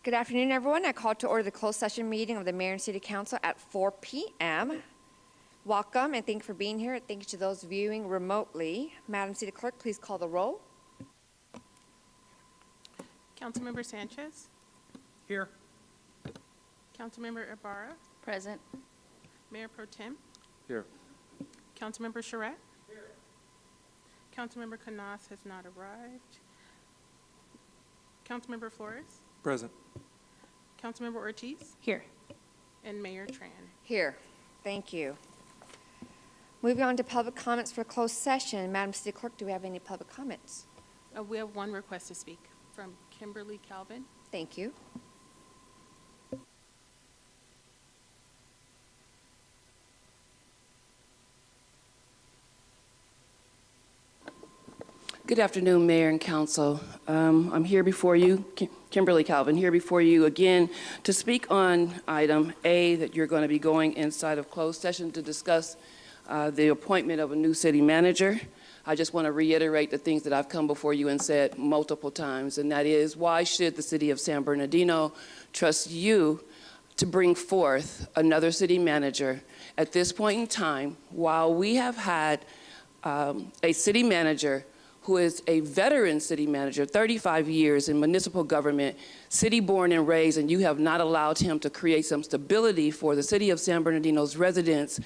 Good afternoon, everyone. I call to order the closed session meeting of the Mayor and City Council at 4 p.m. Welcome and thank you for being here. Thank you to those viewing remotely. Madam City Clerk, please call the roll. Councilmember Sanchez. Here. Councilmember Ibarra. Present. Mayor Pro Tem. Here. Councilmember Charette. Here. Councilmember Canas has not arrived. Councilmember Flores. Present. Councilmember Ortiz. Here. And Mayor Tran. Here. Thank you. Moving on to public comments for closed session. Madam City Clerk, do we have any public comments? We have one request to speak from Kimberly Calvin. Thank you. Good afternoon, Mayor and Council. I'm here before you, Kimberly Calvin, here before you again to speak on item A that you're going to be going inside of closed session to discuss the appointment of a new city manager. I just want to reiterate the things that I've come before you and said multiple times, and that is, why should the city of San Bernardino trust you to bring forth another city manager at this point in time while we have had a city manager who is a veteran city manager, 35 years in municipal government, city born and raised, and you have not allowed him to create some stability for the city of San Bernardino's residents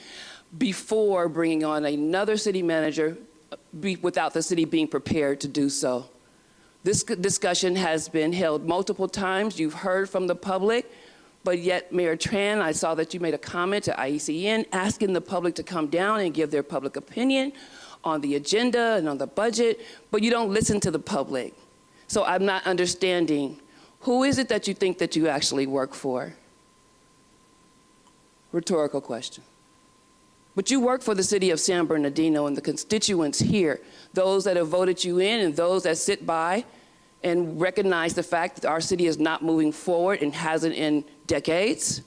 before bringing on another city manager without the city being prepared to do so. This discussion has been held multiple times. You've heard from the public, but yet, Mayor Tran, I saw that you made a comment to IECN asking the public to come down and give their public opinion on the agenda and on the budget, but you don't listen to the public. So I'm not understanding, who is it that you think that you actually work for? Rhetorical question. But you work for the city of San Bernardino and the constituents here, those that have voted you in and those that sit by and recognize the fact that our city is not moving forward and hasn't in decades.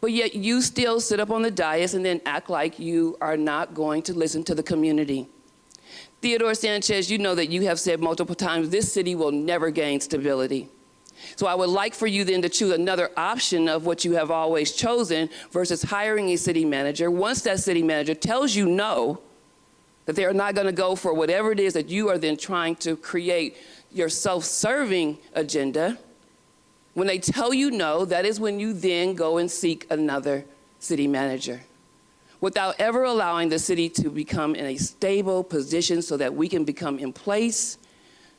But yet you still sit up on the dais and then act like you are not going to listen to the community. Theodore Sanchez, you know that you have said multiple times, this city will never gain stability. So I would like for you then to choose another option of what you have always chosen versus hiring a city manager. Once that city manager tells you no, that they are not going to go for whatever it is that you are then trying to create your self-serving agenda, when they tell you no, that is when you then go and seek another city manager without ever allowing the city to become in a stable position so that we can become in place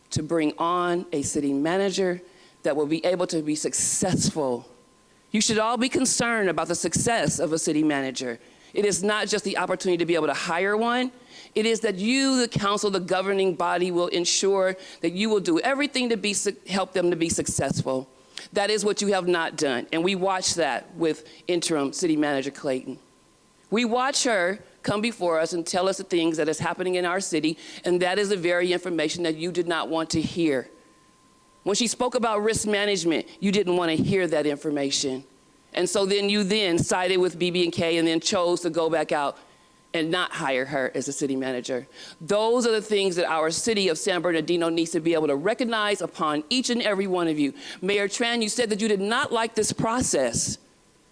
to bring on a city manager that will be able to be successful. You should all be concerned about the success of a city manager. It is not just the opportunity to be able to hire one. It is that you, the council, the governing body, will ensure that you will do everything to help them to be successful. That is what you have not done, and we watch that with interim city manager Clayton. We watch her come before us and tell us the things that is happening in our city, and that is the very information that you did not want to hear. When she spoke about risk management, you didn't want to hear that information. And so then you sided with BB&K and then chose to go back out and not hire her as a city manager. Those are the things that our city of San Bernardino needs to be able to recognize upon each and every one of you. Mayor Tran, you said that you did not like this process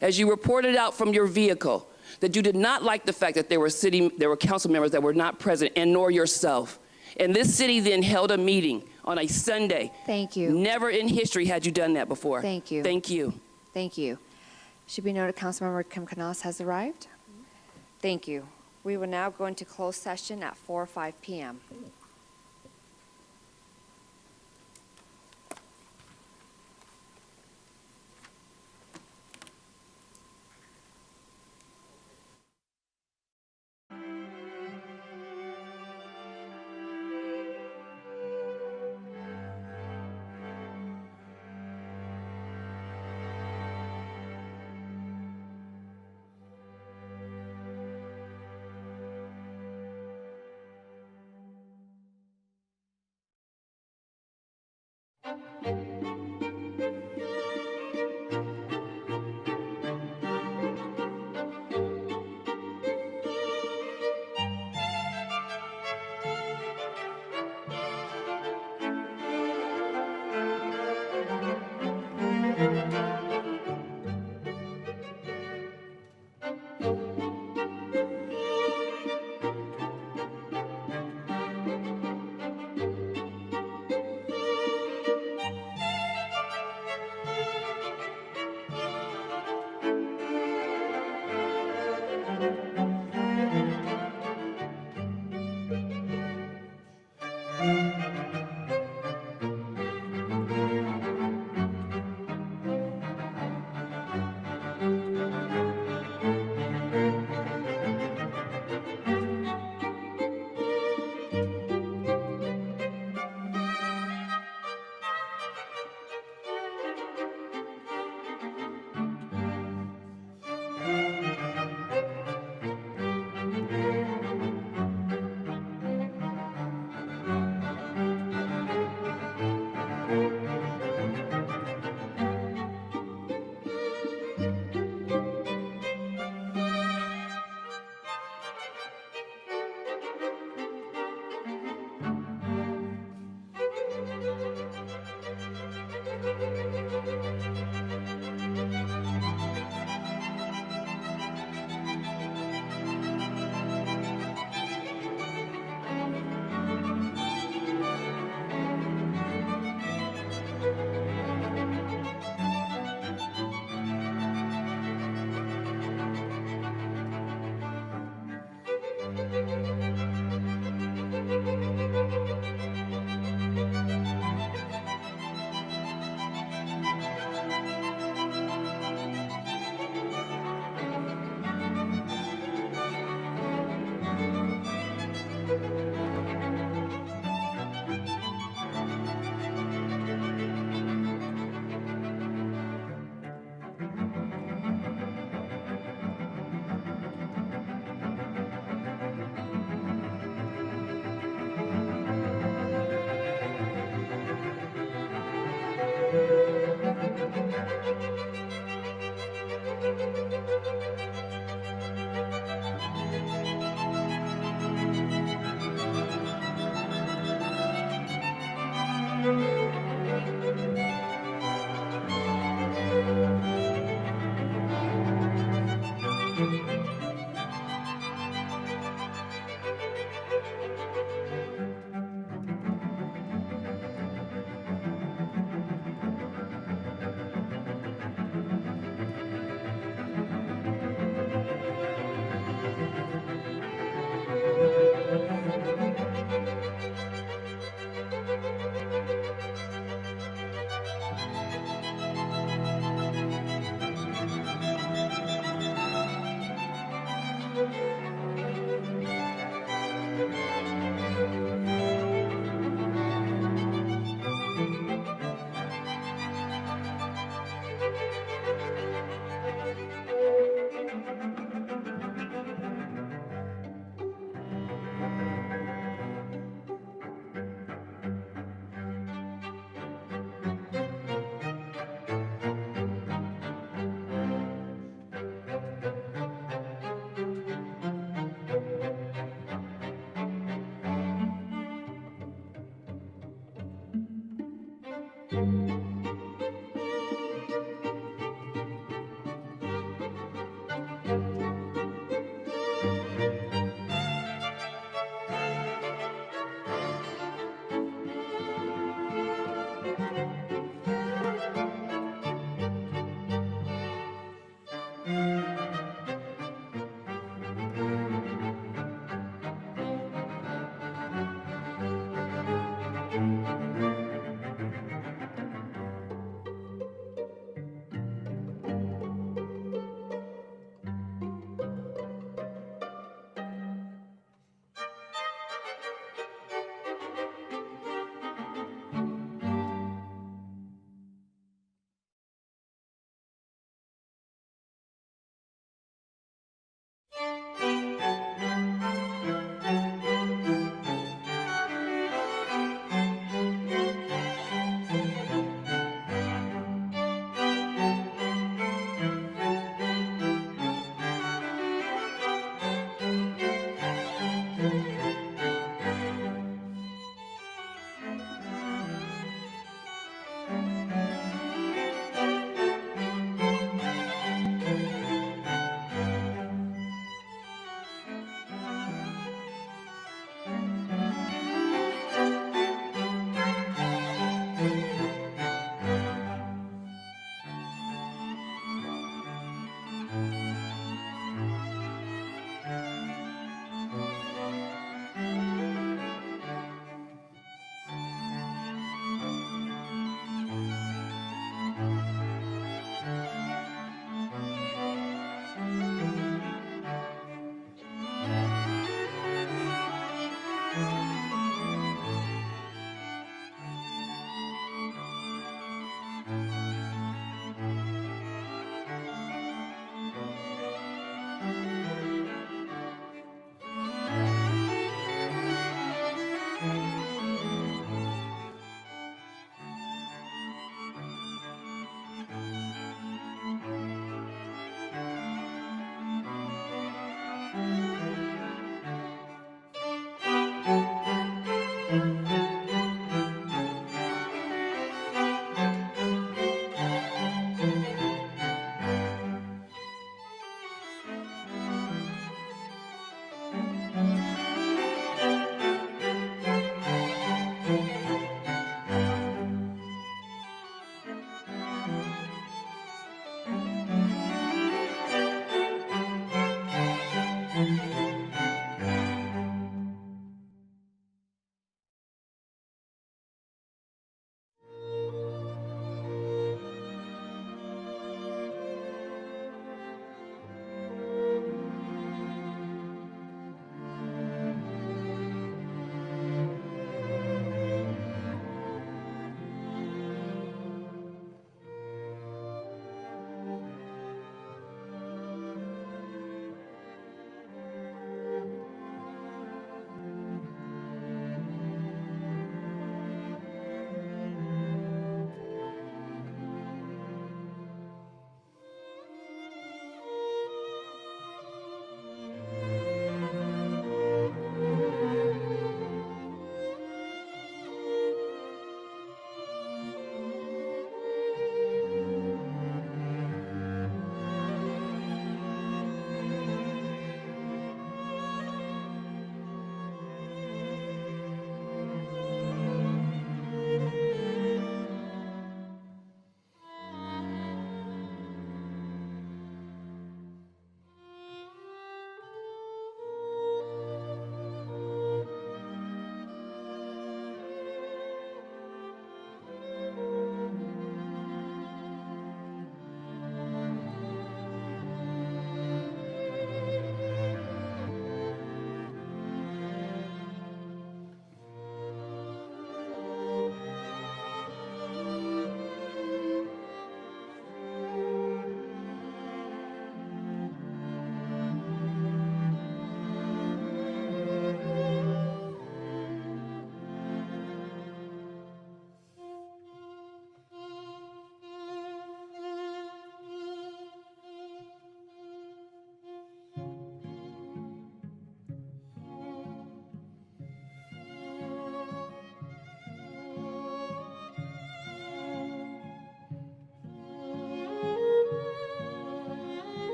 as you reported out from your vehicle, that you did not like the fact that there were council members that were not present, and nor yourself. And this city then held a meeting on a Sunday. Thank you. Never in history had you done that before. Thank you. Thank you. Thank you. Should be noted Councilmember Kim Canas has arrived. Thank you. We will now go into closed session at 4 or 5 p.m.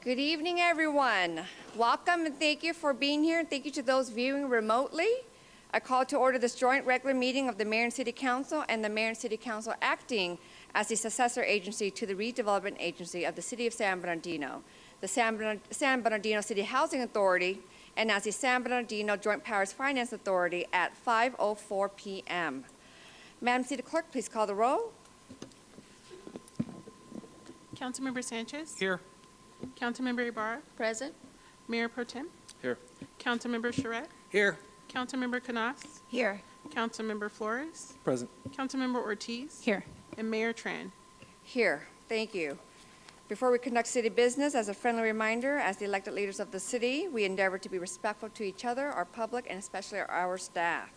Good evening, everyone. Welcome and thank you for being here, and thank you to those viewing remotely. I call to order this joint regular meeting of the Mayor and City Council and the Mayor and City Council acting as the successor agency to the redevelopment agency of the City of San Bernardino, the San Bernardino City Housing Authority, and as the San Bernardino Joint Powers Finance Authority at 5:04 p.m. Madam City Clerk, please call the roll. Councilmember Sanchez? Here. Councilmember Ibarra? Present. Mayor Pro Tem? Here. Councilmember Charette? Here. Councilmember Canas? Here. Councilmember Flores? Present. Councilmember Ortiz? Here. And Mayor Tran. Here, thank you. Before we conduct city business, as a friendly reminder, as the elected leaders of the city, we endeavor to be respectful to each other, our public, and especially our staff.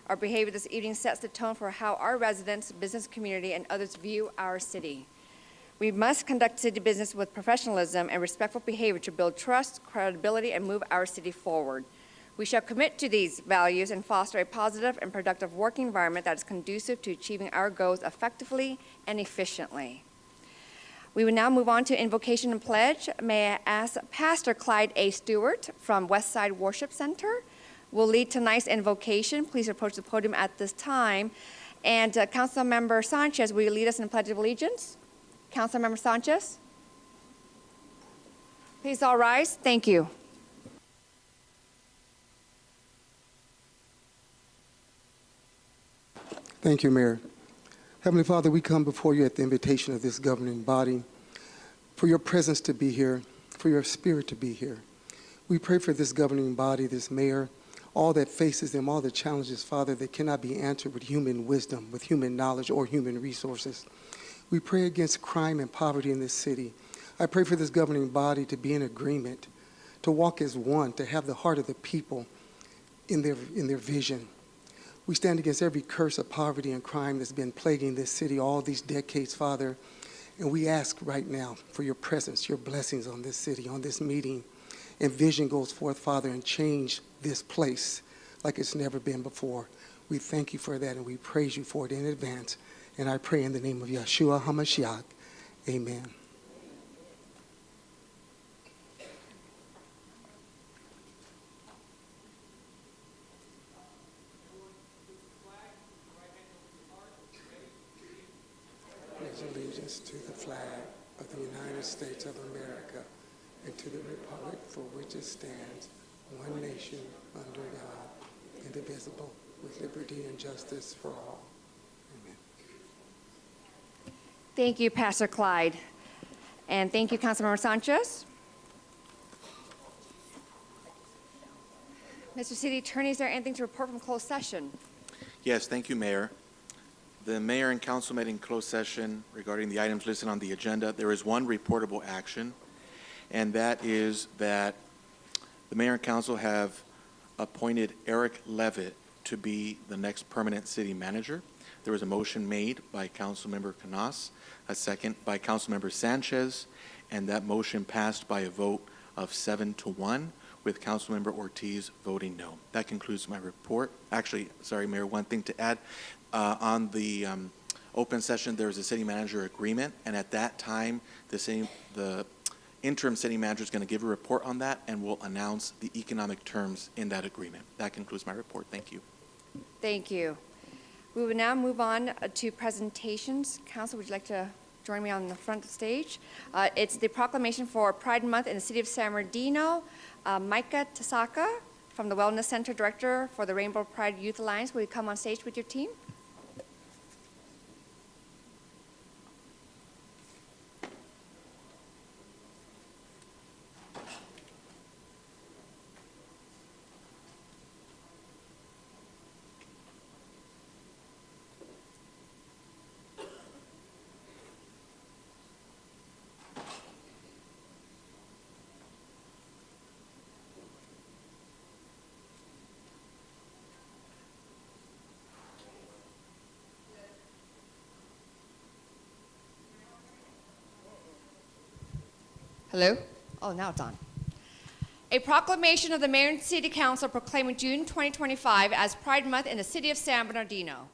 Our behavior this evening sets the tone for how our residents, business community, and others view our city. We must conduct city business with professionalism and respectful behavior to build trust, credibility, and move our city forward. We shall commit to these values and foster a positive and productive working environment that is conducive to achieving our goals effectively and efficiently. We will now move on to invocation and pledge. May I ask Pastor Clyde A. Stewart from Westside Worship Center will lead tonight's invocation. Please approach the podium at this time. And Councilmember Sanchez, will you lead us in the Pledge of Allegiance? Councilmember Sanchez? Please all rise. Thank you. Thank you, Mayor. Heavenly Father, we come before you at the invitation of this governing body for your presence to be here, for your spirit to be here. We pray for this governing body, this mayor, all that faces them, all the challenges, Father, that cannot be answered with human wisdom, with human knowledge, or human resources. We pray against crime and poverty in this city. I pray for this governing body to be in agreement, to walk as one, to have the heart of the people in their vision. We stand against every curse of poverty and crime that's been plaguing this city all these decades, Father. And we ask right now for your presence, your blessings on this city, on this meeting. And vision goes forth, Father, and change this place like it's never been before. We thank you for that, and we praise you for it in advance. And I pray in the name of Yeshua HaMashiach. Amen. Pledge allegiance to the flag of the United States of America and to the republic for which it stands, one nation, under God, indivisible, with liberty and justice for all. Amen. Thank you, Pastor Clyde. And thank you, Councilmember Sanchez. Mr. City Attorney, is there anything to report from closed session? Yes, thank you, Mayor. The mayor and council met in closed session regarding the items listed on the agenda. There is one reportable action, and that is that the mayor and council have appointed Eric Levitt to be the next permanent city manager. There was a motion made by Councilmember Canas, a second by Councilmember Sanchez, and that motion passed by a vote of 7-1, with Councilmember Ortiz voting no. That concludes my report. Actually, sorry, Mayor, one thing to add. On the open session, there was a city manager agreement, and at that time, the interim city manager is going to give a report on that, and will announce the economic terms in that agreement. That concludes my report. Thank you. Thank you. We will now move on to presentations. Council, would you like to join me on the front stage? It's the proclamation for Pride Month in the City of San Bernardino. Micah Tasaka from the Wellness Center, Director for the Rainbow Pride Youth Alliance. Will you come on stage with your team? Hello? Oh, now it's on. A proclamation of the Mayor and City Council proclaiming June 2025 as Pride Month in the City of San Bernardino.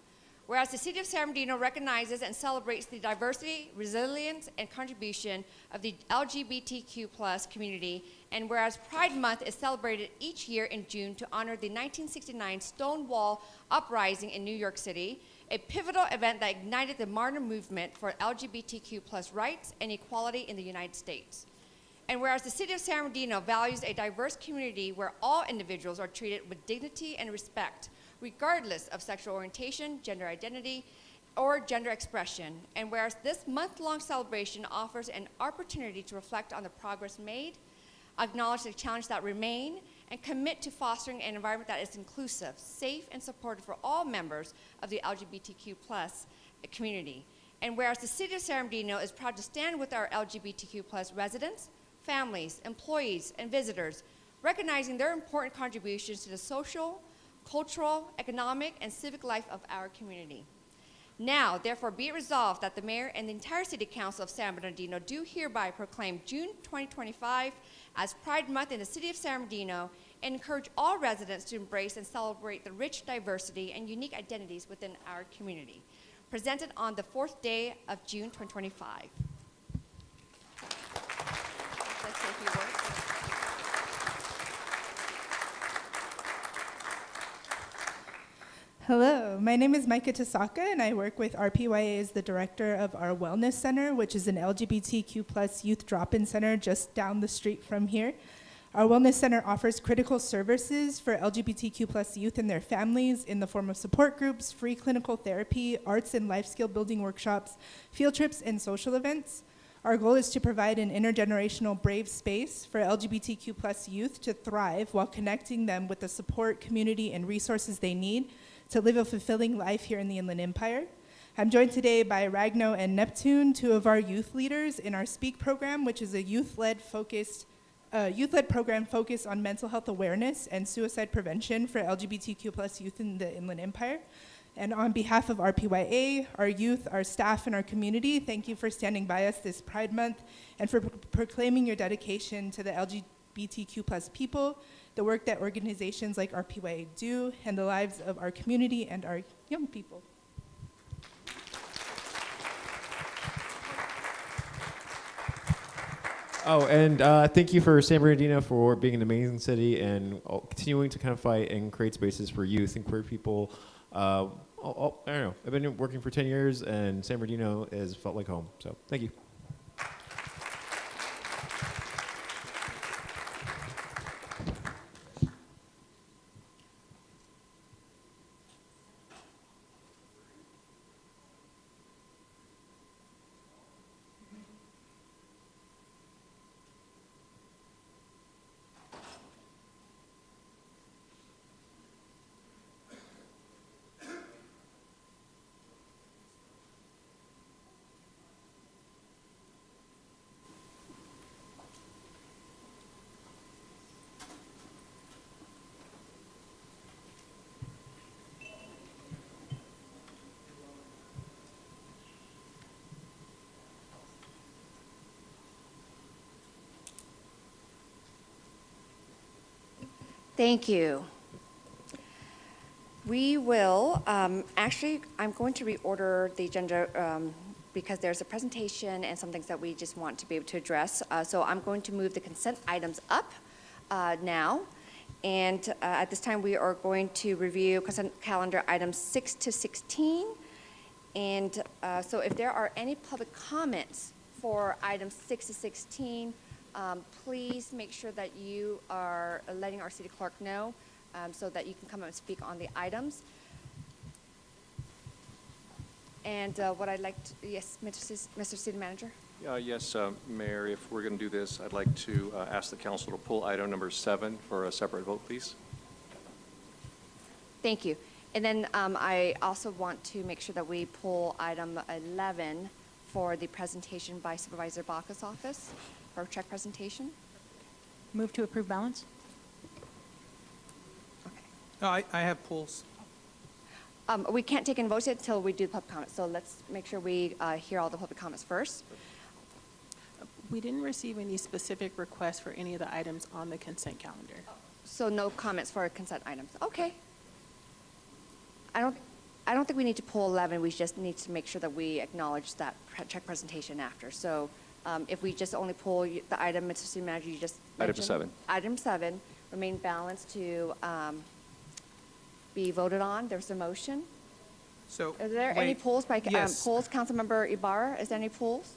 Whereas the City of San Bernardino recognizes and celebrates the diversity, resilience, and contribution of the LGBTQ+ community, and whereas Pride Month is celebrated each year in June to honor the 1969 Stonewall Uprising in New York City, a pivotal event that ignited the modern movement for LGBTQ+ rights and equality in the United States. And whereas the City of San Bernardino values a diverse community where all individuals are treated with dignity and respect, regardless of sexual orientation, gender identity, or gender expression. And whereas this month-long celebration offers an opportunity to reflect on the progress made, acknowledge the challenges that remain, and commit to fostering an environment that is inclusive, safe, and supportive for all members of the LGBTQ+ community. And whereas the City of San Bernardino is proud to stand with our LGBTQ+ residents, families, employees, and visitors, recognizing their important contributions to the social, cultural, economic, and civic life of our community. Now, therefore, be it resolved that the Mayor and the entire City Council of San Bernardino do hereby proclaim June 2025 as Pride Month in the City of San Bernardino and encourage all residents to embrace and celebrate the rich diversity and unique identities within our community. Presented on the 4th day of June 2025. Let's say a few words. Hello, my name is Micah Tasaka, and I work with RPYA as the director of our Wellness Center, which is an LGBTQ+ youth drop-in center just down the street from here. Our Wellness Center offers critical services for LGBTQ+ youth and their families in the form of support groups, free clinical therapy, arts and life skill building workshops, field trips, and social events. Our goal is to provide an intergenerational brave space for LGBTQ+ youth to thrive while connecting them with the support, community, and resources they need to live a fulfilling life here in the Inland Empire. I'm joined today by Ragno and Neptune, two of our youth leaders in our SPEAK program, which is a youth-led program focused on mental health awareness and suicide prevention for LGBTQ+ youth in the Inland Empire. And on behalf of RPYA, our youth, our staff, and our community, thank you for standing by us this Pride Month and for proclaiming your dedication to the LGBTQ+ people, the work that organizations like RPYA do, and the lives of our community and our young people. Oh, and thank you for San Bernardino for being an amazing city and continuing to kind of fight and create spaces for youth and queer people. I don't know. I've been working for 10 years, and San Bernardino has felt like home. So thank you. Thank you. We will, actually, I'm going to reorder the agenda because there's a presentation and some things that we just want to be able to address. So I'm going to move the consent items up now. And at this time, we are going to review consent calendar items 6 to 16. And so if there are any public comments for items 6 to 16, please make sure that you are letting our city clerk know so that you can come up and speak on the items. And what I'd like to, yes, Mr. City Manager? Yes, Mayor, if we're going to do this, I'd like to ask the council to pull item number 7 for a separate vote, please. Thank you. And then I also want to make sure that we pull item 11 for the presentation by Supervisor Baca's office, for check presentation. Move to approve balance? Okay. No, I have pulls. We can't take in votes yet until we do the public comments, so let's make sure we hear all the public comments first. We didn't receive any specific requests for any of the items on the consent calendar. So no comments for consent items. Okay. I I don't think we need to pull 11, we just need to make sure that we acknowledge that check presentation after. So if we just only pull the item, Mr. City Manager, you just Item mentioned. 7. Item 7, remain balanced to be voted on. There's a motion. So, Are there any wait. polls by, Yes. polls, Councilmember Ibarra, is there any polls?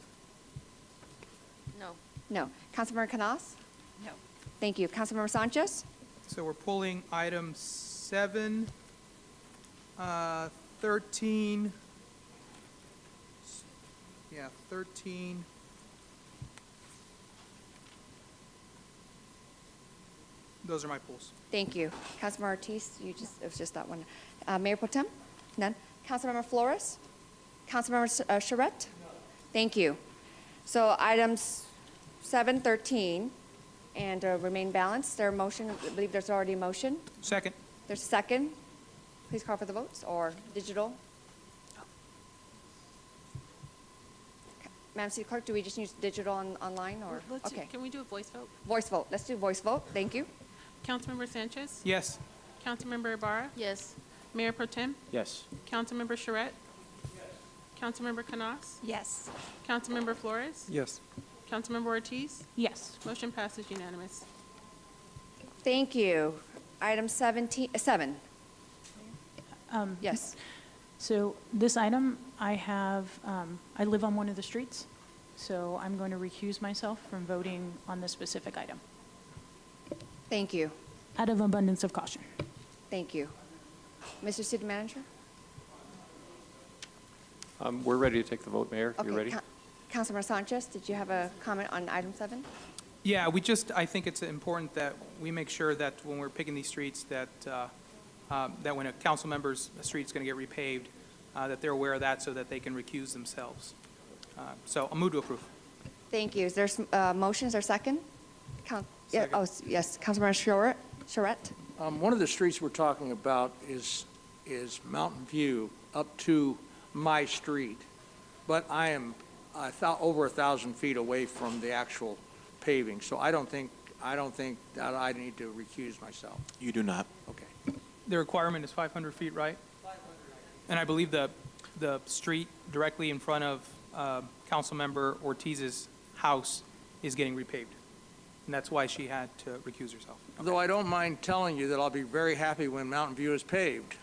No. No. Councilmember Canas? No. Thank you. Councilmember Sanchez? So we're pulling item 7, 13. Yeah, 13. Those are my pulls. Thank you. Councilmember Ortiz, it was just that one. Mayor Potem? None. Councilmember Flores? Councilmember Charette? Thank you. So items 7, 13, and remain balanced. There a motion? I believe there's already a motion. Second. There's a second. Please call for the votes, or digital. Madam City Clerk, do we just use digital and online, or? Okay. Can we do a voice vote? Voice vote. Let's do voice vote. Thank you. Councilmember Sanchez? Yes. Councilmember Ibarra? Yes. Mayor Pro Tem? Yes. Councilmember Charette? Councilmember Canas? Yes. Councilmember Flores? Yes. Councilmember Ortiz? Yes. Motion passes unanimous. Thank you. Item 7. Yes. So this item, I live on one of the streets, so I'm going to recuse myself from voting on this specific item, Thank you. out of abundance of caution. Thank you. Mr. City Manager? We're ready to take the vote, Mayor. You Okay, ready? Councilmember Sanchez, did you have a comment on item 7? Yeah, I think it's important that we make sure that when we're picking these streets, that when a council member's street's going to get repaved, that they're aware of that so that they can recuse themselves. So I'll move to approve. Thank you. Is there motion? Is there a second? Yeah, Second. oh, yes, Councilmember Charette? One of the streets we're talking about is Mountain View up to my street, but I am over 1,000 feet away from the actual paving, so I don't think that I need to recuse myself. You do not. Okay. The requirement is 500 feet, right? 500. And I believe the street directly in front of Councilmember Ortiz's house is getting repaved. And that's why she had to recuse herself. Though I don't mind telling you that I'll be very happy when Mountain View is paved.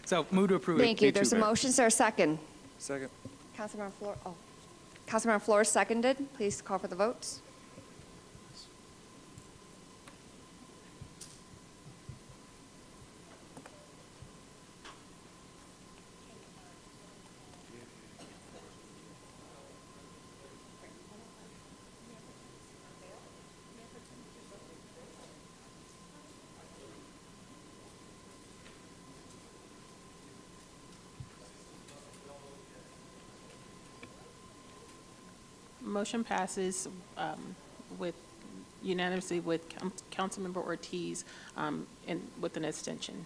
So move to approve. Thank you. Me too, There's a Mayor. motion. Is there a second? Second. Councilmember Flores seconded. Please call for the votes. Motion passes unanimously with Councilmember Ortiz and with an abstention.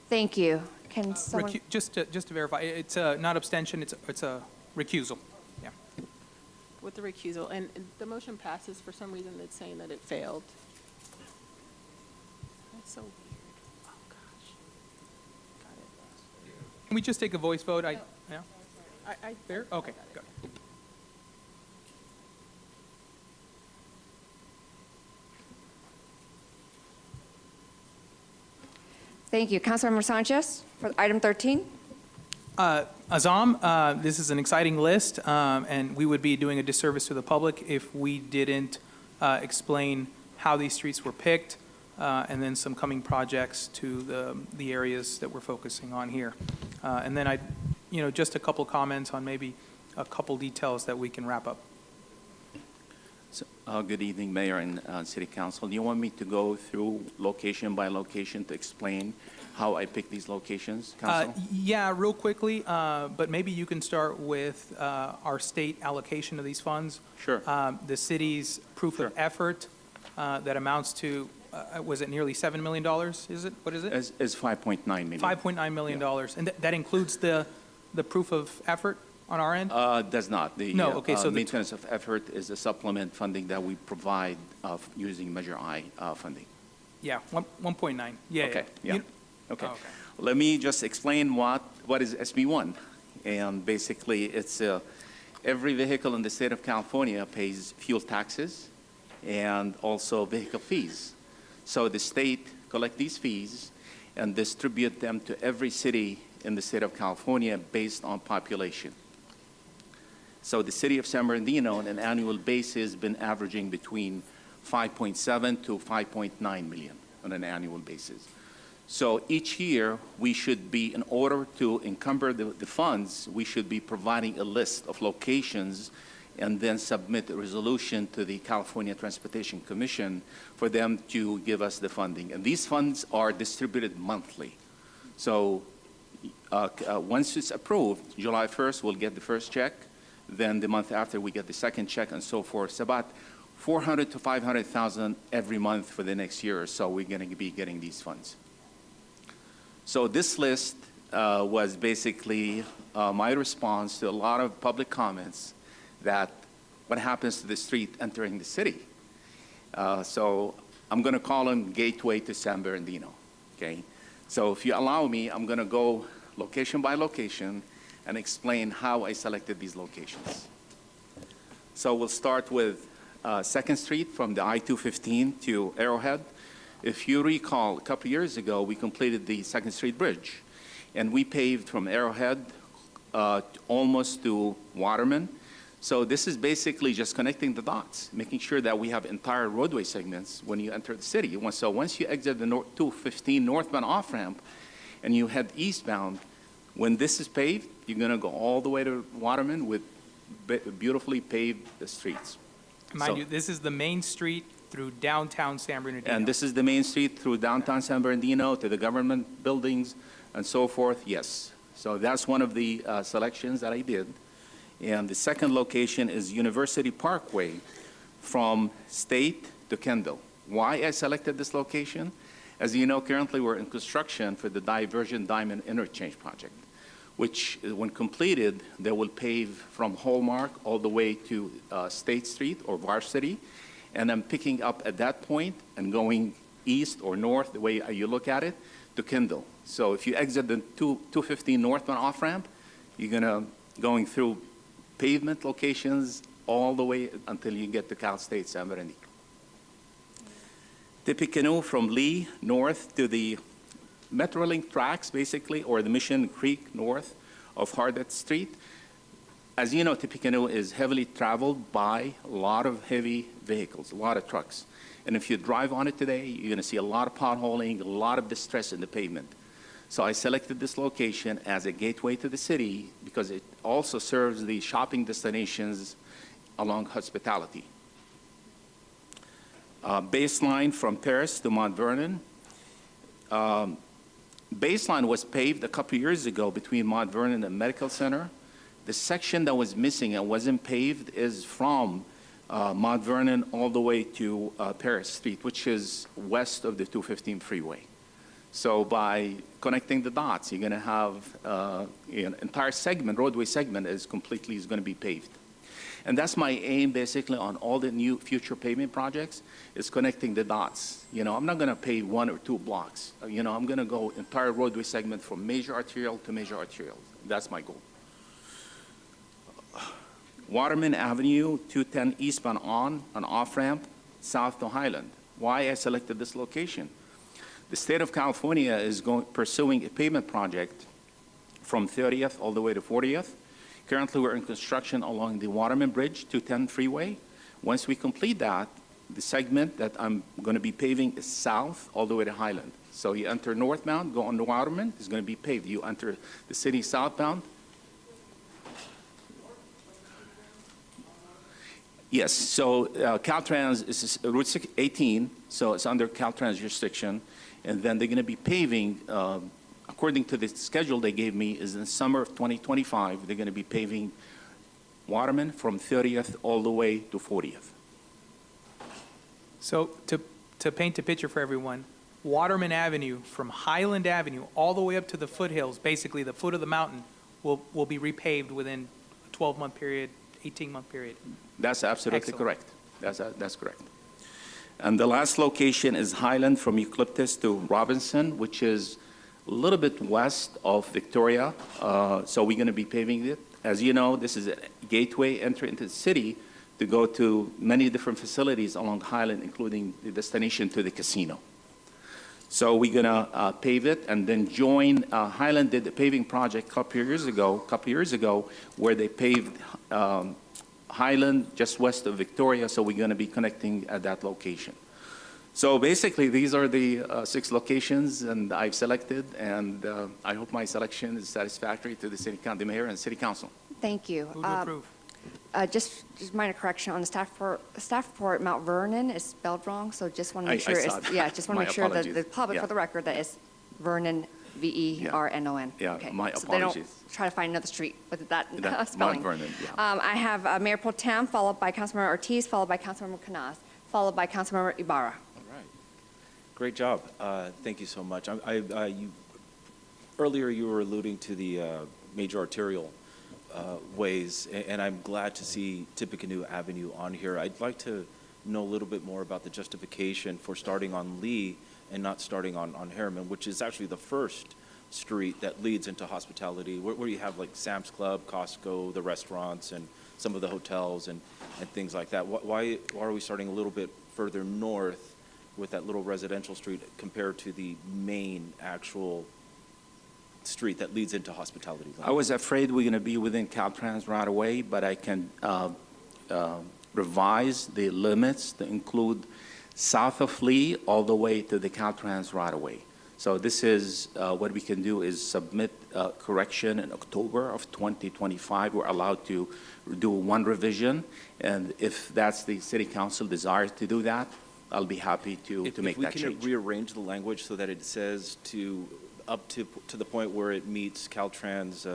Thank you. Can someone? Just to verify, it's not abstention, it's a recusal. Yeah. With the recusal, and the motion passes. For some reason, it's saying that it failed. That's so weird. Oh, gosh. Got it. Can we just take a voice vote? Yeah? I Fair? Okay, good. Thank you. Councilmember Sanchez for item 13. Azam, this is an exciting list, and we would be doing a disservice to the public if we didn't explain how these streets were picked, and then some coming projects to the areas that we're focusing on here. And then just a couple comments on maybe a couple details that we can wrap up. So, good evening, Mayor and City Council. Do you want me to go through location by location to explain how I pick these locations, Council? Yeah, real quickly, but maybe you can start with our state allocation of these funds. Sure. The city's proof of effort that amounts to, was it nearly $7 million? Is it? What is it? It's 5.9 million. $5.9 million. And that includes the proof of effort on our end? Does not. The No, okay, so the maintenance of effort is a supplement funding that we provide using Measure I funding. Yeah, 1.9. Yeah. Okay, yeah. Okay. Oh, Let me just explain what is SB1. And basically, it's every vehicle in the state of California pays fuel taxes and also vehicle fees. So the state collects these fees and distribute them to every city in the state of California based on population. So the city of San Bernardino on an annual basis has been averaging between 5.7 to 5.9 million on an annual basis. So each year, we should be, in order to encumber the funds, we should be providing a list of locations and then submit a resolution to the California Transportation Commission for them to give us the funding. And these funds are distributed monthly. So once it's approved, July 1st, we'll get the first check. Then the month after, we get the second check and so forth. It's about 400 to 500,000 every month for the next year or so. We're going to be getting these funds. So this list was basically my response to a lot of public comments that what happens to the street entering the city. So I'm going to call them Gateway to San Bernardino, okay? So if you allow me, I'm going to go location by location and explain how I selected these locations. So we'll start with 2nd Street from the I-215 to Arrowhead. If you recall, a couple years ago, we completed the 2nd Street Bridge, and we paved from Arrowhead almost to Waterman. So this is basically just connecting the dots, making sure that we have entire roadway segments when you enter the city. So once you exit the 215 northbound off-ramp and you head eastbound, when this is paved, you're going to go all the way to Waterman with beautifully paved streets. Mind you, this is the main street through downtown San Bernardino. And this is the main street through downtown San Bernardino to the government buildings and so forth, yes. So that's one of the selections that I did. And the second location is University Parkway from State to Kendall. Why I selected this location? As you know, currently we're in construction for the Diversion Diamond Interchange project, which when completed, they will pave from Hallmark all the way to State Street or Varsity. And I'm picking up at that point and going east or north, the way you look at it, to Kendall. So if you exit the 215 northbound off-ramp, you're going through pavement locations all the way until you get to Cal State San Bernardino. Tippecanoe from Lee north to the Metrolink tracks, basically, or the Mission Creek north of Hardet Street. As you know, Tippecanoe is heavily traveled by a lot of heavy vehicles, a lot of trucks. And if you drive on it today, you're going to see a lot of potholing, a lot of distress in the pavement. So I selected this location as a gateway to the city because it also serves the shopping destinations along Hospitality. Baseline from Paris to Mount Vernon. Baseline was paved a couple years ago between Mount Vernon and Medical Center. The section that was missing and wasn't paved is from Mount Vernon all the way to Paris Street, which is west of the 215 freeway. So by connecting the dots, you're going to have an entire segment, roadway segment, is going to be paved. And that's my aim, basically, on all the new future pavement projects, is connecting the dots. You know, I'm not going to pave 1 or 2 blocks. You know, I'm going to go entire roadway segment from major arterial to major arterial. That's my goal. Waterman Avenue, 210 eastbound on an off-ramp, south to Highland. Why I selected this location? The state of California is pursuing a pavement project from 30th all the way to 40th. Currently, we're in construction along the Waterman Bridge, 210 freeway. Once we complete that, the segment that I'm going to be paving is south all the way to Highland. So you enter northbound, go on to Waterman, it's going to be paved. You enter the city southbound. Yes, so Caltrans is Route 18, so it's under Caltrans jurisdiction. And then they're going to be paving, according to the schedule they gave me, is in the summer of 2025, they're going to be paving Waterman from 30th all the way to 40th. So to paint a picture for everyone, Waterman Avenue from Highland Avenue all the way up to the foothills, basically the foot of the mountain, will be repaved within a 12-month period, 18-month period. That's absolutely Excellent. correct. That's correct. And the last location is Highland from Eucalyptus to Robinson, which is a little bit west of Victoria. So we're going to be paving it. As you know, this is a gateway entry into the city to go to many different facilities along Highland, including the destination to the casino. So we're going to pave it and then join. Highland did the paving project a couple years ago, where they paved Highland just west of Victoria. So we're going to be connecting at that location. So basically, these are the 6 locations, and I've selected, and I hope my selection is satisfactory to the city county mayor and city council. Thank you. Move to approve. Just minor correction on the staff report, Mount Vernon is spelled wrong, so just want to make I sure saw it's, that. yeah, just want to My make sure that apologies. the public, Yeah. for the record, that it's Vernon, V-E-R-N-O-n. Yeah, Okay. my So they don't apologies. try to find another street with that Mount spelling. Vernon, yeah. I have Mayor Pro Tem, followed by Councilmember Ortiz, followed by Councilmember Canas, followed by Councilmember Ibarra. All right. Great job. Thank you so much. Earlier, you were alluding to the major arterial ways, and I'm glad to see Tippecanoe Avenue on here. I'd like to know a little bit more about the justification for starting on Lee and not starting on Harriman, which is actually the first street that leads into hospitality, where you have like Sam's Club, Costco, the restaurants, and some of the hotels and things like that. Why are we starting a little bit further north with that little residential street compared to the main actual street that leads into hospitality? I was afraid we're going to be within Caltrans right away, but I can revise the limits to include south of Lee all the way to the Caltrans right away. So this is what we can do is submit correction in October of 2025. We're allowed to do one revision, and if that's the city council desires to do that, I'll be happy to make that change. If we can rearrange the language so that it says up to the point where it meets Caltrans,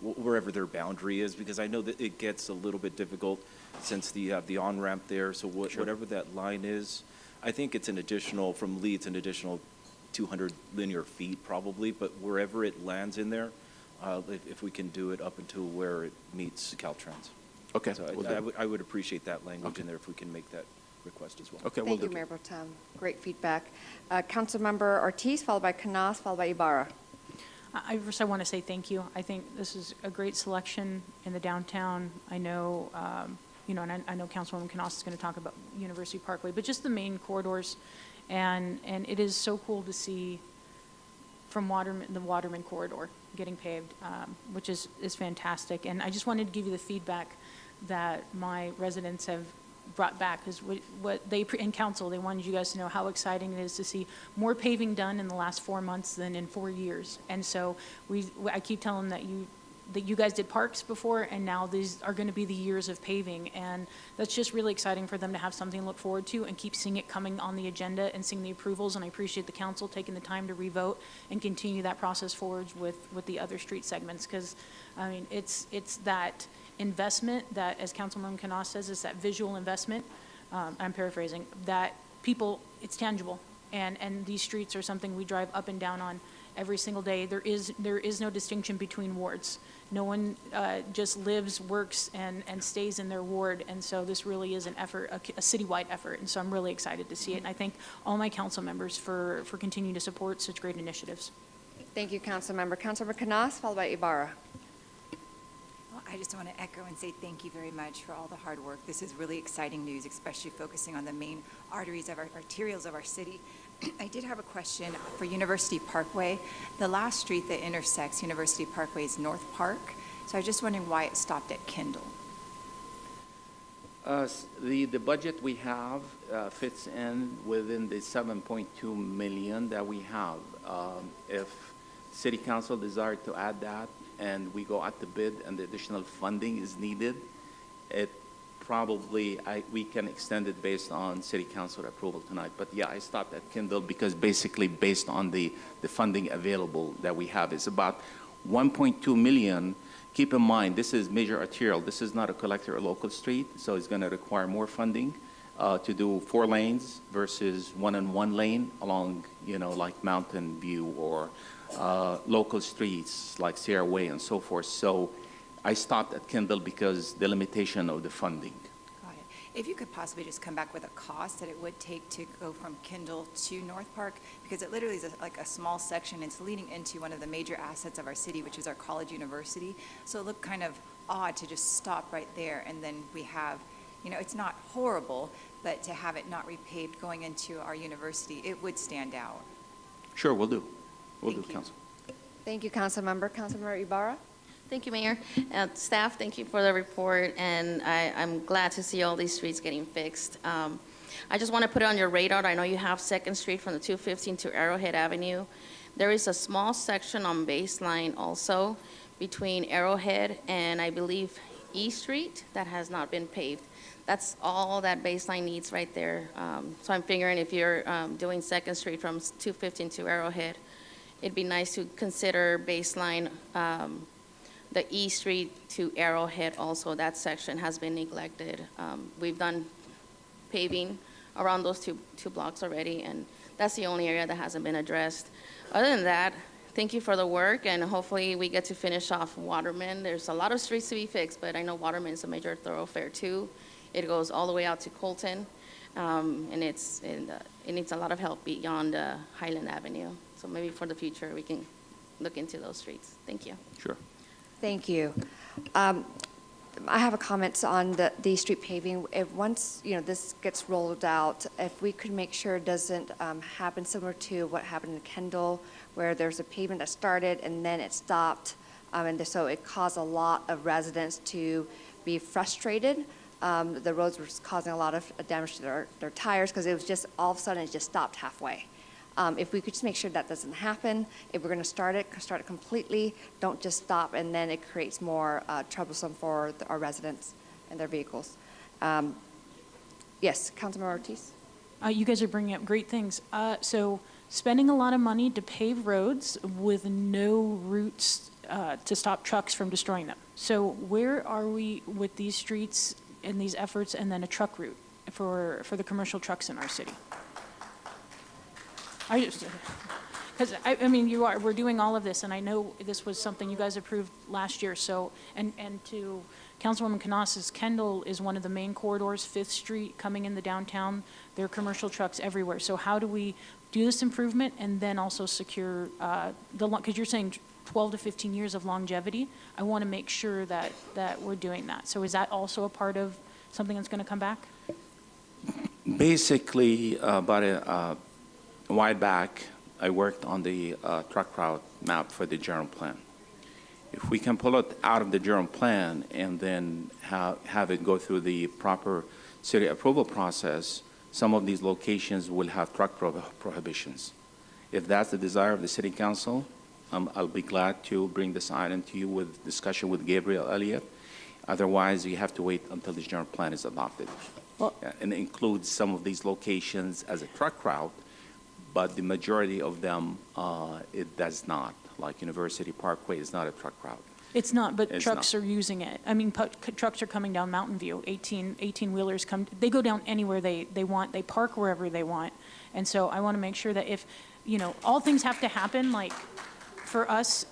wherever their boundary is, because I know that it gets a little bit difficult since you have the on-ramp there. So whatever that line is, I think it's an additional, from Lee, it's an additional 200 linear feet probably, but wherever it lands in there, if we can do it up until where it meets Caltrans. Okay. So I would appreciate that language in there if we can make that request as well. Okay, Thank you, Mayor Pro Tem. Great feedback. Councilmember Ortiz, followed by Canas, followed by Ibarra. First, I want to say thank you. I think this is a great selection in the downtown. I know, and I know Councilwoman Canas is going to talk about University Parkway, but just the main corridors. And it is so cool to see from the Waterman corridor getting paved, which is fantastic. And I just wanted to give you the feedback that my residents have brought back, because what they, in council, they wanted you guys to know how exciting it is to see more paving done in the last 4 months than in 4 years. And so I keep telling them that you guys did parks before, and now these are going to be the years of paving, and that's just really exciting for them to have something to look forward to and keep seeing it coming on the agenda and seeing the approvals. And I appreciate the council taking the time to revote and continue that process forward with the other street segments, because I mean it's that investment that, as Councilwoman Canas says, is that visual investment. I'm paraphrasing, that people, it's tangible, and these streets are something we drive up and down on every single day. There is no distinction between wards. No one just lives, works, and stays in their ward, and so this really is an effort, a citywide effort, and so I'm really excited to see it, and I thank all my council members for continuing to support such great initiatives. Thank you, Councilmember. Councilmember Canas, followed by Ibarra. Well, I just want to echo and say thank you very much for all the hard work. This is really exciting news, especially focusing on the main arteries of our arterials of our city. I did have a question for University Parkway. The last street that intersects University Parkway is North Park. So I was just wondering why it stopped at Kendall. The budget we have fits in within the 7.2 million that we have. If City Council desired to add that and we go out to bid and the additional funding is needed, it probably, we can extend it based on City Council approval tonight. But yeah, I stopped at Kendall because basically based on the funding available that we have, it's about 1.2 million. Keep in mind, this is major arterial. This is not a collector or local street, so it's going to require more funding to do 4 lanes versus 1 lane along, like Mountain View or local streets like Sierra Way and so forth. So I stopped at Kendall because the limitation of the funding. Got it. if you could possibly just come back with a cost that it would take to go from Kendall to North Park, because it literally is like a small section. It's leading into one of the major assets of our city, which is our college university. So it looked kind of odd to just stop right there, and then we have, it's not horrible, but to have it not repaved going into our university, it would stand out. Sure, we'll do. We'll Thank do, you. Council. Thank you, Councilmember. Councilmember Ibarra? Thank you, Mayor. Staff, thank you for the report, and I'm glad to see all these streets getting fixed. I just want to put it on your radar. I know you have 2nd Street from the 215 to Arrowhead Avenue. There is a small section on Baseline also between Arrowhead and I believe E Street that has not been paved. That's all that Baseline needs right there. So I'm figuring if you're doing 2nd Street from 215 to Arrowhead, it'd be nice to consider Baseline, the E Street to Arrowhead also. That section has been neglected. We've done paving around those two blocks already, and that's the only area that hasn't been addressed. Other than that, thank you for the work, and hopefully we get to finish off Waterman. There's a lot of streets to be fixed, but I know Waterman is a major thoroughfare too. It goes all the way out to Colton, and it needs a lot of help beyond Highland Avenue. So maybe for the future, we can look into those streets. Thank you. Sure. Thank you. I have a comment on the street paving. If once, this gets rolled out, if we could make sure it doesn't happen similar to what happened in Kendall, where there's a pavement that started and then it stopped, and so it caused a lot of residents to be frustrated. The roads were causing a lot of damage to their tires because it was just, all of a sudden, it just stopped halfway. If we could just make sure that doesn't happen, if we're going to start it completely, don't just stop, and then it creates more troublesome for our residents and their vehicles. Yes, Councilmember Ortiz? You guys are bringing up great things. So spending a lot of money to pave roads with no routes to stop trucks from destroying them. So where are we with these streets and these efforts, and then a truck route for the commercial trucks in our city? Because we're doing all of this, and I know this was something you guys approved last year. So, and to Councilwoman Canas's, Kendall is one of the main corridors, 5th Street coming in the downtown. There are commercial trucks everywhere. So how do we do this improvement and then also secure because you're saying 12 to 15 years of longevity. I want to make sure that we're doing that. So is that also a part of something that's going to come back? Basically, about a while back, I worked on the truck route map for the general plan. If we can pull it out of the general plan and then have it go through the proper city approval process, some of these locations will have truck prohibitions. If that's the desire of the city council, I'll be glad to bring this item to you with discussion with Gabriel Elliott. Otherwise, you have to wait until the general plan is adopted. And it includes some of these locations as a truck route, but the majority of them, it does not. Like University Parkway is not a truck route. It's not, but It's trucks not. are using it. I mean, trucks are coming down Mountain View. 18-wheelers come, they go down anywhere they want. They park wherever they want. And so I want to make sure that if, all things have to happen, like, for us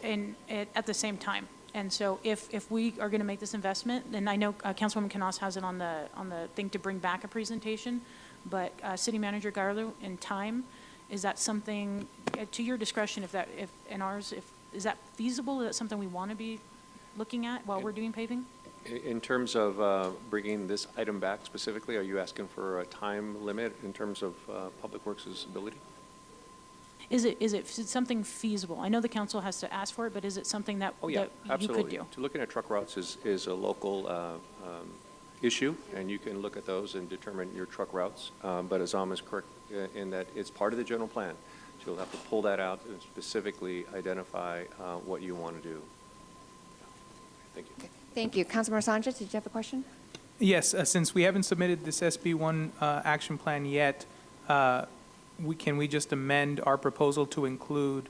at the same time. And so if we are going to make this investment, and I know Councilwoman Canas has it on the thing to bring back a presentation, but City Manager Garlo, in time, is that something, to your discretion, is that feasible? Is that something we want to be looking at while we're doing paving? In terms of bringing this item back specifically, are you asking for a time limit in terms of Public Works' ability? Is it something feasible? I know the council has to ask for it, but is it something that, Oh, yeah, that you absolutely. could do? Looking at truck routes is a local issue, and you can look at those and determine your truck routes. But Azam is correct in that it's part of the general plan. So you'll have to pull that out and specifically identify what you want to do. Thank you. Thank you. Councilmember Sanchez, did you have a question? Yes, since we haven't submitted this SB1 action plan yet, can we just amend our proposal to include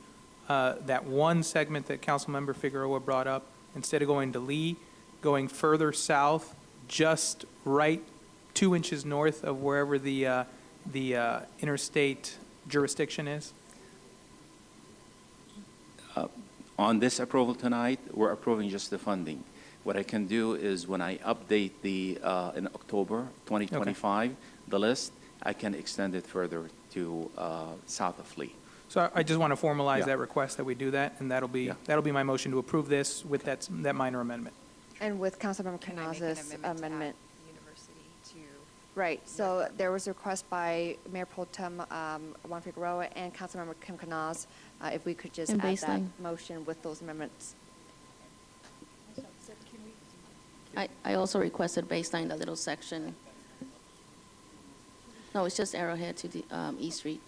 that one segment that Councilmember Figueroa brought up, instead of going to Lee, going further south, just right 2 inches north of wherever the interstate jurisdiction is? On this approval tonight, we're approving just the funding. What I can do is when I update in October 2025, the list, I can extend it further to south of Lee. So I just want to formalize Yeah. that request that we do that, and that'll Yeah. be my motion to approve this with that minor amendment. And with Councilmember Can I make an Canaz's amendment to amendment. add university to? Right, so there was a request by Mayor Pro Tem Juan Figueroa and Councilmember Kim Canaz, if we could just And add that baseline. motion with those amendments. I also requested baseline that little section. No, it's just Arrowhead to the East Street.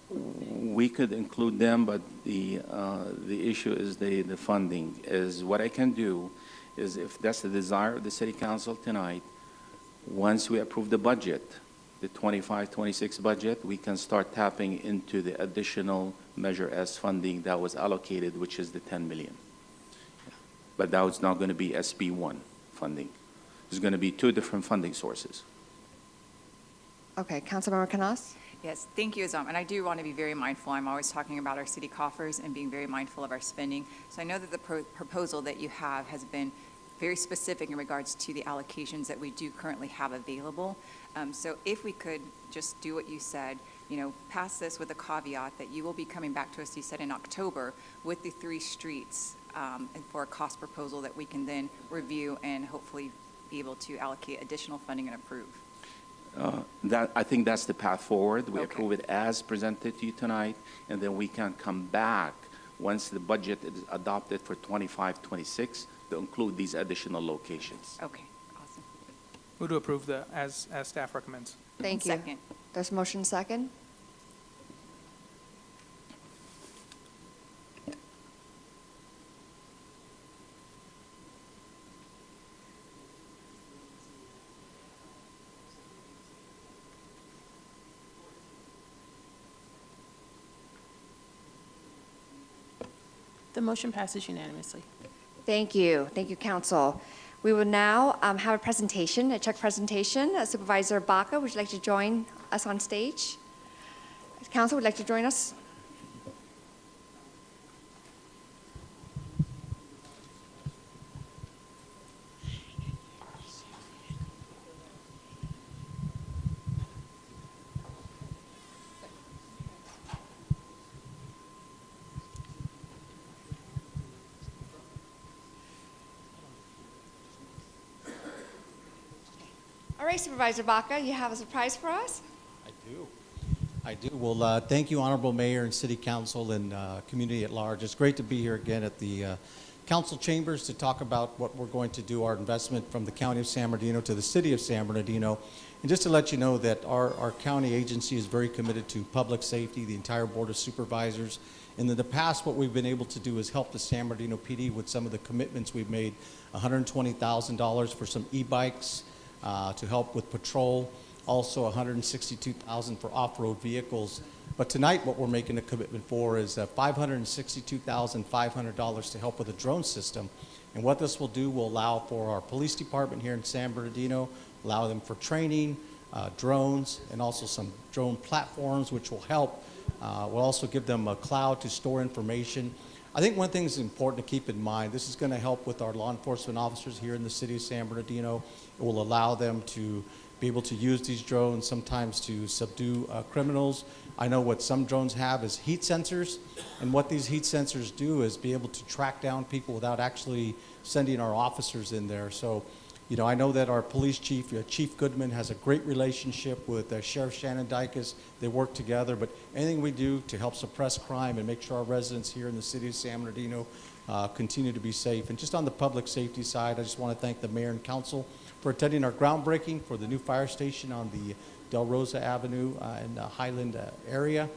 We could include them, but the issue is the funding. Is what I can do is, if that's the desire of the city council tonight, once we approve the budget, the 25-26 budget, we can start tapping into the additional Measure S funding that was allocated, which is the 10 million. But that was not going to be SB1 funding. There's going to be two different funding sources. Okay, Councilmember Canaz? Yes, thank you, Azam. And I do want to be very mindful. I'm always talking about our city coffers and being very mindful of our spending. So I know that the proposal that you have has been very specific in regards to the allocations that we do currently have available. So if we could just do what you said, pass this with a caveat that you will be coming back to us, you said in October, with the 3 streets and for a cost proposal that we can then review and hopefully be able to allocate additional funding and approve. I think that's the path forward. We Okay. approve it as presented to you tonight, and then we can come back once the budget is adopted for 25-26 to include these additional locations. Okay, awesome. Move to approve as staff recommends. Thank you. Second. There's motion second. The motion passes unanimously. Thank you. Thank you, council. We will now have a presentation, a check presentation. Supervisor Baca, would you like to join us on stage? Council, would like to join us? All right, Supervisor Baca, you have a surprise for us? I do. Well, thank you, Honorable Mayor and City Council and community at large. It's great to be here again at the council chambers to talk about what we're going to do, our investment from the County of San Bernardino to the City of San Bernardino. And just to let you know that our county agency is very committed to public safety, the entire Board of Supervisors. And in the past, what we've been able to do is help the San Bernardino PD with some of the commitments we've made, $120,000 for some e-bikes to help with patrol, also $162,000 for off-road vehicles. But tonight, what we're making a commitment for is $562,500 to help with a drone system. And what this will do will allow for our police department here in San Bernardino, allow them for training, drones, and also some drone platforms, which will help. We'll also give them a cloud to store information. I think one thing is important to keep in mind, this is going to help with our law enforcement officers here in the city of San Bernardino. It will allow them to be able to use these drones sometimes to subdue criminals. I know what some drones have is heat sensors, and what these heat sensors do is be able to track down people without actually sending our officers in there. So, I know that our police chief, Chief Goodman, has a great relationship with Sheriff Shannon Dykes. They work together, but anything we do to help suppress crime and make sure our residents here in the city of San Bernardino continue to be safe. And just on the public safety side, I just want to thank the mayor and council for attending our groundbreaking for the new fire station on the Del Rosa Avenue in the Highland area.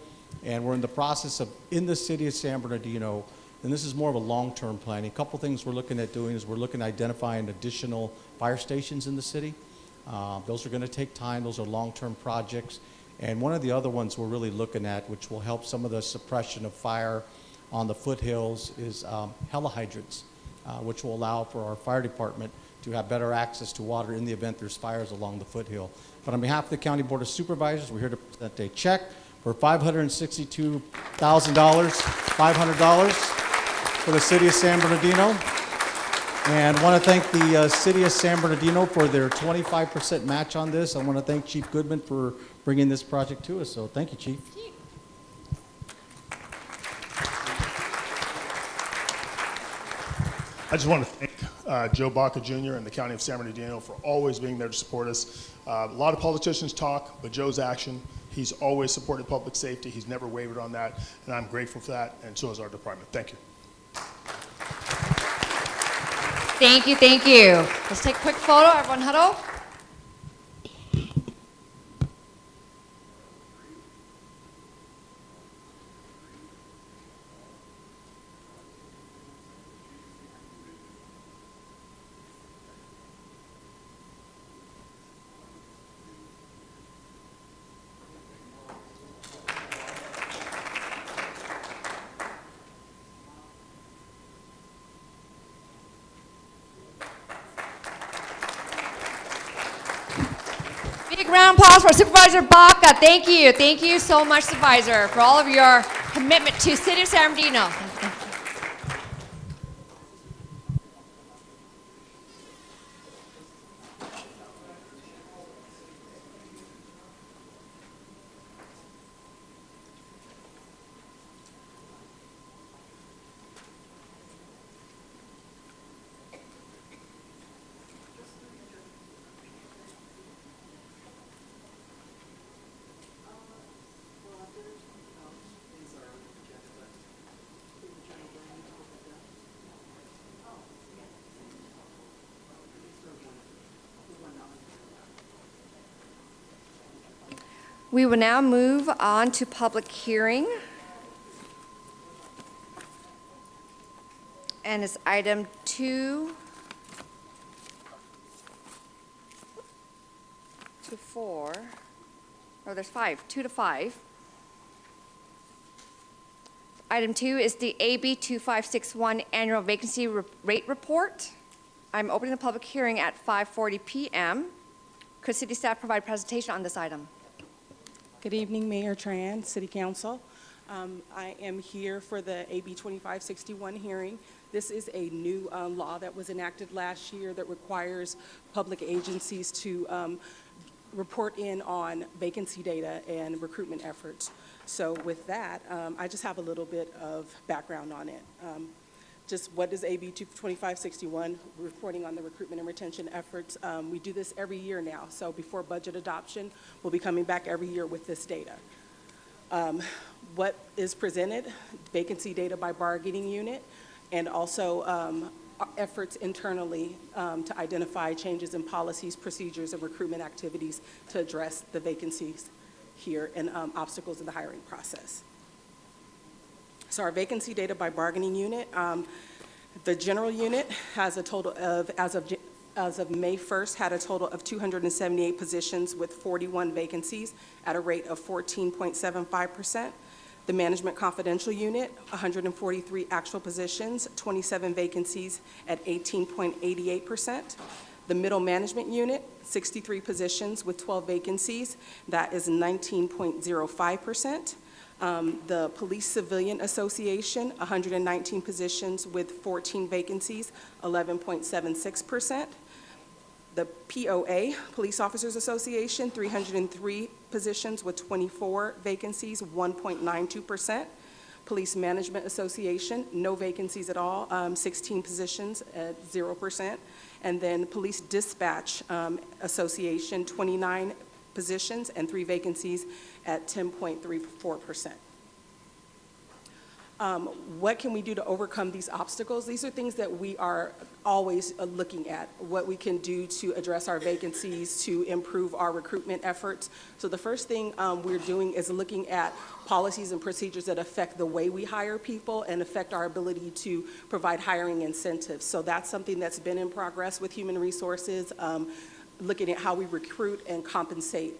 And we're in the process of, in the city of San Bernardino, and this is more of a long-term planning. A couple things we're looking at doing is we're looking at identifying additional fire stations in the city. Those are going to take time. Those are long-term projects. And one of the other ones we're really looking at, which will help some of the suppression of fire on the foothills, is helihydrants, which will allow for our fire department to have better access to water in the event there's fires along the foothill. But on behalf of the County Board of Supervisors, we're here to present a check for $562,500 for the city of San Bernardino. And want to thank the city of San Bernardino for their 25% match on this. I want to thank Chief Goodman for bringing this project to us. So thank you, Chief. I just want to thank Joe Baca Jr. and the County of San Bernardino for always being there to support us. A lot of politicians talk, but Joe's action. He's always supported public safety. He's never wavered on that, and I'm grateful for that, and so is our department. Thank you. Thank you, thank you. Let's take a quick photo. Everyone huddle. Big round of applause for Supervisor Baca. Thank you. Thank you so much, Supervisor, for all of your commitment to City of San Bernardino. We will now move on to public hearing. And it's item 2 to 4. Oh, there's 5, 2 to 5. Item 2 is the AB 2561 Annual Vacancy Rate Report. I'm opening the public hearing at 5:40 p.m. Could city staff provide presentation on this item? Good evening, Mayor Tran, City Council. I am here for the AB 2561 hearing. This is a new law that was enacted last year that requires public agencies to report in on vacancy data and recruitment efforts. So with that, I just have a little bit of background on it. Just what is AB 2561, reporting on the recruitment and retention efforts. We do this every year now, so before budget adoption, we'll be coming back every year with this data. What is presented, vacancy data by bargaining unit, and also efforts internally to identify changes in policies, procedures, and recruitment activities to address the vacancies here and obstacles in the hiring process. So our vacancy data by bargaining unit, the general unit has a total of, as of May 1st, had a total of 278 positions with 41 vacancies at a rate of 14.75%. The management confidential unit, 143 actual positions, 27 vacancies at 18.88%. The middle management unit, 63 positions with 12 vacancies, that is 19.05%. The Police Civilian Association, 119 positions with 14 vacancies, 11.76%. The POA, Police Officers Association, 303 positions with 24 vacancies, 1.92%. Police Management Association, no vacancies at all, 16 positions at 0%. And then Police Dispatch Association, 29 positions and 3 vacancies at 10.34%. What can we do to overcome these obstacles? These are things that we are always looking at, what we can do to address our vacancies, to improve our recruitment efforts. So the first thing we're doing is looking at policies and procedures that affect the way we hire people and affect our ability to provide hiring incentives. So that's something that's been in progress with Human Resources, looking at how we recruit and compensate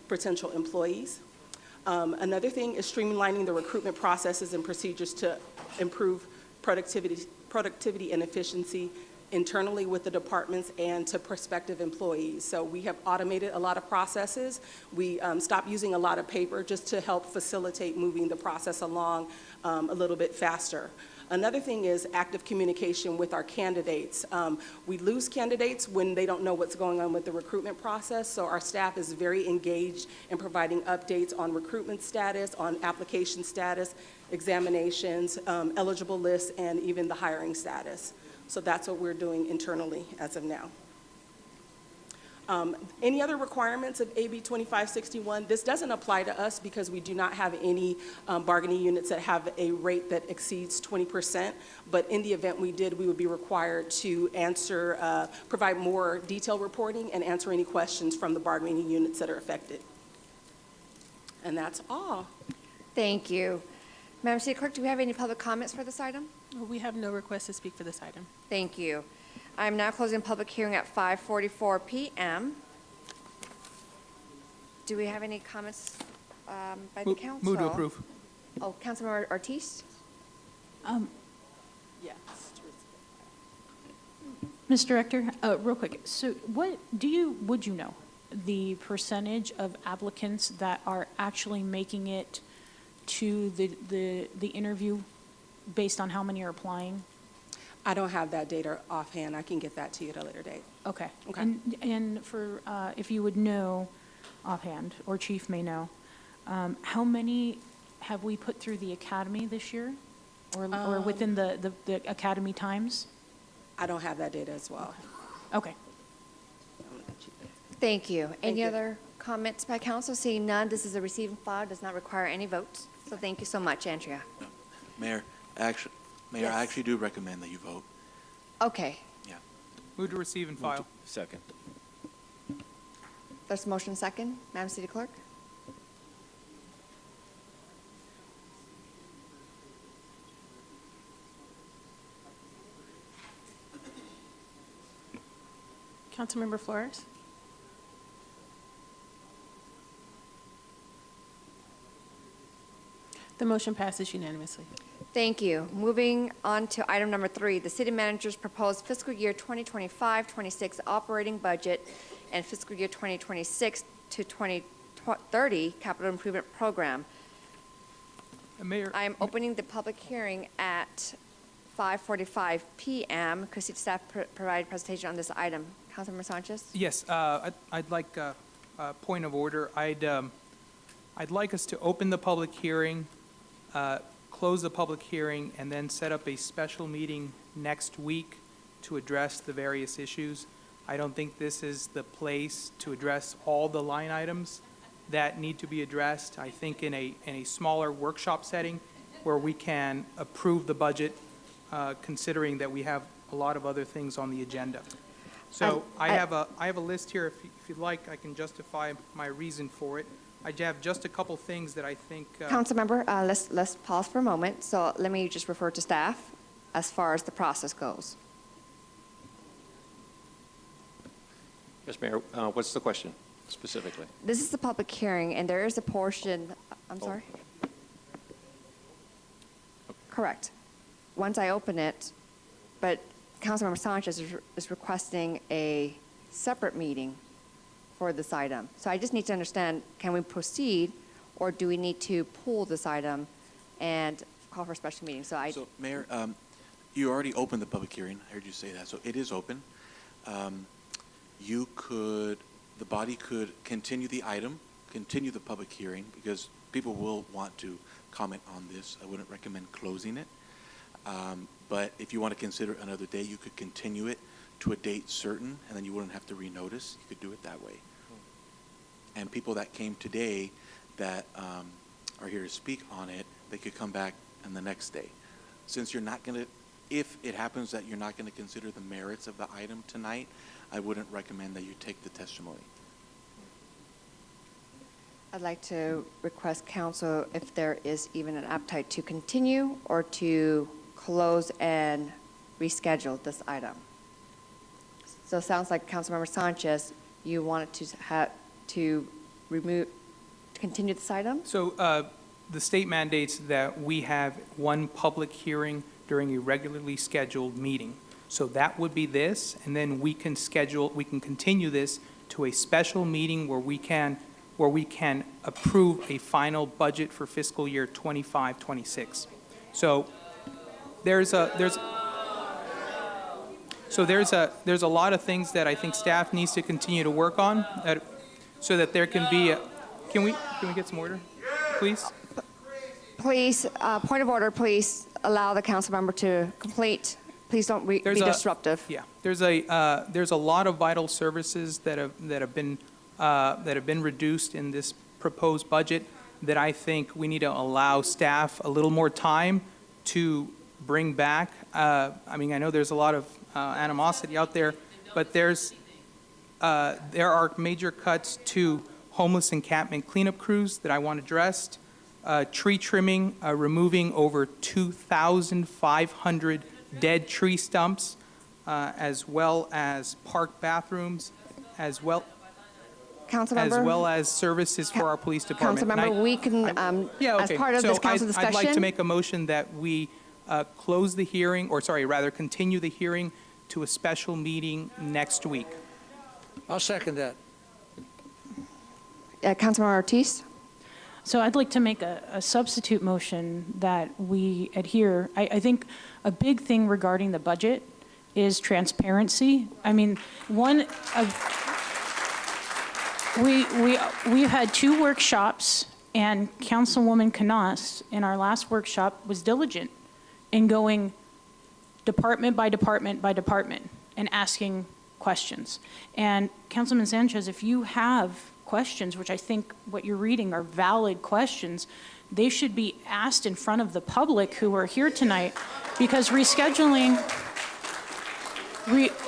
potential employees. Another thing is streamlining the recruitment processes and procedures to improve productivity and efficiency internally with the departments and to prospective employees. So we have automated a lot of processes. We stopped using a lot of paper just to help facilitate moving the process along a little bit faster. Another thing is active communication with our candidates. We lose candidates when they don't know what's going on with the recruitment process, so our staff is very engaged in providing updates on recruitment status, on application status, examinations, eligible lists, and even the hiring status. So that's what we're doing internally as of now. Any other requirements of AB 2561? This doesn't apply to us because we do not have any bargaining units that have a rate that exceeds 20%. But in the event we did, we would be required to answer, provide more detailed reporting and answer any questions from the bargaining units that are affected. And that's all. Thank you. Madam City Clerk, do we have any public comments for this item? We have no request to speak for this item. Thank you. I'm now closing public hearing at 5:44 p.m. Do we have any comments by the council? Move to approve. Oh, Councilmember Ortiz? Yes. Ms. Director, real quick, so would you know the percentage of applicants that are actually making it to the interview based on how many are applying? I don't have that data offhand. I can get that to you at a later date. Okay. Okay. And for, if you would know offhand, or Chief may know, how many have we put through the academy this year? Or within the academy times? I don't have that data as well. Okay. Thank you. Any you. other comments by council? Seeing none, this is a receive and file, does not require any votes. So thank you so much, Andrea. Mayor, I actually do recommend that you vote. Okay, Yeah. Move to receive and file. Second. there's a motion second. Madam City Clerk? Councilmember Flores? The motion passes unanimously. Thank you. Moving on to item number 3, the city manager's proposed fiscal year 2025-26 operating budget and fiscal year 2026 to 2030 capital improvement program. Mayor. I am opening the public hearing at 5:45 p.m. Could city staff provide a presentation on this item? Councilmember Sanchez? Yes, I'd like a point of order. I'd like us to open the public hearing, close the public hearing, and then set up a special meeting next week to address the various issues. I don't think this is the place to address all the line items that need to be addressed. I think in a smaller workshop setting where we can approve the budget, considering that we have a lot of other things on the agenda. So I have a list here. If you'd like, I can justify my reason for it. I have just a couple things that I think. Councilmember, let's pause for a moment. So let me just refer to staff as far as the process goes. Yes, Mayor, what's the question specifically? This is the public hearing, and there is a portion, I'm Oh. sorry? Correct. Once I open it, but Councilmember Sanchez is requesting a separate meeting for this item. So I just need to understand, can we proceed, or do we need to pull this item and call for a special meeting? So Mayor, you already opened the public hearing. I heard you say that. So it is open. The body could continue the item, continue the public hearing, because people will want to comment on this. I wouldn't recommend closing it. But if you want to consider another day, you could continue it to a date certain, and then you wouldn't have to renotice. You could do it that way. And people that came today that are here to speak on it, they could come back on the next day. Since you're not going to, if it happens that you're not going to consider the merits of the item tonight, I wouldn't recommend that you take the testimony. I'd like to request council if there is even an appetite to continue or to close and reschedule this item. So it sounds like Councilmember Sanchez, you wanted to continue this item? So the state mandates that we have one public hearing during a regularly scheduled meeting. So that would be this, and then we can continue this to a special meeting where we can approve a final budget for fiscal year 25-26. So there's a lot of things that I think staff needs to continue to work on, so that there can be can we get some order, please? Please, point of order, please allow the council member to complete. Please don't be disruptive. Yeah, there's a lot of vital services that have been reduced in this proposed budget that I think we need to allow staff a little more time to bring back. I mean, I know there's a lot of animosity out there, but there are major cuts to homeless encampment cleanup crews that I want addressed. Tree trimming, removing over 2,500 dead tree stumps, as well as park bathrooms, as well as services for our police department. Councilmember, we can, as part of this council discussion. I'd like to make a motion that we close the hearing, or sorry, rather continue the hearing to a special meeting next week. I'll second that. Councilmember Ortiz? So I'd like to make a substitute motion that we adhere. I think a big thing regarding the budget is transparency. I mean, we had 2 workshops, and Councilwoman Canas in our last workshop was diligent in going department by department by department and asking questions. And Councilman Sanchez, if you have questions, which I think what you're reading are valid questions, they should be asked in front of the public who are here tonight, because rescheduling,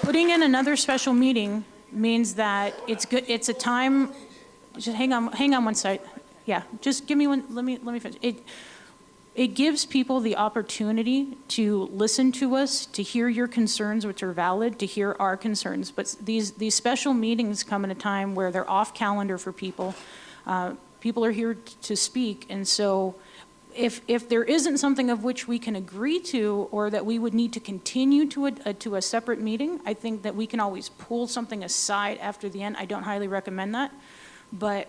putting in another special meeting means that it's good. It's a time. Just hang on one side. Yeah, just give me one. Let me finish. It gives people the opportunity to listen to us, to hear your concerns, which are valid, to hear our concerns. But these special meetings come at a time where they're off calendar for people. People are here to speak, and so if there isn't something of which we can agree to, or that we would need to continue to a separate meeting, I think that we can always pull something aside after the end. I don't highly recommend that, but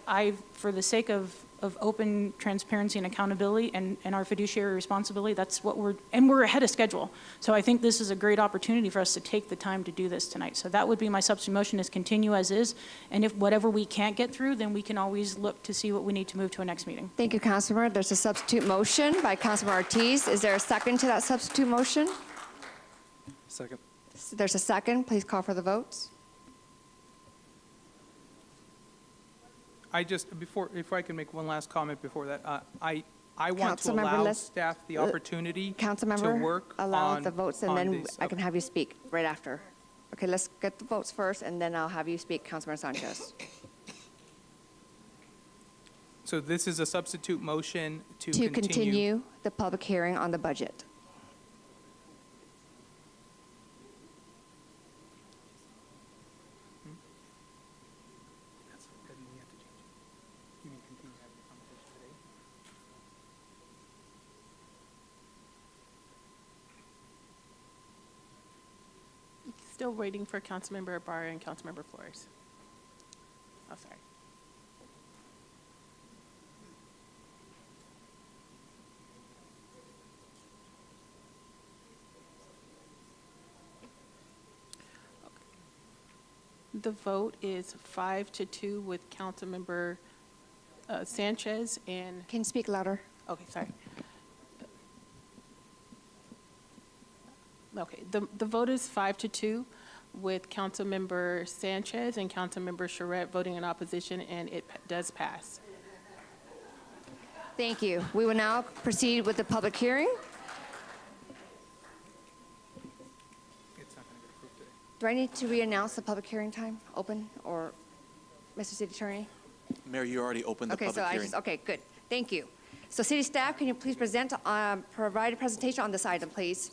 for the sake of open transparency and accountability and our fiduciary responsibility, that's what we're ahead of schedule. So I think this is a great opportunity for us to take the time to do this tonight. So that would be my substitute motion, is continue as is. And if whatever we can't get through, then we can always look to see what we need to move to a next meeting. Thank you, Councilmember. There's a substitute motion by Councilmember Ortiz. Is there a second to that substitute motion? Second. There's a second. Please call for the votes. If I can make one last comment before that, I want to allow staff the opportunity to work allow on the votes, and then this. I can have you speak right after. Okay, let's get the votes first, and then I'll have you speak, Councilmember Sanchez. So this is a substitute motion to continue the public hearing on the budget. Still waiting for Councilmember Ibarra and Councilmember Flores. Oh, sorry. The vote is 5-2 with Councilmember Sanchez and... Can you speak louder? Okay, sorry. Okay, the vote is 5-2 with Councilmember Sanchez and Councilmember Charette voting in opposition, and it does pass. Thank you. We will now proceed with the public hearing. Do I need to re-announce the public hearing time, open, or Mr. City Attorney? Mayor, you already opened the public hearing. Okay, good. Thank you. So city staff, can you please provide a presentation on this item, please?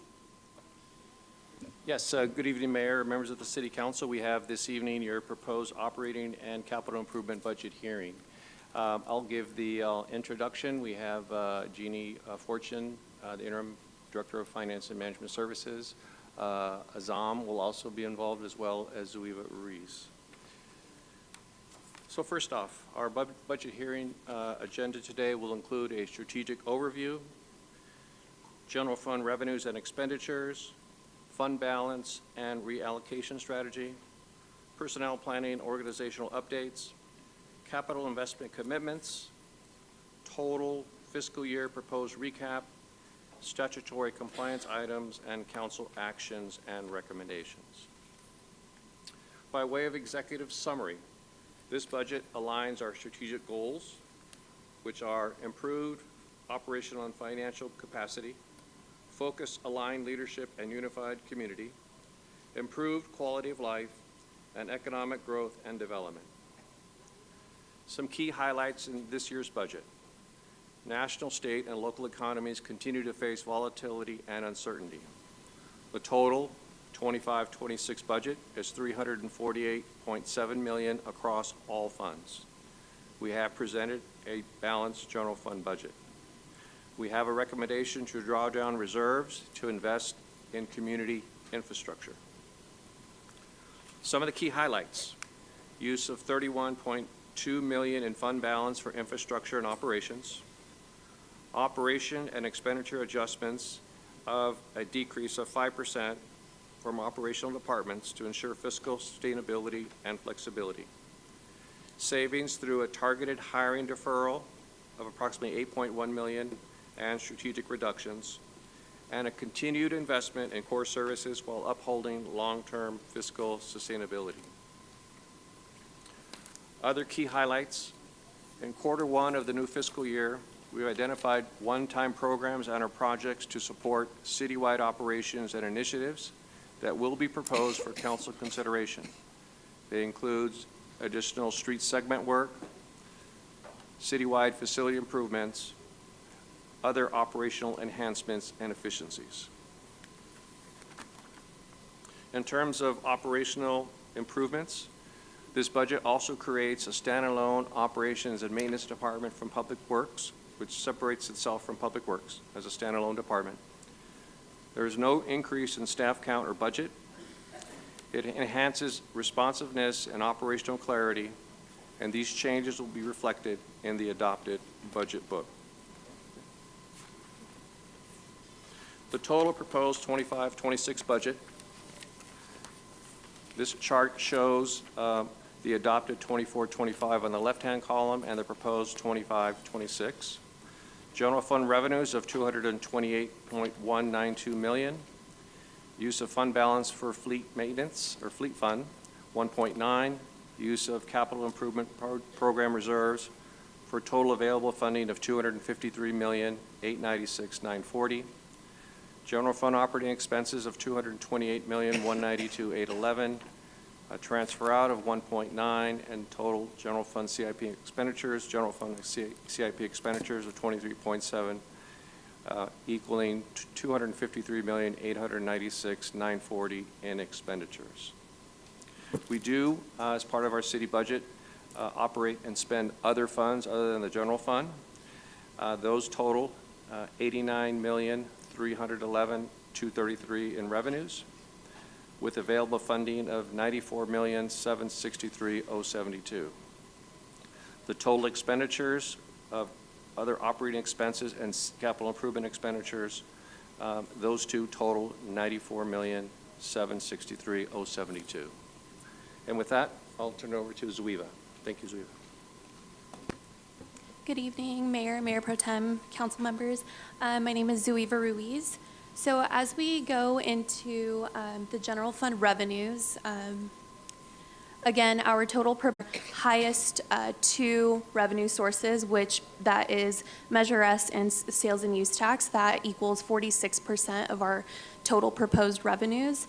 Yes, good evening, Mayor, members of the City Council. We have this evening your proposed operating and capital improvement budget hearing. I'll give the introduction. We have Jeannie Fortune, the Interim Director of Finance and Management Services. Azam will also be involved, as well as Zuiva Ruiz. So first off, our budget hearing agenda today will include a strategic overview, general fund revenues and expenditures, fund balance and reallocation strategy, personnel planning, organizational updates, capital investment commitments, total fiscal year proposed recap, statutory compliance items, and council actions and recommendations. By way of executive summary, this budget aligns our strategic goals, which are improved operational and financial capacity, focused, aligned leadership and unified community, improved quality of life, and economic growth and development. Some key highlights in this year's budget. National, state, and local economies continue to face volatility and uncertainty. The total 25-26 budget is $348.7 million across all funds. We have presented a balanced general fund budget. We have a recommendation to draw down reserves to invest in community infrastructure. Some of the key highlights: use of $31.2 million in fund balance for infrastructure and operations, operation and expenditure adjustments of a decrease of 5% from operational departments to ensure fiscal sustainability and flexibility, savings through a targeted hiring deferral of approximately $8.1 million and strategic reductions, and a continued investment in core services while upholding long-term fiscal sustainability. Other key highlights: in Q1 of the new fiscal year, we've identified one-time programs and our projects to support citywide operations and initiatives that will be proposed for council consideration. They include additional street segment work, citywide facility improvements, other operational enhancements and efficiencies. In terms of operational improvements, this budget also creates a standalone operations and maintenance department from Public Works, which separates itself from Public Works as a standalone department. There is no increase in staff count or budget. It enhances responsiveness and operational clarity, and these changes will be reflected in the adopted budget book. The total proposed 25-26 budget. This chart shows the adopted 24-25 on the left-hand column and the proposed 25-26. General fund revenues of $228.192 million. Use of fund balance for fleet maintenance or fleet fund, 1.9. Use of capital improvement program reserves for total available funding of $253,896,940. General fund operating expenses of $228,192,811. A transfer out of 1.9, and total general fund CIP expenditures, general fund CIP expenditures of 23.7, equaling $253,896,940 in expenditures. We do, as part of our city budget, operate and spend other funds other than the general fund. Those total $89,311,233 in revenues, with available funding of $94,763,072. The total expenditures of other operating expenses and capital improvement expenditures, those two total $94,763,072. And with that, I'll turn it over to Zuiva. Thank you, Zuiva. Good evening, Mayor, Mayor Pro Tem, council members. My name is Zuiva Ruiz. So as we go into the general fund revenues, again, our total highest two revenue sources, which that is Measure S and sales and use tax, that equals 46% of our total proposed revenues.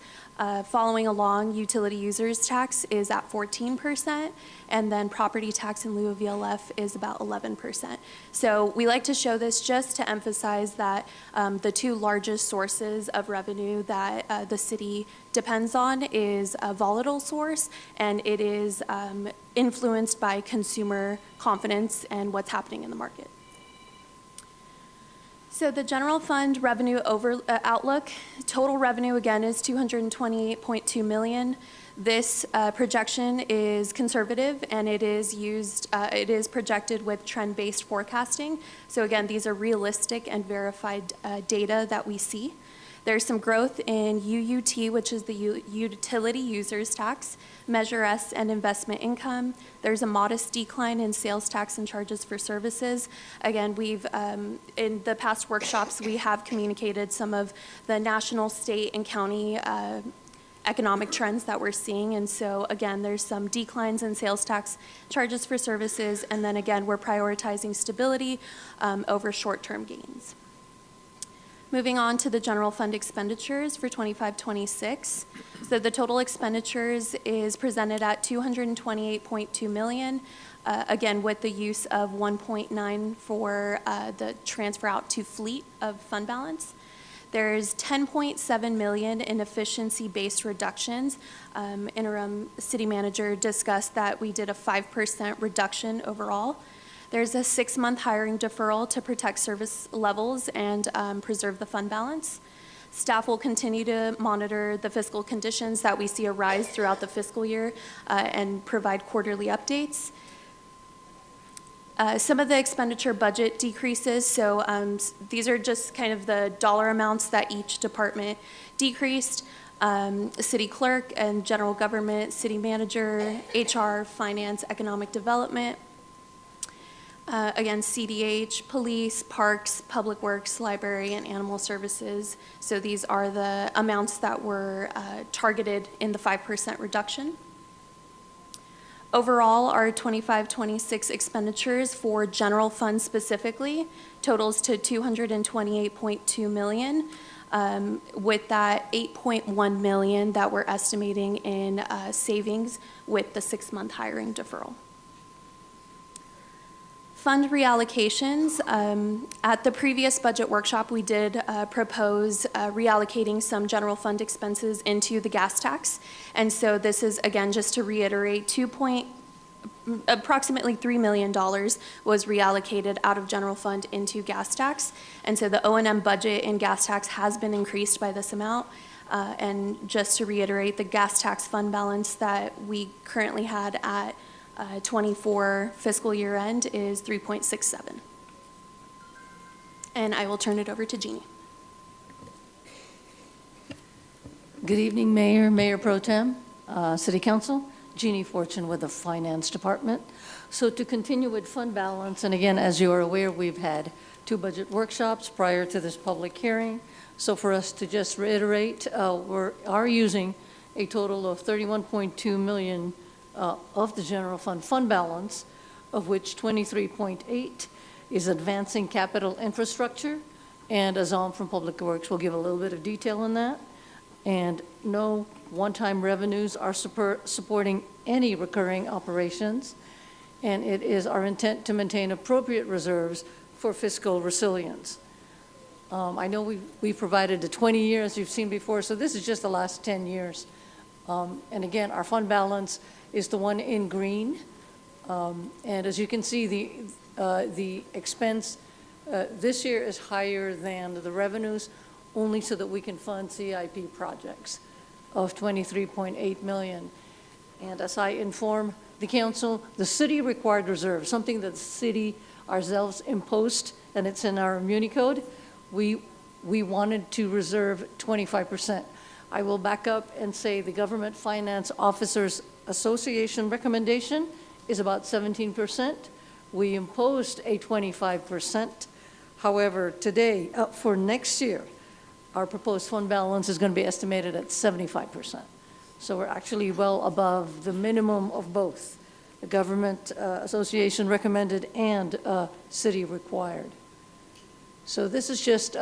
Following along, utility users tax is at 14%, and then property tax in lieu of VLF is about 11%. So we like to show this just to emphasize that the two largest sources of revenue that the city depends on is a volatile source, and it is influenced by consumer confidence and what's happening in the market. So the general fund revenue outlook, total revenue again is $228.2 million. This projection is conservative, and it is projected with trend-based forecasting. So again, these are realistic and verified data that we see. There's some growth in UUT, which is the utility users tax, Measure S, and investment income. There's a modest decline in sales tax and charges for services. Again, in the past workshops, we have communicated some of the national, state, and county economic trends that we're seeing. And so again, there's some declines in sales tax charges for services. And then again, we're prioritizing stability over short-term gains. Moving on to the general fund expenditures for 25-26. So the total expenditures is presented at $228.2 million, again, with the use of 1.9 for the transfer out to fleet of fund balance. There's $10.7 million in efficiency-based reductions. Interim city manager discussed that we did a 5% reduction overall. There's a 6-month hiring deferral to protect service levels and preserve the fund balance. Staff will continue to monitor the fiscal conditions that we see arise throughout the fiscal year and provide quarterly updates. Some of the expenditure budget decreases, so these are just kind of the dollar amounts that each department decreased. City clerk and general government, city manager, HR, finance, economic development. Again, CDH, police, parks, public works, library, and animal services. So these are the amounts that were targeted in the 5% reduction. Overall, our 25-26 expenditures for general fund specifically totals to $228.2 million, with that $8.1 million that we're estimating in savings with the 6-month hiring deferral. Fund reallocations. At the previous budget workshop, we did propose reallocating some general fund expenses into the gas tax. And so this is, again, just to reiterate, approximately $3 million was reallocated out of general fund into gas tax. And so the O&M budget in gas tax has been increased by this amount. And just to reiterate, the gas tax fund balance that we currently had at 24 fiscal year end is 3.67. And I will turn it over to Jeannie. Good evening, Mayor, Mayor Pro Tem, City Council. Jeannie Fortune with the Finance Department. So to continue with fund balance, and again, as you are aware, we've had 2 budget workshops prior to this public hearing. So for us to just reiterate, we are using a total of $31.2 million of the general fund balance, of which 23.8 is advancing capital infrastructure, and Azam from Public Works will give a little bit of detail on that. And no one-time revenues are supporting any recurring operations, and it is our intent to maintain appropriate reserves for fiscal resilience. I know we've provided the 20 years you've seen before, so this is just the last 10 years. And again, our fund balance is the one in green. And as you can see, the expense this year is higher than the revenues, only so that we can fund CIP projects of $23.8 million. And as I inform the council, the city required reserve, something that the city ourselves imposed, and it's in our Muni Code, we wanted to reserve 25%. I will back up and say the Government Finance Officers Association recommendation is about 17%. We imposed a 25%. However, today, for next year, our proposed fund balance is going to be estimated at 75%. So we're actually well above the minimum of both the Government Association recommended and city required. So this is just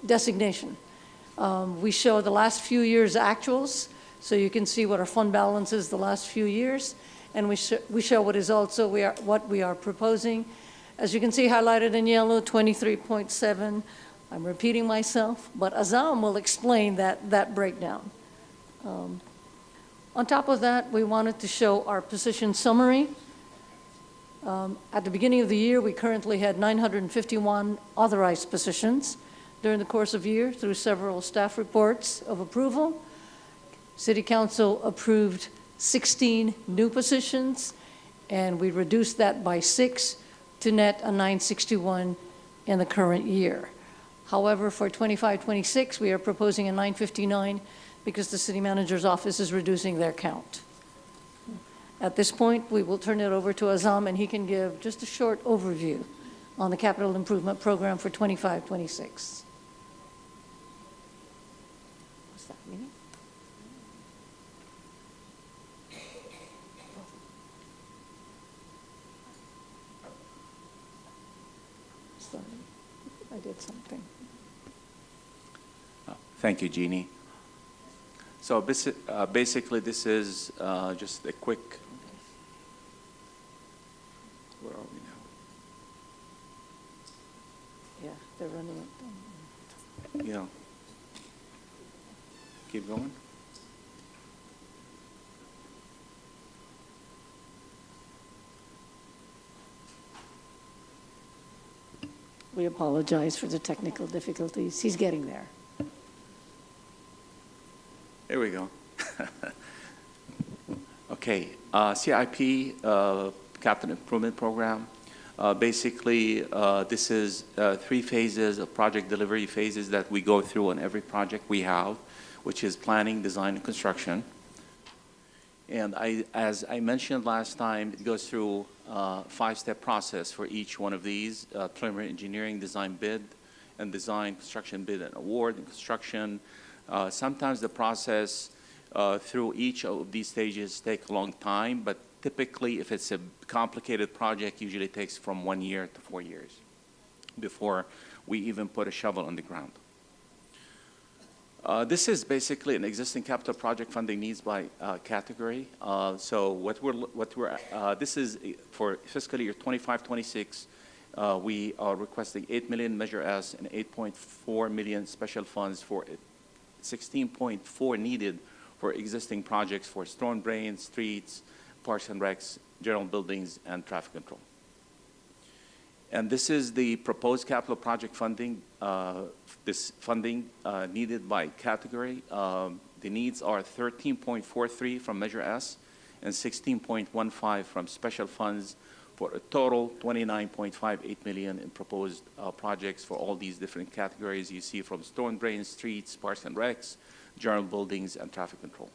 designation. We show the last few years' actuals, so you can see what our fund balance is the last few years, and we show what is also what we are proposing. As you can see highlighted in yellow, 23.7. I'm repeating myself, but Azam will explain that breakdown. On top of that, we wanted to show our position summary. At the beginning of the year, we currently had 951 authorized positions. During the course of the year, through several staff reports of approval, City Council approved 16 new positions, and we reduced that by 6 to net a 961 in the current year. However, for 25-26, we are proposing a 959 because the city manager's office is reducing their count. At this point, we will turn it over to Azam, and he can give just a short overview on the capital improvement program for 25-26. What's that meaning? Sorry, I did something. Thank you, Jeannie. So basically, this is just a quick, where are we now? Yeah, they're running it. Yeah. Keep going. We apologize for the technical difficulties. He's getting there. There we go. Okay, CIP, Capital Improvement Program. Basically, this is 3 phases of project delivery phases that we go through on every project we have, which is planning, design, and construction. And as I mentioned last time, it goes through a 5-step process for each one of these: preliminary engineering, design bid, and design, construction bid, and award, and construction. Sometimes the process through each of these stages take a long time, but typically if it's a complicated project, usually takes from 1 year to 4 years before we even put a shovel on the ground. This is basically an existing capital project funding needs by category. So this is for fiscal year 25-26. We are requesting 8 million Measure S and 8.4 million special funds for 16.4 needed for existing projects for storm drains, streets, parks and recs, general buildings, and traffic control. And this is the proposed capital project funding, this funding needed by category. The needs are 13.43 from Measure S and 16.15 from special funds, for a total 29.58 million in proposed projects for all these different categories you see, from storm drains, streets, parks and recs, general buildings, and traffic control.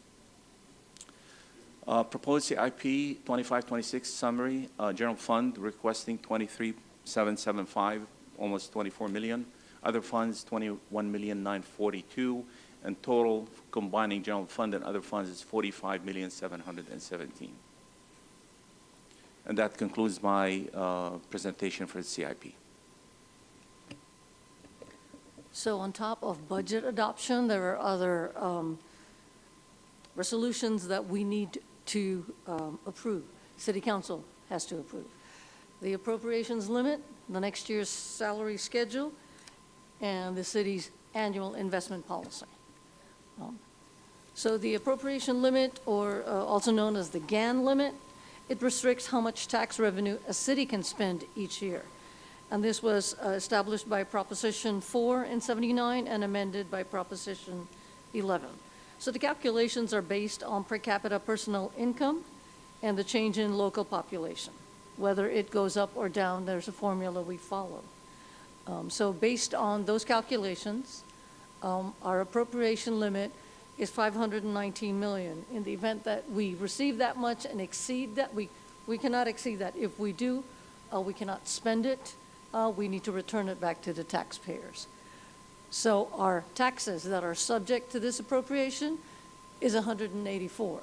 Proposed CIP 25-26 summary, general fund requesting 23,775, almost 24 million. Other funds 21,942, and total combining general fund and other funds is 45,717. And that concludes my presentation for the CIP. So on top of budget adoption, there are other resolutions that we need to approve. City Council has to approve. The appropriations limit, the next year's salary schedule, and the city's annual investment policy. So the appropriation limit, or also known as the GAN limit, it restricts how much tax revenue a city can spend each year. And this was established by Proposition 4 in '79 and amended by Proposition 11. So the calculations are based on per capita personal income and the change in local population. Whether it goes up or down, there's a formula we follow. So based on those calculations, our appropriation limit is 519 million. In the event that we receive that much and exceed that, we cannot exceed that. If we do, we cannot spend it. We need to return it back to the taxpayers. So our taxes that are subject to this appropriation is 184.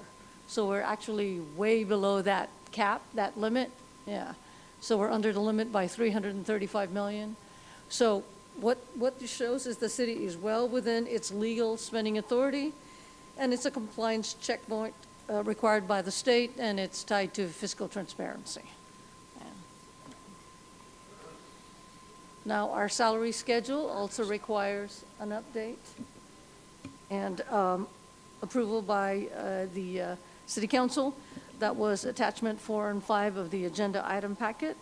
So we're actually way below that cap, that limit. Yeah. So we're under the limit by 335 million. So what this shows is the city is well within its legal spending authority, and it's a compliance checkpoint required by the state, and it's tied to fiscal transparency. Now, our salary schedule also requires an update and approval by the City Council. That was attachment 4 and 5 of the agenda item packet.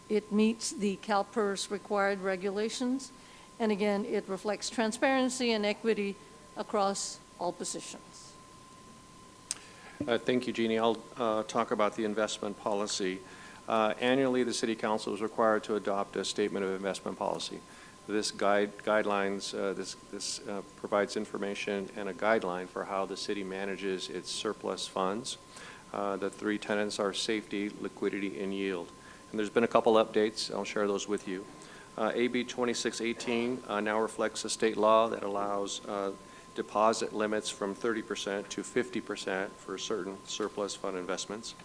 It meets the CalPERS required regulations, and again, it reflects transparency and equity across all positions. Thank you, Jeannie. I'll talk about the investment policy. Annually, the City Council is required to adopt a statement of investment policy. This guidelines, this provides information and a guideline for how the city manages its surplus funds. The three tenets are safety, liquidity, and yield. And there's been a couple updates. I'll share those with you. AB 2618 now reflects a state law that allows deposit limits from 30% to 50% for certain surplus fund investments.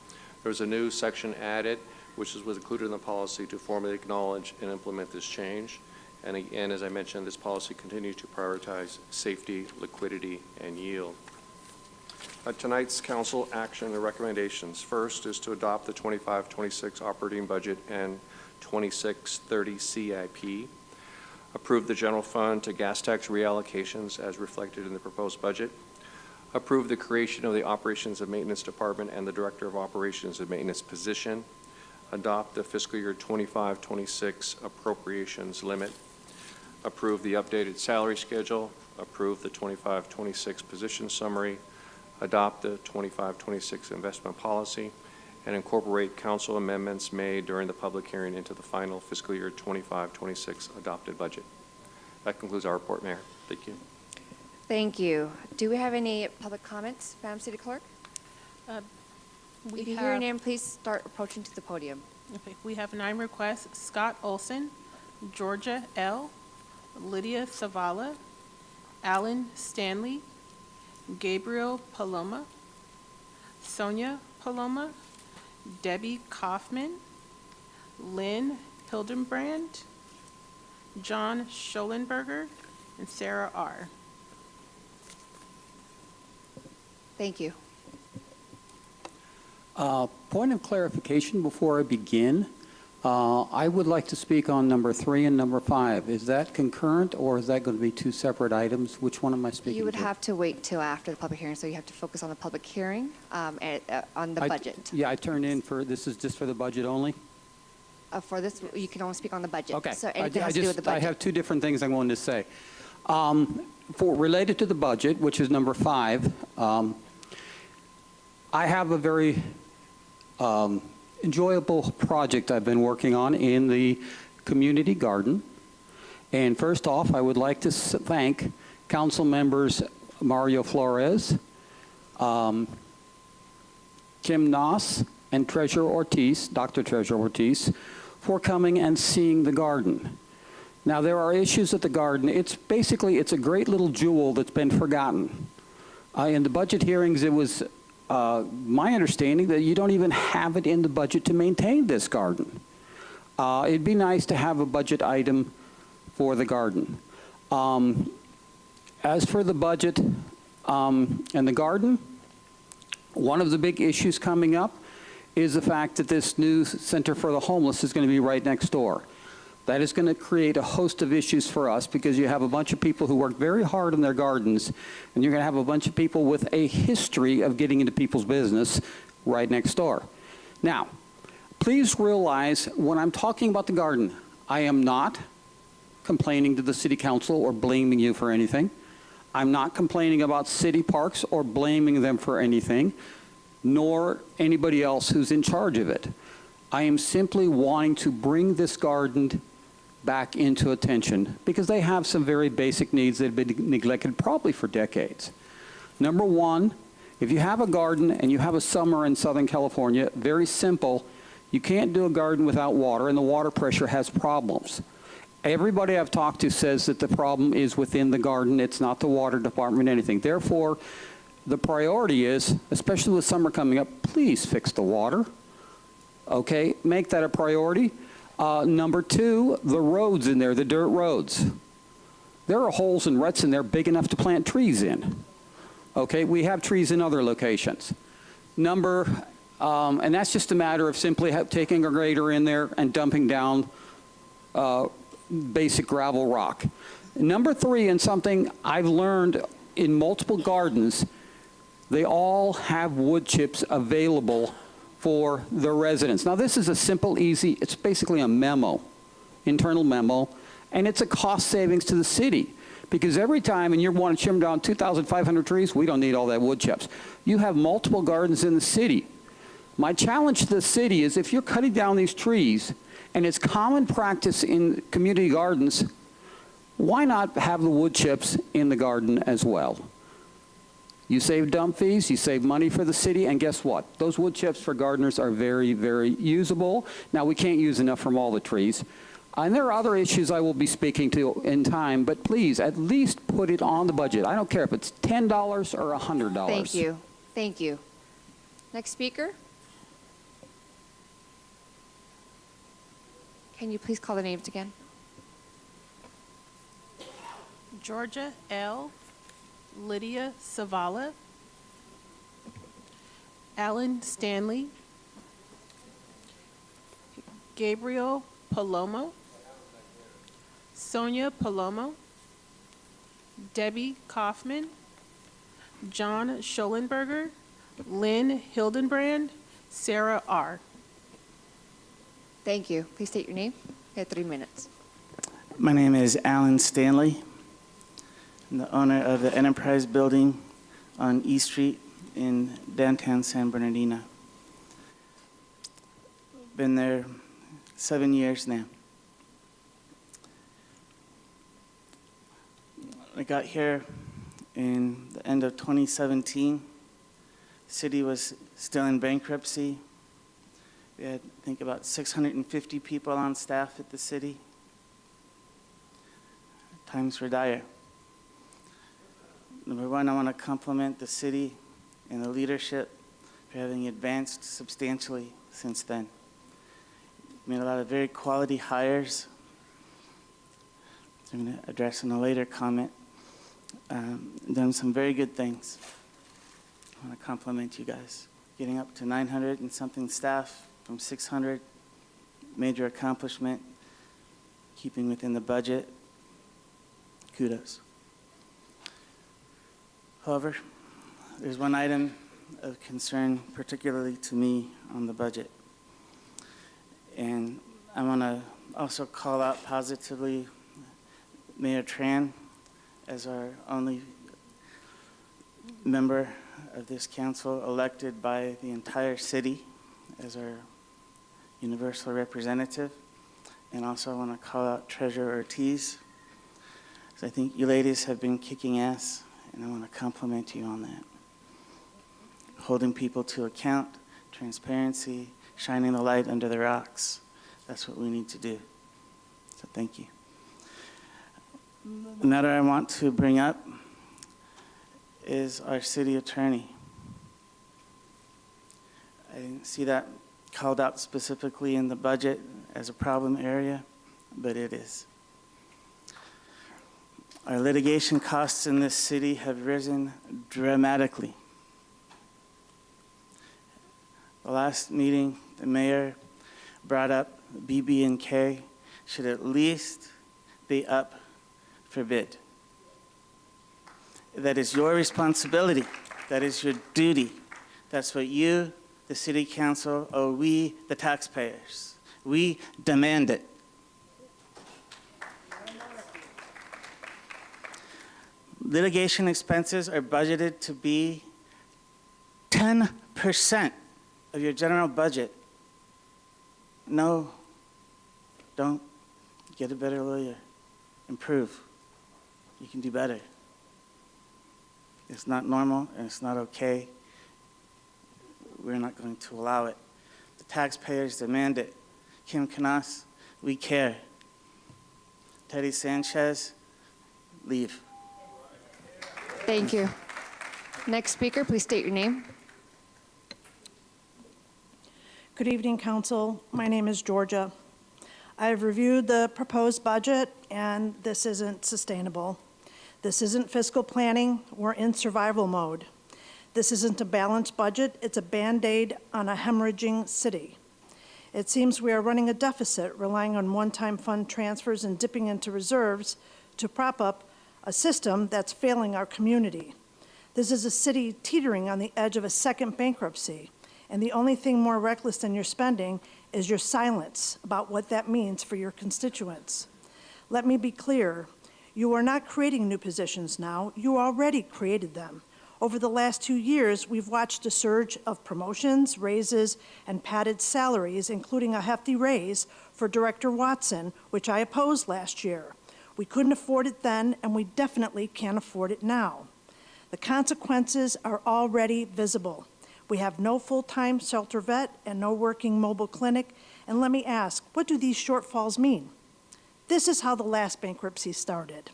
There was a new section added, which was included in the policy to formally acknowledge and implement this change. And again, as I mentioned, this policy continues to prioritize safety, liquidity, and yield. Tonight's council action and recommendations. First is to adopt the 25-26 operating budget and 26-30 CIP. Approve the general fund to gas tax reallocations as reflected in the proposed budget. Approve the creation of the Operations and Maintenance Department and the Director of Operations and Maintenance position. Adopt the fiscal year 25-26 appropriations limit. Approve the updated salary schedule. Approve the 25-26 position summary. Adopt the 25-26 investment policy, and incorporate council amendments made during the public hearing into the final fiscal year 25-26 adopted budget. That concludes our report, Mayor. Thank you. Thank you. Do we have any public comments, Madam City Clerk? We If you hear your name, please start approaching to the podium. Okay, we have 9 requests. Scott Olson, Georgia L., Lydia Savala, Alan Stanley, Gabriel Paloma, Sonia Paloma, Debbie Kaufman, Lynn Hildenbrand, John Schollenberger, and Sarah R. Thank you. Point of clarification before I begin. I would like to speak on number 3 and number 5. Is that concurrent, or is that going to be 2 separate items? Which one am I speaking to? You would have to wait till after the public hearing, so you have to focus on the public hearing and on the budget. Yeah, I turned in for, this is just for the budget only? For this, you can only speak on the budget. Okay. So anything has to do with the budget. I have 2 different things I wanted to say. Related to the budget, which is number 5, I have a very enjoyable project I've been working on in the community garden. And first off, I would like to thank council members Mario Flores, Kim Noss, and Treasurer Ortiz, Dr. Treasurer Ortiz, for coming and seeing the garden. Now, there are issues at the garden. It's a great little jewel that's been forgotten. In the budget hearings, it was my understanding that you don't even have it in the budget to maintain this garden. It'd be nice to have a budget item for the garden. As for the budget and the garden, one of the big issues coming up is the fact that this new Center for the Homeless is going to be right next door. That is going to create a host of issues for us because you have a bunch of people who work very hard in their gardens, and you're going to have a bunch of people with a history of getting into people's business right next door. Now, please realize when I'm talking about the garden, I am not complaining to the City Council or blaming you for anything. I'm not complaining about city parks or blaming them for anything, nor anybody else who's in charge of it. I am simply wanting to bring this garden back into attention because they have some very basic needs that have been neglected probably for decades. Number one, if you have a garden and you have a summer in Southern California, very simple, you can't do a garden without water, and the water pressure has problems. Everybody I've talked to says that the problem is within the garden. It's not the water department, anything. Therefore, the priority is, especially with summer coming up, please fix the water. Okay, make that a priority. Number 2, the roads in there, the dirt roads. There are holes and ruts in there big enough to plant trees in. Okay, we have trees in other locations. And that's just a matter of simply taking a grader in there and dumping down basic gravel rock. Number 3, and something I've learned in multiple gardens, they all have wood chips available for the residents. Now, this is a simple, easy, it's basically a memo, internal memo, and it's a cost savings to the city Because every time, and you want to trim down 2,500 trees, we don't need all that wood chips. You have multiple gardens in the city. My challenge to the city is if you're cutting down these trees, and it's common practice in community gardens, why not have the wood chips in the garden as well? You save dump fees, you save money for the city, and guess what? Those wood chips for gardeners are very, very usable. Now, we can't use enough from all the trees. And there are other issues I will be speaking to in time, but please, at least put it on the budget. I don't care if it's $10 or $100. Thank you. Thank you. Next speaker. Can you please call the names again? Georgia L. Lydia Savala, Alan Stanley, Gabriel Palomo, Sonia Palomo, Debbie Kaufman, John Schollenberger, Lynn Hildenbrand, Sarah R. Thank you. Please state your name. You have 3 minutes. My name is Alan Stanley. I'm the owner of the Enterprise Building on E Street in downtown San Bernardino. Been there 7 years now. I got here in the end of 2017. The city was still in bankruptcy. We had, I think, about 650 people on staff at the city. Times were dire. Number one, I want to compliment the city and the leadership for having advanced substantially since then. Made a lot of very quality hires. I'm going to address in a later comment. Done some very good things. I want to compliment you guys. Getting up to 900 and something staff from 600, major accomplishment. Keeping within the budget. Kudos. However, there's one item of concern, particularly to me, on the budget. And I want to also call out positively Mayor Tran as our only member of this council elected by the entire city as our universal representative. And also I want to call out Treasurer Ortiz, because I think you ladies have been kicking ass. And I want to compliment you on that. Holding people to account, transparency, shining the light under the rocks. That's what we need to do. So thank you. The matter I want to bring up is our city attorney. I didn't see that called out specifically in the budget as a problem area, but it is. Our litigation costs in this city have risen dramatically. The last meeting, the mayor brought up BB&K should at least be up for bid. That is your responsibility. That is your duty. That's what you, the city council, owe we, the taxpayers. We demand it. Litigation expenses are budgeted to be 10% of your general budget. No, don't. Get a better lawyer. Improve. You can do better. It's not normal and it's not okay. We're not going to allow it. The taxpayers demand it. Kim Canas, we care. Teddy Sanchez, leave. Thank you. Next speaker, please state your name. Good evening, Council. My name is Georgia. I have reviewed the proposed budget, and this isn't sustainable. This isn't fiscal planning. We're in survival mode. This isn't a balanced budget. It's a Band-Aid on a hemorrhaging city. It seems we are running a deficit, relying on one-time fund transfers and dipping into reserves to prop up a system that's failing our community. This is a city teetering on the edge of a second bankruptcy, and the only thing more reckless than your spending is your silence about what that means for your constituents. Let me be clear. You are not creating new positions now, you already created them. Over the last 2 years, we've watched a surge of promotions, raises, and padded salaries, including a hefty raise for Director Watson, which I opposed last year. We couldn't afford it then, and we definitely can't afford it now. The consequences are already visible. We have no full-time shelter vet and no working mobile clinic, and let me ask, what do these shortfalls mean? This is how the last bankruptcy started.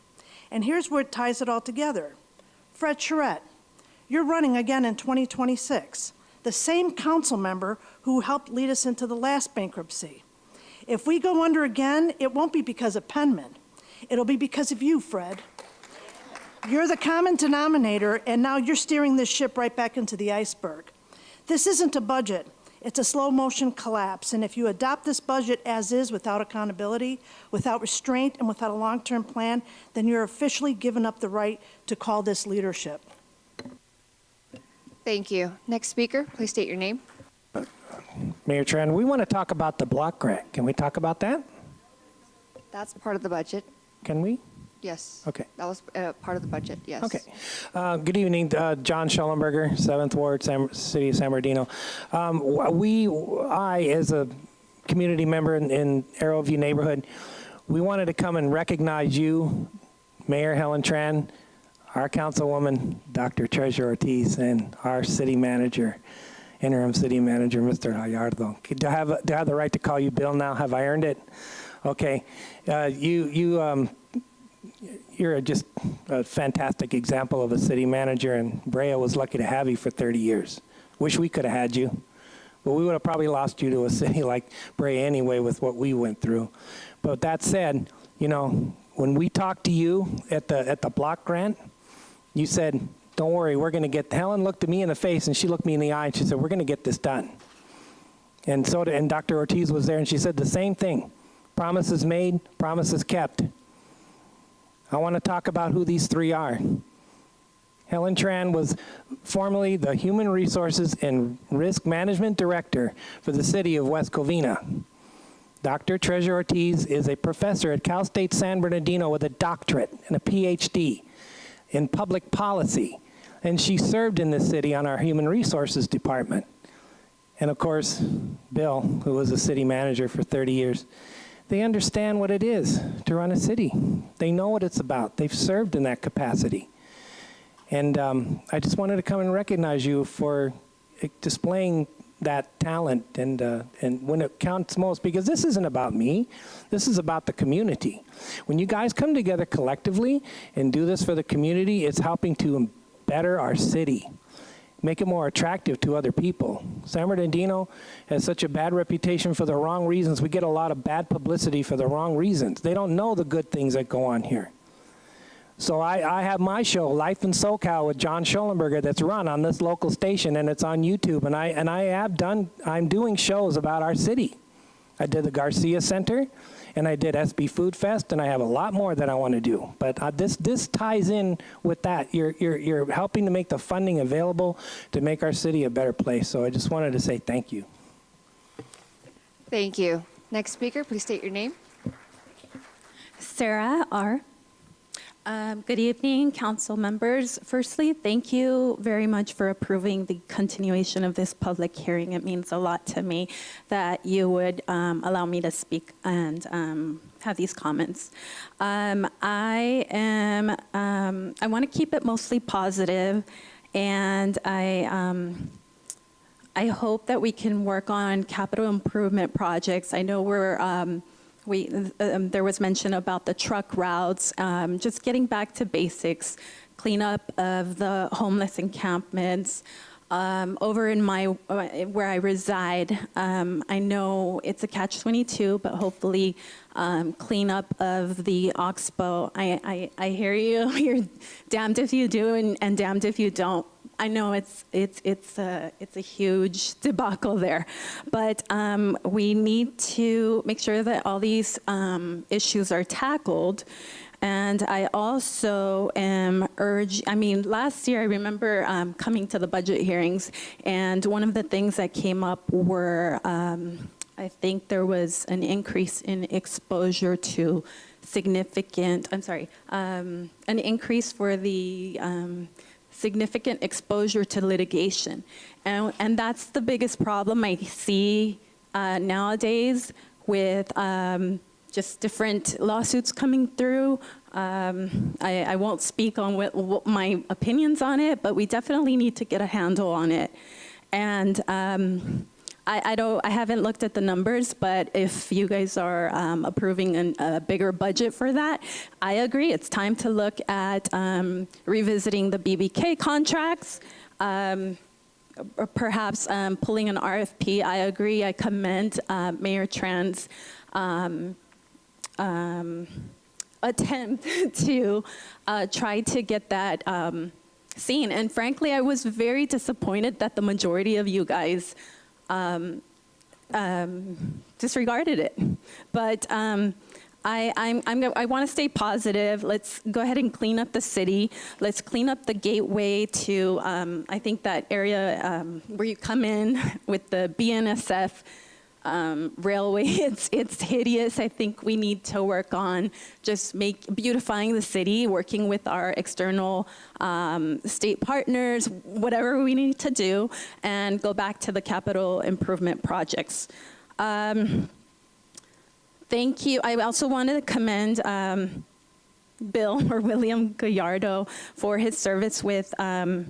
And here's where it ties it all together. Fred Charette, you're running again in 2026, the same council member who helped lead us into the last bankruptcy. If we go under again, it won't be because of Penman. It'll be because of you, Fred. You're the common denominator, and now you're steering this ship right back into the iceberg. This isn't a budget. It's a slow-motion collapse, and if you adopt this budget as is without accountability, without restraint, and without a long-term plan, then you're officially giving up the right to call this leadership. Thank you. Next speaker, please state your name. Mayor Tran, we want to talk about the block grant. Can we talk about that? That's part of the budget. Can we? Yes. Okay. That was part of the budget, yes. Okay. Good evening, John Schellenberger, 7th Ward, City of San Bernardino. I, as a community member in Arrowview neighborhood, we wanted to come and recognize you, Mayor Helen Tran, our councilwoman, Dr. Treasurer Ortiz, and our city manager, interim city manager, Mr. Gallardo. Do I have the right to call you Bill now? Have I earned it? Okay. You're just a fantastic example of a city manager, and Brea was lucky to have you for 30 years. Wish we could have had you, but we would have probably lost you to a city like Brea anyway with what we went through. But that said, you know, when we talked to you at the block grant, you said, don't worry, we're going to get, Helen looked at me in the face and she looked me in the eye and she said, we're going to get this done. And Dr. Ortiz was there and she said the same thing. Promises made, promises kept. I want to talk about who these three are. Helen Tran was formerly the Human Resources and Risk Management Director for the city of West Covina. Dr. Treasurer Ortiz is a professor at Cal State San Bernardino with a doctorate and a PhD in public policy, and she served in this city on our Human Resources Department. And of course, Bill, who was a city manager for 30 years, they understand what it is to run a city. They know what it's about. They've served in that capacity. And I just wanted to come and recognize you for displaying that talent and when it counts most, because this isn't about me. This is about the community. When you guys come together collectively and do this for the community, it's helping to better our city, make it more attractive to other people. San Bernardino has such a bad reputation for the wrong reasons. We get a lot of bad publicity for the wrong reasons. They don't know the good things that go on here. So I have my show, Life in SoCal with John Schellenberger, that's run on this local station, and it's on YouTube. And I'm doing shows about our city. I did the Garcia Center, and I did SB Food Fest, and I have a lot more that I want to do. But this ties in with that. You're helping to make the funding available to make our city a better place. So I just wanted to say thank you. Thank you. Next speaker, please state your name. Sarah R. Good evening, council members. Firstly, thank you very much for approving the continuation of this public hearing. It means a lot to me that you would allow me to speak and have these comments. I want to keep it mostly positive, and I hope that we can work on capital improvement projects. I know there was mention about the truck routes, just getting back to basics, cleanup of the homeless encampments. Over in where I reside, I know it's a catch-22, but hopefully cleanup of the Oxbow. I hear you. You're damned if you do and damned if you don't. I know it's a huge debacle there, but we need to make sure that all these issues are tackled. And I also last year I remember coming to the budget hearings, and one of the things that came up were I think there was an increase in exposure to an increase for the significant exposure to litigation. And that's the biggest problem I see nowadays with just different lawsuits coming through. I won't speak on what my opinions on it, but we definitely need to get a handle on it. And I haven't looked at the numbers, but if you guys are approving a bigger budget for that, I agree. It's time to look at revisiting the BBK contracts, or perhaps pulling an RFP. I agree. I commend Mayor Tran's attempt to try to get that seen. And frankly, I was very disappointed that the majority of you guys disregarded it. But I want to stay positive. Let's go ahead and clean up the city. Let's clean up the gateway to, I think that area where you come in with the BNSF railway, it's hideous. I think we need to work on just beautifying the city, working with our external state partners, whatever we need to do, and go back to the capital improvement projects. Thank you. I also wanted to commend Bill or William Gallardo for his service with to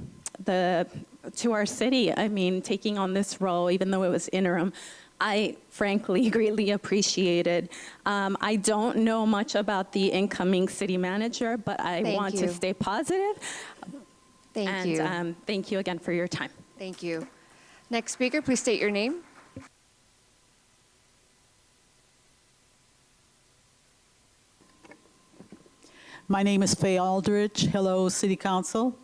our city. I mean, taking on this role, even though it was interim, I frankly greatly appreciated. I don't know much about the incoming city manager, but I want to stay positive. Thank you. And thank you again for your time. Thank you. Next speaker, please state your name. My name is Faye Aldridge. Hello, City Council.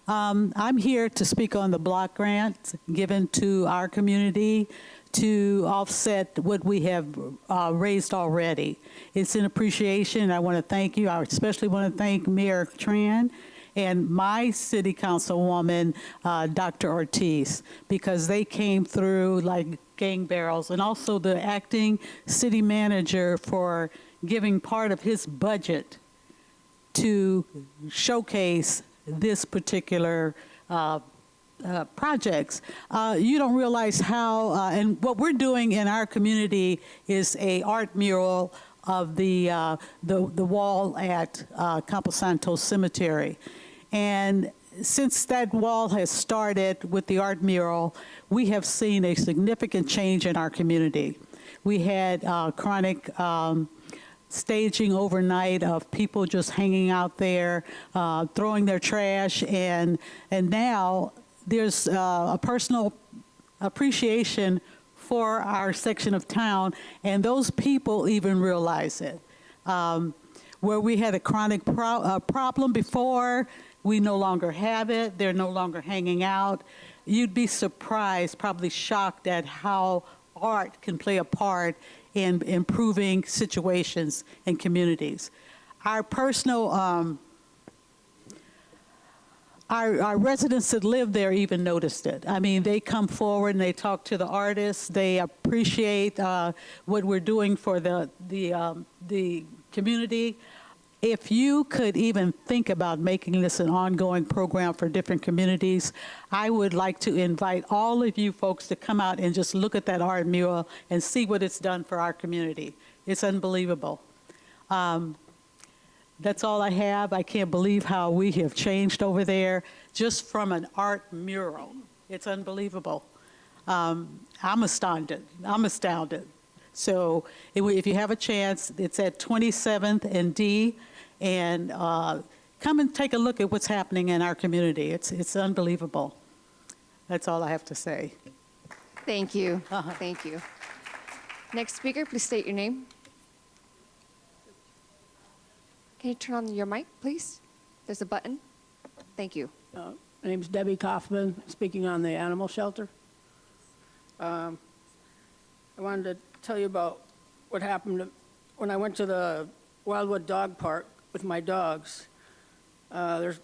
I'm here to speak on the block grant given to our community to offset what we have raised already. It's an appreciation. I want to thank you. I especially want to thank Mayor Tran and my city councilwoman, Dr. Ortiz, because they came through like gang barrels, and also the acting city manager for giving part of his budget to showcase this particular projects. You don't realize how, and what we're doing in our community is a art mural of the wall at Camposanto Cemetery. And since that wall has started with the art mural, we have seen a significant change in our community. We had chronic staging overnight of people just hanging out there, throwing their trash, and now there's a personal appreciation for our section of town, and those people even realize it. Where we had a chronic problem before, we no longer have it. They're no longer hanging out. You'd be surprised, probably shocked at how art can play a part in improving situations in communities. Our personal, our residents that live there even noticed it. I mean, they come forward and they talk to the artists. They appreciate what we're doing for the community. If you could even think about making this an ongoing program for different communities, I would like to invite all of you folks to come out and just look at that art mural and see what it's done for our community. It's unbelievable. That's all I have. I can't believe how we have changed over there just from an art mural. It's unbelievable. I'm astounded. I'm astounded. So if you have a chance, it's at 27th and D. And come and take a look at what's happening in our community. It's unbelievable. That's all I have to say. Thank you. Thank you. Next speaker, please state your name. Can you turn on your mic, please? There's a button. Thank you. My name's Debbie Kaufman, speaking on the animal shelter. I wanted to tell you about what happened when I went to the Wildwood Dog Park with my dogs. There's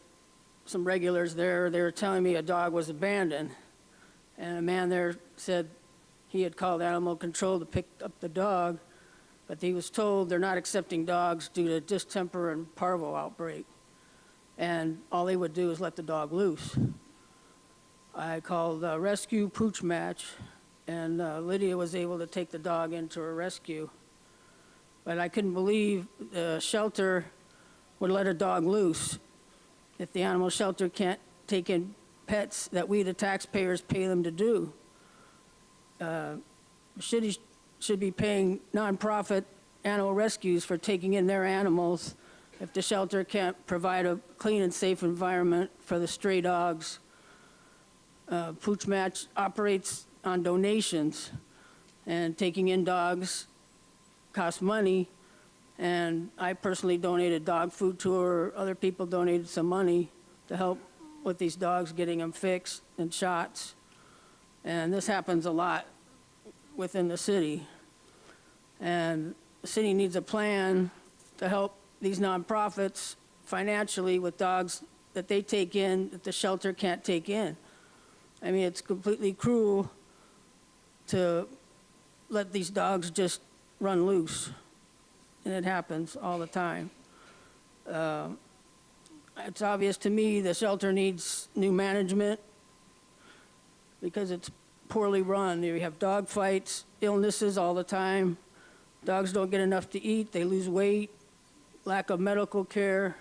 some regulars there. They were telling me a dog was abandoned, and a man there said he had called animal control to pick up the dog, but he was told they're not accepting dogs due to distemper and parvo outbreak. And all they would do is let the dog loose. I called rescue pooch match, and Lydia was able to take the dog into a rescue. But I couldn't believe the shelter would let a dog loose if the animal shelter can't take in pets that we, the taxpayers, pay them to do. City should be paying nonprofit animal rescues for taking in their animals if the shelter can't provide a clean and safe environment for the stray dogs. Pooch Match operates on donations, and taking in dogs costs money, and I personally donated dog food to her. Other people donated some money to help with these dogs, getting them fixed and shots. And this happens a lot within the city. And the city needs a plan to help these nonprofits financially with dogs that they take in that the shelter can't take in. I mean, it's completely cruel to let these dogs just run loose, and it happens all the time. It's obvious to me the shelter needs new management because it's poorly run. You have dog fights, illnesses all the time. Dogs don't get enough to eat, they lose weight, lack of medical care,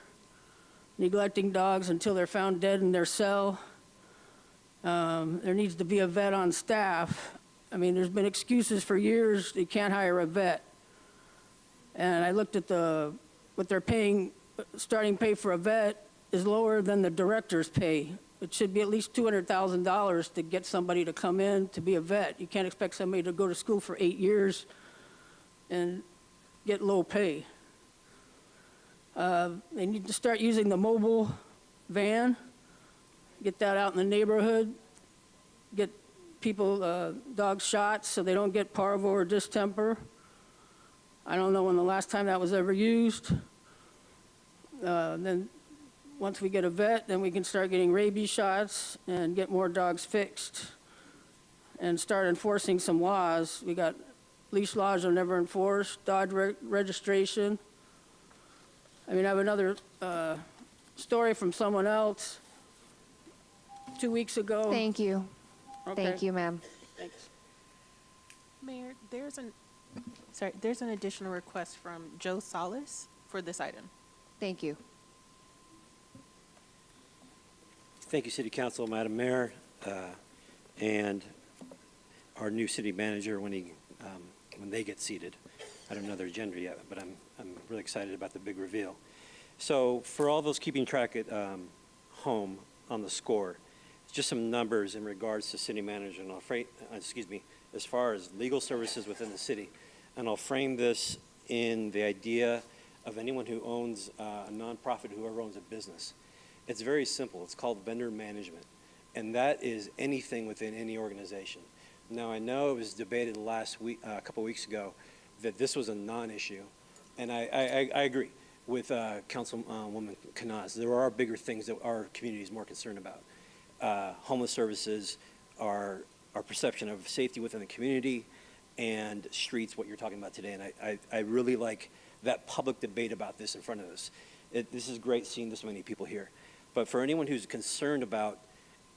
neglecting dogs until they're found dead in their cell. There needs to be a vet on staff. I mean, there's been excuses for years, you can't hire a vet. And I looked at what they're paying, starting pay for a vet is lower than the director's pay. It should be at least $200,000 to get somebody to come in to be a vet. You can't expect somebody to go to school for 8 years and get low pay. They need to start using the mobile van, get that out in the neighborhood, get people dog shots so they don't get parvo or distemper. I don't know when the last time that was ever used. Then once we get a vet, then we can start getting rabies shots and get more dogs fixed and start enforcing some laws. We got leash laws are never enforced, dog registration. I mean, I have another story from someone else 2 weeks ago. Thank you. Okay. Thank you, ma'am. Thanks. Mayor, there's an additional request from Joe Salas for this item. Thank you. Thank you, City Council, Madam Mayor, and our new city manager when they get seated. I don't know their gender yet, but I'm really excited about the big reveal. So for all those keeping track at home on the score, just some numbers in regards to city manager, and as far as legal services within the city. And I'll frame this in the idea of anyone who owns a nonprofit, whoever owns a business. It's very simple. It's called vendor management, and that is anything within any organization. Now, I know it was debated last week, a couple weeks ago, that this was a non-issue, and I agree with Councilwoman Kanaz. There are bigger things that our community is more concerned about. Homeless services, our perception of safety within the community, and streets, what you're talking about today. And I really like that public debate about this in front of us. This is great seeing this many people here. But for anyone who's concerned about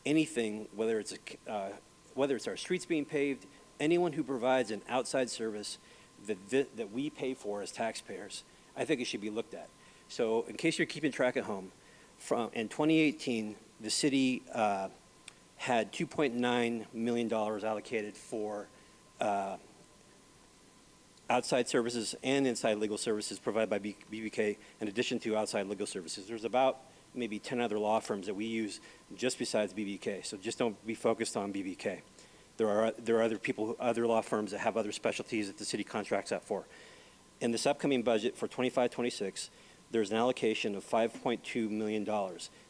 anything, whether it's our streets being paved, anyone who provides an outside service that we pay for as taxpayers, I think it should be looked at. So in case you're keeping track at home, in 2018, the city had $2.9 million allocated for outside services and inside legal services provided by BBK in addition to outside legal services. There's about maybe 10 other law firms that we use just besides BBK, so just don't be focused on BBK. There are other law firms that have other specialties that the city contracts out for. In this upcoming budget for 25-26, there's an allocation of $5.2 million.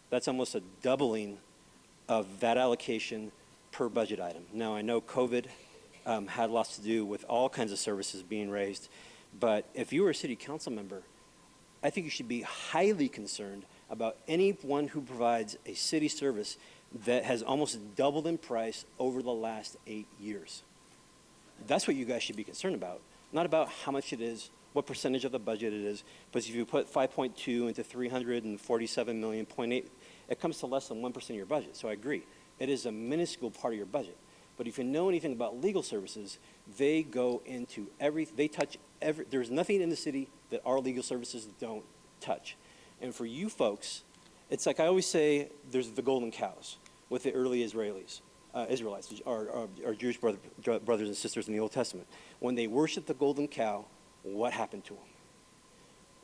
That's almost a doubling of that allocation per budget item. Now, I know COVID had lots to do with all kinds of services being raised, but if you were a city council member, I think you should be highly concerned about anyone who provides a city service that has almost doubled in price over the last 8 years. That's what you guys should be concerned about, not about how much it is, what percentage of the budget it is, but if you put 5.2 into 347 million, 0.8, it comes to less than 1% of your budget. So I agree, it is a minuscule part of your budget. But if you know anything about legal services, they go into they touch there's nothing in the city that our legal services don't touch. And for you folks, it's like I always say, there's the golden cows with the early Israelites, our Jewish brothers and sisters in the Old Testament. When they worshiped the golden cow, what happened to them?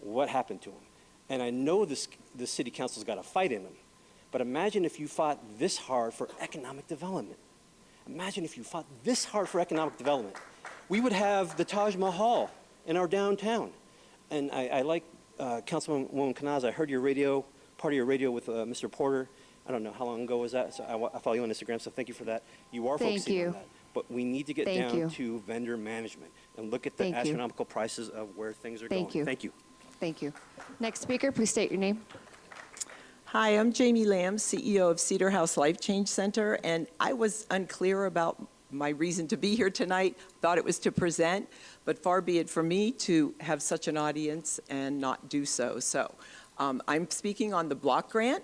What happened to them? And I know the city council's got a fight in them, but imagine if you fought this hard for economic development. Imagine if you fought this hard for economic development. We would have the Taj Mahal in our downtown. And I like Councilwoman Canaz, I heard part of your radio with Mr. Porter. I don't know how long ago was that. So I follow you on Instagram, so thank you for that. You are focusing on that. But we need to get down to vendor management and look at the astronomical prices of where things are going. Thank you. Thank you. Next speaker, please state your name. Hi, I'm Jamie Lamb, CEO of Cedar House Life Change Center, and I was unclear about my reason to be here tonight. Thought it was to present, but far be it from me to have such an audience and not do so. So I'm speaking on the block grant.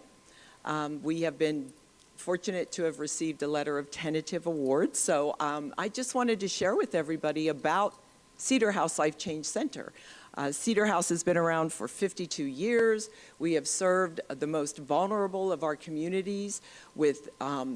We have been fortunate to have received a letter of tentative award. So I just wanted to share with everybody about Cedar House Life Change Center. Cedar House has been around for 52 years. We have served the most vulnerable of our communities with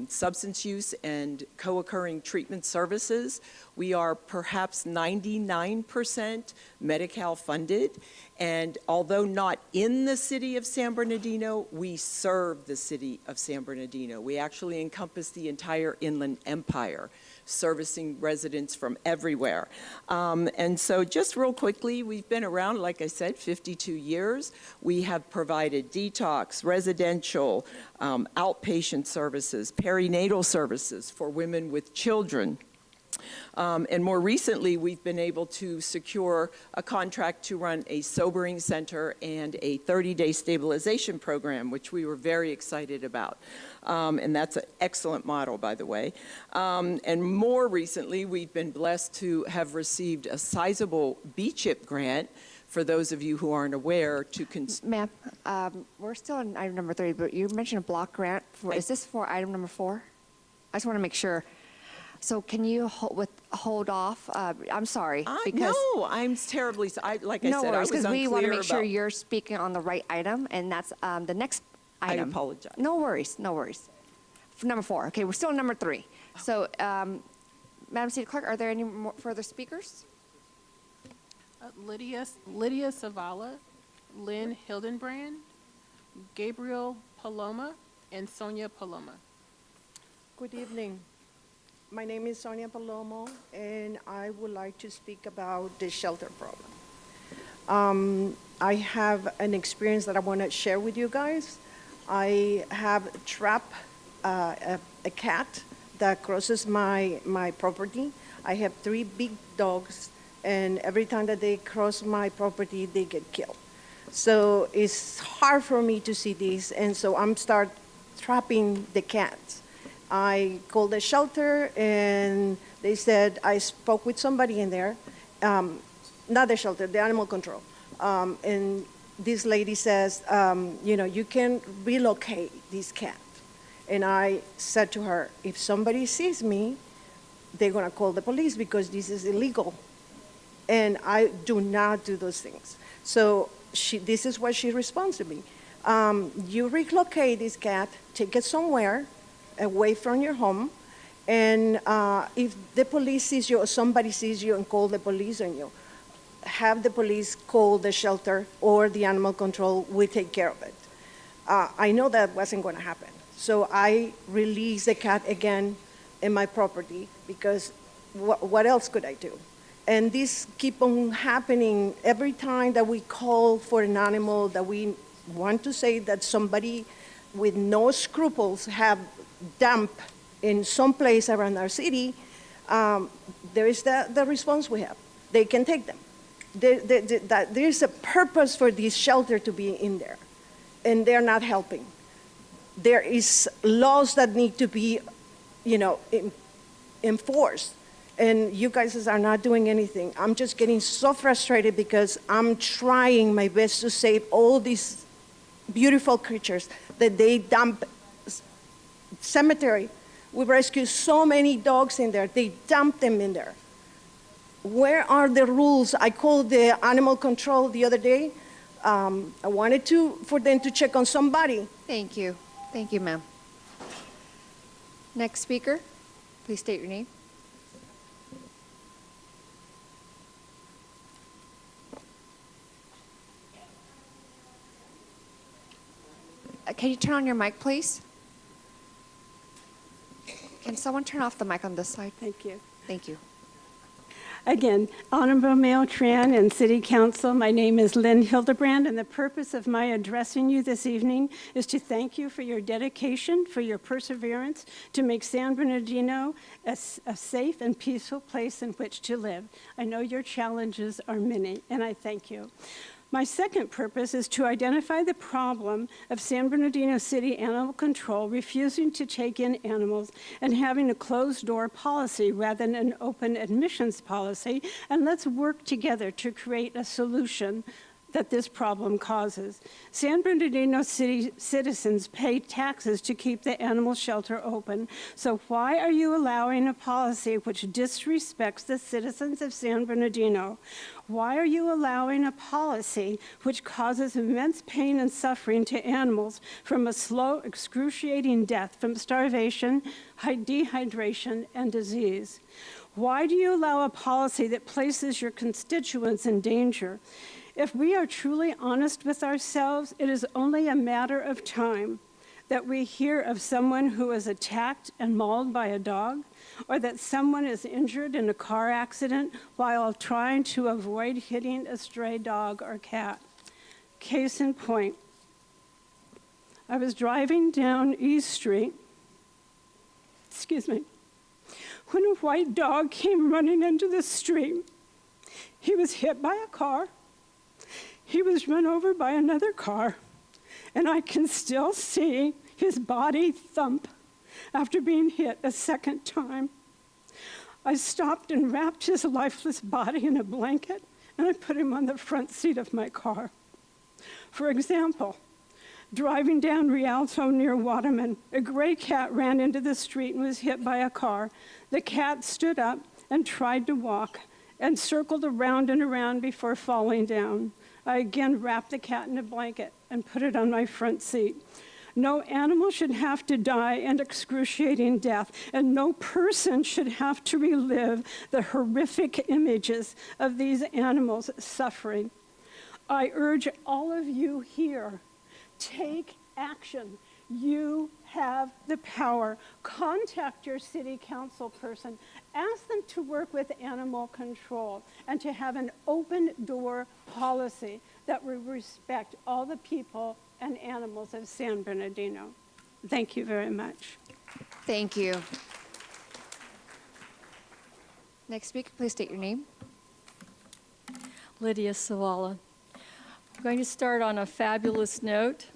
substance use and co-occurring treatment services. We are perhaps 99% Medi-Cal funded, and although not in the city of San Bernardino, we serve the city of San Bernardino. We actually encompass the entire Inland Empire, servicing residents from everywhere. And so just real quickly, we've been around, like I said, 52 years. We have provided detox, residential, outpatient services, perinatal services for women with children. And more recently, we've been able to secure a contract to run a sobering center and a 30-day stabilization program, which we were very excited about. And that's an excellent model, by the way. And more recently, we've been blessed to have received a sizable B-CHIP grant, for those of you who aren't aware, to... Ma'am, we're still on item number 3, but you mentioned a block grant. Is this for item number 4? I just want to make sure. So can you hold off? I'm sorry. No, I'm terribly, like I said, I was unclear because we want to make sure about- you're speaking on the right item, and that's the next item. I apologize. No worries, no worries. For number 4, okay, we're still on number 3. So, Madam City Clerk, are there any more further speakers? Lydia Savala, Lynn Hildenbrand, Gabriel Paloma, and Sonia Paloma. Good evening. My name is Sonia Palomo, and I would like to speak about the shelter problem. I have an experience that I want to share with you guys. I have trapped a cat that crosses my property. I have 3 big dogs, and every time that they cross my property, they get killed. So it's hard for me to see this, and so I'm start trapping the cats. I called the shelter, and they said, I spoke with somebody in there, not the shelter, the animal control. And this lady says, you can relocate this cat. And I said to her, if somebody sees me, they're gonna call the police because this is illegal. And I do not do those things. So this is what she responds to me. You relocate this cat, take it somewhere, away from your home, and if the police sees you or somebody sees you and call the police on you, have the police call the shelter or the animal control, we take care of it. I know that wasn't going to happen. So I released the cat again in my property because what else could I do? And this keep on happening every time that we call for an animal that we want to say that somebody with no scruples have dump in some place around our city, there is the response we have. They can take them. There's a purpose for this shelter to be in there, and they're not helping. There is laws that need to be, enforced, and you guys are not doing anything. I'm just getting so frustrated because I'm trying my best to save all these beautiful creatures that they dump. Cemetery, we rescue so many dogs in there. They dump them in there. Where are the rules? I called the animal control the other day. I wanted for them to check on somebody. Thank you. Thank you, ma'am. Next speaker, please state your name. Can you turn on your mic, please? Can someone turn off the mic on this side? Thank you. Thank you. Again, Honorable Mayor Tran and City Council, my name is Lynn Hildebrand, and the purpose of my addressing you this evening is to thank you for your dedication, for your perseverance to make San Bernardino a safe and peaceful place in which to live. I know your challenges are many, and I thank you. My second purpose is to identify the problem of San Bernardino City Animal Control refusing to take in animals and having a closed-door policy rather than an open admissions policy, and let's work together to create a solution that this problem causes. San Bernardino City citizens pay taxes to keep the animal shelter open, so why are you allowing a policy which disrespects the citizens of San Bernardino? Why are you allowing a policy which causes immense pain and suffering to animals from a slow, excruciating death from starvation, dehydration, and disease? Why do you allow a policy that places your constituents in danger? If we are truly honest with ourselves, it is only a matter of time that we hear of someone who is attacked and mauled by a dog, or that someone is injured in a car accident while trying to avoid hitting a stray dog or cat. Case in point, I was driving down East Street, when a white dog came running into the street. He was hit by a car. He was run over by another car, and I can still see his body thump after being hit a second time. I stopped and wrapped his lifeless body in a blanket, and I put him on the front seat of my car. For example, driving down Rialto near Waterman, a gray cat ran into the street and was hit by a car. The cat stood up and tried to walk and circled around and around before falling down. I again wrapped the cat in a blanket and put it on my front seat. No animal should have to die an excruciating death, and no person should have to relive the horrific images of these animals suffering. I urge all of you here, take action. You have the power. Contact your city council person. Ask them to work with animal control and to have an open door policy that will respect all the people and animals of San Bernardino. Thank you very much. Thank you. Next speaker, please state your name. Lydia Savala. I'm going to start on a fabulous note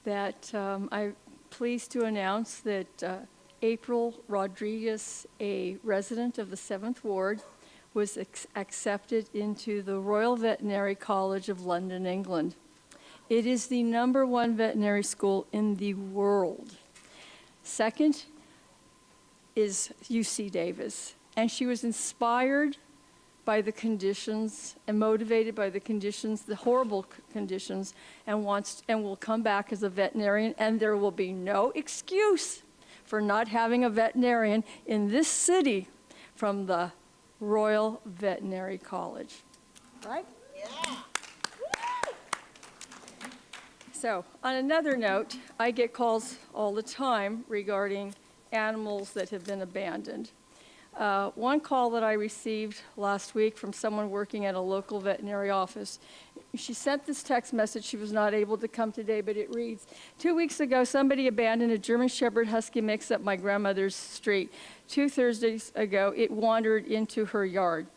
that I'm pleased to announce that April Rodriguez, a resident of the 7th Ward, was accepted into the Royal Veterinary College of London, England. It is the #1 veterinary school in the world. Second is UC Davis, and she was inspired by the conditions and motivated by the conditions, the horrible conditions, and will come back as a veterinarian, and there will be no excuse for not having a veterinarian in this city from the Royal Veterinary College. Right? Yeah. So, on another note, I get calls all the time regarding animals that have been abandoned. One call that I received last week from someone working at a local veterinary office, she sent this text message. She was not able to come today, but it reads, 2 weeks ago, somebody abandoned a German Shepherd Husky mix up my grandmother's street. 2 Thursdays ago, it wandered into her yard.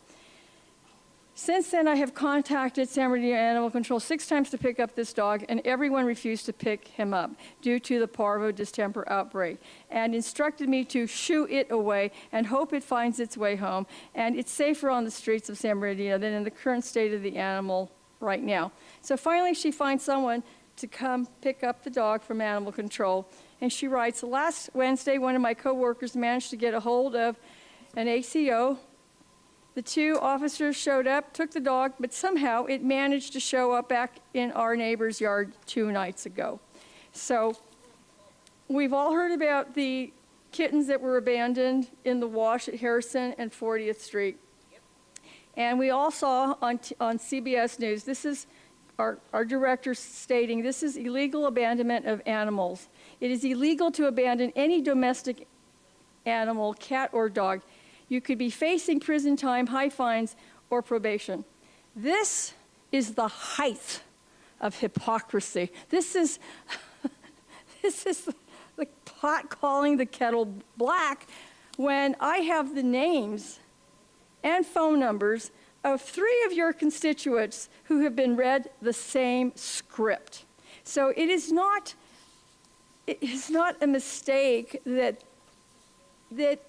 Since then, I have contacted San Bernardino Animal Control 6 times to pick up this dog, and everyone refused to pick him up due to the parvo distemper outbreak, and instructed me to shoo it away and hope it finds its way home. And it's safer on the streets of San Bernardino than in the current state of the animal right now. So finally, she finds someone to come pick up the dog from Animal Control. And she writes, last Wednesday, one of my coworkers managed to get a hold of an ACO. The 2 officers showed up, took the dog, but somehow it managed to show up back in our neighbor's yard 2 nights ago. So we've all heard about the kittens that were abandoned in the wash at Harrison and 40th Street. And we all saw on CBS News, this is our director stating, this is illegal abandonment of animals. It is illegal to abandon any domestic animal, cat or dog. You could be facing prison time, high fines, or probation. This is the height of hypocrisy. This is the pot calling the kettle black when I have the names and phone numbers of 3 of your constituents who have been read the same script. So it is not a mistake that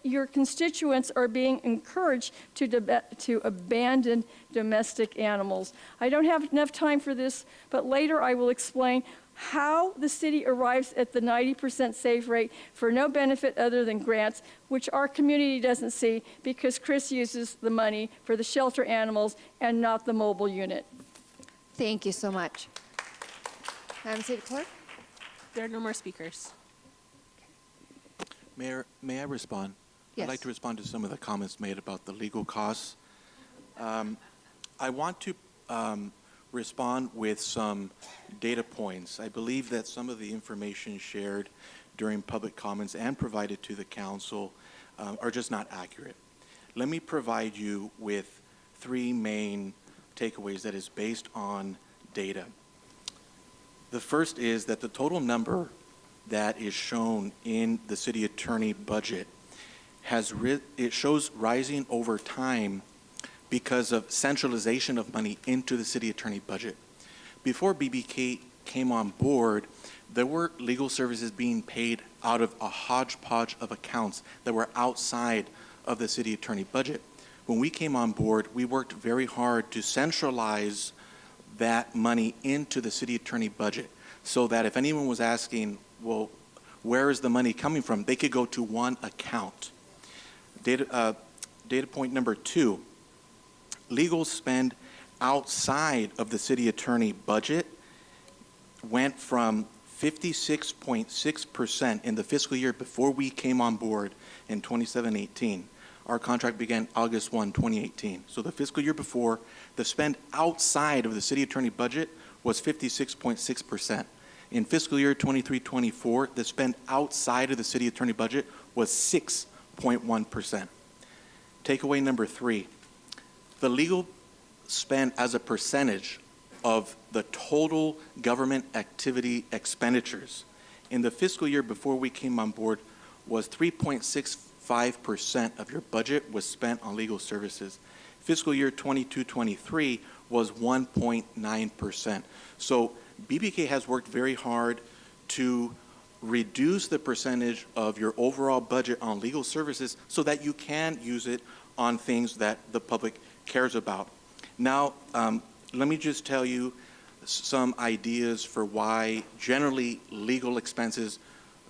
your constituents are being encouraged to abandon domestic animals. I don't have enough time for this, but later I will explain how the city arrives at the 90% safe rate for no benefit other than grants, which our community doesn't see because Chris uses the money for the shelter animals and not the mobile unit. Thank you so much. Madam City Clerk? There are no more speakers. Mayor, may I respond? Yes. I'd like to respond to some of the comments made about the legal costs. I want to respond with some data points. I believe that some of the information shared during public comments and provided to the council are just not accurate. Let me provide you with 3 main takeaways that is based on data. The first is that the total number that is shown in the city attorney budget it shows rising over time because of centralization of money into the city attorney budget. Before BBK came on board, there were legal services being paid out of a hodgepodge of accounts that were outside of the city attorney budget. When we came on board, we worked very hard to centralize that money into the city attorney budget so that if anyone was asking, well, where is the money coming from, they could go to one account. Data point number 2, legal spend outside of the city attorney budget went from 56.6% in the fiscal year before we came on board in 27-18. Our contract began August 1, 2018. So the fiscal year before, the spend outside of the city attorney budget was 56.6%. In fiscal year 23-24, the spend outside of the city attorney budget was 6.1%. Takeaway number 3, the legal spend as a percentage of the total government activity expenditures in the fiscal year before we came on board was 3.65% of your budget was spent on legal services. Fiscal year 22-23 was 1.9%. So BBK has worked very hard to reduce the percentage of your overall budget on legal services so that you can use it on things that the public cares about. Now, let me just tell you some ideas for why generally legal expenses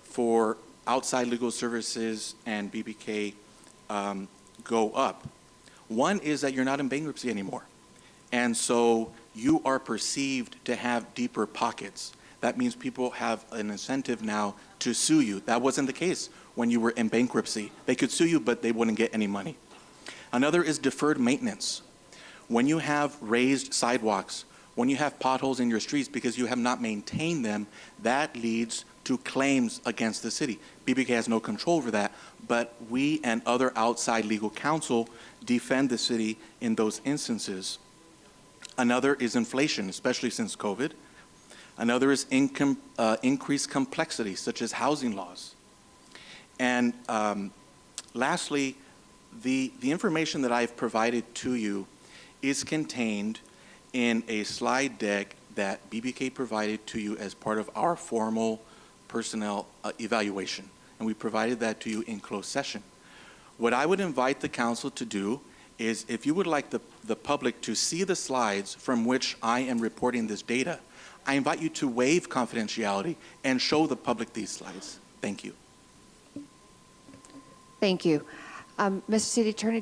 for outside legal services and BBK go up. One is that you're not in bankruptcy anymore. And so you are perceived to have deeper pockets. That means people have an incentive now to sue you. That wasn't the case when you were in bankruptcy. They could sue you, but they wouldn't get any money. Another is deferred maintenance. When you have raised sidewalks, when you have potholes in your streets because you have not maintained them, that leads to claims against the city. BBK has no control over that, but we and other outside legal counsel defend the city in those instances. Another is inflation, especially since COVID. Another is increased complexity, such as housing laws. And lastly, the information that I've provided to you is contained in a slide deck that BBK provided to you as part of our formal personnel evaluation. And we provided that to you in closed session. What I would invite the council to do is, if you would like the public to see the slides from which I am reporting this data, I invite you to waive confidentiality and show the public these slides. Thank you. Thank you. Mr. City Attorney,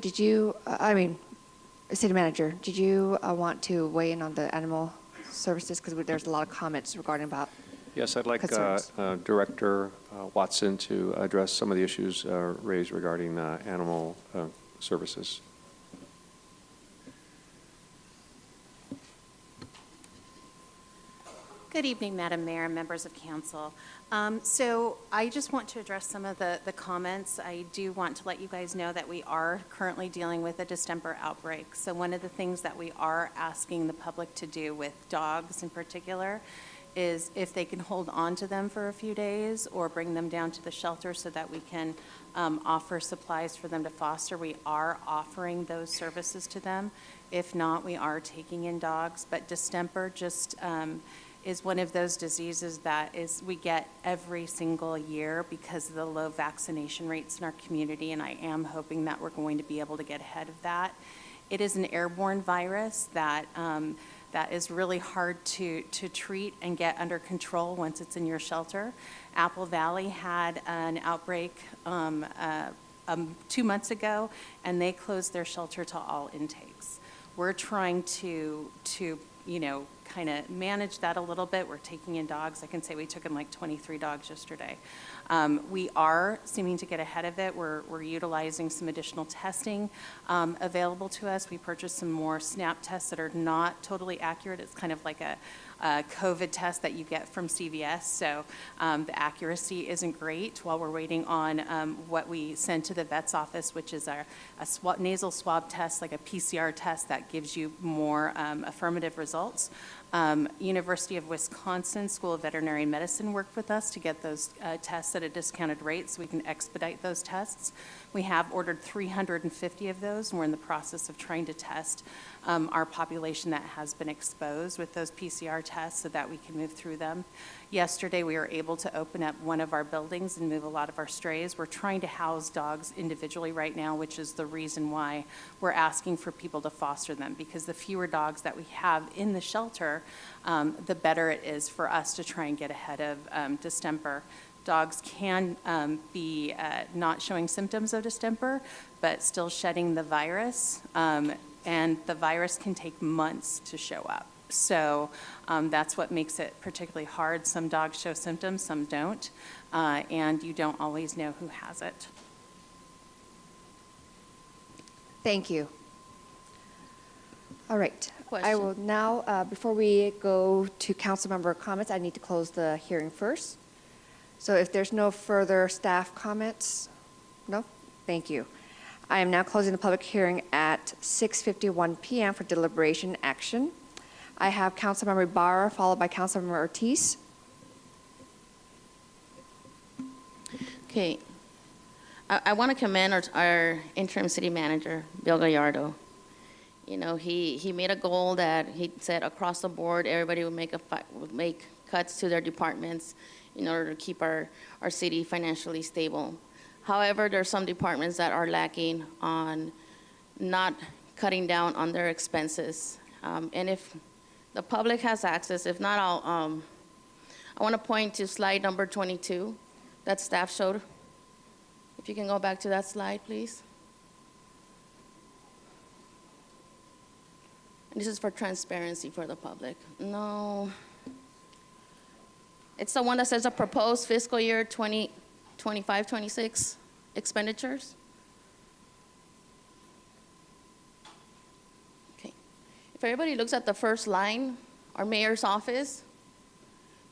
City Manager, did you want to weigh in on the animal services? Because there's a lot of comments regarding about Yes, I'd like concerns. Director Watson to address some of the issues raised regarding animal services. Good evening, Madam Mayor and members of council. So I just want to address some of the comments. I do want to let you guys know that we are currently dealing with a distemper outbreak. So one of the things that we are asking the public to do with dogs in particular is if they can hold on to them for a few days or bring them down to the shelter so that we can offer supplies for them to foster. We are offering those services to them. If not, we are taking in dogs. But distemper just is one of those diseases that we get every single year because of the low vaccination rates in our community, and I am hoping that we're going to be able to get ahead of that. It is an airborne virus that is really hard to treat and get under control once it's in your shelter. Apple Valley had an outbreak 2 months ago, and they closed their shelter to all intakes. We're trying to kind of manage that a little bit. We're taking in dogs. I can say we took in like 23 dogs yesterday. We are seeming to get ahead of it. We're utilizing some additional testing available to us. We purchased some more SNAP tests that are not totally accurate. It's kind of like a COVID test that you get from CVS, so the accuracy isn't great while we're waiting on what we send to the vet's office, which is a nasal swab test, like a PCR test that gives you more affirmative results. University of Wisconsin School of Veterinary Medicine worked with us to get those tests at a discounted rate so we can expedite those tests. We have ordered 350 of those, and we're in the process of trying to test our population that has been exposed with those PCR tests so that we can move through them. Yesterday, we were able to open up one of our buildings and move a lot of our strays. We're trying to house dogs individually right now, which is the reason why we're asking for people to foster them, because the fewer dogs that we have in the shelter, the better it is for us to try and get ahead of distemper. Dogs can be not showing symptoms of distemper, but still shedding the virus, and the virus can take months to show up. So that's what makes it particularly hard. Some dogs show symptoms, some don't, and you don't always know who has it. Thank you. All right. I Question. will now, before we go to council member comments, I need to close the hearing first. So if there's no further staff comments, no? Thank you. I am now closing the public hearing at 6:51 p.m. for deliberation action. I have Councilmember Ibarra followed by Councilmember Ortiz. Okay. I want to commend our interim city manager, Bill Gallardo. You know, he made a goal that he said across the board, everybody would make cuts to their departments in order to keep our city financially stable. However, there are some departments that are lacking on not cutting down on their expenses. And if the public has access, if not, I want to point to slide number 22 that staff showed. If you can go back to that slide, please. And this is for transparency for the public. No. It's the one that says the proposed fiscal year 2025-26 expenditures. Okay. If everybody looks at the first line, our mayor's office,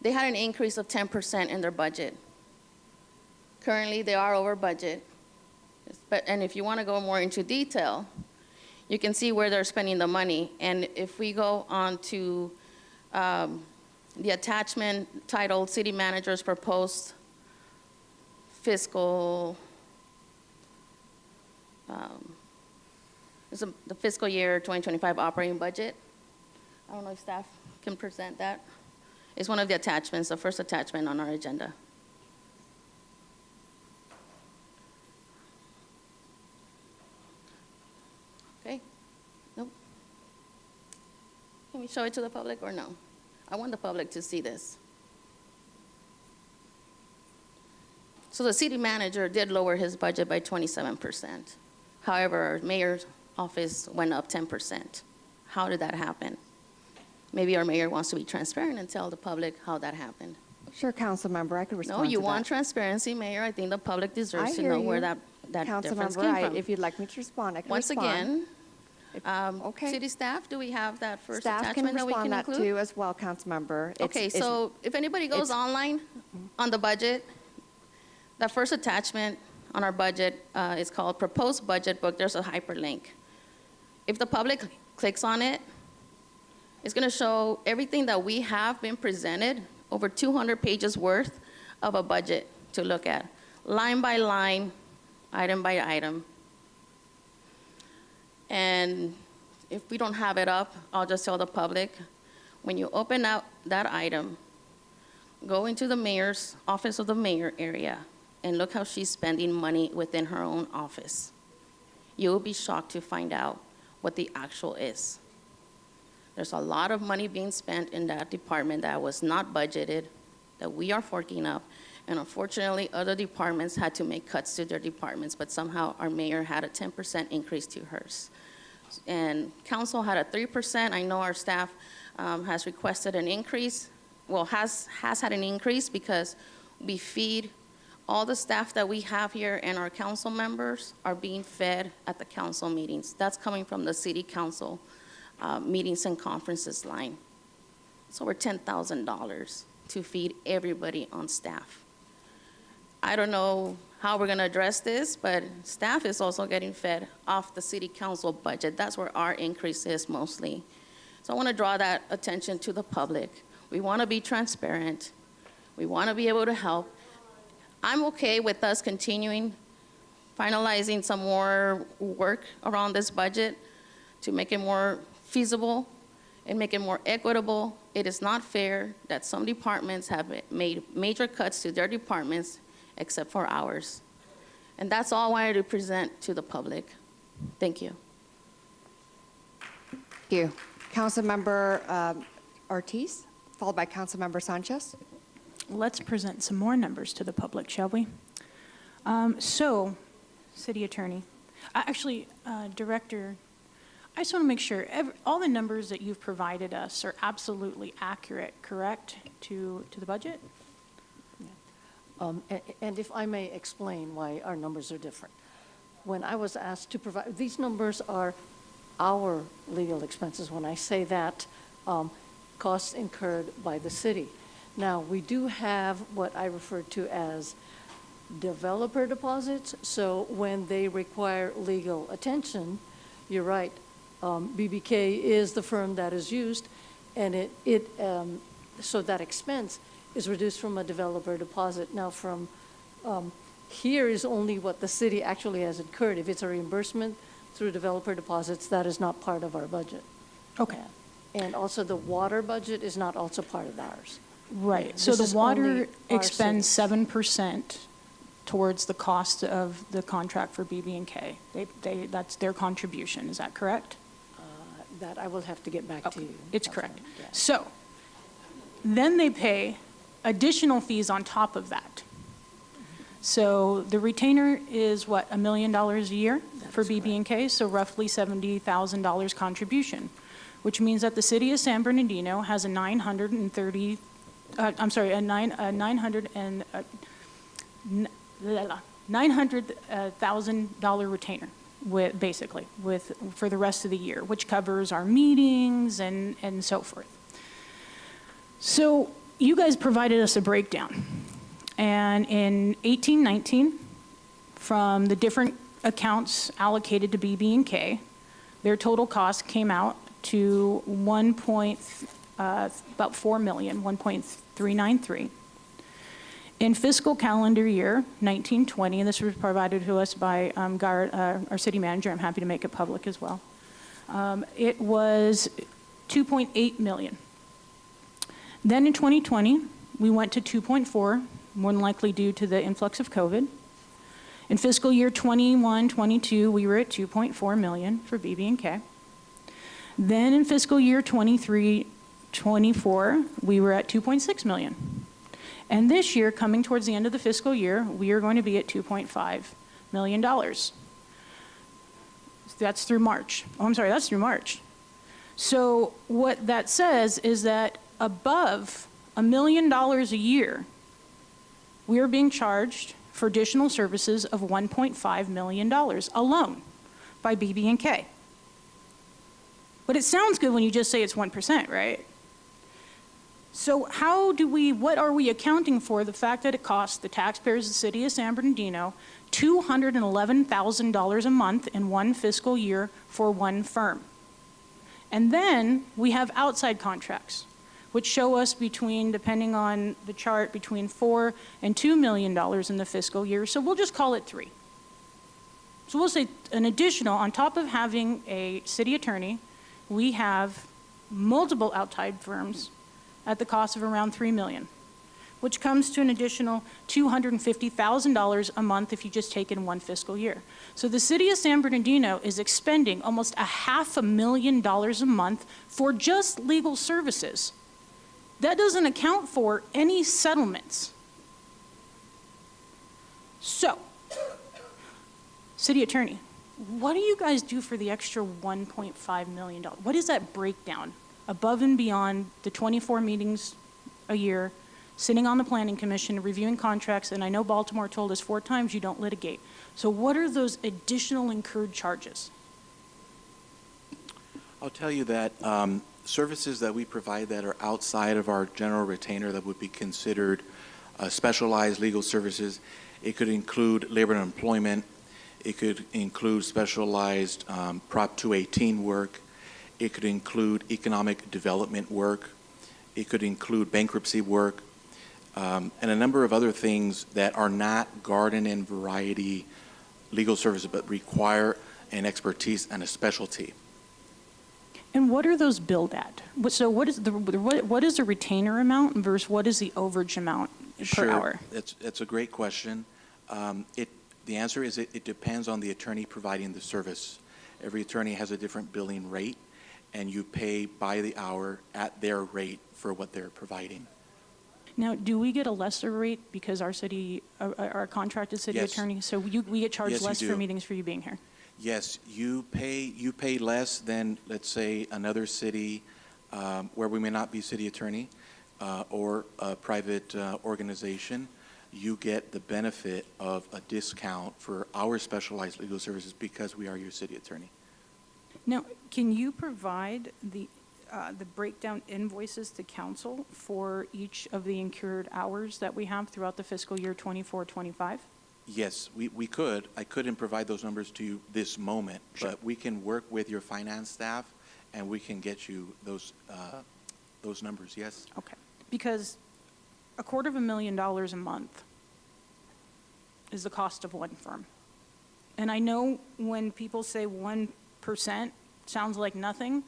they had an increase of 10% in their budget. Currently, they are over budget. And if you want to go more into detail, you can see where they're spending the money. And if we go on to the attachment titled City Manager's Proposed Fiscal This is the fiscal year 2025 operating budget. I don't know if staff can present that. It's one of the attachments, the first attachment on our agenda. Okay? Nope. Can we show it to the public or no? I want the public to see this. So the city manager did lower his budget by 27%. However, our mayor's office went up 10%. How did that happen? Maybe our mayor wants to be transparent and tell the public how that happened. Sure, council member, I could respond No, to you that. want transparency, Mayor. I think the public deserves I to hear know where you. that Council difference member, came from. if you'd like me to respond, I can Once respond. again, Okay. city staff, do we have that first Staff can attachment that we respond can that include? too as well, council member. Okay, so if anybody goes online on the budget, the first attachment on our budget is called Proposed Budget Book. There's a hyperlink. If the public clicks on it, it's going to show everything that we have been presented, over 200 pages worth of a budget to look at, line by line, item by item. And if we don't have it up, I'll just tell the public, when you open out that item, go into the mayor's office of the mayor area and look how she's spending money within her own office. You'll be shocked to find out what the actual is. There's a lot of money being spent in that department that was not budgeted, that we are forking up, and unfortunately, other departments had to make cuts to their departments, but somehow our mayor had a 10% increase to hers. And council had a 3%. I know our staff has requested an increase, well, has had an increase because we feed all the staff that we have here and our council members are being fed at the council meetings. That's coming from the city council meetings and conferences line. It's over $10,000 to feed everybody on staff. I don't know how we're going to address this, but staff is also getting fed off the city council budget. That's where our increase is mostly. So I want to draw that attention to the public. We want to be transparent. We want to be able to help. I'm okay with us continuing, finalizing some more work around this budget to make it more feasible and make it more equitable. It is not fair that some departments have made major cuts to their departments except for ours. And that's all I wanted to present to the public. Thank you. Thank you. Councilmember Ortiz, followed by Councilmember Sanchez. Let's present some more numbers to the public, shall we? City Attorney, Director, I just want to make sure all the numbers that you've provided us are absolutely accurate, correct, to the budget? And if I may explain why our numbers are different. When I was asked to provide, these numbers are our legal expenses. When I say that, costs incurred by the city. Now, we do have what I refer to as developer deposits. So when they require legal attention, you're right, BBK is the firm that is used, and so that expense is reduced from a developer deposit. Now, from here is only what the city actually has incurred. If it's a reimbursement through developer deposits, that is not part of our budget. Okay. And also the water budget is not also part of ours. Right, so This is the water only our expends city. 7% towards the cost of the contract for BB&K. That's their contribution, is that correct? That I will have to get back to you. It's correct. So, then they pay additional fees on top of that. So the retainer is what, $1 million a year for BB&K, so roughly $70,000 contribution, which means that the city of San Bernardino has a $900,000 retainer for the rest of the year, which covers our meetings and so forth. So you guys provided us a breakdown. And in 18-19, from the different accounts allocated to BB&K, their total cost came out to about $4 million, 1.393. In fiscal calendar year 1920, and this was provided to us by our city manager, I'm happy to make it public as well, it was 2.8 million. Then in 2020, we went to 2.4, more than likely due to the influx of COVID. In fiscal year 21-22, we were at 2.4 million for BB&K. Then in fiscal year 23-24, we were at 2.6 million. And this year, coming towards the end of the fiscal year, we are going to be at $2.5 million. That's through March. Oh, I'm sorry, that's through March. So what that says is that above $1 million a year, we are being charged for additional services of $1.5 million alone by BB&K. But it sounds good when you just say it's 1%, right? So what are we accounting for the fact that it costs the taxpayers of the city of San Bernardino $211,000 a month in one fiscal year for one firm? And then we have outside contracts, which show us depending on the chart, between $4 and $2 million in the fiscal year. So we'll just call it 3. So we'll say an additional, on top of having a city attorney, we have multiple outside firms at the cost of around $3 million, which comes to an additional $250,000 a month if you just take it in one fiscal year. So the city of San Bernardino is expending almost $500,000 a month for just legal services. That doesn't account for any settlements. So, city attorney, what do you guys do for the extra $1.5 million? What is that breakdown above and beyond the 24 meetings a year, sitting on the planning commission, reviewing contracts, and I know Baltimore told us 4 times you don't litigate. So what are those additional incurred charges? I'll tell you that services that we provide that are outside of our general retainer that would be considered specialized legal services, it could include labor and employment, it could include specialized Prop 218 work, it could include economic development work, it could include bankruptcy work, and a number of other things that are not garden and variety legal services but require an expertise and a specialty. And what are those billed at? So what is the retainer amount versus what is the overage amount per hour? That's a great question. The answer is it depends on the attorney providing the service. Every attorney has a different billing rate, and you pay by the hour at their rate for what they're providing. Now, do we get a lesser rate because our city, our contracted city Yes. attorney? So we get charged Yes, you less do. for meetings for you being here? Yes, you pay less than, let's say, another city where we may not be city attorney or a private organization. You get the benefit of a discount for our specialized legal services because we are your city attorney. Now, can you provide the breakdown invoices to council for each of the incurred hours that we have throughout the fiscal year 24-25? Yes, we could. I couldn't provide those numbers to you this moment, but we can work with your finance staff and we can get you those numbers, yes. Okay, because $250,000 a month is the cost of one firm. And I know when people say 1% sounds like nothing,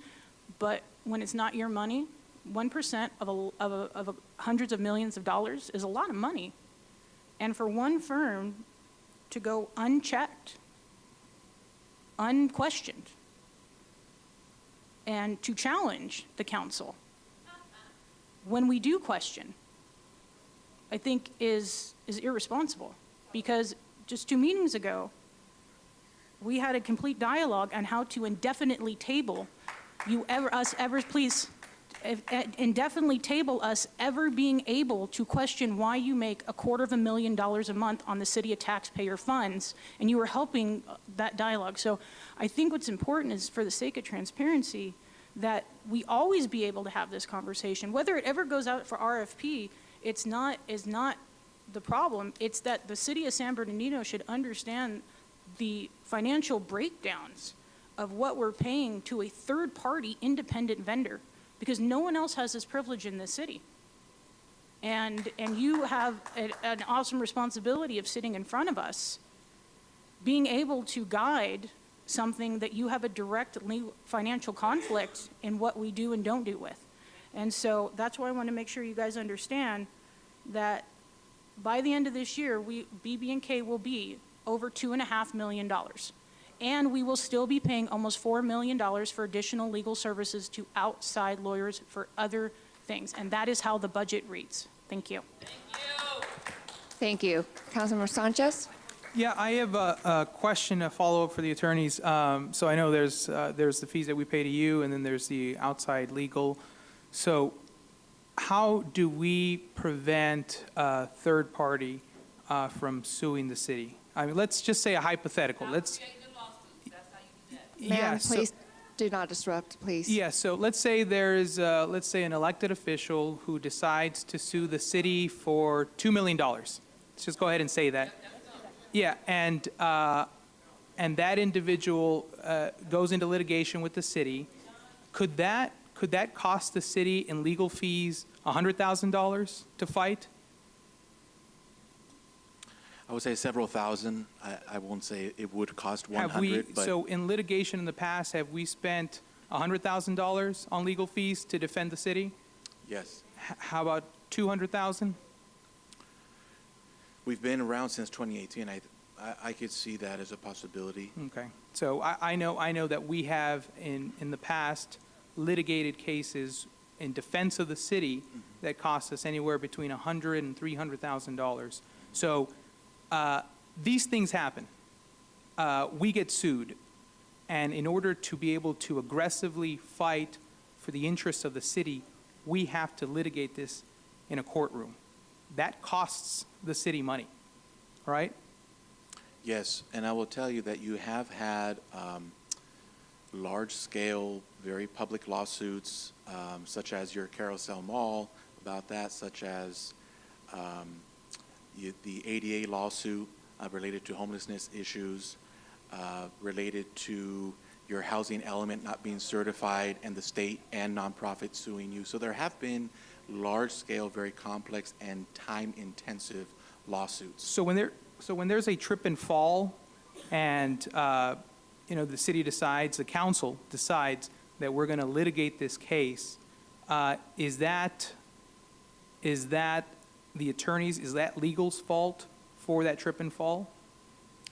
but when it's not your money, 1% of hundreds of millions of dollars is a lot of money. And for one firm to go unchecked, unquestioned, and to challenge the council when we do question, I think is irresponsible. Because just 2 meetings ago, we had a complete dialogue on how to indefinitely table indefinitely table us ever being able to question why you make $250,000 a month on the city of taxpayer funds, and you were helping that dialogue. So I think what's important is, for the sake of transparency, that we always be able to have this conversation. Whether it ever goes out for RFP, is not the problem. It's that the city of San Bernardino should understand the financial breakdowns of what we're paying to a third-party independent vendor, because no one else has this privilege in this city. And you have an awesome responsibility of sitting in front of us, being able to guide something that you have a direct legal, financial conflict in what we do and don't do with. And so that's why I want to make sure you guys understand that by the end of this year, BB&K will be over $2.5 million. And we will still be paying almost $4 million for additional legal services to outside lawyers for other things. And that is how the budget reads. Thank you. Thank you. Councilmember Sanchez? Yeah, I have a question, a follow-up for the attorneys. So I know there's the fees that we pay to you, and then there's the outside legal. So how do we prevent a third party from suing the city? I mean, let's just say a hypothetical. Ma'am, please do not disrupt, please. Yeah, so let's say there's, let's say an elected official who decides to sue the city for $2 million. Let's just go ahead and say that. Yeah, and that individual goes into litigation with the city. Could that cost the city in legal fees $100,000 to fight? I would say several thousand. I won't say it would cost 100, but So in litigation in the past, have we spent $100,000 on legal fees to defend the city? yes. How about 200,000? We've been around since 2018. I could see that as a possibility. Okay, so I know that we have in the past litigated cases in defense of the city that cost us anywhere between $100,000 and $300,000. So these things happen. We get sued, and in order to be able to aggressively fight for the interests of the city, we have to litigate this in a courtroom. That costs the city money, right? Yes, and I will tell you that you have had large-scale, very public lawsuits, such as your Carousel Mall about that, such as the ADA lawsuit related to homelessness issues, related to your housing element not being certified and the state and nonprofits suing you. So there have been large-scale, very complex and time-intensive lawsuits. So when there's a trip and fall, and the city decides, the council decides that we're going to litigate this case, is that the attorneys, is that legal's fault for that trip and fall?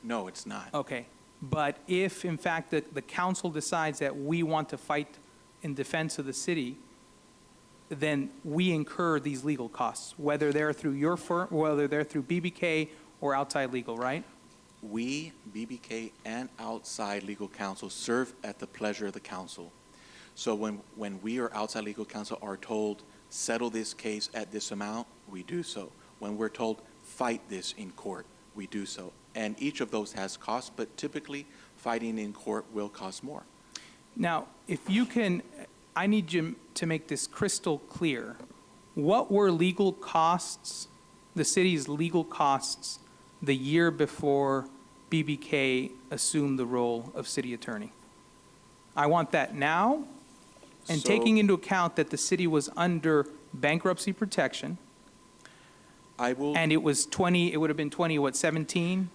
No, it's not. Okay, but if in fact the council decides that we want to fight in defense of the city, then we incur these legal costs, whether they're through your firm, whether they're through BBK or outside legal, right? We, BBK, and outside legal counsel serve at the pleasure of the council. So when we or outside legal counsel are told, settle this case at this amount, we do so. When we're told, fight this in court, we do so. And each of those has costs, but typically fighting in court will cost more. Now, if you can, I need you to make this crystal clear. What were legal costs, the city's legal costs, the year before BBK assumed the role of city attorney? I want that now, and So- taking into account that the city was under bankruptcy protection, and it was 20, it would have been 17?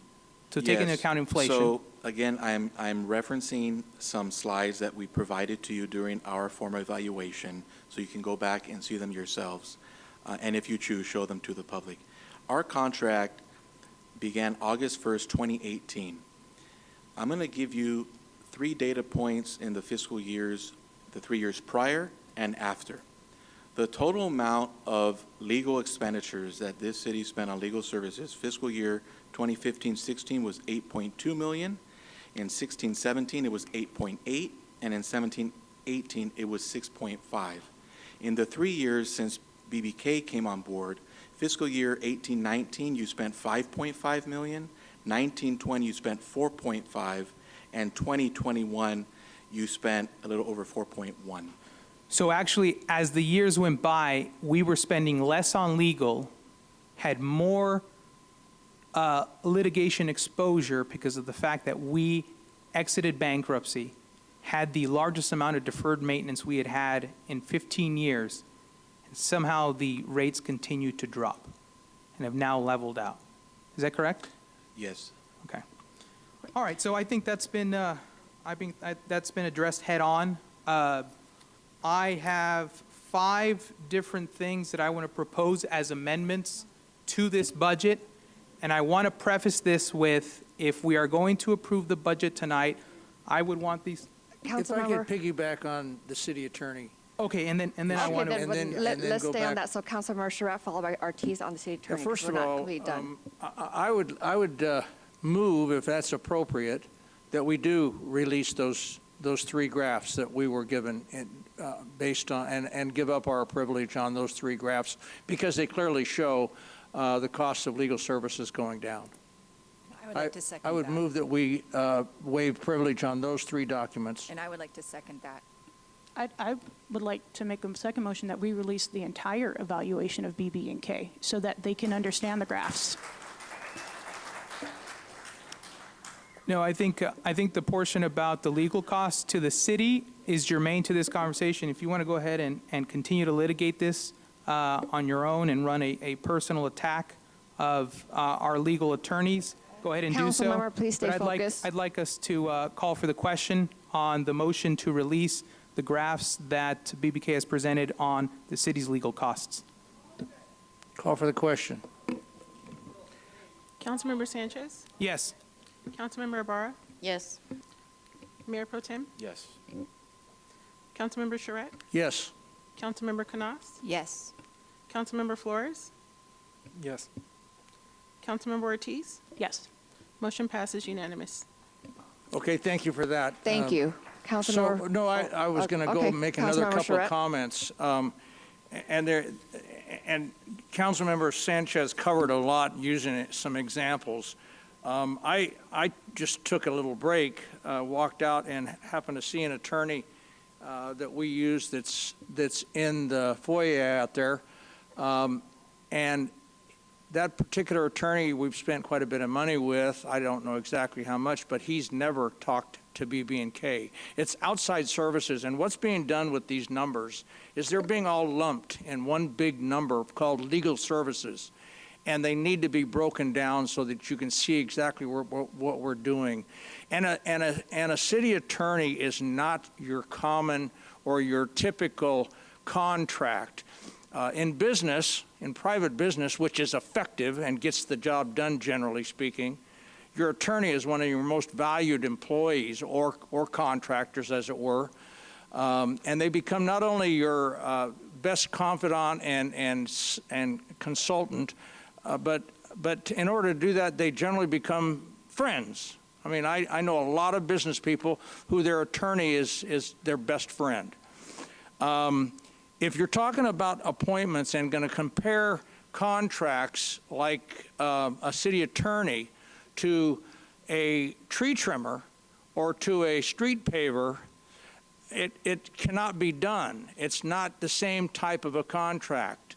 So taking into Yes. account inflation. So again, I'm referencing some slides that we provided to you during our formal evaluation, so you can go back and see them yourselves. And if you choose, show them to the public. Our contract began August 1st, 2018. I'm going to give you 3 data points in the fiscal years, the 3 years prior and after. The total amount of legal expenditures that this city spent on legal services fiscal year 2015-16 was $8.2 million. In 16-17, it was 8.8, and in 17-18, it was 6.5. In the 3 years since BBK came on board, fiscal year 18-19, you spent 5.5 million, 19-20, you spent 4.5, and 2021, you spent a little over 4.1. So actually, as the years went by, we were spending less on legal, had more litigation exposure because of the fact that we exited bankruptcy, had the largest amount of deferred maintenance we had had in 15 years. somehow the rates continue to drop and have now leveled out. Is that correct? Yes. Okay. All right, so I think that's been, that's been addressed head-on. I have 5 different things that I want to propose as amendments to this budget, and I want to preface this with, if we are going to approve the budget tonight, I would want these. If I could piggyback on the city attorney. Okay, and then I Okay, want to. let's go stay on back. that. So Councilmember Charette, followed by Ortiz on the city Yeah, attorney. 'cause first we're of not all, completely done. I would move, if that's appropriate, that we do release those 3 graphs that we were given based on, and give up our privilege on those 3 graphs, because they clearly show the cost of legal services going down. I would like to second that. I would move that we waive privilege on those 3 documents. And I would like to second that. I would like to make a second motion that we release the entire evaluation of BB&K so that they can understand the graphs. No, I think the portion about the legal costs to the city is germane to this conversation. If you want to go ahead and continue to litigate this on your own and run a personal attack of our legal attorneys, go ahead and do so. Councilmember, please stay But focused. I'd like us to call for the question on the motion to release the graphs that BBK has presented on the city's legal costs. Call for the question. Councilmember Sanchez, Yes. Councilmember Ibarra, Yes. Mayor Pro Tem, Yes. Councilmember Charette, Yes. Councilmember Canas, Yes. Councilmember Flores, Yes. Councilmember Ortiz. Yes. Motion passes unanimous. Okay, thank you for that. Thank you. Councilmember. So, no, I was going to go okay. make another Councilmember couple of Charette. comments. And Councilmember Sanchez covered a lot using some examples. I just took a little break, walked out and happened to see an attorney that we use that's in the foyer out there. And that particular attorney we've spent quite a bit of money with. I don't know exactly how much, but he's never talked to BB&K. It's outside services, and what's being done with these numbers is they're being all lumped in one big number called legal services, and they need to be broken down so that you can see exactly what we're doing. And a city attorney is not your common or your typical contract. In business, in private business, which is effective and gets the job done, generally speaking, your attorney is one of your most valued employees or contractors, as it were. And they become not only your best confidant and consultant, but in order to do that, they generally become friends. I mean, I know a lot of business people who their attorney is their best friend. If you're talking about appointments and going to compare contracts like a city attorney to a tree trimmer or to a street paver, it cannot be done. It's not the same type of a contract.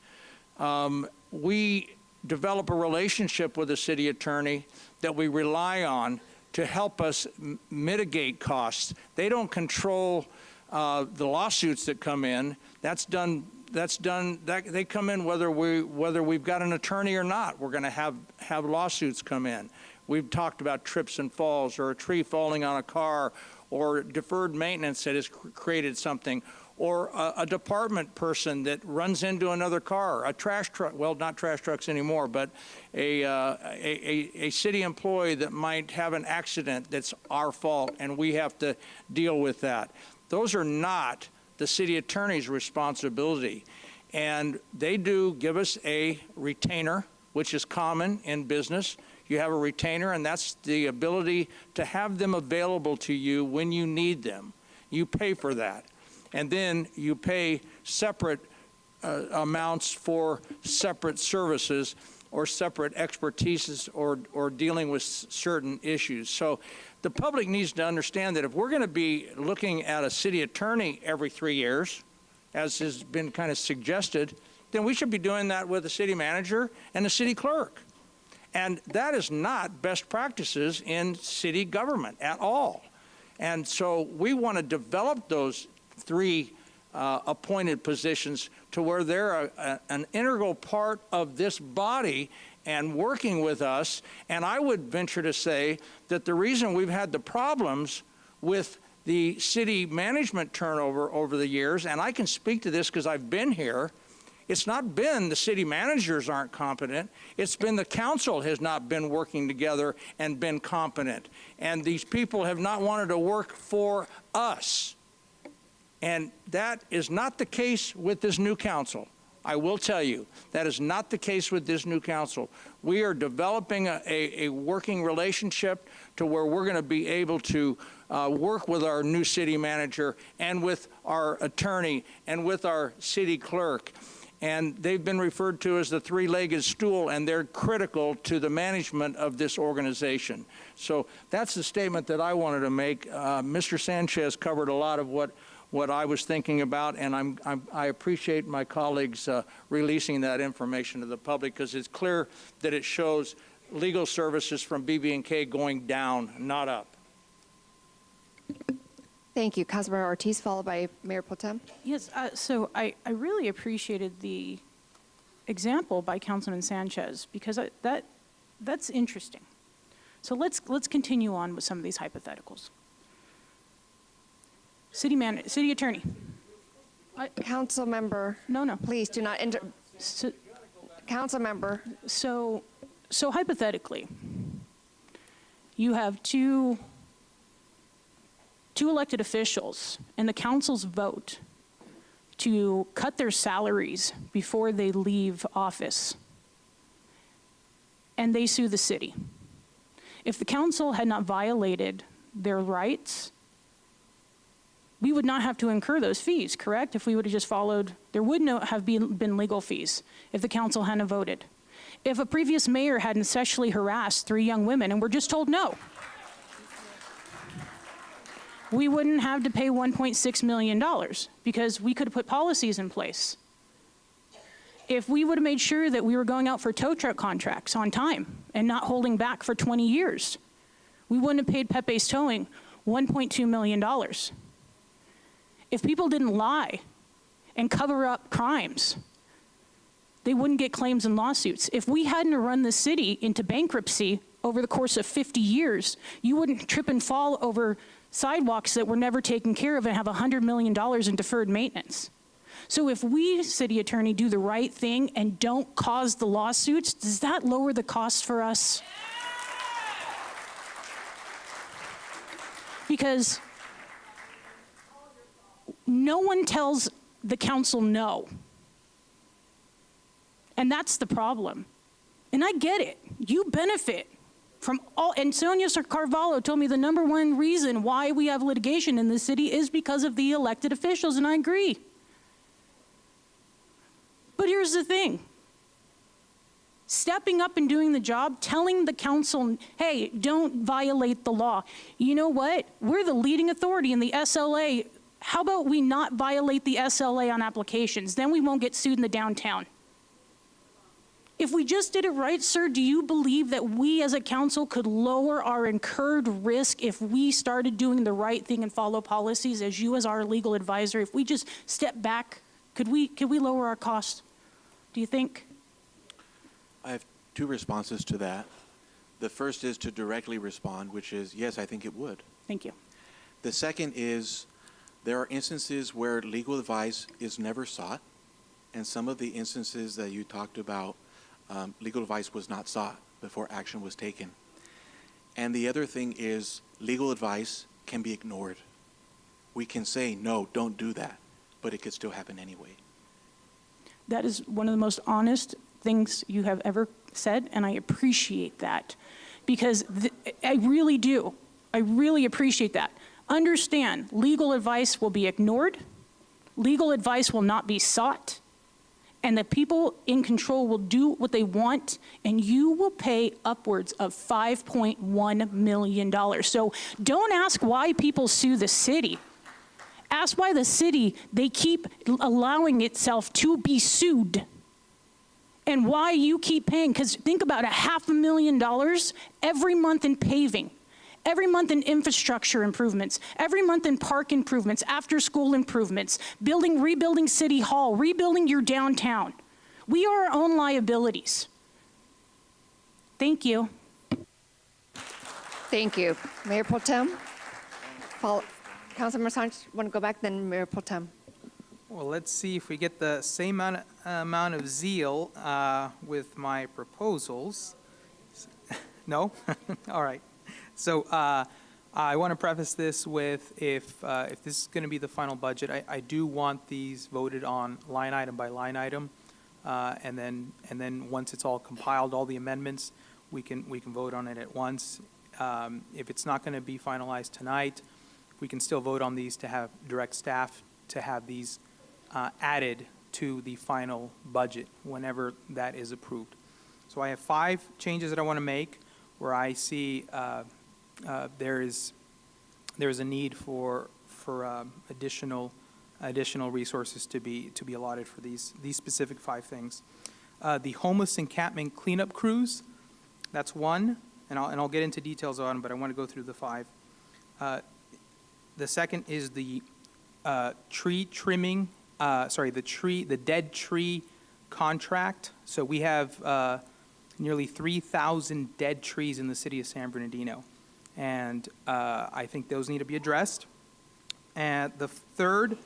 We develop a relationship with a city attorney that we rely on to help us mitigate costs. They don't control the lawsuits that come in. They come in whether we've got an attorney or not. We're going to have lawsuits come in. We've talked about trips and falls, or a tree falling on a car, or deferred maintenance that has created something, or a department person that runs into another car, a trash truck, well, not trash trucks anymore, but a city employee that might have an accident that's our fault, and we have to deal with that. Those are not the city attorney's responsibility. And they do give us a retainer, which is common in business. You have a retainer, and that's the ability to have them available to you when you need them. You pay for that. And then you pay separate amounts for separate services or separate expertises or dealing with certain issues. So the public needs to understand that if we're going to be looking at a city attorney every 3 years, as has been kind of suggested, then we should be doing that with the city manager and the city clerk. And that is not best practices in city government at all. And so we want to develop those 3 appointed positions to where they're an integral part of this body and working with us. And I would venture to say that the reason we've had the problems with the city management turnover over the years, and I can speak to this because I've been here, it's not been the city managers aren't competent, it's been the council has not been working together and been competent. And these people have not wanted to work for us. And that is not the case with this new council. I will tell you, that is not the case with this new council. We are developing a working relationship to where we're going to be able to work with our new city manager and with our attorney and with our city clerk. And they've been referred to as the three-legged stool, and they're critical to the management of this organization. So that's the statement that I wanted to make. Mr. Sanchez covered a lot of what I was thinking about, and I appreciate my colleagues releasing that information to the public, because it's clear that it shows legal services from BB&K going down, not up. Thank you. Councilmember Ortiz, followed by Mayor Pro Tem. Yes, so I really appreciated the example by Councilman Sanchez, because that's interesting. So let's continue on with some of these hypotheticals. City attorney. Council member. No. Please do not council member. So hypothetically, you have two elected officials and the council's vote to cut their salaries before they leave office, and they sue the city. If the council had not violated their rights, we would not have to incur those fees, correct? If we would have just followed, there would not have been legal fees if the council hadn't voted. If a previous mayor hadn't sexually harassed 3 young women and were just told no, we wouldn't have to pay $1.6 million because we could have put policies in place. If we would have made sure that we were going out for tow truck contracts on time and not holding back for 20 years, we wouldn't have paid Pepe's Towing $1.2 million. If people didn't lie and cover up crimes, they wouldn't get claims and lawsuits. If we hadn't run the city into bankruptcy over the course of 50 years, you wouldn't trip and fall over sidewalks that were never taken care of and have $100 million in deferred maintenance. So if we, city attorney, do the right thing and don't cause the lawsuits, does that lower the cost for us? Because no one tells the council no. And that's the problem. And I get it. You benefit from all, and Sonia Carvalho told me the #1 reason why we have litigation in this city is because of the elected officials, and I agree. But here's the thing. Stepping up and doing the job, telling the council, hey, don't violate the law. You know what? We're the leading authority in the SLA. How about we not violate the SLA on applications? Then we won't get sued in the downtown. If we just did it right, sir, do you believe that we as a council could lower our incurred risk if we started doing the right thing and follow policies as you as our legal advisor? If we just step back, could we lower our costs? Do you think? I have 2 responses to that. The first is to directly respond, which is, yes, I think it would. Thank you. The second is, there are instances where legal advice is never sought, and some of the instances that you talked about, legal advice was not sought before action was taken. And the other thing is, legal advice can be ignored. We can say, no, don't do that, but it could still happen anyway. That is one of the most honest things you have ever said, and I appreciate that, because I really do. I really appreciate that. Understand, legal advice will be ignored, legal advice will not be sought, and the people in control will do what they want, and you will pay upwards of $5.1 million. So don't ask why people sue the city. Ask why the city, they keep allowing itself to be sued, and why you keep paying. Because think about it, $500,000 every month in paving, every month in infrastructure improvements, every month in park improvements, after-school improvements, rebuilding City Hall, rebuilding your downtown. We are our own liabilities. Thank you. Thank you. Mayor Pro Tem? Councilmember Sanchez, want to go back, then Mayor Pro Tem. Well, let's see if we get the same amount of zeal with my proposals. No? All right. So I want to preface this with if this is going to be the final budget, I do want these voted on line item by line item. And then once it's all compiled, all the amendments, we can vote on it at once. If it's not going to be finalized tonight, we can still vote on these to have direct staff to have these added to the final budget whenever that is approved. So I have 5 changes that I want to make where I see there is a need for additional resources to be allotted for these specific 5 things. The homeless encampment cleanup crews, that's one, and I'll get into details on, but I want to go through the 5. The second is the tree trimming, the dead tree contract. So we have nearly 3,000 dead trees in the city of San Bernardino, and I think those need to be addressed. And the third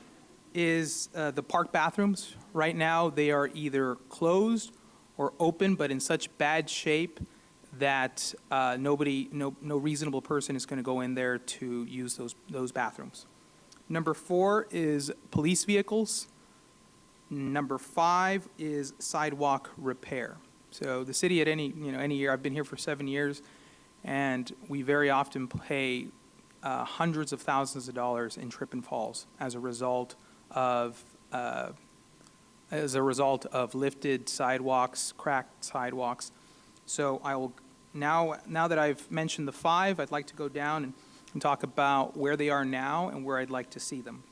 is the park bathrooms. Right now, they are either closed or open, but in such bad shape that no reasonable person is going to go in there to use those bathrooms. Number 4 is police vehicles. Number 5 is sidewalk repair. So the city at any year, I've been here for 7 years, and we very often pay hundreds of thousands of dollars in trip and falls as a result of lifted sidewalks, cracked sidewalks. So I will now that I've mentioned the 5, I'd like to go down and talk about where they are now and where I'd like to see them.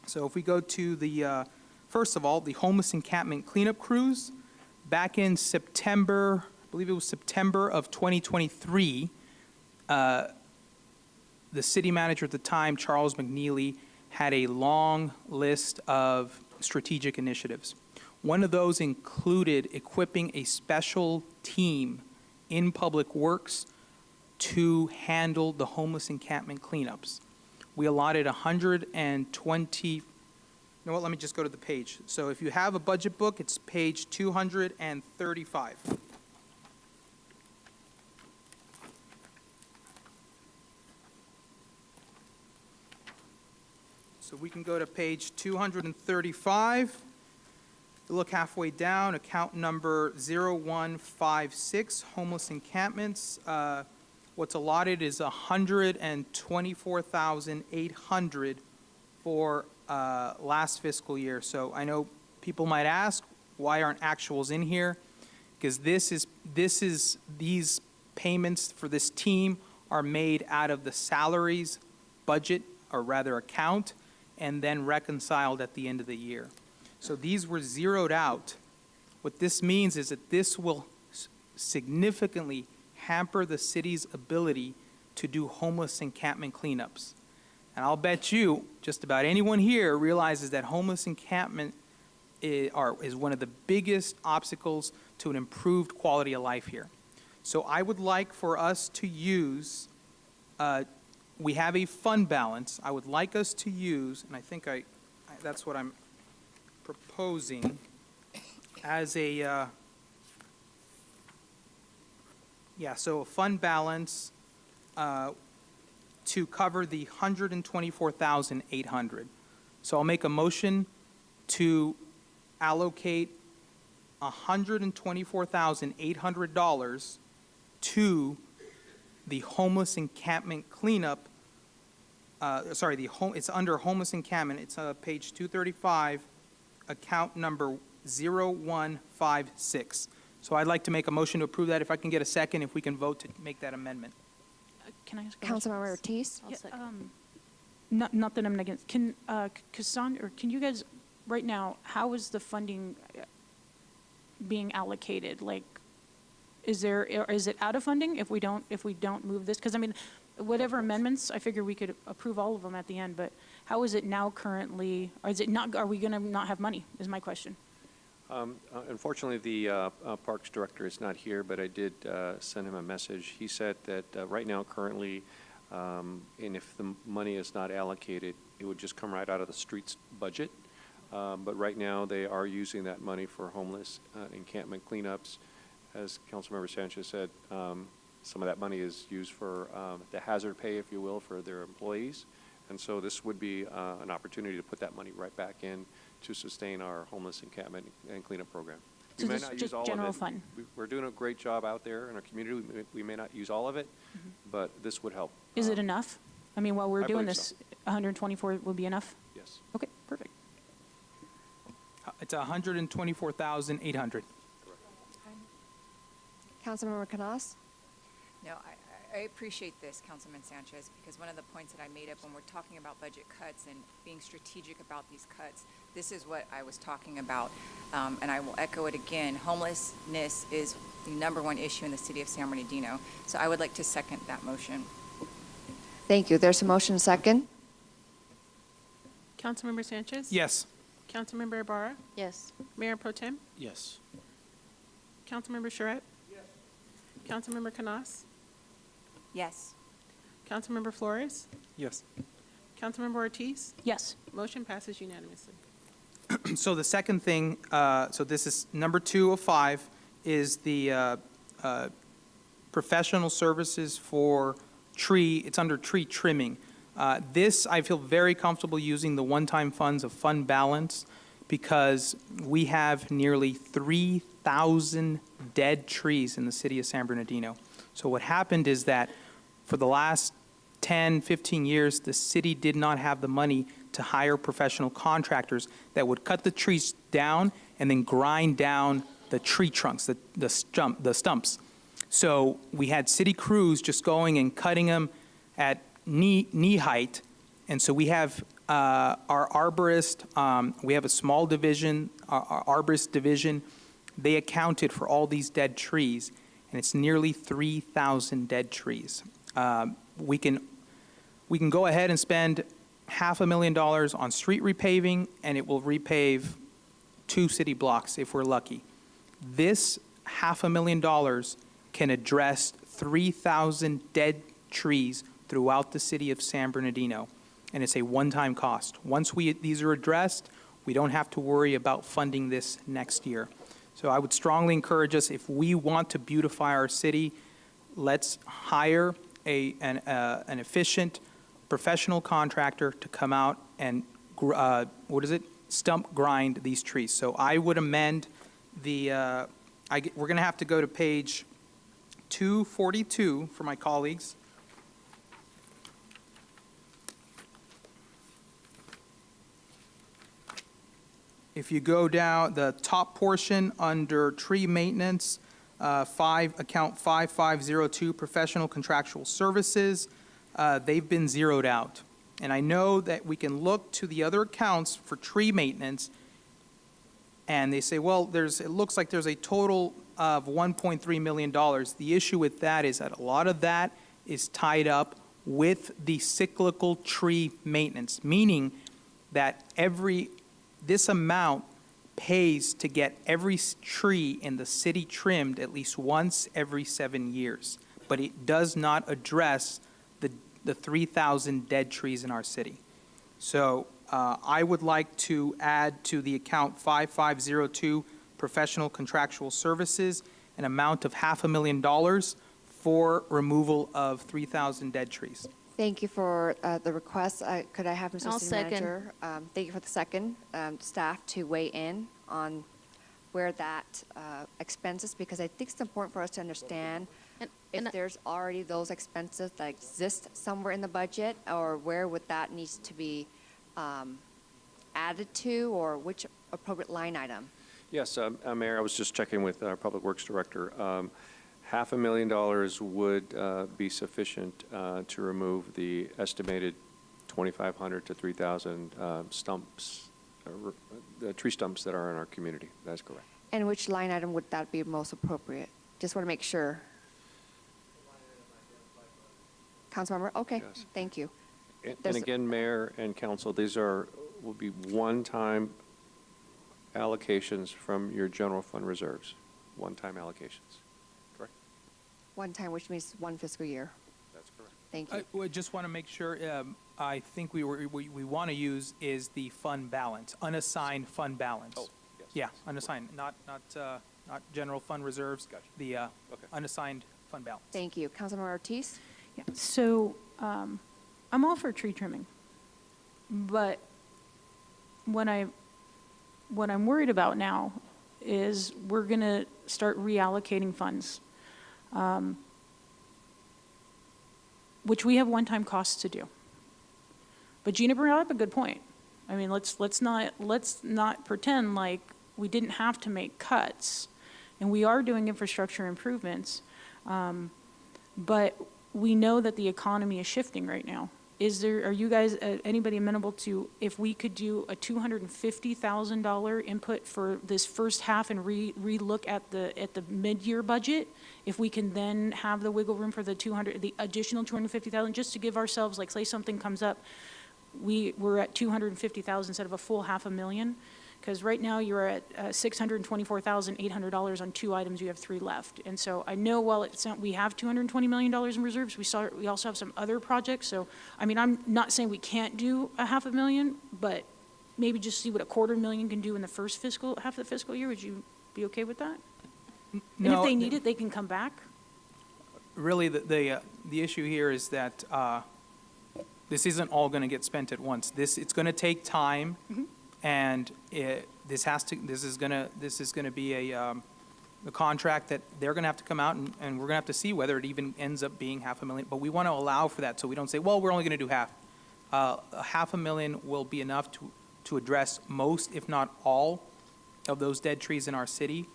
So if we go to the first of all, the homeless encampment cleanup crews. Back in September, I believe it was September of 2023, the city manager at the time, Charles McNeely, had a long list of strategic initiatives. One of those included equipping a special team in Public Works to handle the homeless encampment cleanups. We allotted 120, you know what, let me just go to the page. So if you have a budget book, it's page 235. So we can go to page 235. Look halfway down, account number 0156, homeless encampments. What's allotted is $124,800 for last fiscal year. So I know people might ask, why aren't actuals in here? Because these payments for this team are made out of the salaries budget, or rather account, and then reconciled at the end of the year. So these were zeroed out. What this means is that this will significantly hamper the city's ability to do homeless encampment cleanups. And I'll bet you, just about anyone here realizes that homeless encampment is one of the biggest obstacles to an improved quality of life here. So I would like for us to use, we have a fund balance. I would like us to use, and I think that's what I'm proposing as a, so a fund balance to cover the $124,800. So I'll make a motion to allocate $124,800 to the homeless encampment cleanup. It's under homeless encampment. It's page 235, account number 0156. So I'd like to make a motion to approve that. If I can get a second, if we can vote to make that amendment. Can I ask a Councilmember Ortiz? Yeah, not that I'm against. Can Cassandra, or can you guys, right now, how is the funding being allocated? Like, is it out of funding if we don't move this? Because I mean, whatever amendments, I figure we could approve all of them at the end, but how is it now currently, or is it not, are we going to not have money, is my question. Unfortunately, the Parks Director is not here, but I did send him a message. He said that right now, currently, and if the money is not allocated, it would just come right out of the streets budget. But right now, they are using that money for homeless encampment cleanups. As Councilmember Sanchez said, some of that money is used for the hazard pay, if you will, for their employees. And so this would be an opportunity to put that money right back in to sustain our homeless encampment and cleanup program. So this is just general fund? We're doing a great job out there in our community. We may not use all of it, but this would help. Is it enough? I mean, while we're I doing believe this, 124 would be enough? Yes. Okay, perfect. It's 124,800. Councilmember Canas? No, I appreciate this, Councilman Sanchez, because one of the points that I made up when we're talking about budget cuts and being strategic about these cuts, this is what I was talking about, and I will echo it again. Homelessness is the #1 issue in the city of San Bernardino, so I would like to second that motion. Thank you. There's a motion second. Councilmember Sanchez? Yes. Councilmember Ibarra? Yes. Mayor Pro Tem? Yes. Councilmember Charette? Yes. Councilmember Canas? Yes. Councilmember Flores? Yes. Councilmember Ortiz? Yes. Motion passes unanimously. So the second thing, so this is number 2 of 5, is the professional services for tree, it's under tree trimming. This, I feel very comfortable using the one-time funds of fund balance because we have nearly 3,000 dead trees in the city of San Bernardino. So what happened is that for the last 10, 15 years, the city did not have the money to hire professional contractors that would cut the trees down and then grind down the tree trunks, the stumps. So we had city crews just going and cutting them at knee height. And so we have our arborist, we have a small division, our arborist division. They accounted for all these dead trees, and it's nearly 3,000 dead trees. We can go ahead and spend $500,000 on street repaving, and it will repave 2 city blocks if we're lucky. This $500,000 can address 3,000 dead trees throughout the city of San Bernardino, and it's a one-time cost. Once these are addressed, we don't have to worry about funding this next year. So I would strongly encourage us, if we want to beautify our city, let's hire an efficient professional contractor to come out and, stump grind these trees. So I would amend we're going to have to go to page 242 for my colleagues. If you go down the top portion under tree maintenance, account 5502, professional contractual services, they've been zeroed out. And I know that we can look to the other accounts for tree maintenance, and they say, well, it looks like there's a total of $1.3 million. The issue with that is that a lot of that is tied up with the cyclical tree maintenance, meaning that this amount pays to get every tree in the city trimmed at least once every 7 years. But it does not address the 3,000 dead trees in our city. So I would like to add to the account 5502, professional contractual services, an amount of $500,000 for removal of 3,000 dead trees. Thank you for the request. Could I have Mr. I'll City second. Manager? Thank you for the second. Staff to weigh in on where that expenses, because I think it's important for us to understand if there's already those expenses that exist somewhere in the budget, or where would that needs to be added to, or which appropriate line item? Yes, Mayor, I was just checking with our Public Works Director. $500,000 would be sufficient to remove the estimated 2,500 to 3,000 stumps, the tree stumps that are in our community. That's correct. And which line item would that be most appropriate? Just want to make sure. Councilmember, okay, Yes. thank you. And There's- again, Mayor and Council, these will be one-time allocations from your general fund reserves, one-time allocations, correct? One time, which means one fiscal year. That's correct. Thank you. I just want to make sure, I think we want to use is the fund balance, unassigned fund balance. Oh, yes. Yeah, unassigned, not general fund reserves. Gotcha. The Okay. unassigned fund balance. Thank you. Councilmember Ortiz? Yeah, so I'm all for tree trimming, but what I'm worried about now is we're going to start reallocating funds, which we have one-time costs to do. But Gina brought up a good point. I mean, let's not pretend like we didn't have to make cuts, and we are doing infrastructure improvements, but we know that the economy is shifting right now. Are you guys, anybody amenable to, if we could do a $250,000 input for this first half and re-look at the mid-year budget? If we can then have the wiggle room for the additional 250,000, just to give ourselves, like, say something comes up, we're at 250,000 instead of a full $500,000? Because right now you're at $624,800 on 2 items, you have 3 left. And so I know while we have $220 million in reserves, we also have some other projects. So, I mean, I'm not saying we can't do a $500,000, but maybe just see what $250,000 can do in the first half of the fiscal year. Would you be okay with that? And if they need it, they can come back? Really, the issue here is that this isn't all going to get spent at once. It's going to take time. And this is gonna be a contract that they're gonna have to come out and we're gonna have to see whether it even ends up being $500,000. But we want to allow for that, so we don't say, well, we're only gonna do half. $500,000 will be enough to address most, if not all, of those dead trees in our city.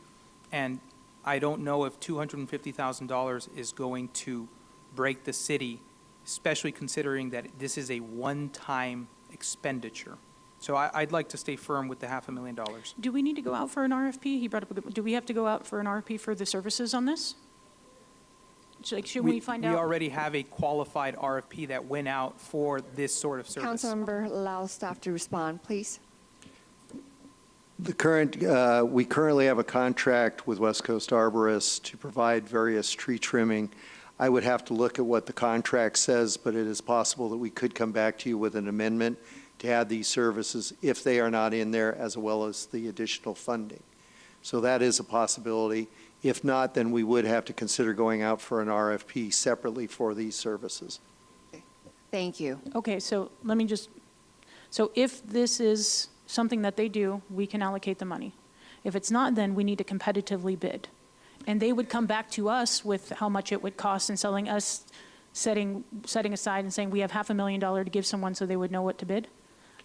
And I don't know if $250,000 is going to break the city, especially considering that this is a one-time expenditure. So I'd like to stay firm with the $500,000. Do we need to go out for an RFP? He brought up a good, do we have to go out for an RFP for the services on this? Should we find out? We already have a qualified RFP that went out for this sort of service. Councilmember allow staff to respond, please. We currently have a contract with West Coast Arborists to provide various tree trimming. I would have to look at what the contract says, but it is possible that we could come back to you with an amendment to add these services if they are not in there, as well as the additional funding. So that is a possibility. If not, then we would have to consider going out for an RFP separately for these services. Thank you. Okay, so let me so if this is something that they do, we can allocate the money. If it's not, then we need to competitively bid. And they would come back to us with how much it would cost and setting aside and saying we have $500,000 to give someone so they would know what to bid.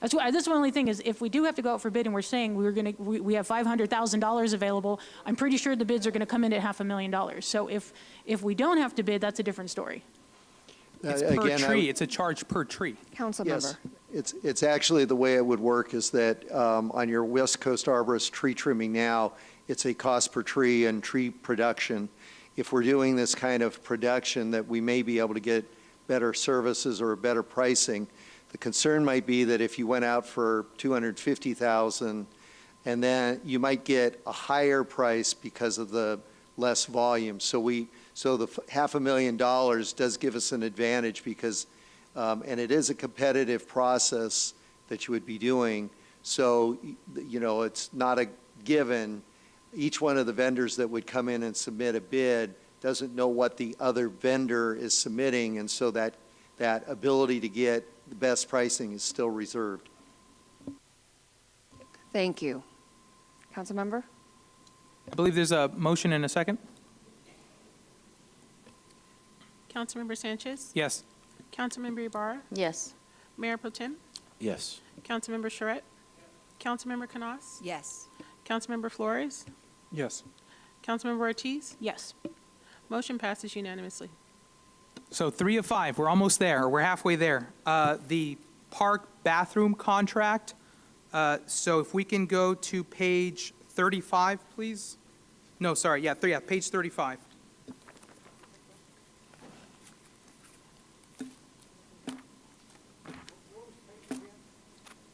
That's the only thing is, if we do have to go out for bid and we're saying we have $500,000 available, I'm pretty sure the bids are going to come in at $500,000. So if we don't have to bid, that's a different story. It's per tree. It's a charge per tree. Councilmember. Yes, it's actually the way it would work is that on your West Coast Arborist tree trimming now, it's a cost per tree and tree production. If we're doing this kind of production, that we may be able to get better services or better pricing. The concern might be that if you went out for $250,000, and then you might get a higher price because of the less volume. So the $500,000 does give us an advantage because, and it is a competitive process that you would be doing. So, it's not a given. Each one of the vendors that would come in and submit a bid doesn't know what the other vendor is submitting, and so that ability to get the best pricing is still reserved. Thank you. Councilmember? I believe there's a motion and a second. Councilmember Sanchez? Yes. Councilmember Ibarra? Yes. Mayor Pro Tem? Yes. Councilmember Charette? Councilmember Canas? Yes. Councilmember Flores? Yes. Councilmember Ortiz? Yes. Motion passes unanimously. So 3 of 5, we're almost there. We're halfway there. The park bathroom contract. So if we can go to page 35, please. No, sorry. Yeah, page 35.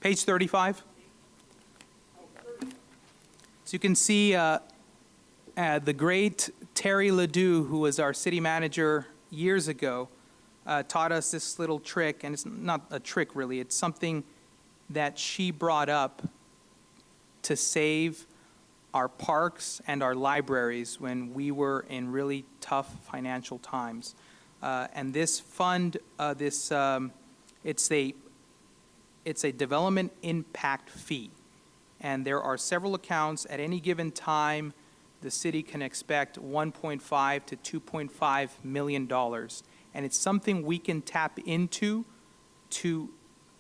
Page 35. So you can see the great Terry Ledoux, who was our city manager years ago, taught us this little trick, and it's not a trick really, it's something that she brought up to save our parks and our libraries when we were in really tough financial times. And this fund, it's a development impact fee. And there are several accounts. At any given time, the city can expect $1.5 to $2.5 million. And it's something we can tap into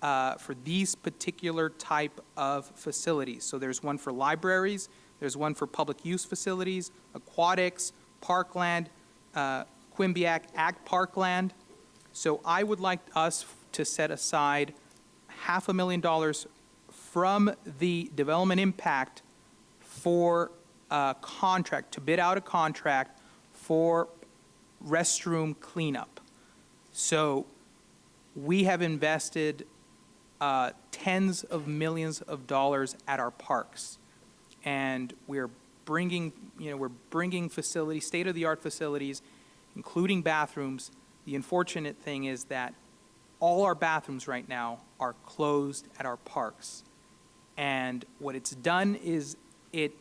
for these particular type of facilities. So there's one for libraries, there's one for public use facilities, aquatics, parkland, Quimbiac Ag Parkland. So I would like us to set aside $500,000 from the development impact for a contract, to bid out a contract for restroom cleanup. So we have invested tens of millions of dollars at our parks, and we're bringing facilities, state-of-the-art facilities, including bathrooms. The unfortunate thing is that all our bathrooms right now are closed at our parks. And what it's done is it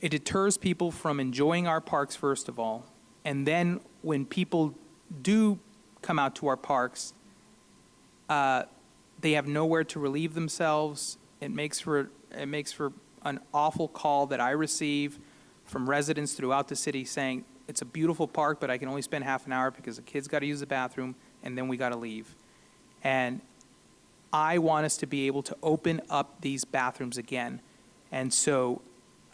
deters people from enjoying our parks, first of all. And then when people do come out to our parks, they have nowhere to relieve themselves. It makes for an awful call that I receive from residents throughout the city saying, it's a beautiful park, but I can only spend half an hour because the kids got to use the bathroom, and then we got to leave. And I want us to be able to open up these bathrooms again. And so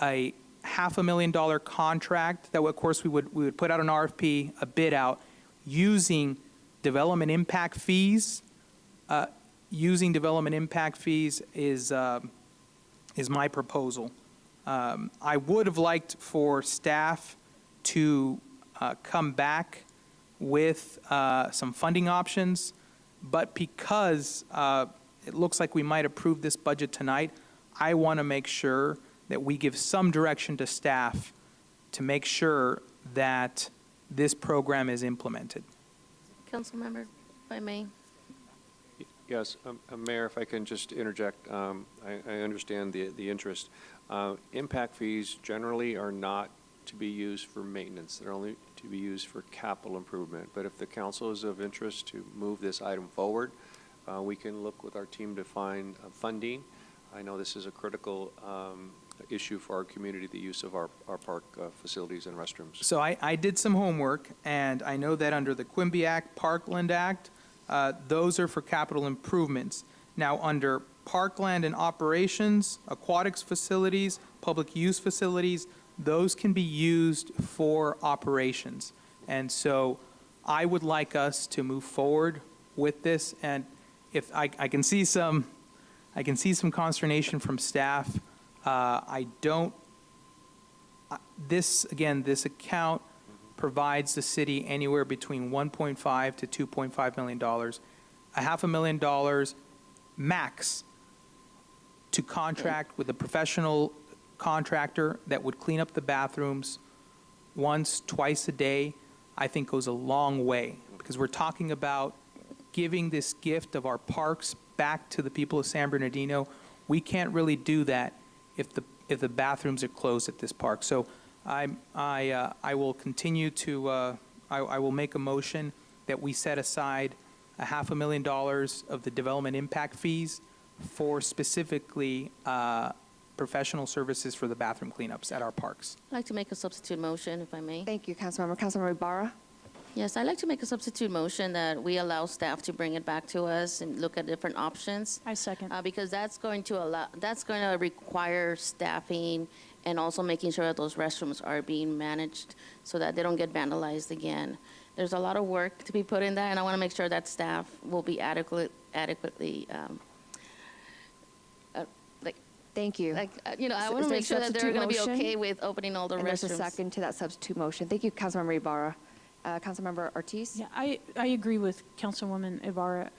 a $500,000 contract that, of course, we would put out an RFP, a bid out, using development impact fees. Using development impact fees is my proposal. I would have liked for staff to come back with some funding options, but because it looks like we might approve this budget tonight, I want to make sure that we give some direction to staff to make sure that this program is implemented. Councilmember, if I may. Yes, Mayor, if I can just interject, I understand the interest. Impact fees generally are not to be used for maintenance. They're only to be used for capital improvement. But if the council is of interest to move this item forward, we can look with our team to find funding. I know this is a critical issue for our community, the use of our park facilities and restrooms. So I did some homework, and I know that under the Quimbiac Parkland Act, those are for capital improvements. Now, under parkland and operations, aquatics facilities, public use facilities, those can be used for operations. And so I would like us to move forward with this. And if I can see some consternation from staff. This account provides the city anywhere between $1.5 to $2.5 million, $500,000 max to contract with a professional contractor that would clean up the bathrooms once, twice a day, I think goes a long way, because we're talking about giving this gift of our parks back to the people of San Bernardino. We can't really do that if the bathrooms are closed at this park. So I will continue to, I will make a motion that we set aside $500,000 of the development impact fees for specifically professional services for the bathroom cleanups at our parks. I'd like to make a substitute motion, if I may. Thank you, Councilmember. Councilmember Ibarra? Yes, I'd like to make a substitute motion that we allow staff to bring it back to us and look at different options. I second. Because that's going to require staffing and also making sure that those restrooms are being managed so that they don't get vandalized again. There's a lot of work to be put in that, and I want to make sure that staff will be adequately Thank you. I want to make sure that they're going to be okay with opening all the restrooms. And there's a second to that substitute motion. Thank you, Councilmember Ibarra. Councilmember Ortiz? Yeah, I agree with Councilwoman Ibarra.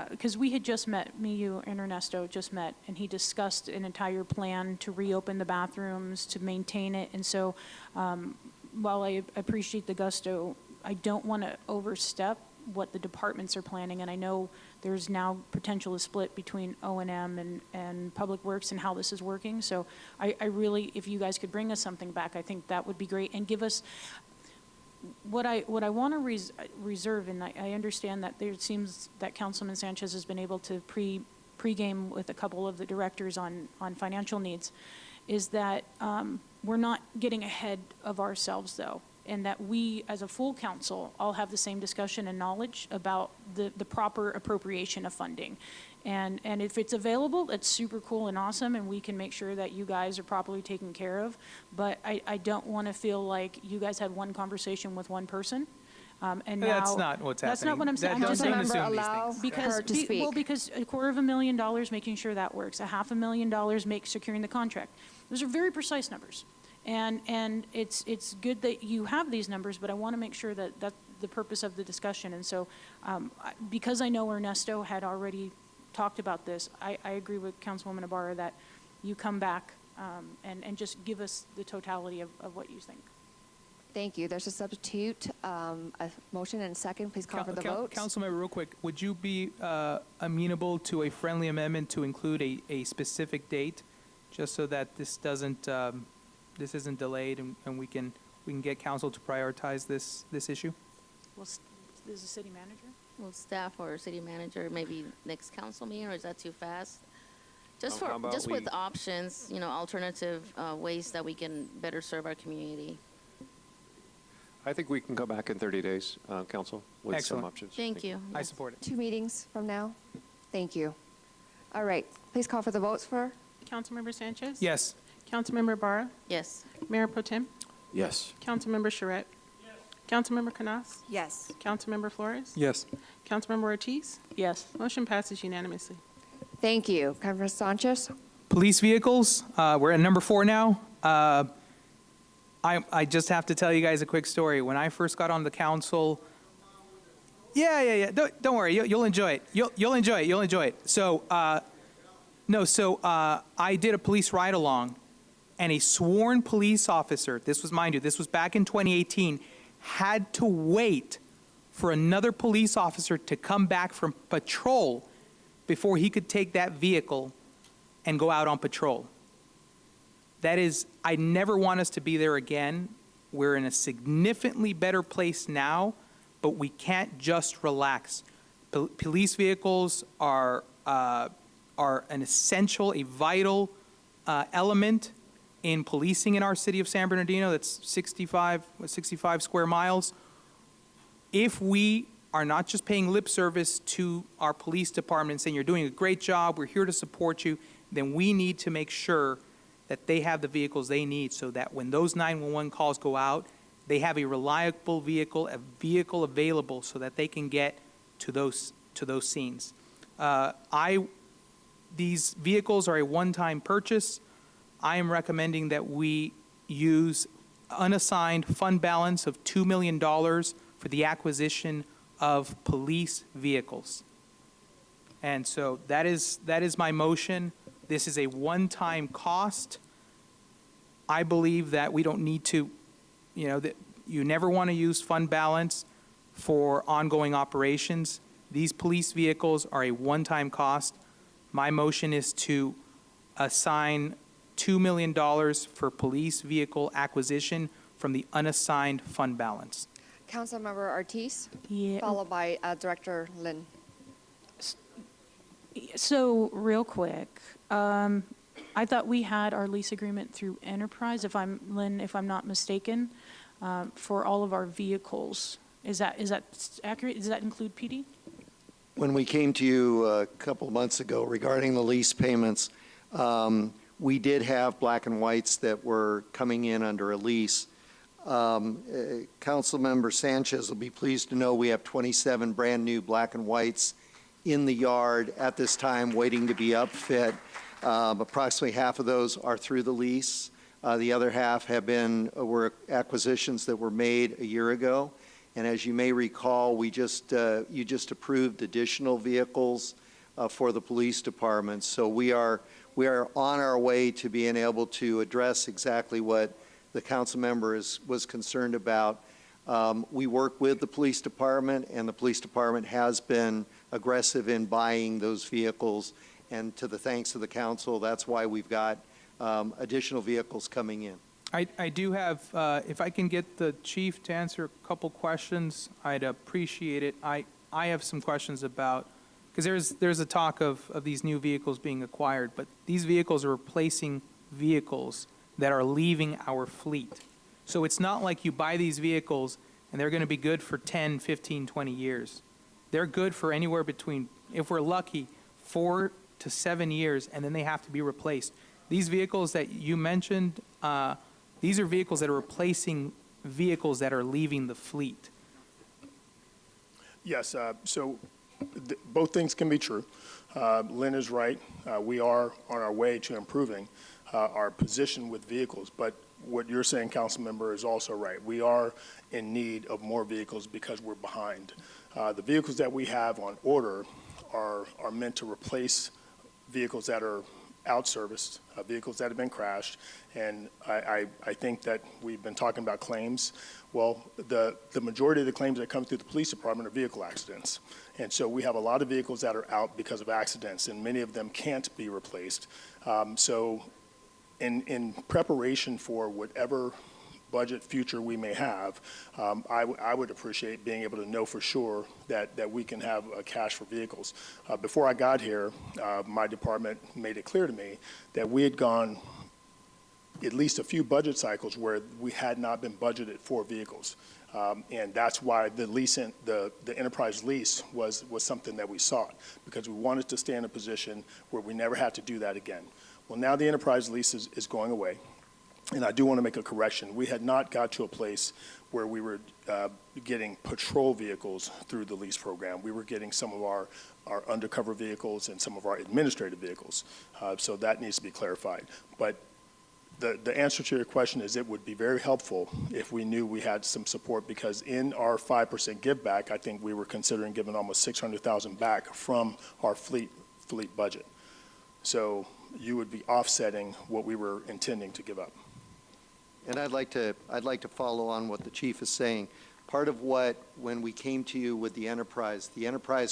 because we had just met, me, you, and Ernesto just met, and he discussed an entire plan to reopen the bathrooms, to maintain it. And so while I appreciate the gusto, I don't want to overstep what the departments are planning. And I know there's now potential to split between O&M and Public Works and how this is working. So I really, if you guys could bring us something back, I think that would be great. And give us, what I want to reserve, and I understand that there seems that Councilman Sanchez has been able to pregame with a couple of the directors on financial needs, is that we're not getting ahead of ourselves, though, and that we, as a full council, all have the same discussion and knowledge about the proper appropriation of funding. And if it's available, that's super cool and awesome, and we can make sure that you guys are properly taken care of. But I don't want to feel like you guys had one conversation with one person. And now, That's not what's happening. That's not what I'm saying. I'm just Don't saying, assume these things. her to speak. well, because $250,000, making sure that works, $500,000 securing the contract. Those are very precise numbers. And it's good that you have these numbers, but I want to make sure that that's the purpose of the discussion. And so because I know Ernesto had already talked about this, I agree with Councilwoman Ibarra that you come back and just give us the totality of what you think. Thank you. There's a substitute, a motion and a second. Please call for the vote. Councilmember, real quick, would you be amenable to a friendly amendment to include a specific date, just so that this doesn't, this isn't delayed and we can get council to prioritize this issue? Well, there's a city manager. Well, staff or city manager, maybe next council meeting, or is that too fast? Just How about with we- options, alternative ways that we can better serve our community. I think we can come back in 30 days, council, with Excellent. some options. Thank you. I Yes. support it. 2 meetings from now. Thank you. All right, please call for the votes for. Councilmember Sanchez? Yes. Councilmember Ibarra? Yes. Mayor Pro Tem? Yes. Councilmember Charette? Yes. Councilmember Canas? Yes. Councilmember Flores? Yes. Councilmember Ortiz? Yes. Motion passes unanimously. Thank you. Councilor Sanchez. Police vehicles, we're at number 4 now. I just have to tell you guys a quick story. When I first got on the council, yeah. Don't worry, you'll enjoy it. You'll enjoy it. So, I did a police ride-along, and a sworn police officer, this was, mind you, this was back in 2018, had to wait for another police officer to come back from patrol before he could take that vehicle and go out on patrol. That is, I never want us to be there again. We're in a significantly better place now, but we can't just relax. Police vehicles are an essential, a vital element in policing in our city of San Bernardino. That's 65 square miles. If we are not just paying lip service to our police department and saying, you're doing a great job, we're here to support you, then we need to make sure that they have the vehicles they need so that when those 911 calls go out, they have a reliable vehicle, a vehicle available so that they can get to those scenes. These vehicles are a one-time purchase. I am recommending that we use unassigned fund balance of $2 million for the acquisition of police vehicles. And so that is my motion. This is a one-time cost. I believe that we don't need to, that you never want to use fund balance for ongoing operations. These police vehicles are a one-time cost. My motion is to assign $2 million for police vehicle acquisition from the unassigned fund balance. Councilmember Ortiz. Yeah. Followed by Director Lynn. So real quick, I thought we had our lease agreement through Enterprise, if I'm not mistaken, for all of our vehicles. Is that accurate? Does that include PD? When we came to you a couple of months ago regarding the lease payments, we did have black and whites that were coming in under a lease. Councilmember Sanchez will be pleased to know we have 27 brand-new black and whites in the yard at this time waiting to be upfit. Approximately half of those are through the lease. The other half were acquisitions that were made a year ago. And as you may recall, you just approved additional vehicles for the police department. So we are on our way to being able to address exactly what the council member was concerned about. We work with the police department, and the police department has been aggressive in buying those vehicles. And to the thanks of the council, that's why we've got additional vehicles coming in. I do have, if I can get the chief to answer a couple questions, I'd appreciate it. I have some questions about, because there's a talk of these new vehicles being acquired, but these vehicles are replacing vehicles that are leaving our fleet. So it's not like you buy these vehicles and they're going to be good for 10, 15, 20 years. They're good for anywhere between, if we're lucky, 4 to 7 years, and then they have to be replaced. These vehicles that you mentioned, these are vehicles that are replacing vehicles that are leaving the fleet. Yes, so both things can be true. Lynn is right. We are on our way to improving our position with vehicles, but what you're saying, council member, is also right. We are in need of more vehicles because we're behind. The vehicles that we have on order are meant to replace vehicles that are out-serviced, vehicles that have been crashed, and I think that we've been talking about claims. Well, the majority of the claims that come through the police department are vehicle accidents, and so we have a lot of vehicles that are out because of accidents, and many of them can't be replaced. So in preparation for whatever budget future we may have, I would appreciate being able to know for sure that we can have cash for vehicles. Before I got here, my department made it clear to me that we had gone at least a few budget cycles where we had not been budgeted for vehicles. And that's why the enterprise lease was something that we sought, because we wanted to stay in a position where we never had to do that again. Well, now the enterprise lease is going away. And I do want to make a correction. We had not got to a place where we were getting patrol vehicles through the lease program. We were getting some of our undercover vehicles and some of our administrative vehicles. So that needs to be clarified. But the answer to your question is it would be very helpful if we knew we had some support, because in our 5% give back, I think we were considering giving almost $600,000 back from our fleet budget. So you would be offsetting what we were intending to give up. And I'd like to follow on what the chief is saying. Part of what, when we came to you with the enterprise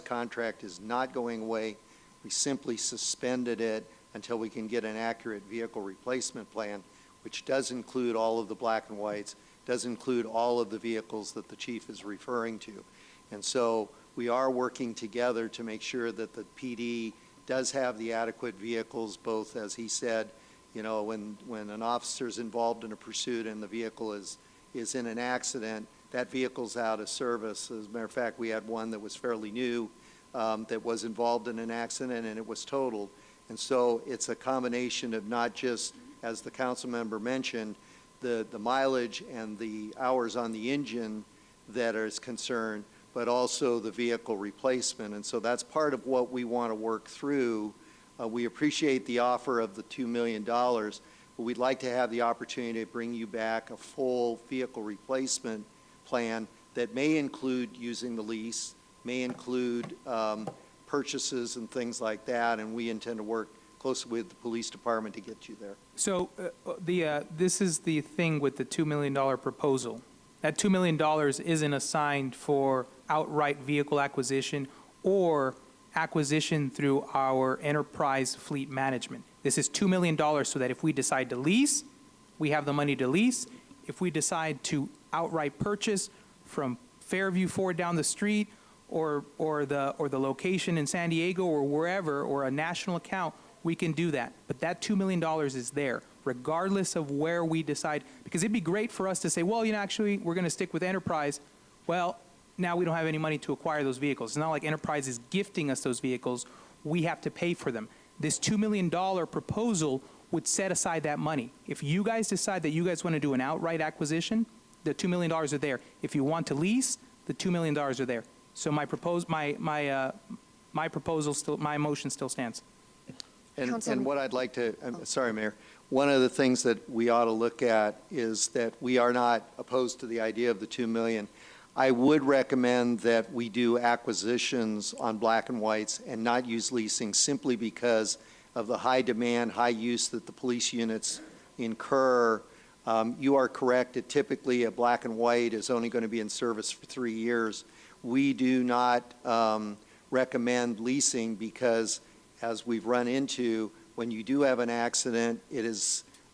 contract is not going away. We simply suspended it until we can get an accurate vehicle replacement plan, which does include all of the black and whites, does include all of the vehicles that the chief is referring to. And so we are working together to make sure that the PD does have the adequate vehicles, both, as he said, you know, when an officer's involved in a pursuit and the vehicle is in an accident, that vehicle's out of service. As a matter of fact, we had one that was fairly new that was involved in an accident and it was totaled. And so it's a combination of not just, as the council member mentioned, the mileage and the hours on the engine that is concerned, but also the vehicle replacement. And so that's part of what we want to work through. We appreciate the offer of the $2 million, but we'd like to have the opportunity to bring you back a full vehicle replacement plan that may include using the lease, may include purchases and things like that, and we intend to work closely with the police department to get you there. So this is the thing with the $2 million proposal. That $2 million isn't assigned for outright vehicle acquisition or acquisition through our enterprise fleet management. This is $2 million so that if we decide to lease, we have the money to lease. If we decide to outright purchase from Fairview Ford down the street or the location in San Diego or wherever, or a national account, we can do that. But that $2 million is there, regardless of where we decide. Because it'd be great for us to say, well, you know, actually, we're going to stick with enterprise. Well, now we don't have any money to acquire those vehicles. It's not like enterprise is gifting us those vehicles. We have to pay for them. This $2 million proposal would set aside that money. If you guys decide that you guys want to do an outright acquisition, the $2 million are there. If you want to lease, the $2 million are there. So my motion still stands. And what I'd like to, sorry, Mayor, one of the things that we ought to look at is that we are not opposed to the idea of the $2 million. I would recommend that we do acquisitions on black and whites and not use leasing simply because of the high demand, high use that the police units incur. You are correct that typically a black and white is only going to be in service for 3 years. We do not recommend leasing because, as we've run into, when you do have an accident, it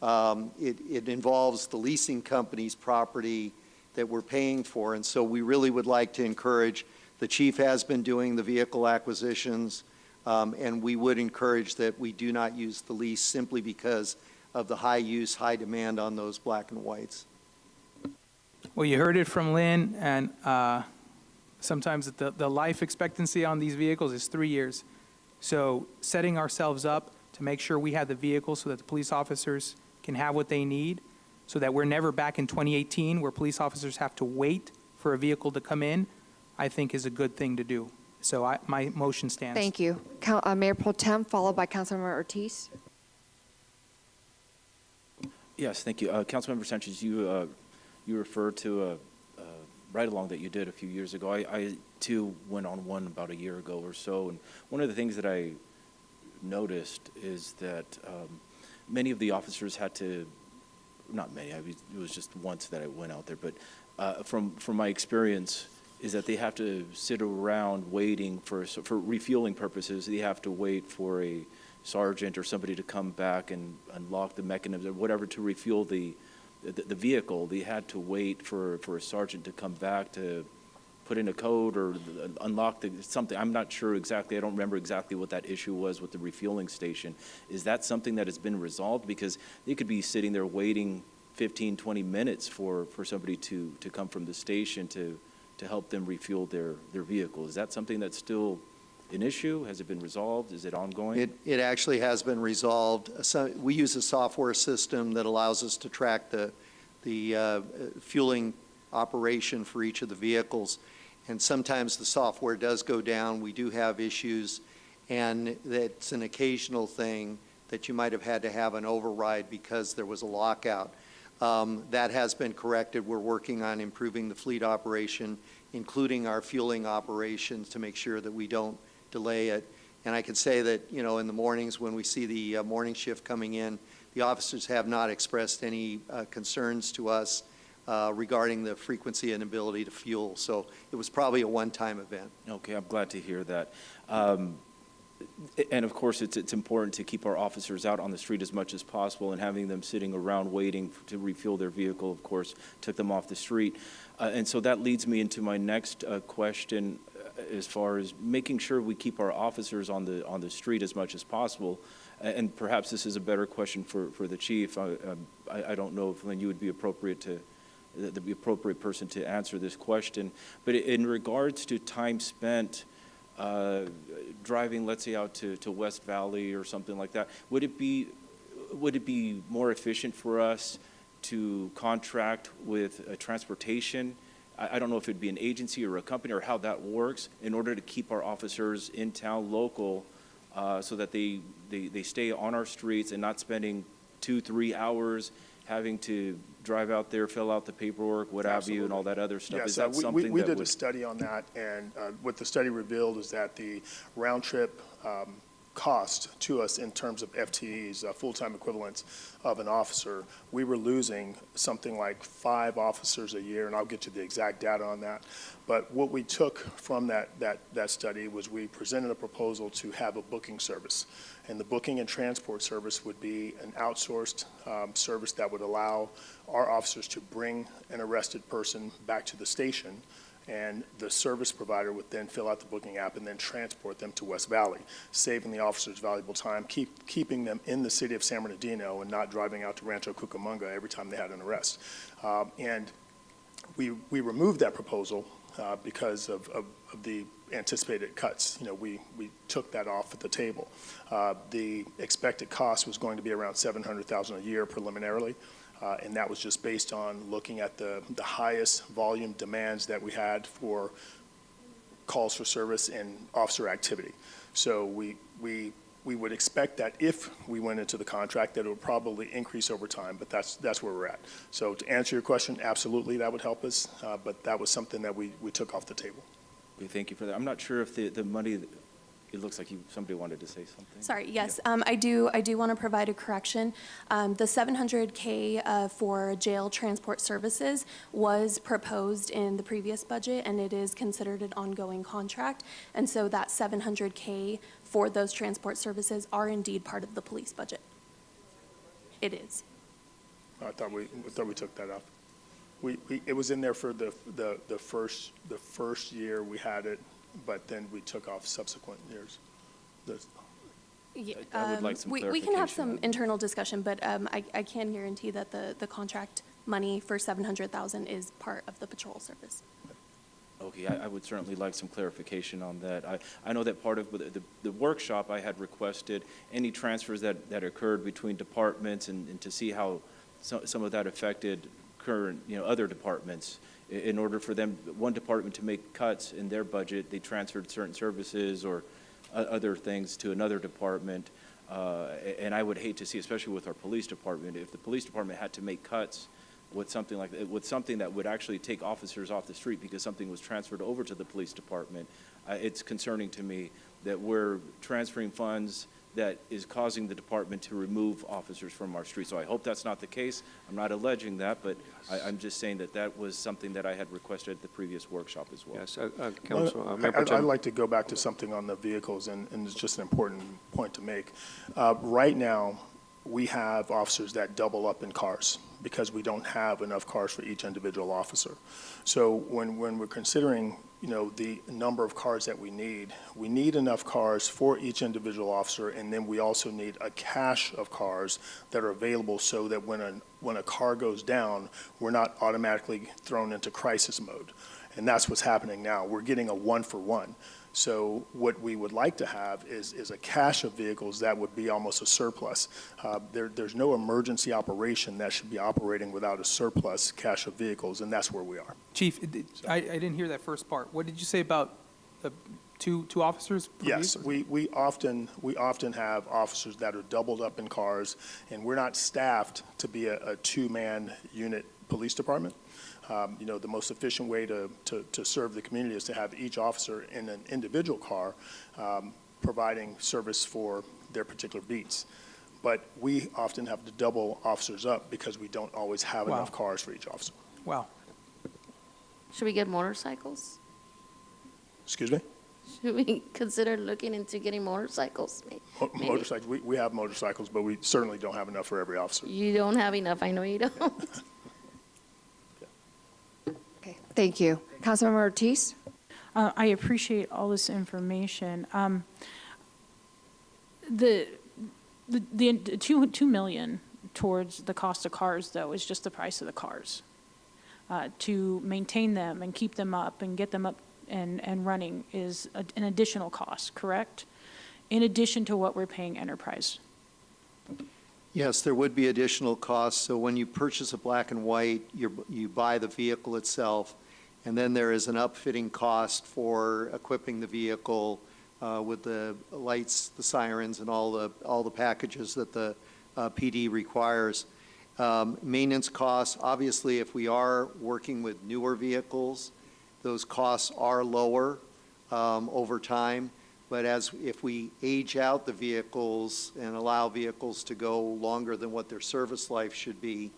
involves the leasing company's property that we're paying for. And so we really would like to encourage, the chief has been doing the vehicle acquisitions, and we would encourage that we do not use the lease simply because of the high use, high demand on those black and whites. Well, you heard it from Lynn, and sometimes the life expectancy on these vehicles is 3 years. So setting ourselves up to make sure we have the vehicles so that the police officers can have what they need, so that we're never back in 2018 where police officers have to wait for a vehicle to come in, I think is a good thing to do. So my motion stands. Thank you. Mayor Pro Tem, followed by Councilmember Ortiz. Yes, thank you. Councilmember Sanchez, you referred to a ride-along that you did a few years ago. I too went on one about a year ago or so, and one of the things that I noticed is that many of the officers had to, not many, it was just once that I went out there, but from my experience is that they have to sit around waiting for refueling purposes. They have to wait for a sergeant or somebody to come back and unlock the mechanism or whatever to refuel the vehicle. They had to wait for a sergeant to come back to put in a code or unlock something. I'm not sure exactly. I don't remember exactly what that issue was with the refueling station. Is that something that has been resolved? Because they could be sitting there waiting 15, 20 minutes for somebody to come from the station to help them refuel their vehicle. Is that something that's still an issue? Has it been resolved? Is it ongoing? It actually has been resolved. So we use a software system that allows us to track the fueling operation for each of the vehicles. And sometimes the software does go down. We do have issues, and that's an occasional thing that you might have had to have an override because there was a lockout. That has been corrected. We're working on improving the fleet operation, including our fueling operations, to make sure that we don't delay it. And I can say that, you know, in the mornings when we see the morning shift coming in, the officers have not expressed any concerns to us regarding the frequency and ability to fuel. So it was probably a one-time event. Okay, I'm glad to hear that. And of course, it's important to keep our officers out on the street as much as possible, and having them sitting around waiting to refuel their vehicle, of course, took them off the street. And so that leads me into my next question, as far as making sure we keep our officers on the street as much as possible. And perhaps this is a better question for the chief. I don't know if, Lynn, you would be the appropriate person to answer this question. But in regards to time spent driving, let's say, out to West Valley or something like that, would it be more efficient for us to contract with transportation? I don't know if it'd be an agency or a company or how that works, in order to keep our officers in town local, so that they stay on our streets and not spending 2-3 hours having to drive out there, fill out the paperwork, what have you, and all that other stuff. Yeah, Is so that something we that did would... a study on that, and what the study revealed is that the round trip cost to us in terms of FTEs, full-time equivalents of an officer, we were losing something like 5 officers a year, and I'll get you the exact data on that. But what we took from that study was we presented a proposal to have a booking service. And the booking and transport service would be an outsourced service that would allow our officers to bring an arrested person back to the station, and the service provider would then fill out the booking app and then transport them to West Valley, saving the officers valuable time, keeping them in the city of San Bernardino and not driving out to Rancho Cucamonga every time they had an arrest. And we removed that proposal because of the anticipated cuts. You know, we took that off at the table. The expected cost was going to be around $700,000 a year preliminarily. And that was just based on looking at the highest volume demands that we had for calls for service and officer activity. So we we would expect that if we went into the contract, that it would probably increase over time, but that's where we're at. So to answer your question, absolutely, that would help us, but that was something that we took off the table. Okay, thank you for that. I'm not sure if the money, it looks like somebody wanted to say something. Sorry, yes, I do want to provide a correction. The $700K for jail transport services was proposed in the previous budget, and it is considered an ongoing contract. And so that $700K for those transport services are indeed part of the police budget. It is. I thought we took that off. It was in there for the first year we had it, but then we took off subsequent years. Yeah, I would like some we can have some internal discussion, but I can guarantee that the contract money for $700,000 is part of the patrol service. Okay, I would certainly like some clarification on that. I know that part of the workshop, I had requested any transfers that occurred between departments and to see how some of that affected current, other departments. In order for them, one department to make cuts in their budget, they transferred certain services or other things to another department. And I would hate to see, especially with our police department, if the police department had to make cuts with something like that, with something that would actually take officers off the street because something was transferred over to the police department, it's concerning to me that we're transferring funds that is causing the department to remove officers from our streets. So I hope that's not the case. I'm not alleging that, but I'm just saying that was something that I had requested at the previous workshop as well. Yes, Council, Mayor Pro Tem. I'd like to go back to something on the vehicles, and it's just an important point to make. Right now, we have officers that double up in cars because we don't have enough cars for each individual officer. So when we're considering, the number of cars that we need enough cars for each individual officer, and then we also need a cache of cars that are available so that when a car goes down, we're not automatically thrown into crisis mode. And that's what's happening now. We're getting a one-for-one. So what we would like to have is a cache of vehicles that would be almost a surplus. There's no emergency operation that should be operating without a surplus cache of vehicles, and that's where we are. Chief, I didn't hear that first part. What did you say about two officers per Yes, vehicle? we often have officers that are doubled up in cars, and we're not staffed to be a two-man unit police department. The most efficient way to serve the community is to have each officer in an individual car providing service for their particular beats. But we often have to double officers up because we don't always have enough cars for each officer. Wow. Should we get motorcycles? Excuse me? Should we consider looking into getting motorcycles? Maybe. Motorcycles, we have motorcycles, but we certainly don't have enough for every officer. You don't have enough, I know you don't. Okay, thank you. Councilmember Ortiz? I appreciate all this information. The $2 million towards the cost of cars, though, is just the price of the cars. To maintain them and keep them up and get them up and running is an additional cost, correct? In addition to what we're paying Enterprise. Yes, there would be additional costs. So when you purchase a black and white, you buy the vehicle itself, and then there is an upfitting cost for equipping the vehicle with the lights, the sirens, and all the packages that the PD requires. Maintenance costs, obviously, if we are working with newer vehicles, those costs are lower over time. But if we age out the vehicles and allow vehicles to go longer than what their service life should be,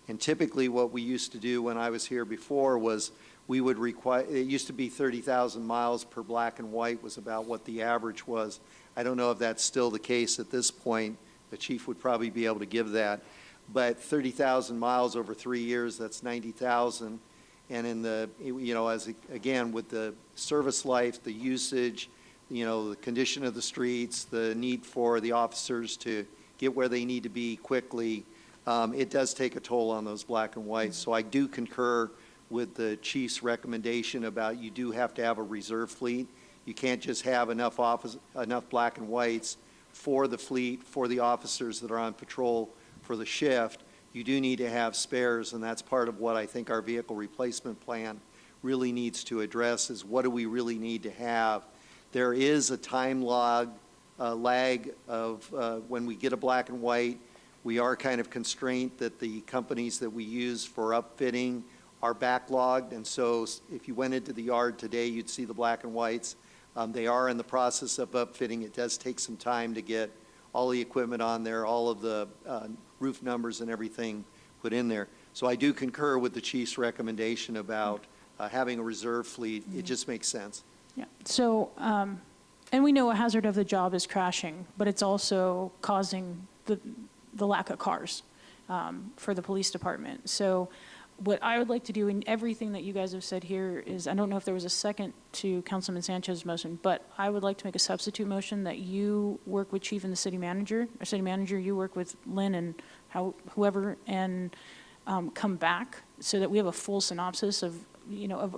and typically what we used to do when I was here before was we would require, it used to be 30,000 miles per black and white was about what the average was. I don't know if that's still the case at this point. The chief would probably be able to give that. But 30,000 miles over 3 years, that's 90,000. And in the, again, with the service life, the usage, the condition of the streets, the need for the officers to get where they need to be quickly, it does take a toll on those black and whites. So I do concur with the chief's recommendation about you do have to have a reserve fleet. You can't just have enough black and whites for the fleet, for the officers that are on patrol for the shift. You do need to have spares, and that's part of what I think our vehicle replacement plan really needs to address is what do we really need to have. There is a time log lag of when we get a black and white. We are kind of constrained that the companies that we use for upfitting are backlogged, and so if you went into the yard today, you'd see the black and whites. They are in the process of upfitting. It does take some time to get all the equipment on there, all of the roof numbers and everything put in there. So I do concur with the chief's recommendation about having a reserve fleet. It just makes sense. Yeah, so, and we know a hazard of the job is crashing, but it's also causing the lack of cars for the police department. So what I would like to do in everything that you guys have said here is, I don't know if there was a second to Councilman Sanchez's motion, but I would like to make a substitute motion that you work with Chief and the city manager, or city manager, you work with Lynn and whoever, and come back so that we have a full synopsis of,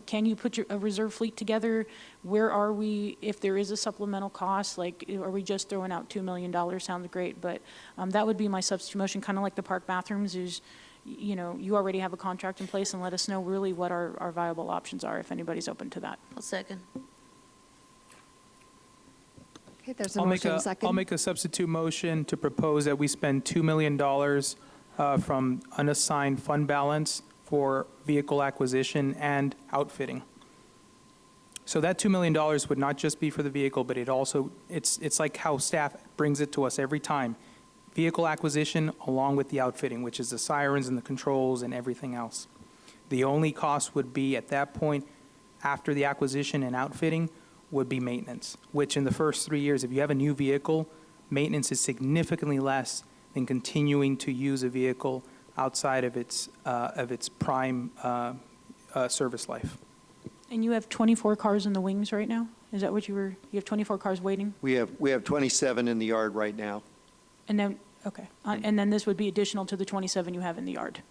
can you put a reserve fleet together? Where are we? If there is a supplemental cost, like, are we just throwing out $2 million? Sounds great, but that would be my substitute motion, kind of like the park bathrooms is, you already have a contract in place, and let us know really what our viable options are, if anybody's open to that. I'll second. Okay, there's a motion, second. I'll make a substitute motion to propose that we spend $2 million from unassigned fund balance for vehicle acquisition and outfitting. So that $2 million would not just be for the vehicle, but it's like how staff brings it to us every time. Vehicle acquisition along with the outfitting, which is the sirens and the controls and everything else. The only cost would be at that point, after the acquisition and outfitting, would be maintenance, which in the first 3 years, if you have a new vehicle, maintenance is significantly less than continuing to use a vehicle outside of its prime service life. And you have 24 cars in the wings right now? Is that what you have 24 cars waiting? We have 27 in the yard right now. And then, okay, and then this would be additional to the 27 you have in the yard?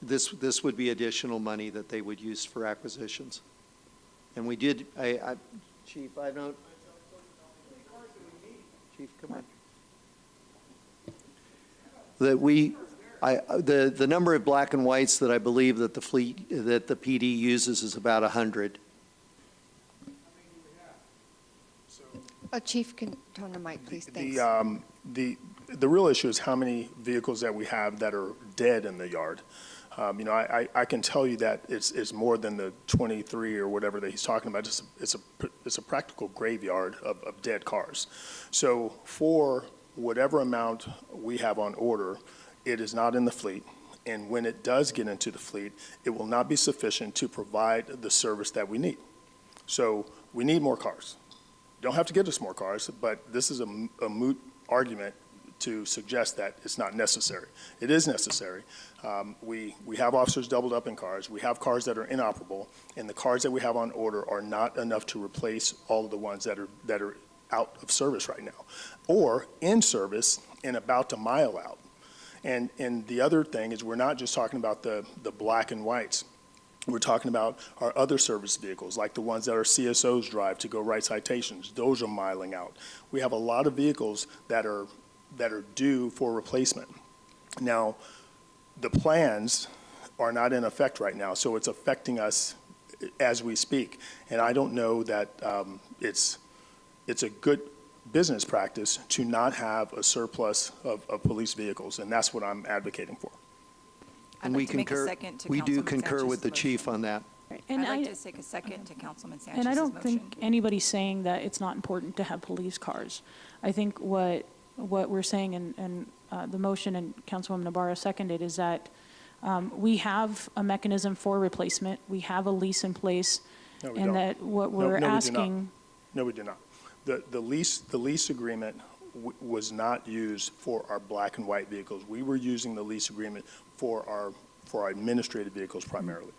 This would be additional money that they would use for acquisitions. And we did, Chief, I don't. Chief, come on. The number of black and whites that I believe that the PD uses is about 100. Chief, can turn the mic, please. Thanks. The real issue is how many vehicles that we have that are dead in the yard. I can tell you that it's more than the 23 or whatever that he's talking about. It's a practical graveyard of dead cars. So for whatever amount we have on order, it is not in the fleet. And when it does get into the fleet, it will not be sufficient to provide the service that we need. So we need more cars. You don't have to get us more cars, but this is a moot argument to suggest that it's not necessary. It is necessary. We have officers doubled up in cars. We have cars that are inoperable, and the cars that we have on order are not enough to replace all of the ones that are out of service right now, or in service and about to mile out. And the other thing is, we're not just talking about the black and whites. We're talking about our other service vehicles, like the ones that our CSOs drive to go write citations. Those are miling out. We have a lot of vehicles that are due for replacement. Now, the plans are not in effect right now, so it's affecting us as we speak. And I don't know that it's a good business practice to not have a surplus of police vehicles, and that's what I'm advocating for. And we concur. We do concur with the chief on that. And I'd like to take a second to Councilman Sanchez's And I don't motion. think anybody's saying that it's not important to have police cars. I think what we're saying, and the motion and Councilwoman Navarro seconded, is that we have a mechanism for replacement. We have a lease in place. No, we and don't. that what we're asking. No, we do not. The lease agreement was not used for our black and white vehicles. We were using the lease agreement for our administrative vehicles primarily.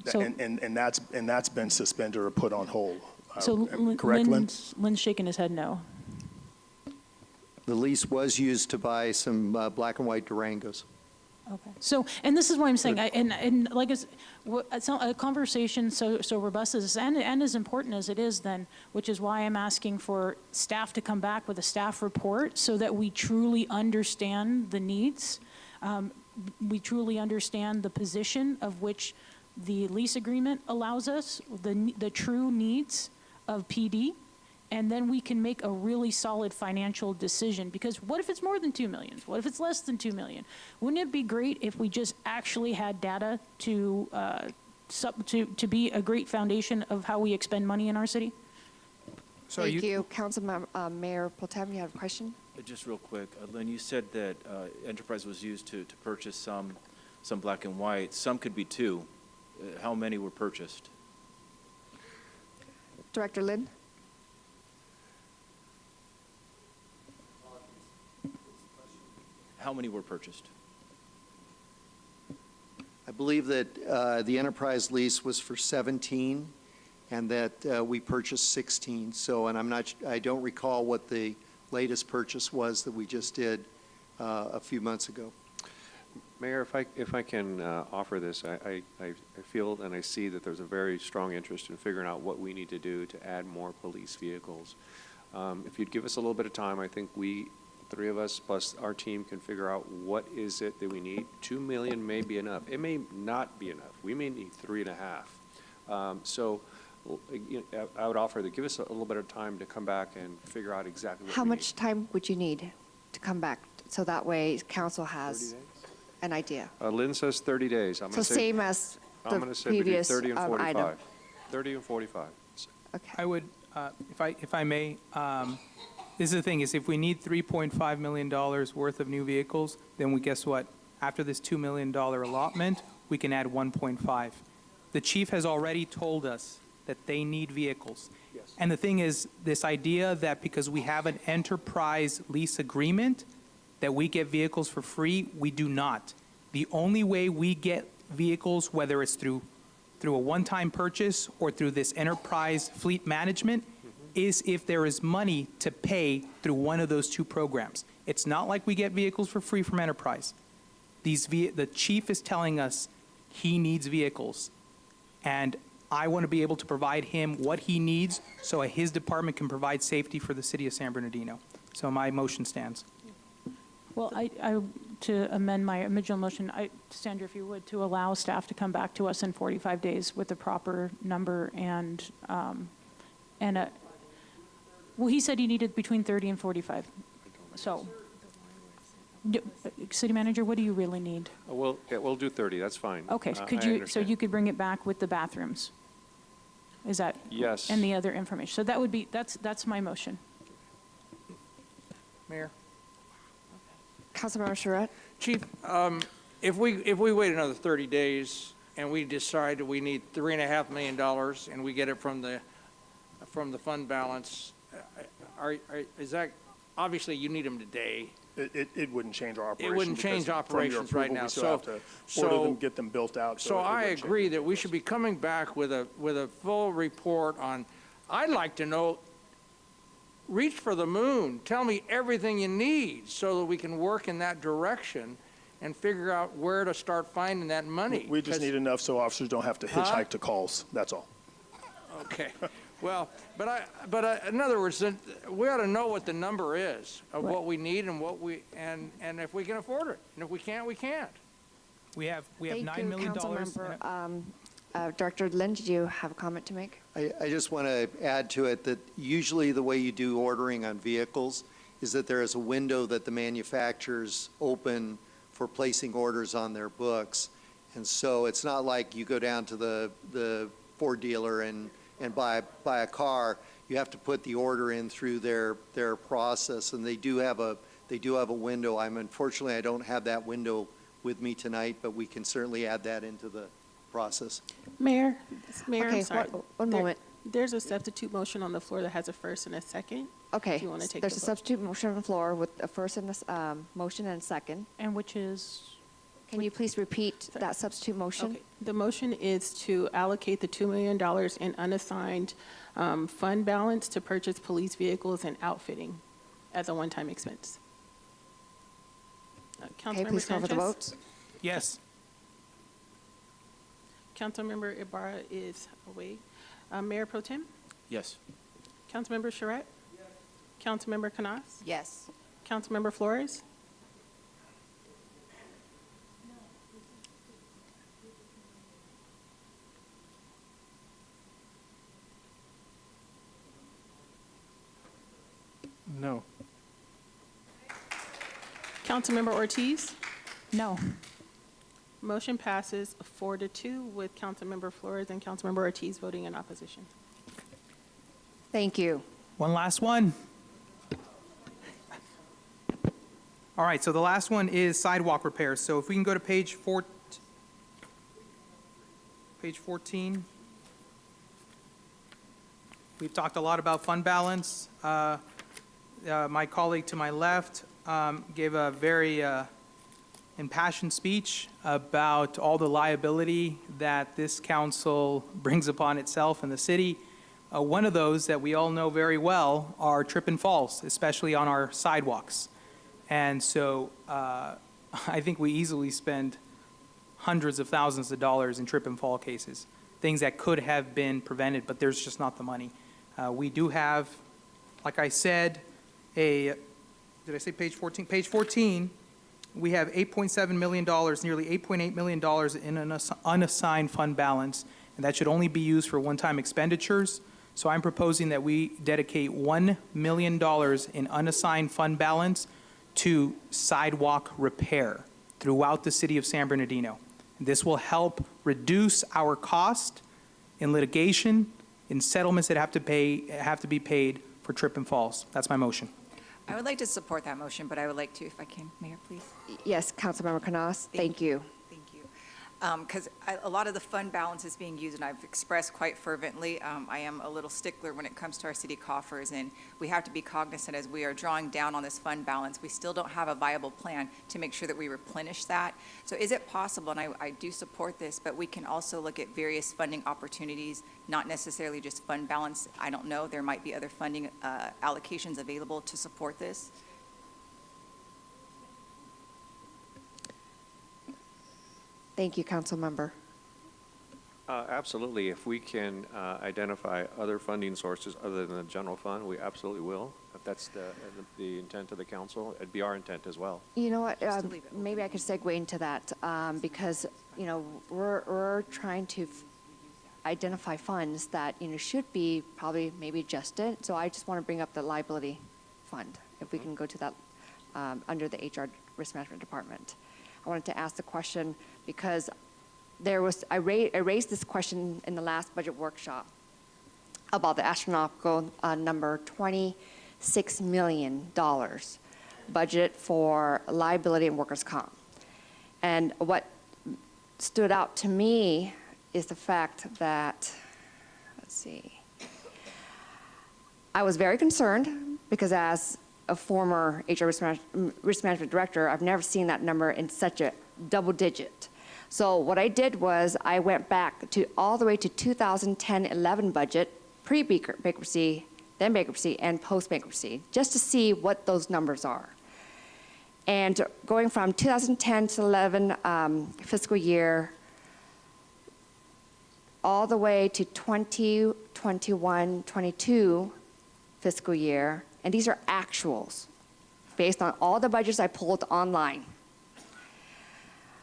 So- And that's been suspended or put on hold. So Correct, Lynn? Lynn's shaking his head no. The lease was used to buy some black and white Durangos. Okay. So, and this is what I'm saying, and like it's a conversation so robust as this, and as important as it is then, which is why I'm asking for staff to come back with a staff report so that we truly understand the needs. We truly understand the position of which the lease agreement allows us, the true needs of PD, and then we can make a really solid financial decision. Because what if it's more than 2 million? What if it's less than 2 million? Wouldn't it be great if we just actually had data to be a great foundation of how we expend money in our city? So Thank you. Mayor Pro Tem, you have a question? Just real quick, Lynn, you said that enterprise was used to purchase some black and white. Some could be two. How many were purchased? Director Lynn? How many were purchased? I believe that the enterprise lease was for 17, and that we purchased 16. So, and I don't recall what the latest purchase was that we just did a few months ago. Mayor, if I can offer this, I feel and I see that there's a very strong interest in figuring out what we need to do to add more police vehicles. If you'd give us a little bit of time, I think we, three of us plus our team, can figure out what is it that we need. 2 million may be enough. It may not be enough. We may need 3.5. So I would offer that give us a little bit of time to come back and figure out exactly what How we much time would you need to come back, so that way council has an idea? need. Lynn says 30 days. So same as I'm the going to say between previous 30 and 45. item? 30 and 45. I would, if I may, this is the thing, is if we need $3.5 million worth of new vehicles, then guess what? After this $2 million allotment, we can add 1.5. The chief has already told us that they need vehicles. Yes. And the thing is, this idea that because we have an enterprise lease agreement, that we get vehicles for free, we do not. The only way we get vehicles, whether it's through a one-time purchase or through this enterprise fleet management, is if there is money to pay through one of those two programs. It's not like we get vehicles for free from enterprise. The chief is telling us he needs vehicles, and I want to be able to provide him what he needs so his department can provide safety for the city of San Bernardino. So my motion stands. Well, to amend my original motion, Sandra, if you would, to allow staff to come back to us in 45 days with the proper number and well, he said he needed between 30 and 45. So, city manager, what do you really need? We'll do 30, that's fine. Okay, I could you, so understand. you could bring it back with the bathrooms? Is that? Yes. And the other information. So that would be, that's my motion. Mayor? Councilmember Charette? Chief, if we wait another 30 days and we decide that we need $3.5 million and we get it from the fund balance, is that, obviously you need them today. It wouldn't change our operations. It wouldn't change because from your operations right approval, now. We still have to order them, get them built out. So it I wouldn't agree change. that we should be coming back with a full report on, I'd like to know, reach for the moon, tell me everything you need so that we can work in that direction and figure out where to start finding that money. We just need enough so officers don't have to hitchhike Huh? to calls, that's all. Okay, well, but in other words, then we ought to know what the number is of what we need and and if we can afford it. And if we can't, we can't. We have Thank $9 you, million. Councilmember. Director Lynn, did you have a comment to make? I just want to add to it that usually the way you do ordering on vehicles is that there is a window that the manufacturers open for placing orders on their books. And so it's not like you go down to the Ford dealer and buy a car. You have to put the order in through their process, and they do have a window. Unfortunately, I don't have that window with me tonight, but we can certainly add that into the process. Mayor, Okay, I'm sorry. one moment. There's a substitute motion on the floor that has a first and a second. Okay, Do you want to take there's the a vote? substitute motion on the floor with a first and a motion and a second. And which is? Can you please repeat that substitute motion? Okay. The motion is to allocate the $2 million in unassigned fund balance to purchase police vehicles and outfitting as a one-time expense. Okay, Councilmember please call for the Sanchez? votes. Yes. Councilmember Ibarra is away. Mayor Pro Tem? Yes. Councilmember Charette? Yes. Councilmember Canas? Yes. Councilmember Flores? No. Councilmember Ortiz? No. Motion passes 4-2 with Councilmember Flores and Councilmember Ortiz voting in opposition. Thank you. One last one. All right, so the last one is sidewalk repairs. So if we can go to page 14. We've talked a lot about fund balance. My colleague to my left gave a very impassioned speech about all the liability that this council brings upon itself and the city. One of those that we all know very well are trip and falls, especially on our sidewalks. And so I think we easily spend hundreds of thousands of dollars in trip and fall cases, things that could have been prevented, but there's just not the money. We do have, like I said, did I say page 14? Page 14, we have $8.7 million, nearly $8.8 million in an unassigned fund balance, and that should only be used for one-time expenditures. So I'm proposing that we dedicate $1 million in unassigned fund balance to sidewalk repair throughout the city of San Bernardino. This will help reduce our cost in litigation, in settlements that have to be paid for trip and falls. That's my motion. I would like to support that motion, but I would like to, if I can, Mayor, please. Yes, Councilmember Canas, thank you. Thank you. Because a lot of the fund balance is being used, and I've expressed quite fervently, I am a little stickler when it comes to our city coffers, and we have to be cognizant as we are drawing down on this fund balance. We still don't have a viable plan to make sure that we replenish that. So is it possible, and I do support this, but we can also look at various funding opportunities, not necessarily just fund balance. I don't know, there might be other funding allocations available to support this. Thank you, Councilmember. Absolutely. If we can identify other funding sources other than the general fund, we absolutely will. If that's the intent of the council, it'd be our intent as well. You know what, maybe I could segue into that, because, you know, we're trying to identify funds that, you know, should be probably maybe adjusted. So I just want to bring up the liability fund, if we can go to that under the HR Risk Management Department. I wanted to ask the question because I raised this question in the last budget workshop about the astronomical number $26 million budget for liability and workers' comp. And what stood out to me is the fact that, let's see, I was very concerned because as a former HR risk management director, I've never seen that number in such a double digit. So what I did was I went back to all the way to 2010-11 budget, pre-bankruptcy, then bankruptcy, and post-bankruptcy, just to see what those numbers are. And going from 2010 to 11 fiscal year, all the way to 2021, 22 fiscal year, and these are actuals based on all the budgets I pulled online.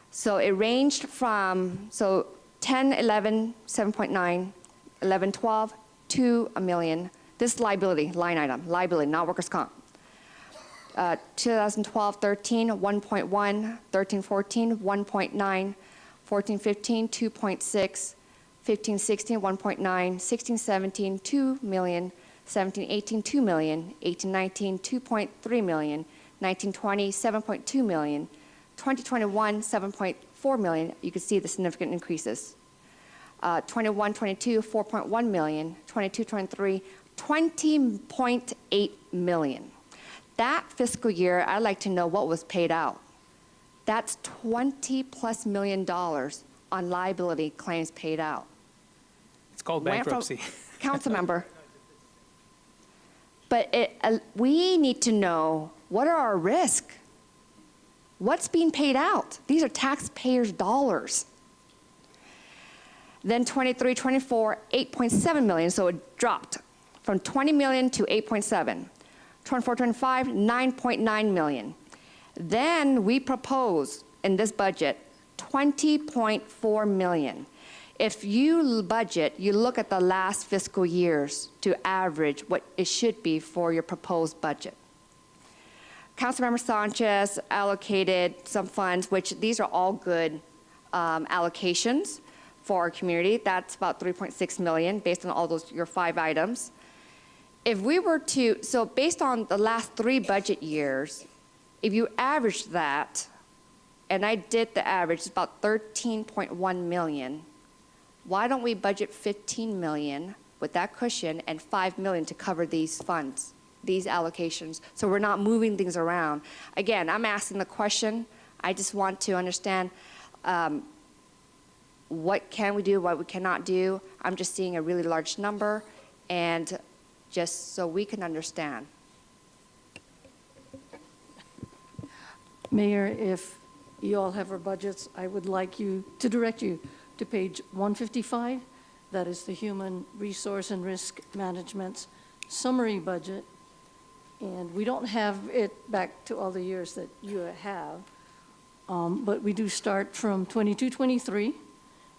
So it ranged from 10, 11, 7.9, 11, 12, to $1 million. This liability line item, liability, not workers' comp. 2012, 13, 1.1, 13, 14, 1.9, 14, 15, 2.6, 15, 16, 1.9, 16, 17, 2 million, 17, 18, 2 million, 18, 19, 2.3 million, 19, 20, 7.2 million, 2021, 7.4 million. You can see the significant increases. 21, 22, 4.1 million, 22, 23, 20.8 million. That fiscal year, I'd like to know what was paid out. That's $20+ million on liability claims paid out. It's called bankruptcy. Council member. But we need to know, what are our risks? What's being paid out? These are taxpayers' dollars. Then 23, 24, 8.7 million, so it dropped from 20 million to 8.7. 24, 25, 9.9 million. Then we propose in this budget 20.4 million. If you budget, you look at the last fiscal years to average what it should be for your proposed budget. Councilmember Sanchez allocated some funds, which these are all good allocations for our community. That's about 3.6 million based on all those, your 5 items. If we were to, so based on the last 3 budget years, if you average that, and I did the average, it's about 13.1 million. Why don't we budget 15 million with that cushion and 5 million to cover these funds, these allocations, so we're not moving things around? Again, I'm asking the question. I just want to understand what can we do, what we cannot do. I'm just seeing a really large number, and just so we can understand. Mayor, if you all have our budgets, I would like you to direct you to page 155. That is the Human Resource and Risk Management's summary budget. And we don't have it back to all the years that you have, but we do start from 22-23.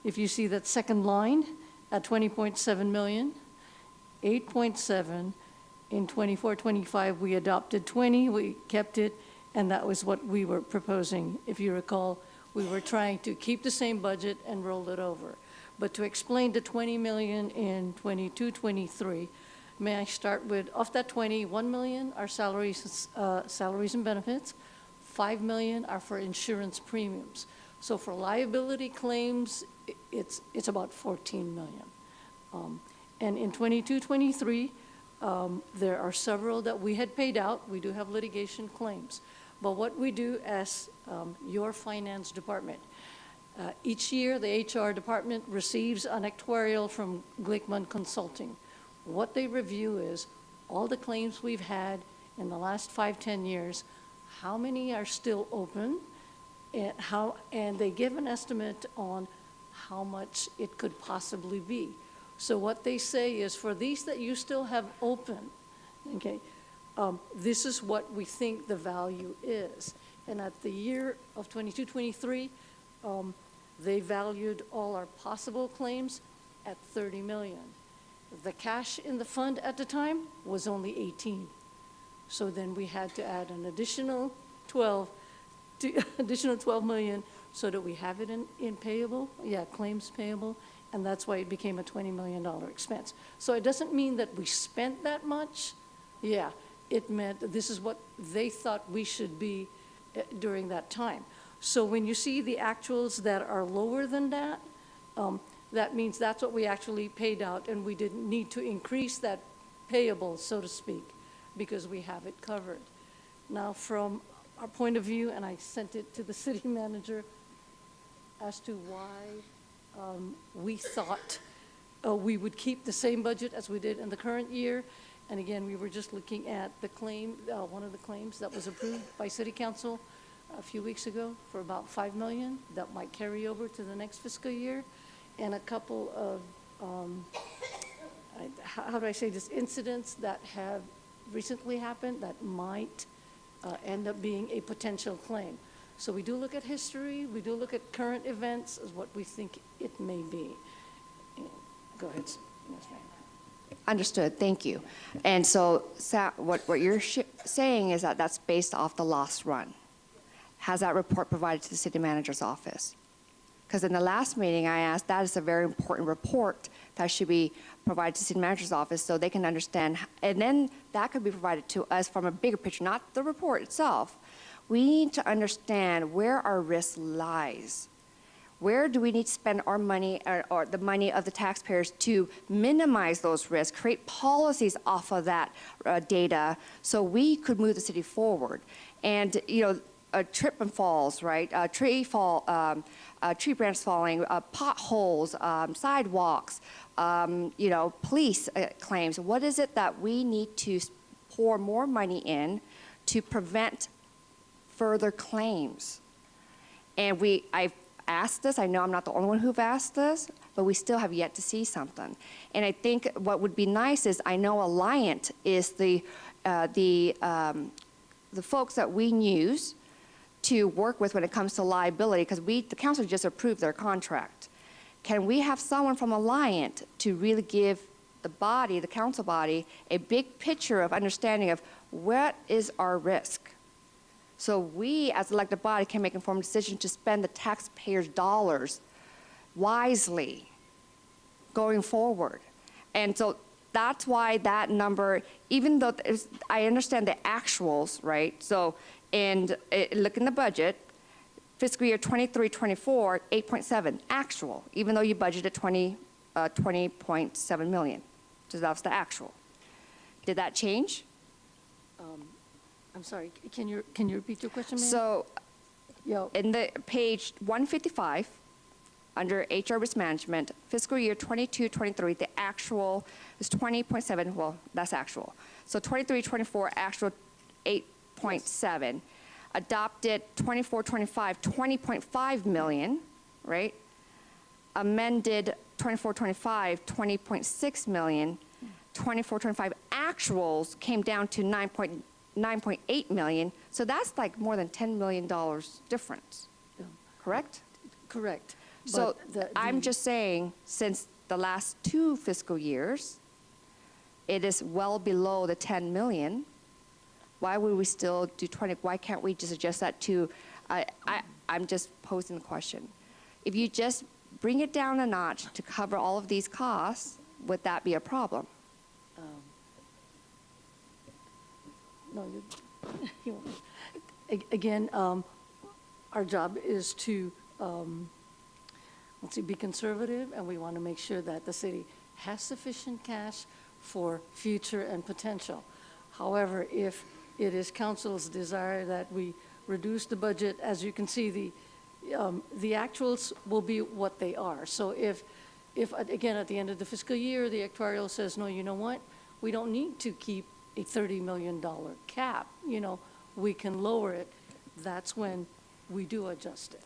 If you see that second line at 20.7 million, 8.7 in 24-25, we adopted 20, we kept it, and that was what we were proposing. If you recall, we were trying to keep the same budget and roll it over. But to explain the 20 million in 22-23, may I start with, off that 20, 1 million are salaries and benefits, 5 million are for insurance premiums. So for liability claims, it's about 14 million. And in 22-23, there are several that we had paid out. We do have litigation claims. But what we do as your finance department, each year the HR department receives an actuarial from Glickman Consulting. What they review is all the claims we've had in the last 5-10 years, how many are still open, and they give an estimate on how much it could possibly be. So what they say is, for these that you still have open, okay, this is what we think the value is. And at the year of 22-23, they valued all our possible claims at 30 million. The cash in the fund at the time was only 18. So then we had to add an additional 12 million so that we have it in payable, claims payable, and that's why it became a $20 million expense. So it doesn't mean that we spent that much. Yeah, it meant this is what they thought we should be during that time. So when you see the actuals that are lower than that, that means that's what we actually paid out, and we didn't need to increase that payable, so to speak, because we have it covered. Now, from our point of view, and I sent it to the city manager as to why we thought we would keep the same budget as we did in the current year. And again, we were just looking at the claim, one of the claims that was approved by City Council a few weeks ago for about 5 million that might carry over to the next fiscal year, and a couple of, how do I say this, incidents that have recently happened that might end up being a potential claim. So we do look at history, we do look at current events as what we think it may be. Go ahead, Ms. Mayor. Understood, thank you. And so what you're saying is that that's based off the lost run. Has that report provided to the city manager's office? Because in the last meeting I asked, that is a very important report that should be provided to the city manager's office so they can understand, and then that could be provided to us from a bigger picture, not the report itself. We need to understand where our risk lies. Where do we need to spend our money or the money of the taxpayers to minimize those risks, create policies off of that data so we could move the city forward? And, you know, a trip and falls, right? Tree branch falling, potholes, sidewalks, you know, police claims. What is it that we need to pour more money in to prevent further claims? And I've asked this. I know I'm not the only one who've asked this, but we still have yet to see something. And I think what would be nice is, I know Alliant is the folks that we use to work with when it comes to liability, because the council just approved their contract. Can we have someone from Alliant to really give the council body, a big picture of understanding of what is our risk? So we, as elected body, can make informed decisions to spend the taxpayers' dollars wisely going forward. And so that's why that number, even though I understand the actuals, right? So, look in the budget, fiscal year 23-24, 8.7 actual, even though you budgeted 20.7 million. So that's the actual. Did that change? I'm sorry, can you repeat your question, ma'am? So, Yeah. in the page 155, under HR Risk Management, fiscal year 22-23, the actual is 20.7, well, that's actual. So 23-24, actual 8.7. Adopted 24-25, 20.5 million, right? Amended 24-25, 20.6 million. 24-25 actuals came down to 9.8 million. So that's like more than $10 million difference, correct? Correct. So But I'm just saying, since the last 2 fiscal years, it is well below the 10 million. Why would we still do 20? Why can't we just adjust that to, I'm just posing the question. If you just bring it down a notch to cover all of these costs, would that be a problem? No, again, our job is to, be conservative, and we want to make sure that the city has sufficient cash for future and potential. However, if it is council's desire that we reduce the budget, as you can see, the actuals will be what they are. So if again, at the end of the fiscal year, the actuarial says, no, you know what? We don't need to keep a $30 million cap. We can lower it. That's when we do adjust it.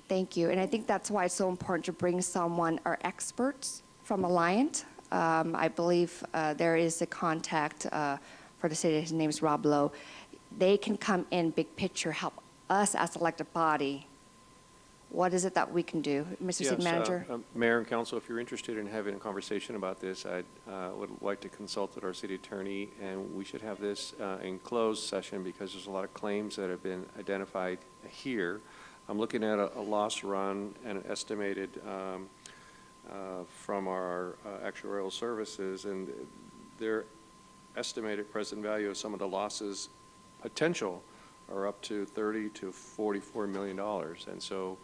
Thank you. And I think that's why it's so important to bring someone, our experts from Alliant. I believe there is a contact for the city. His name is Rob Lowe. They can come in big picture, help us as elected body. What is it that we can do? Mr. City Manager? Mayor and council, if you're interested in having a conversation about this, I would like to consult with our city attorney, and we should have this in closed session because there's a lot of claims that have been identified here. I'm looking at a loss run and estimated from our actuarial services, and their estimated present value of some of the losses potential are up to $30 to $44 million. And so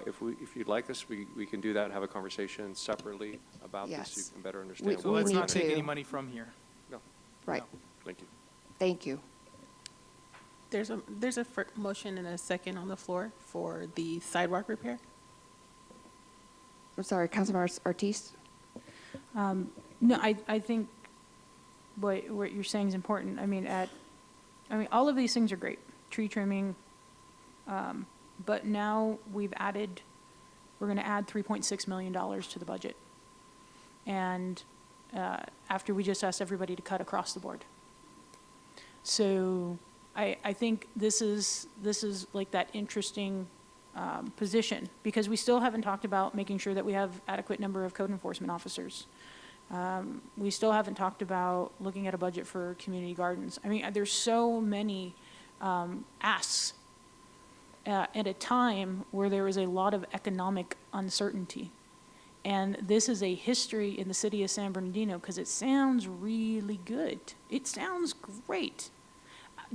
if you'd like us, we can do that and have a conversation separately about this. You can better understand. So let's not take any money from here. No. Right. No. Thank you. Thank you. There's a motion and a second on the floor for the sidewalk repair. I'm sorry, Councilmember Ortiz? No, I think what you're saying is important. I mean, all of these things are great, tree trimming, but now we're going to add $3.6 million to the budget. And after we just asked everybody to cut across the board. So I think this is like that interesting position, because we still haven't talked about making sure that we have adequate number of code enforcement officers. We still haven't talked about looking at a budget for community gardens. I mean, there's so many asks at a time where there is a lot of economic uncertainty. And this is a history in the city of San Bernardino because it sounds really good. It sounds great.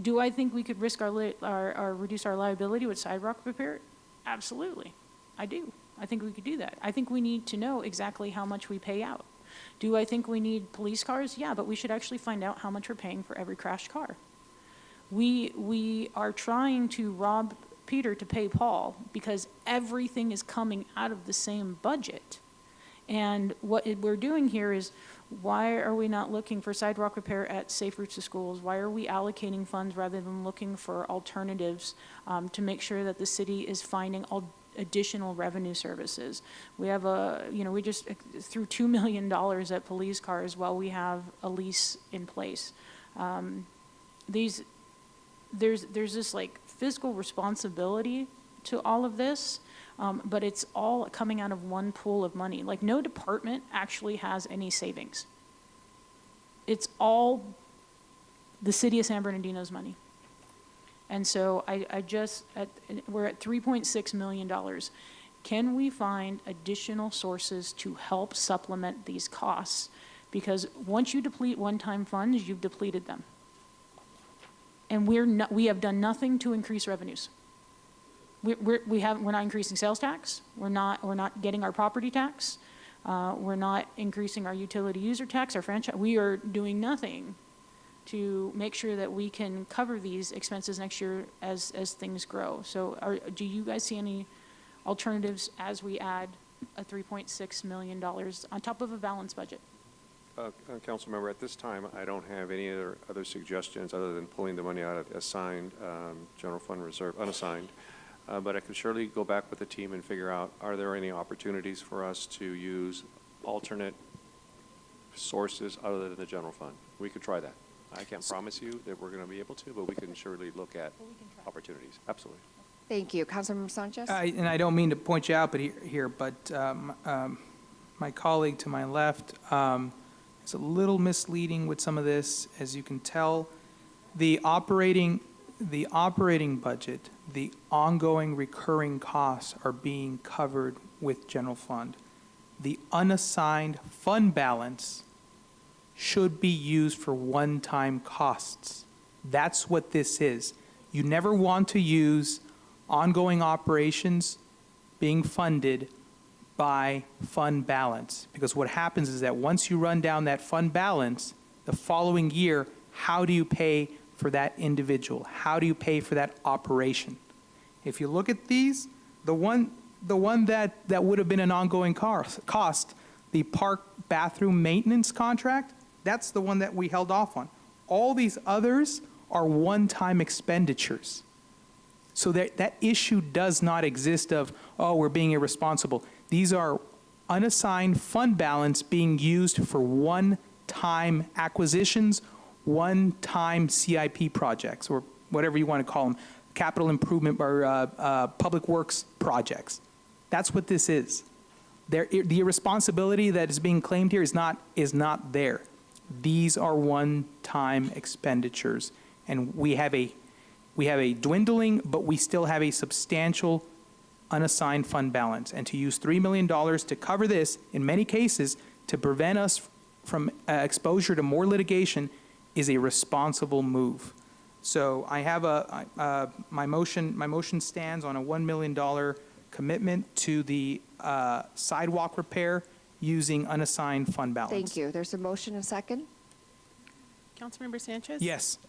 Do I think we could risk reduce our liability with sidewalk repair? Absolutely, I do. I think we could do that. I think we need to know exactly how much we pay out. Do I think we need police cars? Yeah, but we should actually find out how much we're paying for every crashed car. We are trying to rob Peter to pay Paul because everything is coming out of the same budget. And what we're doing here is, why are we not looking for sidewalk repair at Safe Routes to Schools? Why are we allocating funds rather than looking for alternatives to make sure that the city is finding additional revenue services? We have we just threw $2 million at police cars while we have a lease in place. There's this like fiscal responsibility to all of this. But it's all coming out of one pool of money. Like, no department actually has any savings. It's all the city of San Bernardino's money. And so we're at $3.6 million. Can we find additional sources to help supplement these costs? Because once you deplete one-time funds, you've depleted them. And we have done nothing to increase revenues. We're not increasing sales tax. We're not getting our property tax. We're not increasing our utility user tax, our franchise. We are doing nothing to make sure that we can cover these expenses next year as things grow. So do you guys see any alternatives as we add a $3.6 million on top of a balanced budget? Councilmember, at this time, I don't have any other suggestions other than pulling the money out of assigned general fund reserve, unassigned. But I can surely go back with the team and figure out, are there any opportunities for us to use alternate sources other than the general fund? We could try that. I can't promise you that we're going to be able to, but we can surely look at opportunities. Absolutely. Thank you. Councilmember Sanchez? And I don't mean to point you out but my colleague to my left is a little misleading with some of this. As you can tell, the operating budget, the ongoing recurring costs are being covered with general fund. The unassigned fund balance should be used for one-time costs. That's what this is. You never want to use ongoing operations being funded by fund balance, because what happens is that once you run down that fund balance, the following year, how do you pay for that individual? How do you pay for that operation? If you look at these, the one that would have been an ongoing cost, the park bathroom maintenance contract, that's the one that we held off on. All these others are one-time expenditures. So that issue does not exist of, oh, we're being irresponsible. These are unassigned fund balance being used for one-time acquisitions, one-time CIP projects, or whatever you want to call them, capital improvement or public works projects. That's what this is. The irresponsibility that is being claimed here is not there. These are one-time expenditures, and we have a dwindling, but we still have a substantial unassigned fund balance. And to use $3 million to cover this, in many cases, to prevent us from exposure to more litigation, is a responsible move. So I have my motion stands on a $1 million commitment to the sidewalk repair using unassigned fund balance. Thank you. There's a motion, a second? Councilmember Sanchez? Yes.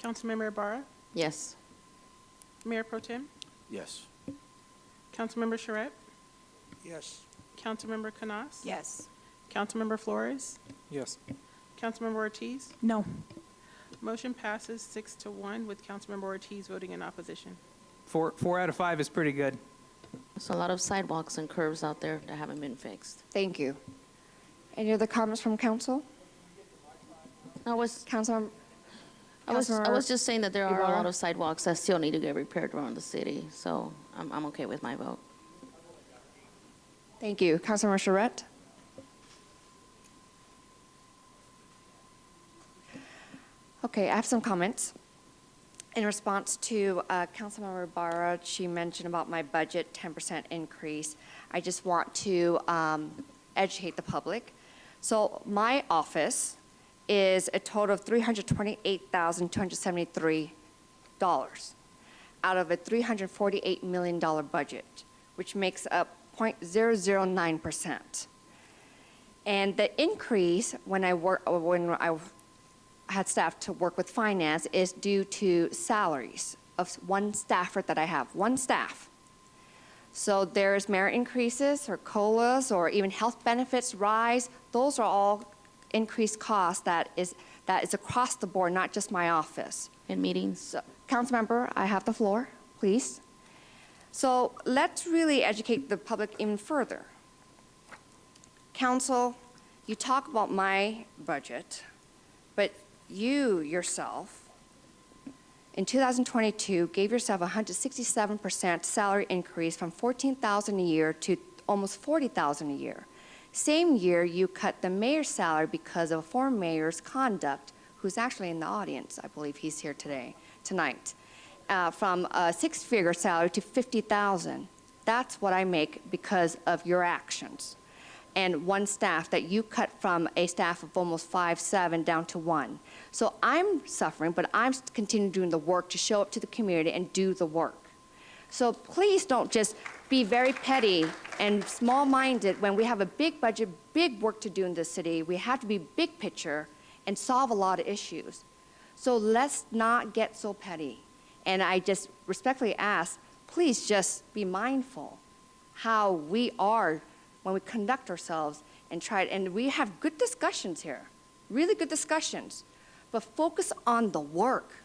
Councilmember Ibarra? Yes. Mayor Pro Tem? Yes. Councilmember Charette? Yes. Councilmember Canas? Yes. Councilmember Flores? Yes. Councilmember Ortiz? No. Motion passes 6-1 with Councilmember Ortiz voting in opposition. 4 out of 5 is pretty good. There's a lot of sidewalks and curbs out there that haven't been fixed. Thank you. Any other comments from council? I was Councilmember? just saying that there are a Ibarra? lot of sidewalks that still need to get repaired around the city, so I'm okay with my vote. Thank you. Councilmember Charette? Okay, I have some comments. In response to Councilmember Ibarra, she mentioned about my budget 10% increase. I just want to educate the public. So my office is a total of $328,273 out of a $348 million budget, which makes up 0.009%. And the increase when I had staff to work with finance is due to salaries of one staffer that I have, one staff. So there's merit increases or COLAs or even health benefits rise. Those are all increased costs that is across the board, not just my office. In meetings? So, Councilmember, I have the floor, please. So let's really educate the public even further. Council, you talk about my budget, but you yourself, in 2022, gave yourself a 167% salary increase from $14,000 a year to almost $40,000 a year. Same year, you cut the mayor's salary because of a former mayor's conduct, who's actually in the audience. I believe he's here today. tonight, from a six-figure salary to 50,000. That's what I make because of your actions. And one staff that you cut from a staff of almost 5, 7 down to 1. So I'm suffering, but I'm continuing doing the work to show up to the community and do the work. So please don't just be very petty and small-minded when we have a big budget, big work to do in this city. We have to be big picture and solve a lot of issues. So let's not get so petty. And I just respectfully ask, please just be mindful how we are when we conduct ourselves and try, and we have good discussions here, really good discussions, but focus on the work.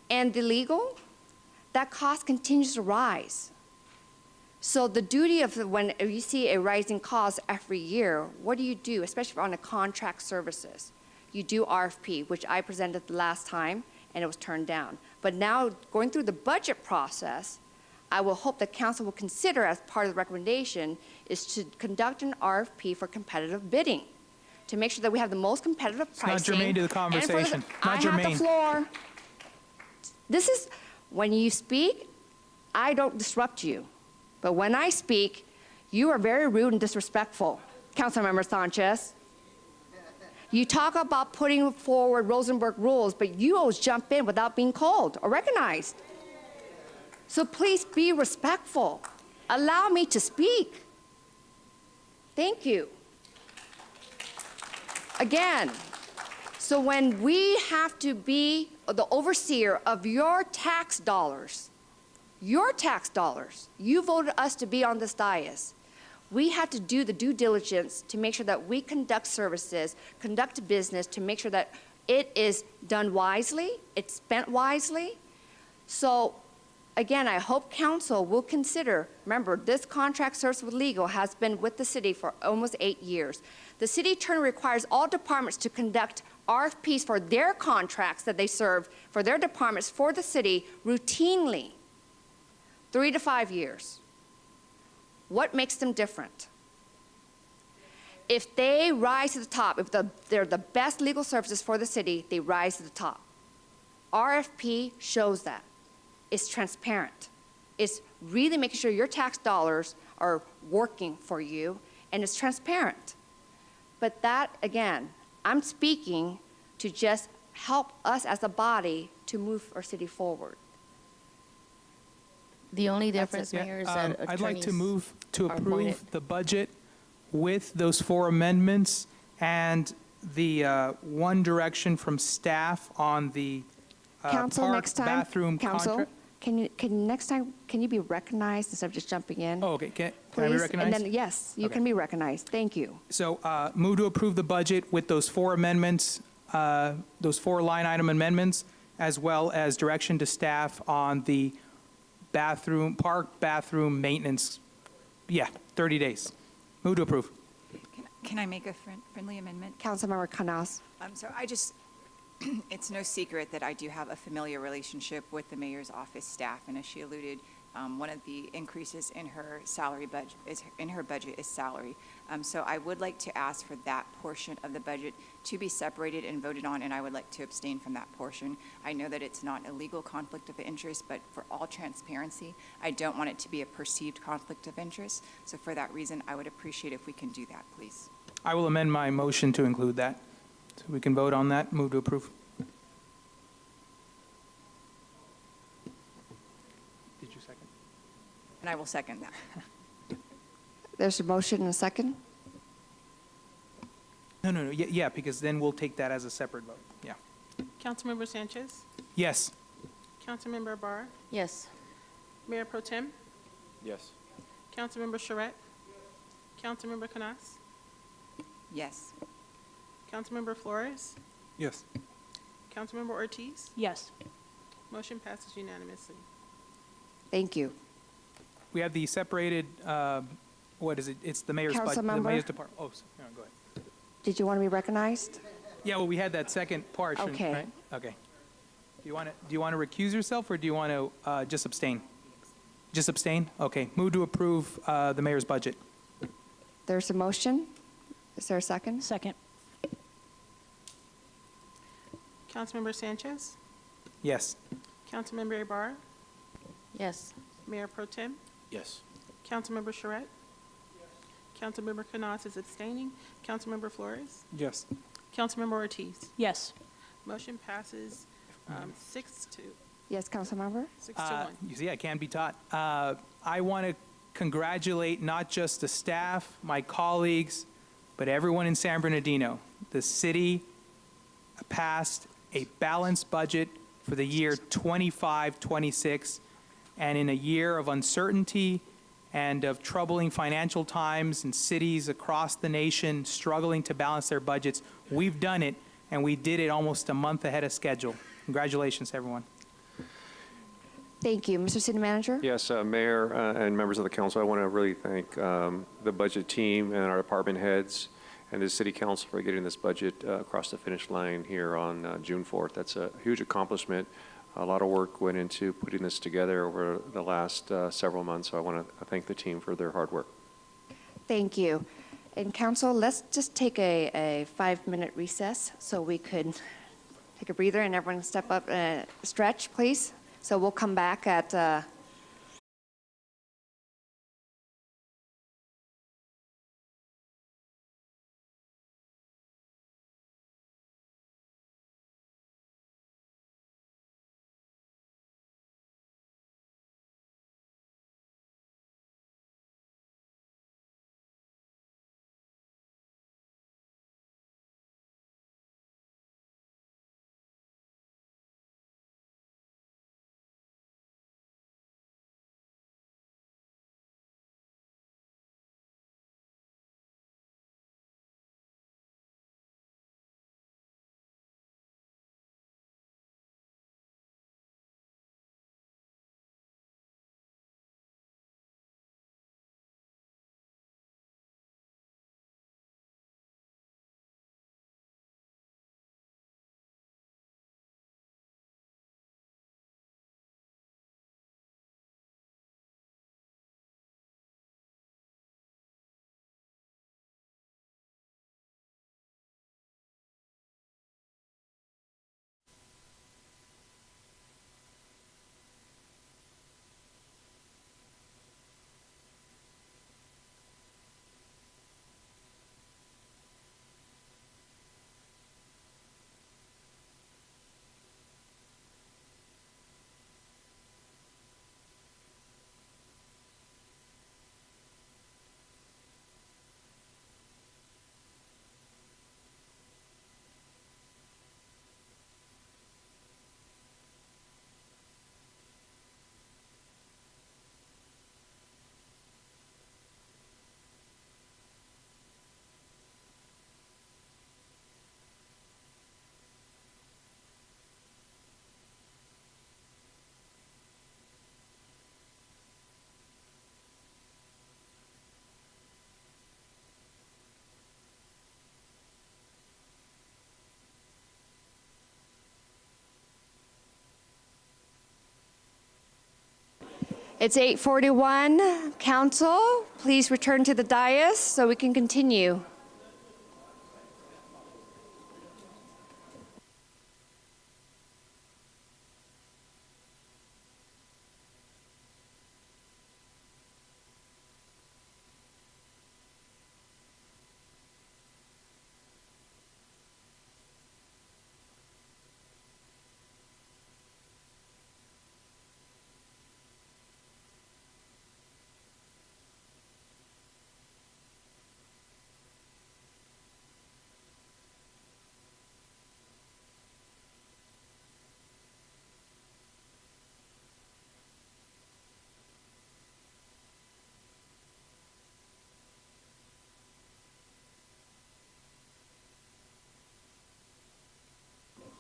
And the legal, that cost continues to rise. So the duty of when you see a rising cost every year, what do, especially on the contract services? You do RFP, which I presented the last time, and it was turned down. But now, going through the budget process, I will hope the council will consider as part of the recommendation is to conduct an RFP for competitive bidding, to make sure that we have the most competitive pricing. It's not germane to the conversation. I have the floor. This is, when you speak, I don't disrupt you. But when I speak, you are very rude and disrespectful, Councilmember Sanchez. You talk about putting forward Rosenberg rules, but you always jump in without being called or recognized. So please be respectful. Allow me to speak. Thank you. Again, so when we have to be the overseer of your tax dollars, you voted us to be on this dais. We had to do the due diligence to make sure that we conduct services, conduct business, to make sure that it is done wisely, it's spent wisely. So again, I hope council will consider, remember, this contract service with legal has been with the city for almost 8 years. The city attorney requires all departments to conduct RFPs for their contracts that they serve for their departments for the city routinely, 3 to 5 years. What makes them different? If they rise to the top, if they're the best legal services for the city, they rise to the top. RFP shows that. It's transparent. It's really making sure your tax dollars are working for you, and it's transparent. But that, again, I'm speaking to just help us as a body to move our city forward. The only difference, Mayor, is that attorneys I'd like to move to are appointed. approve the budget with those 4 amendments and the one direction from staff on the Council, park next time, bathroom Council, contract. next time, can you be recognized instead of just jumping in? Oh, okay. Can I be Please, recognized? and then, yes, you Okay. can be recognized. Thank you. So move to approve the budget with those 4 amendments, those 4 line item amendments, as well as direction to staff on the park bathroom maintenance. Yeah, 30 days. Move to approve. Can I make a friendly amendment? Councilmember Canas. So it's no secret that I do have a familiar relationship with the mayor's office staff, and as she alluded, one of the increases in her budget is salary. So I would like to ask for that portion of the budget to be separated and voted on, and I would like to abstain from that portion. I know that it's not a legal conflict of interest, but for all transparency, I don't want it to be a perceived conflict of interest. So for that reason, I would appreciate if we can do that, please. I will amend my motion to include that. So we can vote on that. Move to approve. Did you second? And I will second that. There's a motion and a second. No. Yeah, because then we'll take that as a separate vote. Yeah. Councilmember Sanchez, Yes. Councilmember Barr, Yes. Mayor Pro Tem, Yes. Councilmember Charette, Councilmember Canas, Yes. Councilmember Flores, Yes. Councilmember Ortiz. Yes. Motion passes unanimously. Thank you. We have the separated, what is it? It's the mayor's budget. The Councilmember? mayor's department. Oh, no, go ahead. Did you want to be recognized? Yeah, well, we had that second portion, Okay. right? Okay. Do you want to recuse yourself, or do you want to just abstain? Just abstain? Okay. Move to approve the mayor's budget. There's a motion. Is there a second? Second. Councilmember Sanchez, Yes. Councilmember Ibarra, Yes. Mayor Pro Tem, Yes. Councilmember Charette. Councilmember Canas is abstaining. Councilmember Flores, Yes. Councilmember Ortiz. Yes. Motion passes 6-2. Yes, Councilmember? 6-1. You see, I can be taught. I want to congratulate not just the staff, my colleagues, but everyone in San Bernardino. The city passed a balanced budget for the year 25-26, and in a year of uncertainty and of troubling financial times and cities across the nation struggling to balance their budgets, we've done it, and we did it almost a month ahead of schedule. Congratulations, everyone. Thank you. Mr. City Manager? Yes, Mayor and members of the council, I want to really thank the budget team and our department heads and the city council for getting this budget across the finish line here on June 4th. That's a huge accomplishment. A lot of work went into putting this together over the last several months, so I want to thank the team for their hard work. Thank you. And council, let's just take a 5-minute recess so we could take a breather and everyone step up and stretch, please. So we'll come back at it's 8:41. Council, please return to the dais so we can continue.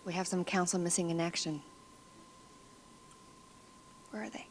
We have some council missing in action. Where are they?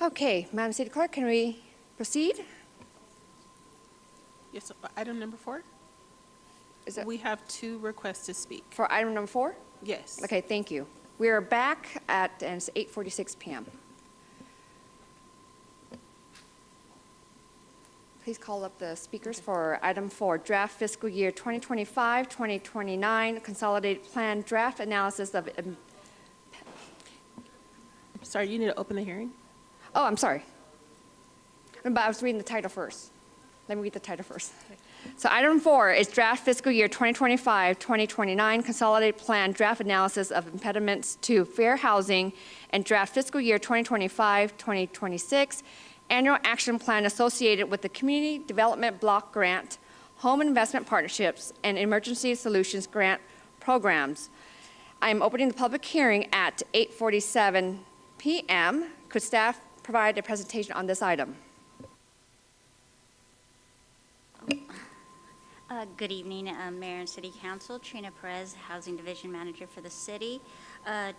Okay, Madam City Clerk, can we proceed? Yes, item number 4? Is it We have 2 requests to speak. for item number 4? Yes. Okay, thank you. We are back and it's 8:46 PM. Please call up the speakers for item 4, draft fiscal year 2025-2029 consolidated plan draft analysis of, Sorry, you need to open the hearing? oh, I'm sorry. But I was reading the title first. Let me read the title first. So item 4 is draft fiscal year 2025-2029 consolidated plan draft analysis of impediments to fair housing and draft fiscal year 2025-2026 annual action plan associated with the Community Development Block Grant, Home Investment Partnerships, and Emergency Solutions Grant programs. I am opening the public hearing at 8:47 PM. Could staff provide a presentation on this item? Good evening, Mayor and City Council. Trina Perez, Housing Division Manager for the city.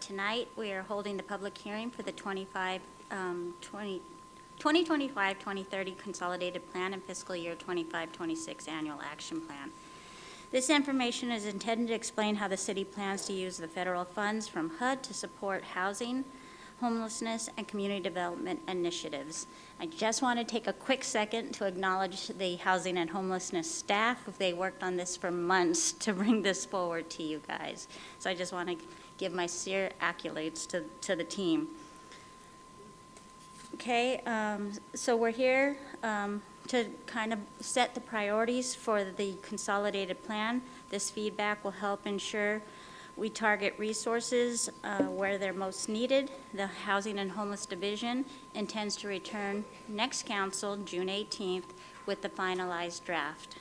Tonight, we are holding the public hearing for the 2025-2030 Consolidated Plan and Fiscal Year 25-26 Annual Action Plan. This information is intended to explain how the city plans to use the federal funds from HUD to support housing, homelessness, and community development initiatives. I just want to take a quick second to acknowledge the housing and homelessness staff. They worked on this for months to bring this forward to you guys. So I just want to give my sincere accolades to the team. Okay, so we're here to kind of set the priorities for the consolidated plan. This feedback will help ensure we target resources where they're most needed. The Housing and Homeless Division intends to return next council, June 18th, with the finalized draft.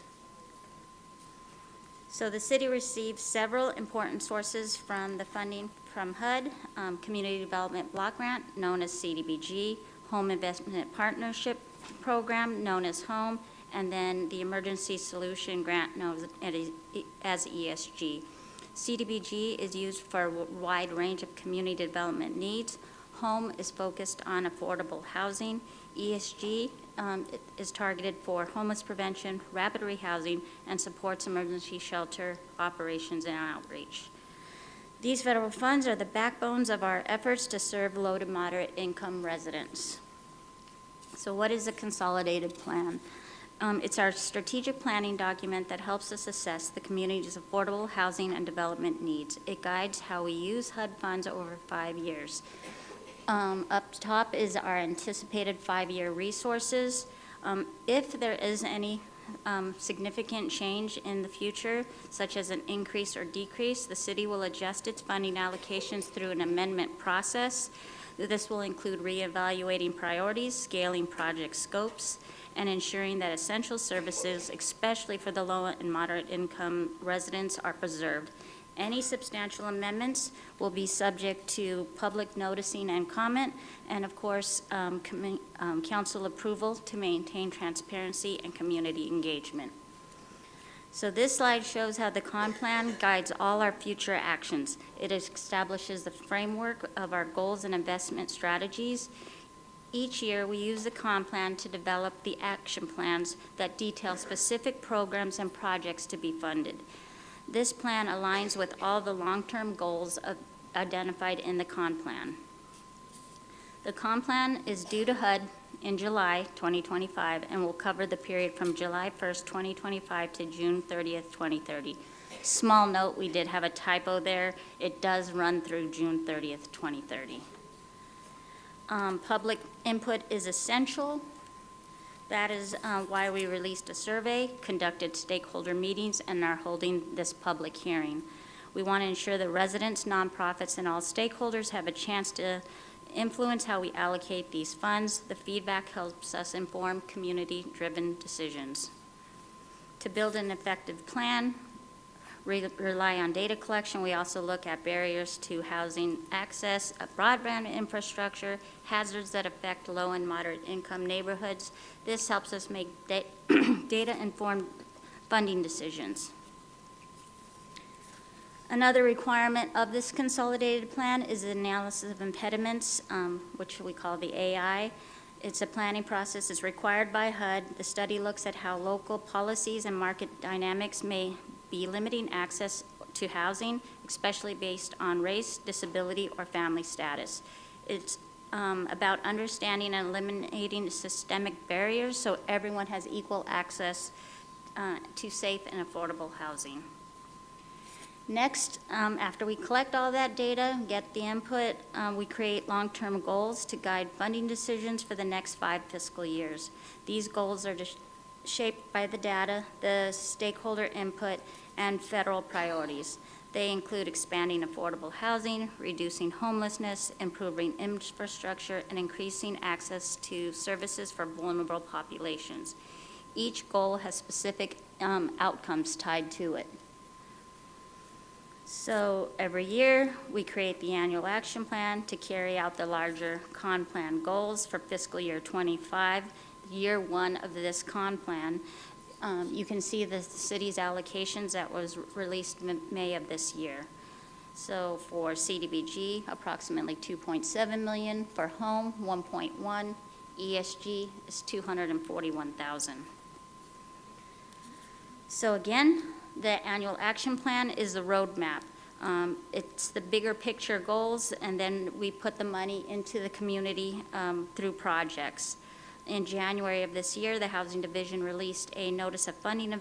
So the city received several important sources from the funding from HUD, Community Development Block Grant, known as CDBG, Home Investment Partnership Program, known as HOME, and then the Emergency Solution Grant, known as ESG. CDBG is used for a wide range of community development needs. HOME is focused on affordable housing. ESG is targeted for homeless prevention, rapid rehousing, and supports emergency shelter operations and outreach. These federal funds are the backbones of our efforts to serve low to moderate income residents. So what is a consolidated plan? It's our strategic planning document that helps us assess the community's affordable housing and development needs. It guides how we use HUD funds over 5 years. Up top is our anticipated 5-year resources. If there is any significant change in the future, such as an increase or decrease, the city will adjust its funding allocations through an amendment process. This will include reevaluating priorities, scaling project scopes, and ensuring that essential services, especially for the low and moderate income residents, are preserved. Any substantial amendments will be subject to public noticing and comment, and of course, council approval to maintain transparency and community engagement. So this slide shows how the CON plan guides all our future actions. It establishes the framework of our goals and investment strategies. Each year, we use the CON plan to develop the action plans that detail specific programs and projects to be funded. This plan aligns with all the long-term goals identified in the CON plan. The CON plan is due to HUD in July 2025 and will cover the period from July 1st, 2025 to June 30th, 2030. Small note, we did have a typo there. It does run through June 30th, 2030. Public input is essential. That is why we released a survey, conducted stakeholder meetings, and are holding this public hearing. We want to ensure that residents, nonprofits, and all stakeholders have a chance to influence how we allocate these funds. The feedback helps us inform community-driven decisions. To build an effective plan, rely on data collection. We also look at barriers to housing access, broadband infrastructure, hazards that affect low and moderate income neighborhoods. This helps us make data-informed funding decisions. Another requirement of this consolidated plan is the analysis of impediments, which we call the AI. It's a planning process. It's required by HUD. The study looks at how local policies and market dynamics may be limiting access to housing, especially based on race, disability, or family status. It's about understanding and eliminating systemic barriers so everyone has equal access to safe and affordable housing. Next, after we collect all that data, get the input, we create long-term goals to guide funding decisions for the next 5 fiscal years. These goals are shaped by the data, the stakeholder input, and federal priorities. They include expanding affordable housing, reducing homelessness, improving infrastructure, and increasing access to services for vulnerable populations. Each goal has specific outcomes tied to it. So every year, we create the annual action plan to carry out the larger con plan goals for fiscal year 25, year 1 of this con plan. You can see the city's allocations that was released May of this year. So for CDBG, approximately 2.7 million. For home, 1.1. ESG is 241,000. So again, the annual action plan is the roadmap. It's the bigger picture goals, and then we put the money into the community through projects. In January of this year, the Housing Division released a notice of funding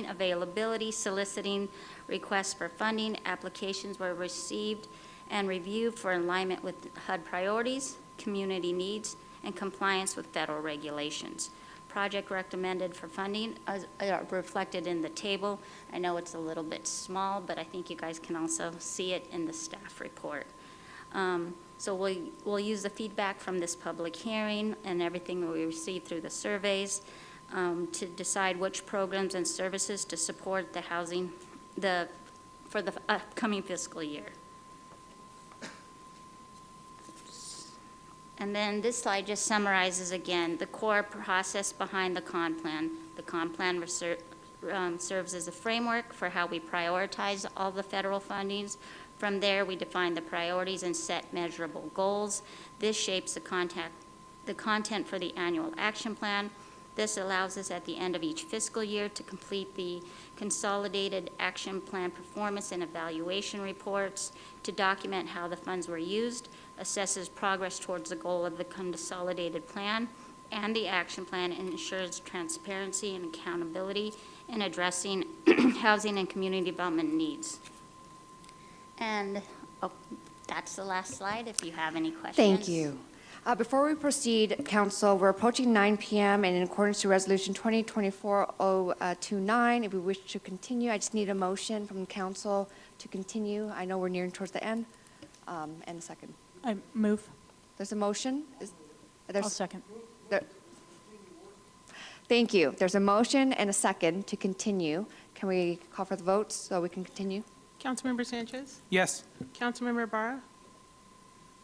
availability soliciting requests for funding. Applications were received and reviewed for alignment with HUD priorities, community needs, and compliance with federal regulations. Project recommended for funding are reflected in the table. I know it's a little bit small, but I think you guys can also see it in the staff report. So we'll use the feedback from this public hearing and everything we receive through the surveys to decide which programs and services to support the housing for the upcoming fiscal year. And then this slide just summarizes again the core process behind the con plan. The con plan serves as a framework for how we prioritize all the federal fundings. From there, we define the priorities and set measurable goals. This shapes the content for the annual action plan. This allows us at the end of each fiscal year to complete the consolidated action plan performance and evaluation reports, to document how the funds were used, assesses progress towards the goal of the consolidated plan and the action plan, and ensures transparency and accountability in addressing housing and community development needs. And that's the last slide if you have any questions. Thank you. Before we proceed, Council, we're approaching 9 p.m. and in accordance to Resolution 2024-029, if we wish to continue, I just need a motion from Council to continue. I know we're nearing towards the end. And a second. I move. There's a motion? I'll second. Thank you. There's a motion and a second to continue. Can we call for the votes so we can continue? Councilmember Sanchez? Yes. Councilmember Ibarra?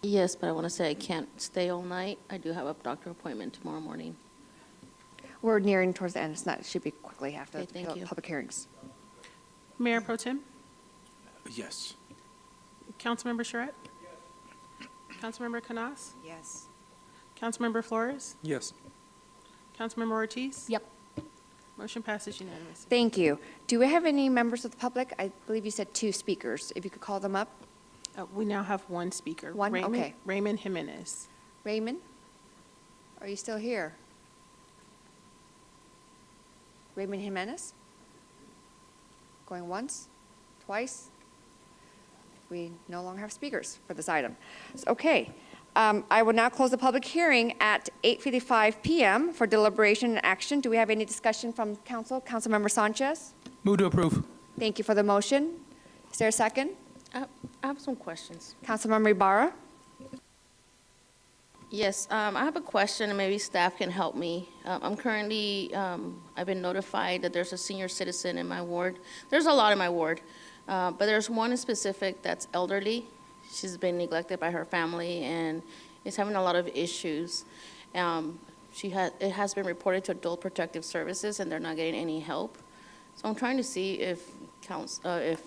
Yes, but I want to say I can't stay all night. I do have a doctor appointment tomorrow morning. We're nearing towards the end. It's not, it should be quickly after Okay, thank the you. public hearings. Mayor Pro Tem? Yes. Councilmember Charette? Councilmember Canas? Yes. Councilmember Flores? Yes. Councilmember Ortiz? Yep. Motion passes unanimously. Thank you. Do we have any members of the public? I believe you said 2 speakers. If you could call them up. We now have 1 speaker. One? Raymond, Okay. Raymond Jimenez. Raymond, are you still here? Raymond Jimenez? Going once, twice? We no longer have speakers for this item. Okay. I will now close the public hearing at 8:55 p.m. for deliberation and action. Do we have any discussion from council? Councilmember Sanchez? Move to approve. Thank you for the motion. Is there a second? I have some questions. Councilmember Ibarra? Yes, I have a question, and maybe staff can help me. I'm currently, I've been notified that there's a senior citizen in my ward. There's a lot in my ward, but there's one in specific that's elderly. She's been neglected by her family and is having a lot of issues. It has been reported to Adult Protective Services, and they're not getting any help. So I'm trying to see if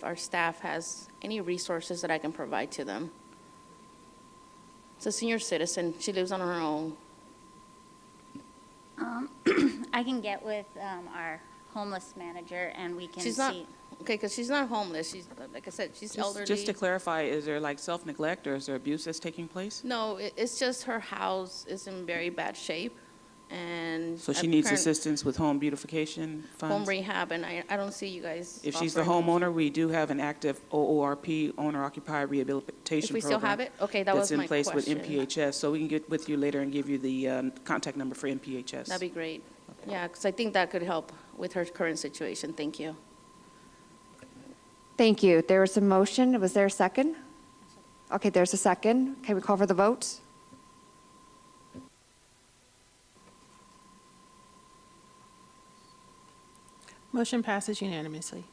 our staff has any resources that I can provide to them. It's a senior citizen. She lives on her own. I can get with our homeless manager and we can She's see. not, okay, because she's not homeless. She's, like I said, she's elderly. Just to clarify, is there like self-neglect or is there abuse that's taking place? No, it's just her house is in very bad shape, and. So she needs apparent- assistance with home beautification funds? Home rehab, and I don't see you guys. If she's the offering those. homeowner, we do have an active OORP, owner-occupied rehabilitation If we program. still have it? Okay, that was my That's in place with question. MPHS, so we can get with you later and give you the contact number for MPHS. That'd be great. Yeah, because I think that could help with her current situation. Thank you. Thank you. There was a motion. Was there a second? Okay, there's a second. Can we call for the vote? Motion passes unanimously.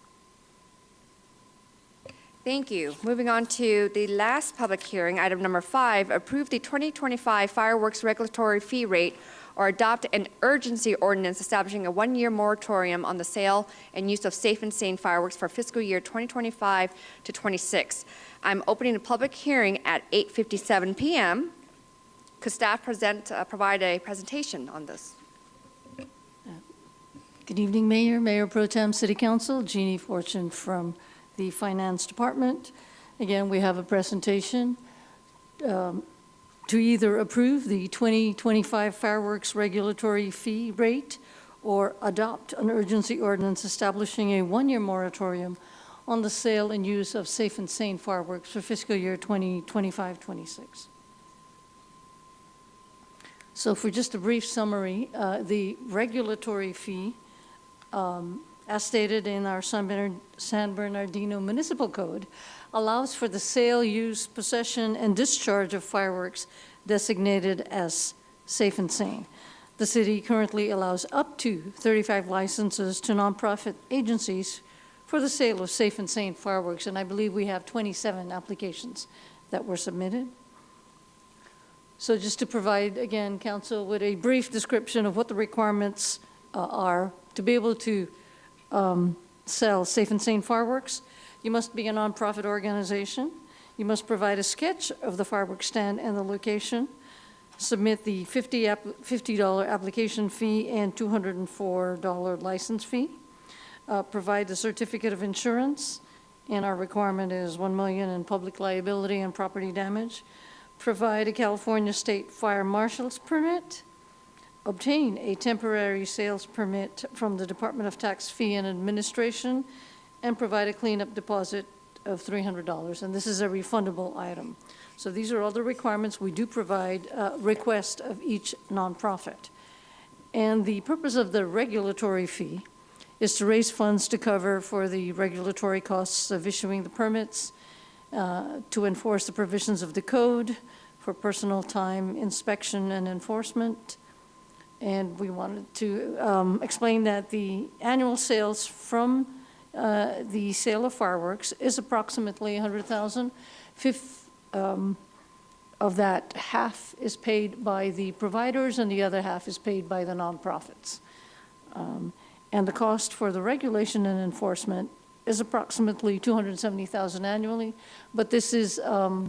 Thank you. Moving on to the last public hearing, item number 5, approve the 2025 fireworks regulatory fee rate or adopt an urgency ordinance establishing a one-year moratorium on the sale and use of safe and sane fireworks for fiscal year 2025 to 26. I'm opening the public hearing at 8:57 p.m. Could staff provide a presentation on this? Good evening, Mayor, Mayor Pro Tem, City Council, Jeannie Fortune from the Finance Department. Again, we have a presentation to either approve the 2025 fireworks regulatory fee rate or adopt an urgency ordinance establishing a one-year moratorium on the sale and use of safe and sane fireworks for fiscal year 2025-26. So for just a brief summary, the regulatory fee, as stated in our San Bernardino Municipal Code, allows for the sale, use, possession, and discharge of fireworks designated as safe and sane. The city currently allows up to 35 licenses to nonprofit agencies for the sale of safe and sane fireworks, and I believe we have 27 applications that were submitted. So just to provide, again, council with a brief description of what the requirements are to be able to sell safe and sane fireworks, you must be a nonprofit organization. You must provide a sketch of the fireworks stand and the location, submit the $50 application fee and $204 license fee, provide the certificate of insurance, and our requirement is $1 million in public liability and property damage, provide a California State Fire Marshal's permit, obtain a temporary sales permit from the Department of Tax Fee and Administration, and provide a cleanup deposit of $300. And this is a refundable item. So these are all the requirements. We do provide request of each nonprofit. And the purpose of the regulatory fee is to raise funds to cover for the regulatory costs of issuing the permits, to enforce the provisions of the code for personal time inspection and enforcement. And we wanted to explain that the annual sales from the sale of fireworks is approximately $100,000. Of that, half is paid by the providers and the other half is paid by the nonprofits. And the cost for the regulation and enforcement is approximately $270,000 annually, but this is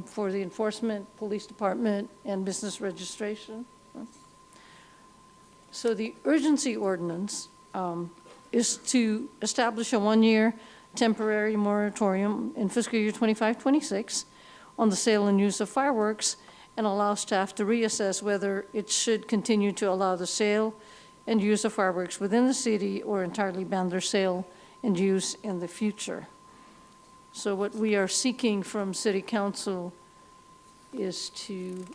for the enforcement, police department, and business registration. So the urgency ordinance is to establish a one-year temporary moratorium in fiscal year 25-26 on the sale and use of fireworks and allow staff to reassess whether it should continue to allow the sale and use of fireworks within the city or entirely ban their sale and use in the future. So what we are seeking from City Council is to,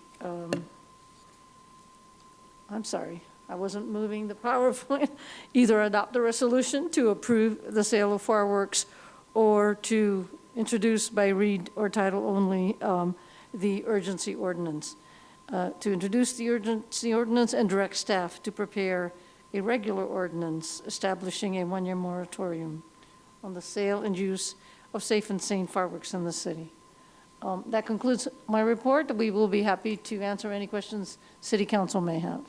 I'm sorry, I wasn't moving the PowerPoint, either adopt a resolution to approve the sale of fireworks or to introduce by read or title only the urgency ordinance. To introduce the urgency ordinance and direct staff to prepare a regular ordinance establishing a one-year moratorium on the sale and use of safe and sane fireworks in the city. That concludes my report. We will be happy to answer any questions City Council may have.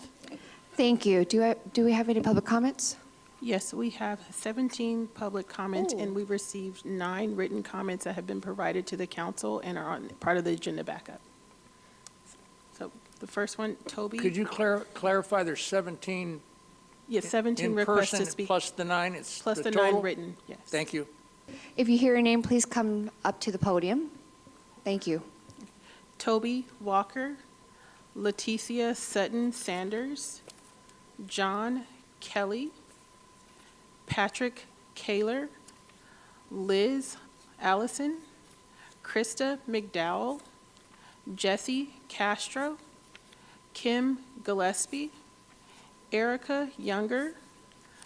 Thank you. Do we have any public comments? Yes, we have 17 public comments, and we've received 9 written comments that have been provided to the council and are on part of the agenda backup. The first one, Toby. Could you clarify, there's 17 Yes, 17 requests to in-person speak. plus the 9, it's Plus the the total? 9 written, yes. Thank you. If you hear your name, please come up to the podium. Thank you. Toby Walker, Leticia Sutton Sanders, John Kelly, Patrick Kaler, Liz Allison, Krista McDowell, Jesse Castro, Kim Gillespie, Erica Younger,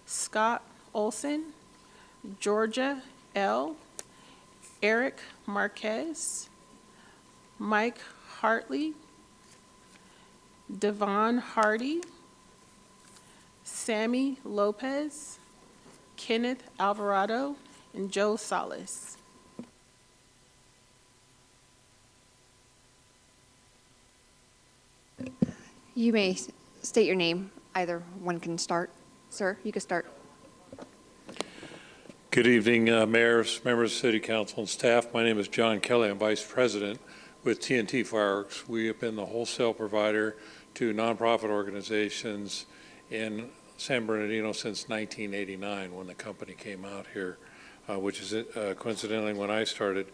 Scott Olson, Georgia L., Eric Marquez, Mike Hartley, Devon Hardy, Sammy Lopez, Kenneth Alvarado, and Joe Salas. You may state your name. Either one can start. Sir, you can start. Good evening, mayors, members of City Council, and staff. My name is John Kelly. I'm Vice President with TNT Fireworks. We have been the wholesale provider to nonprofit organizations in San Bernardino since 1989, when the company came out here, which is coincidentally when I started.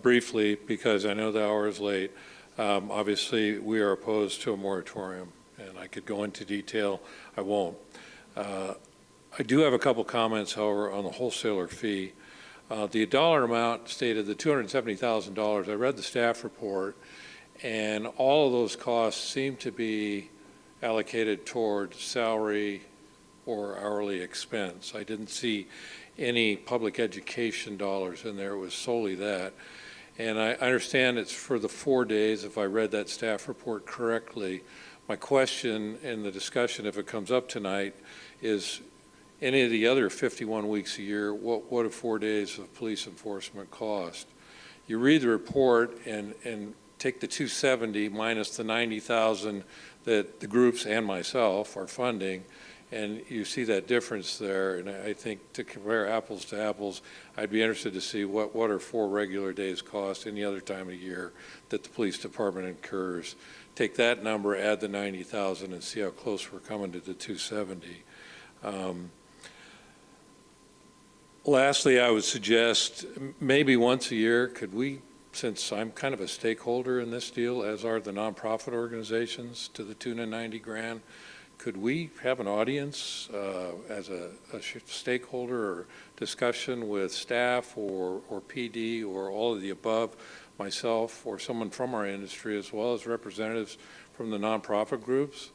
Briefly, because I know the hour is late, obviously we are opposed to a moratorium, and I could go into detail. I won't. I do have a couple comments, however, on the wholesaler fee. The dollar amount stated, the $270,000. I read the staff report, and all of those costs seem to be allocated toward salary or hourly expense. I didn't see any public education dollars in there. It was solely that. And I understand it's for the 4 days, if I read that staff report correctly. My question in the discussion, if it comes up tonight, is any of the other 51 weeks a year, what do 4 days of police enforcement cost? You read the report and take the 270 minus the 90,000 that the groups and myself are funding, and you see that difference there. And I think to compare apples to apples, I'd be interested to see what are 4 regular days cost any other time of year that the police department incurs. Take that number, add the 90,000, and see how close we're coming to the 270. Lastly, I would suggest maybe once a year, could we, since I'm kind of a stakeholder in this deal, as are the nonprofit organizations, to the tune of 90 grand, could we have an audience as a stakeholder or discussion with staff or PD or all of the above, myself or someone from our industry, as well as representatives from the nonprofit groups,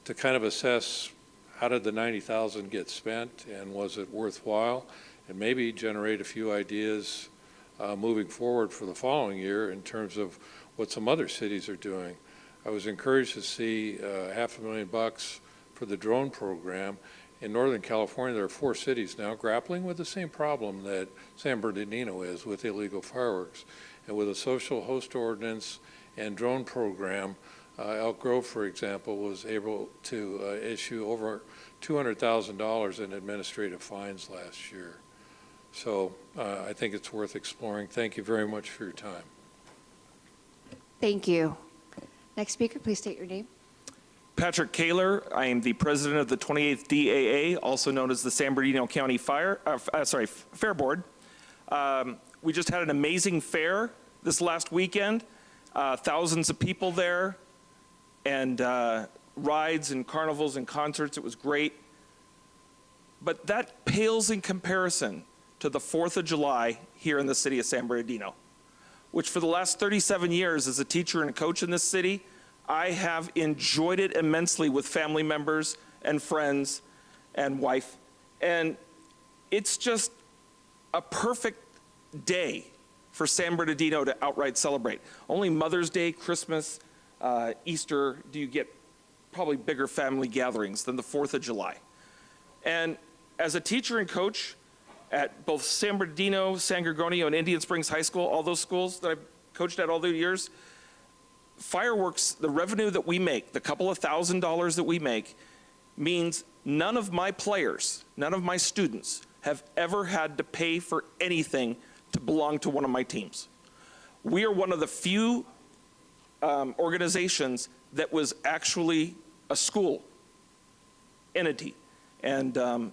to kind of assess how did the 90,000 get spent and was it worthwhile? And maybe generate a few ideas moving forward for the following year in terms of what some other cities are doing. I was encouraged to see $500,000 for the drone program. In Northern California, there are 4 cities now grappling with the same problem that San Bernardino is with illegal fireworks. And with a social host ordinance and drone program, Elk Grove, for example, was able to issue over $200,000 in administrative fines last year. So I think it's worth exploring. Thank you very much for your time. Thank you. Next speaker, please state your name. Patrick Kaler. I am the president of the 28th DAA, also known as the San Bernardino County Fair Board. We just had an amazing fair this last weekend. Thousands of people there, and rides and carnivals and concerts. It was great. But that pales in comparison to the 4th of July here in the city of San Bernardino, which for the last 37 years as a teacher and a coach in this city, I have enjoyed it immensely with family members and friends and wife. And it's just a perfect day for San Bernardino to outright celebrate. Only Mother's Day, Christmas, Easter do you get probably bigger family gatherings than the 4th of July. And as a teacher and coach at both San Bernardino, San Gorgonio, and Indian Springs High School, all those schools that I've coached at all the years, fireworks, the revenue that we make, the couple of $1,000s that we make, means none of my players, none of my students have ever had to pay for anything to belong to one of my teams. We are one of the few organizations that was actually a school entity. And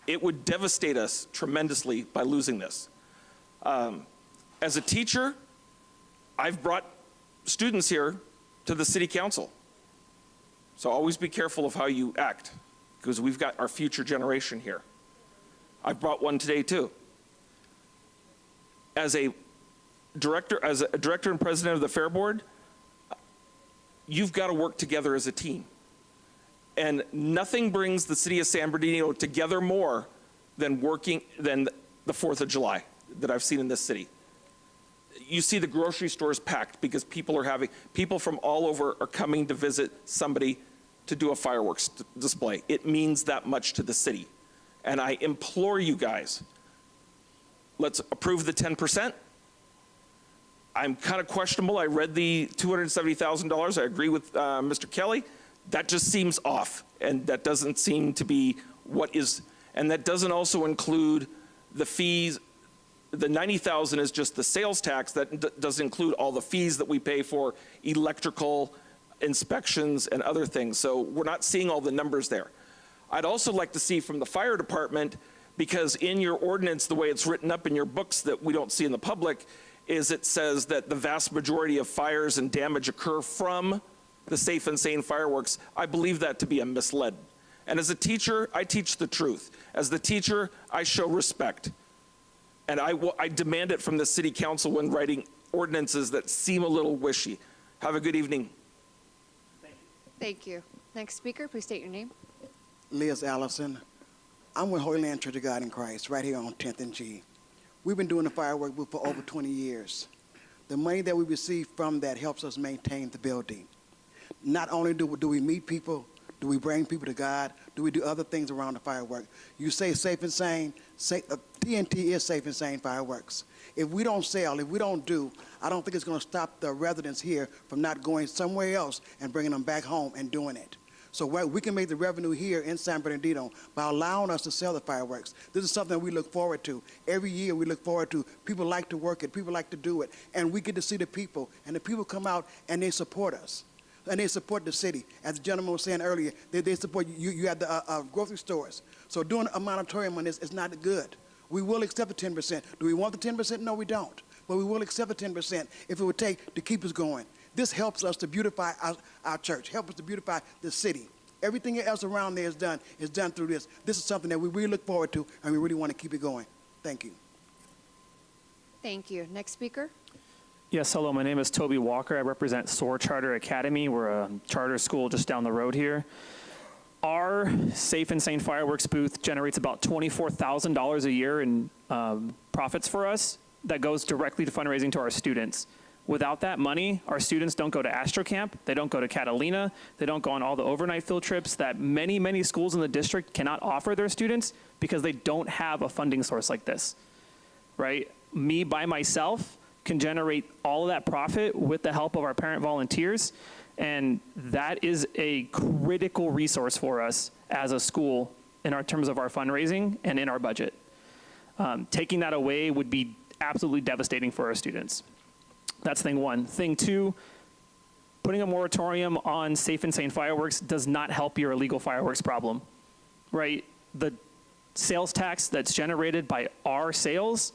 it would devastate us tremendously by losing this. As a teacher, I've brought students here to the city council. So always be careful of how you act, because we've got our future generation here. I've brought one today too. As a director and president of the Fair Board, you've got to work together as a team. And nothing brings the city of San Bernardino together more than the 4th of July that I've seen in this city. You see the grocery stores packed because people from all over are coming to visit somebody to do a fireworks display. It means that much to the city. And I implore you guys, let's approve the 10%. I'm kind of questionable. I read the $270,000. I agree with Mr. Kelly. That just seems off, and that doesn't seem to be what is, and that doesn't also include the fees. The $90,000 is just the sales tax. That doesn't include all the fees that we pay for electrical inspections and other things. So we're not seeing all the numbers there. I'd also like to see from the fire department, because in your ordinance, the way it's written up in your books that we don't see in the public, is it says that the vast majority of fires and damage occur from the Safe and Sane fireworks. I believe that to be a misled. And as a teacher, I teach the truth. As the teacher, I show respect. And I demand it from the city council when writing ordinances that seem a little wishy. Have a good evening. Thank you. Next speaker, please state your name. Liz Allison. I'm with Holy Land Church of God in Christ, right here on 10th and G. We've been doing the firework booth for over 20 years. The money that we receive from that helps us maintain the building. Not only do we meet people, do we bring people to God, do we do other things around the firework. You say safe and sane, TNT is safe and sane fireworks. If we don't sell, if we don't do, I don't think it's going to stop the residents here from not going somewhere else and bringing them back home and doing it. So we can make the revenue here in San Bernardino by allowing us to sell the fireworks. This is something we look forward to. Every year we look forward to. People like to work it. People like to do it. And we get to see the people. And the people come out and they support us. And they support the city. As the gentleman was saying earlier, they support you. You have the grocery stores. So doing a moratorium on this is not good. We will accept the 10%. Do we want the 10%? No, we don't. But we will accept the 10% if it would take to keep us going. This helps us to beautify our church, help us to beautify the city. Everything else around there is done through this. This is something that we really look forward to, and we really want to keep it going. Thank you. Thank you. Next speaker. Yes, hello, my name is Toby Walker. I represent SOAR Charter Academy. We're a charter school just down the road here. Our Safe and Sane fireworks booth generates about $24,000 a year in profits for us that goes directly to fundraising to our students. Without that money, our students don't go to Astro Camp, they don't go to Catalina, they don't go on all the overnight field trips that many, many schools in the district cannot offer their students because they don't have a funding source like this, right? Me by myself can generate all of that profit with the help of our parent volunteers, and that is a critical resource for us as a school in our terms of our fundraising and in our budget. Taking that away would be absolutely devastating for our students. That's thing one. Thing two, putting a moratorium on Safe and Sane fireworks does not help your illegal fireworks problem, right? The sales tax that's generated by our sales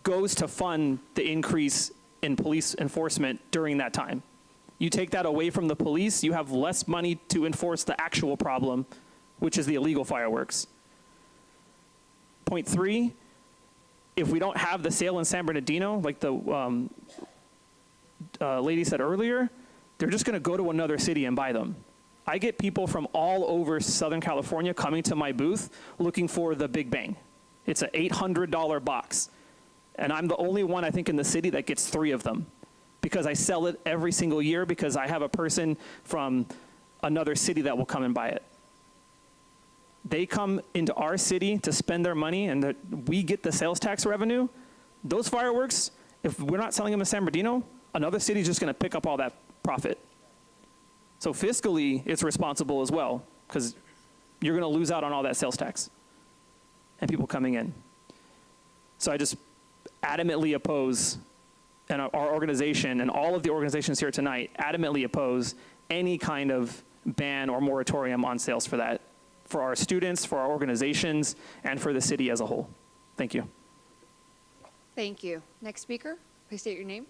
goes to fund the increase in police enforcement during that time. You take that away from the police, you have less money to enforce the actual problem, which is the illegal fireworks. Point three, if we don't have the sale in San Bernardino, like the lady said earlier, they're just going to go to another city and buy them. I get people from all over Southern California coming to my booth looking for the Big Bang. It's an $800 box. And I'm the only one, I think, in the city that gets 3 of them because I sell it every single year because I have a person from another city that will come and buy it. They come into our city to spend their money and we get the sales tax revenue. Those fireworks, if we're not selling them in San Bernardino, another city is just going to pick up all that profit. So fiscally, it's responsible as well because you're going to lose out on all that sales tax and people coming in. So I just adamantly oppose and our organization and all of the organizations here tonight adamantly oppose any kind of ban or moratorium on sales for that, for our students, for our organizations, and for the city as a whole. Thank you. Thank you. Next speaker, please state your name.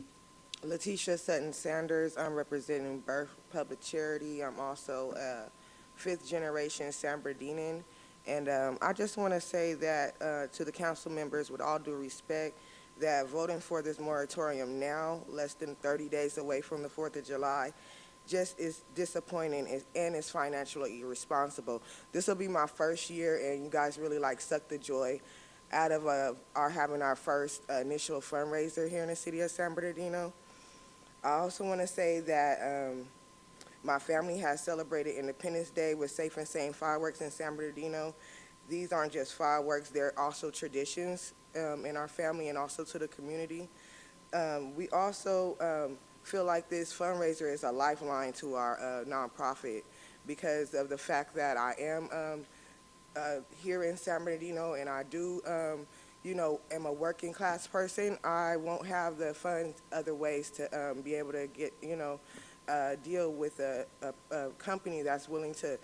Letitia Sutton Sanders. I'm representing Birth Public Charity. I'm also a fifth generation San Bernardinian. And I just want to say that to the council members, with all due respect, that voting for this moratorium now, less than 30 days away from the 4th of July, just is disappointing and is financially irresponsible. This will be my first year, and you guys really like suck the joy out of our having our first initial fundraiser here in the city of San Bernardino. I also want to say that my family has celebrated Independence Day with safe and sane fireworks in San Bernardino. These aren't just fireworks, they're also traditions in our family and also to the community. We also feel like this fundraiser is a lifeline to our nonprofit because of the fact that I am here in San Bernardino, and I do, am a working class person. I won't have the funds other ways to be able to get, deal with a company that's willing to,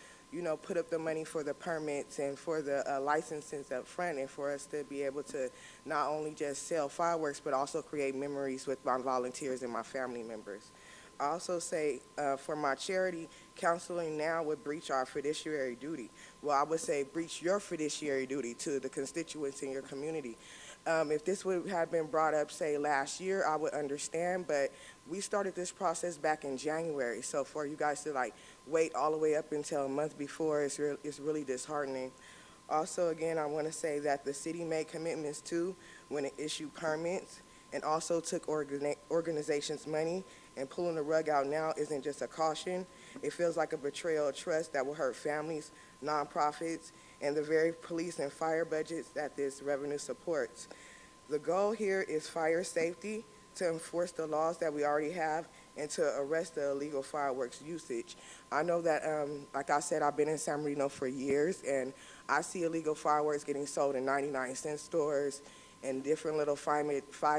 put up the money for the permits and for the licenses up front, and for us to be able to not only just sell fireworks, but also create memories with my volunteers and my family members. I also say for my charity, counseling now would breach our fiduciary duty. Well, I would say breach your fiduciary duty to the constituents in your community. If this would have been brought up, say, last year, I would understand, but we started this process back in January, so for you guys to wait all the way up until a month before, it's really disheartening. Also, again, I want to say that the city made commitments too when it issued permits, and also took organizations' money, and pulling the rug out now isn't just a caution. It feels like a betrayal of trust that will hurt families, nonprofits, and the very police and fire budgets that this revenue supports. The goal here is fire safety, to enforce the laws that we already have, and to arrest the illegal fireworks usage. I know that, like I said, I've been in San Bernardino for years, and I see illegal fireworks getting sold in 99-cent stores and different little five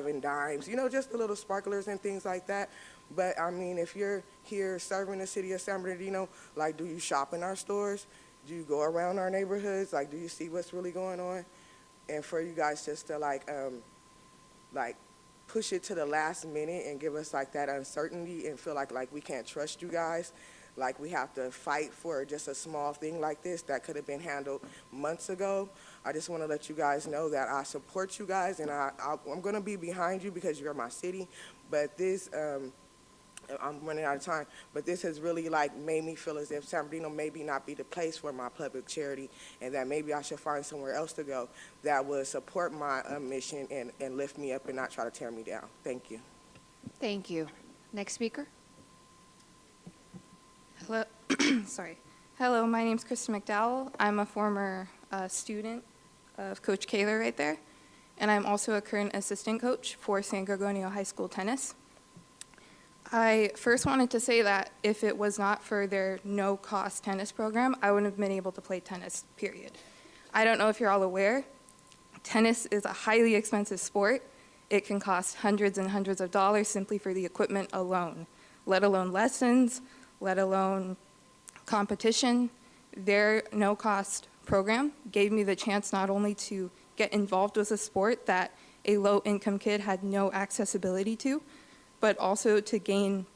and dimes, just the little sparklers and things like that. But I mean, if you're here serving the city of San Bernardino, do you shop in our stores? Do you go around our neighborhoods? Do you see what's really going on? And for you guys just to push it to the last minute and give us that uncertainty and feel like we can't trust you guys, we have to fight for just a small thing like this that could have been handled months ago. I just want to let you guys know that I support you guys, and I'm going to be behind you because you're my city. But this, I'm running out of time, but this has really made me feel as if San Bernardino maybe not be the place for my public charity, and that maybe I should find somewhere else to go that would support my mission and lift me up and not try to tear me down. Thank you. Thank you. Next speaker. Hello, sorry. Hello, my name's Kristen McDowell. I'm a former student of Coach Kaler right there, and I'm also a current assistant coach for San Gorgonio High School tennis. I first wanted to say that if it was not for their no-cost tennis program, I wouldn't have been able to play tennis, period. I don't know if you're all aware, tennis is a highly expensive sport. It can cost hundreds and hundreds of dollars simply for the equipment alone, let alone lessons, let alone competition. Their no-cost program gave me the chance not only to get involved with a sport that a low-income kid had no accessibility to, but also to gain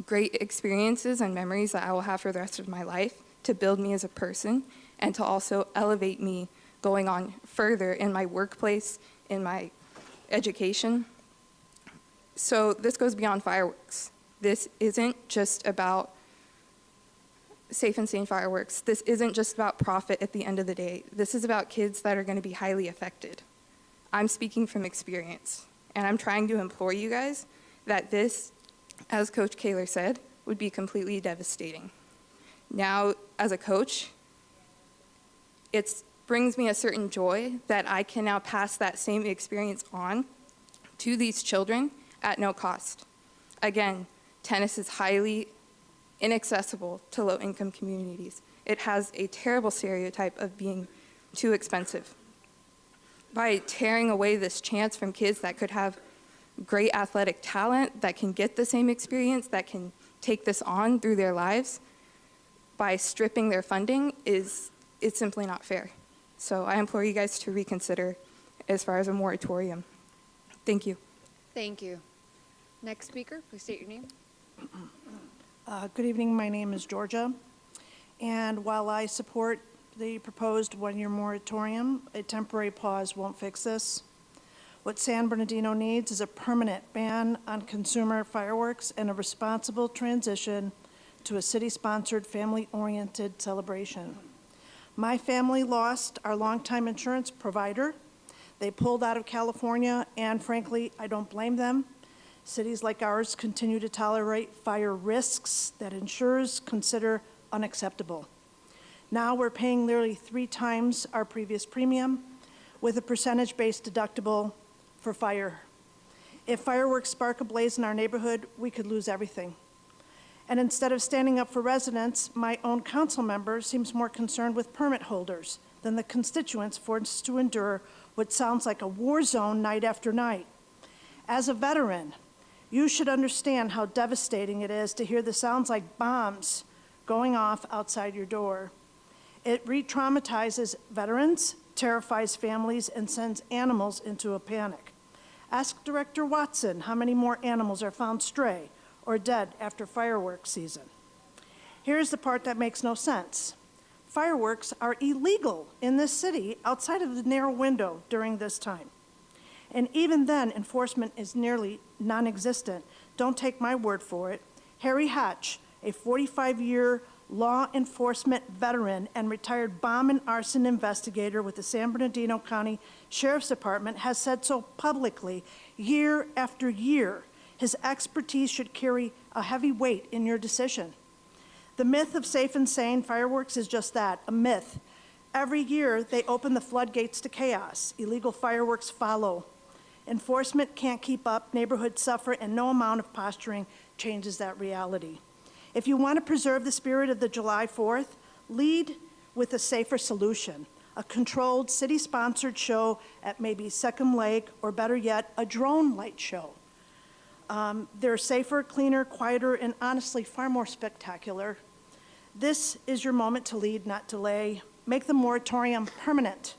great experiences and memories that I will have for the rest of my life, to build me as a person, and to also elevate me going on further in my workplace, in my education. So this goes beyond fireworks. This isn't just about safe and sane fireworks. This isn't just about profit at the end of the day. This is about kids that are going to be highly affected. I'm speaking from experience, and I'm trying to implore you guys that this, as Coach Kaler said, would be completely devastating. Now, as a coach, it brings me a certain joy that I can now pass that same experience on to these children at no cost. Again, tennis is highly inaccessible to low-income communities. It has a terrible stereotype of being too expensive. By tearing away this chance from kids that could have great athletic talent that can get the same experience, that can take this on through their lives, by stripping their funding it's simply not fair. So I implore you guys to reconsider as far as a moratorium. Thank you. Thank you. Next speaker, please state your name. Good evening, my name is Georgia, and while I support the proposed one-year moratorium, a temporary pause won't fix this. What San Bernardino needs is a permanent ban on consumer fireworks and a responsible transition to a city-sponsored, family-oriented celebration. My family lost our longtime insurance provider. They pulled out of California, and frankly, I don't blame them. Cities like ours continue to tolerate fire risks that insurers consider unacceptable. Now we're paying nearly 3 times our previous premium with a percentage-based deductible for fire. If fireworks spark a blaze in our neighborhood, we could lose everything. And instead of standing up for residents, my own council member seems more concerned with permit holders than the constituents forced to endure what sounds like a war zone night after night. As a veteran, you should understand how devastating it is to hear the sounds like bombs going off outside your door. It re-traumatizes veterans, terrifies families, and sends animals into a panic. Ask Director Watson how many more animals are found stray or dead after fireworks season. Here's the part that makes no sense. Fireworks are illegal in this city outside of the narrow window during this time. And even then, enforcement is nearly non-existent. Don't take my word for it. Harry Hatch, a 45-year law enforcement veteran and retired bomb and arson investigator with the San Bernardino County Sheriff's Department, has said so publicly year after year. His expertise should carry a heavy weight in your decision. The myth of safe and sane fireworks is just that, a myth. Every year, they open the floodgates to chaos. Illegal fireworks follow. Enforcement can't keep up, neighborhoods suffer, and no amount of posturing changes that reality. If you want to preserve the spirit of the July 4th, lead with a safer solution, a controlled city-sponsored show at maybe Second Lake, or better yet, a drone light show. They're safer, cleaner, quieter, and honestly far more spectacular. This is your moment to lead, not delay. Make the moratorium permanent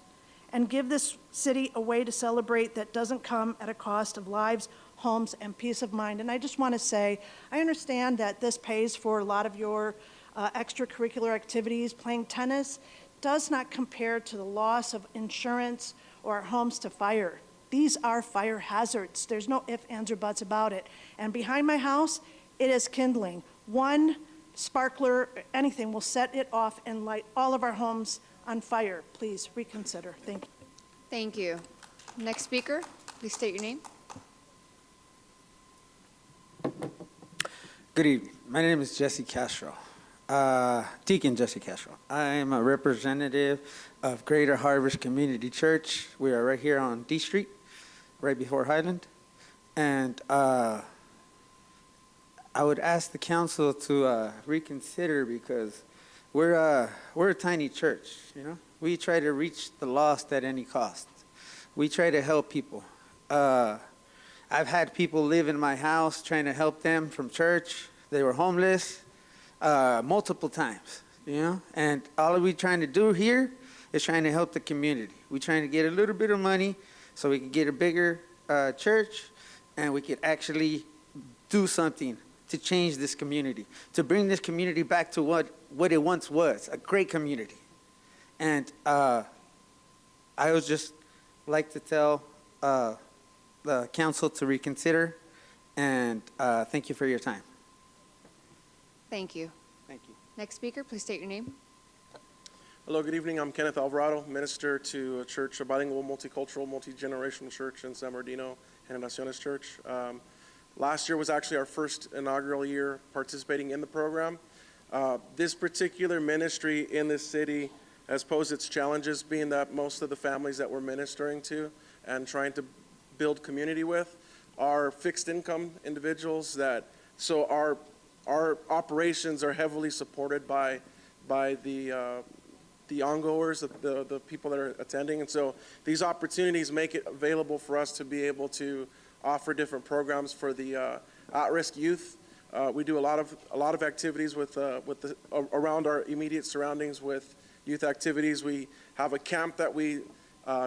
and give this city a way to celebrate that doesn't come at a cost of lives, homes, and peace of mind. And I just want to say, I understand that this pays for a lot of your extracurricular activities. Playing tennis does not compare to the loss of insurance or our homes to fire. These are fire hazards. There's no ifs, ands, or buts about it. And behind my house, it is kindling. One sparkler, anything will set it off and light all of our homes on fire. Please reconsider. Thank you. Thank you. Next speaker, please state your name. Good evening. My name is Jesse Castro, Deacon Jesse Castro. I am a representative of Greater Harvest Community Church. We are right here on D Street, right before Highland. And I would ask the council to reconsider, because we're a tiny church, you know? We try to reach the lost at any cost. We try to help people. I've had people live in my house trying to help them from church. They were homeless multiple times, you know? And all we trying to do here is trying to help the community. We're trying to get a little bit of money so we can get a bigger church, and we could actually do something to change this community, to bring this community back to what it once was, a great community. And I would just like to tell the council to reconsider, and thank you for your time. Thank you. Thank you. Next speaker, please state your name. Hello, good evening. I'm Kenneth Alvarado, minister to a church, a bilingual, multicultural, multi-generational church in San Bernardino, Generaciones Church. Last year was actually our first inaugural year participating in the program. This particular ministry in this city has posed its challenges, being that most of the families that we're ministering to and trying to build community with are fixed income individuals so our operations are heavily supported by the ongoers, the people that are attending. And so these opportunities make it available for us to be able to offer different programs for the at-risk youth. We do a lot of activities around our immediate surroundings with youth activities. We have a camp that we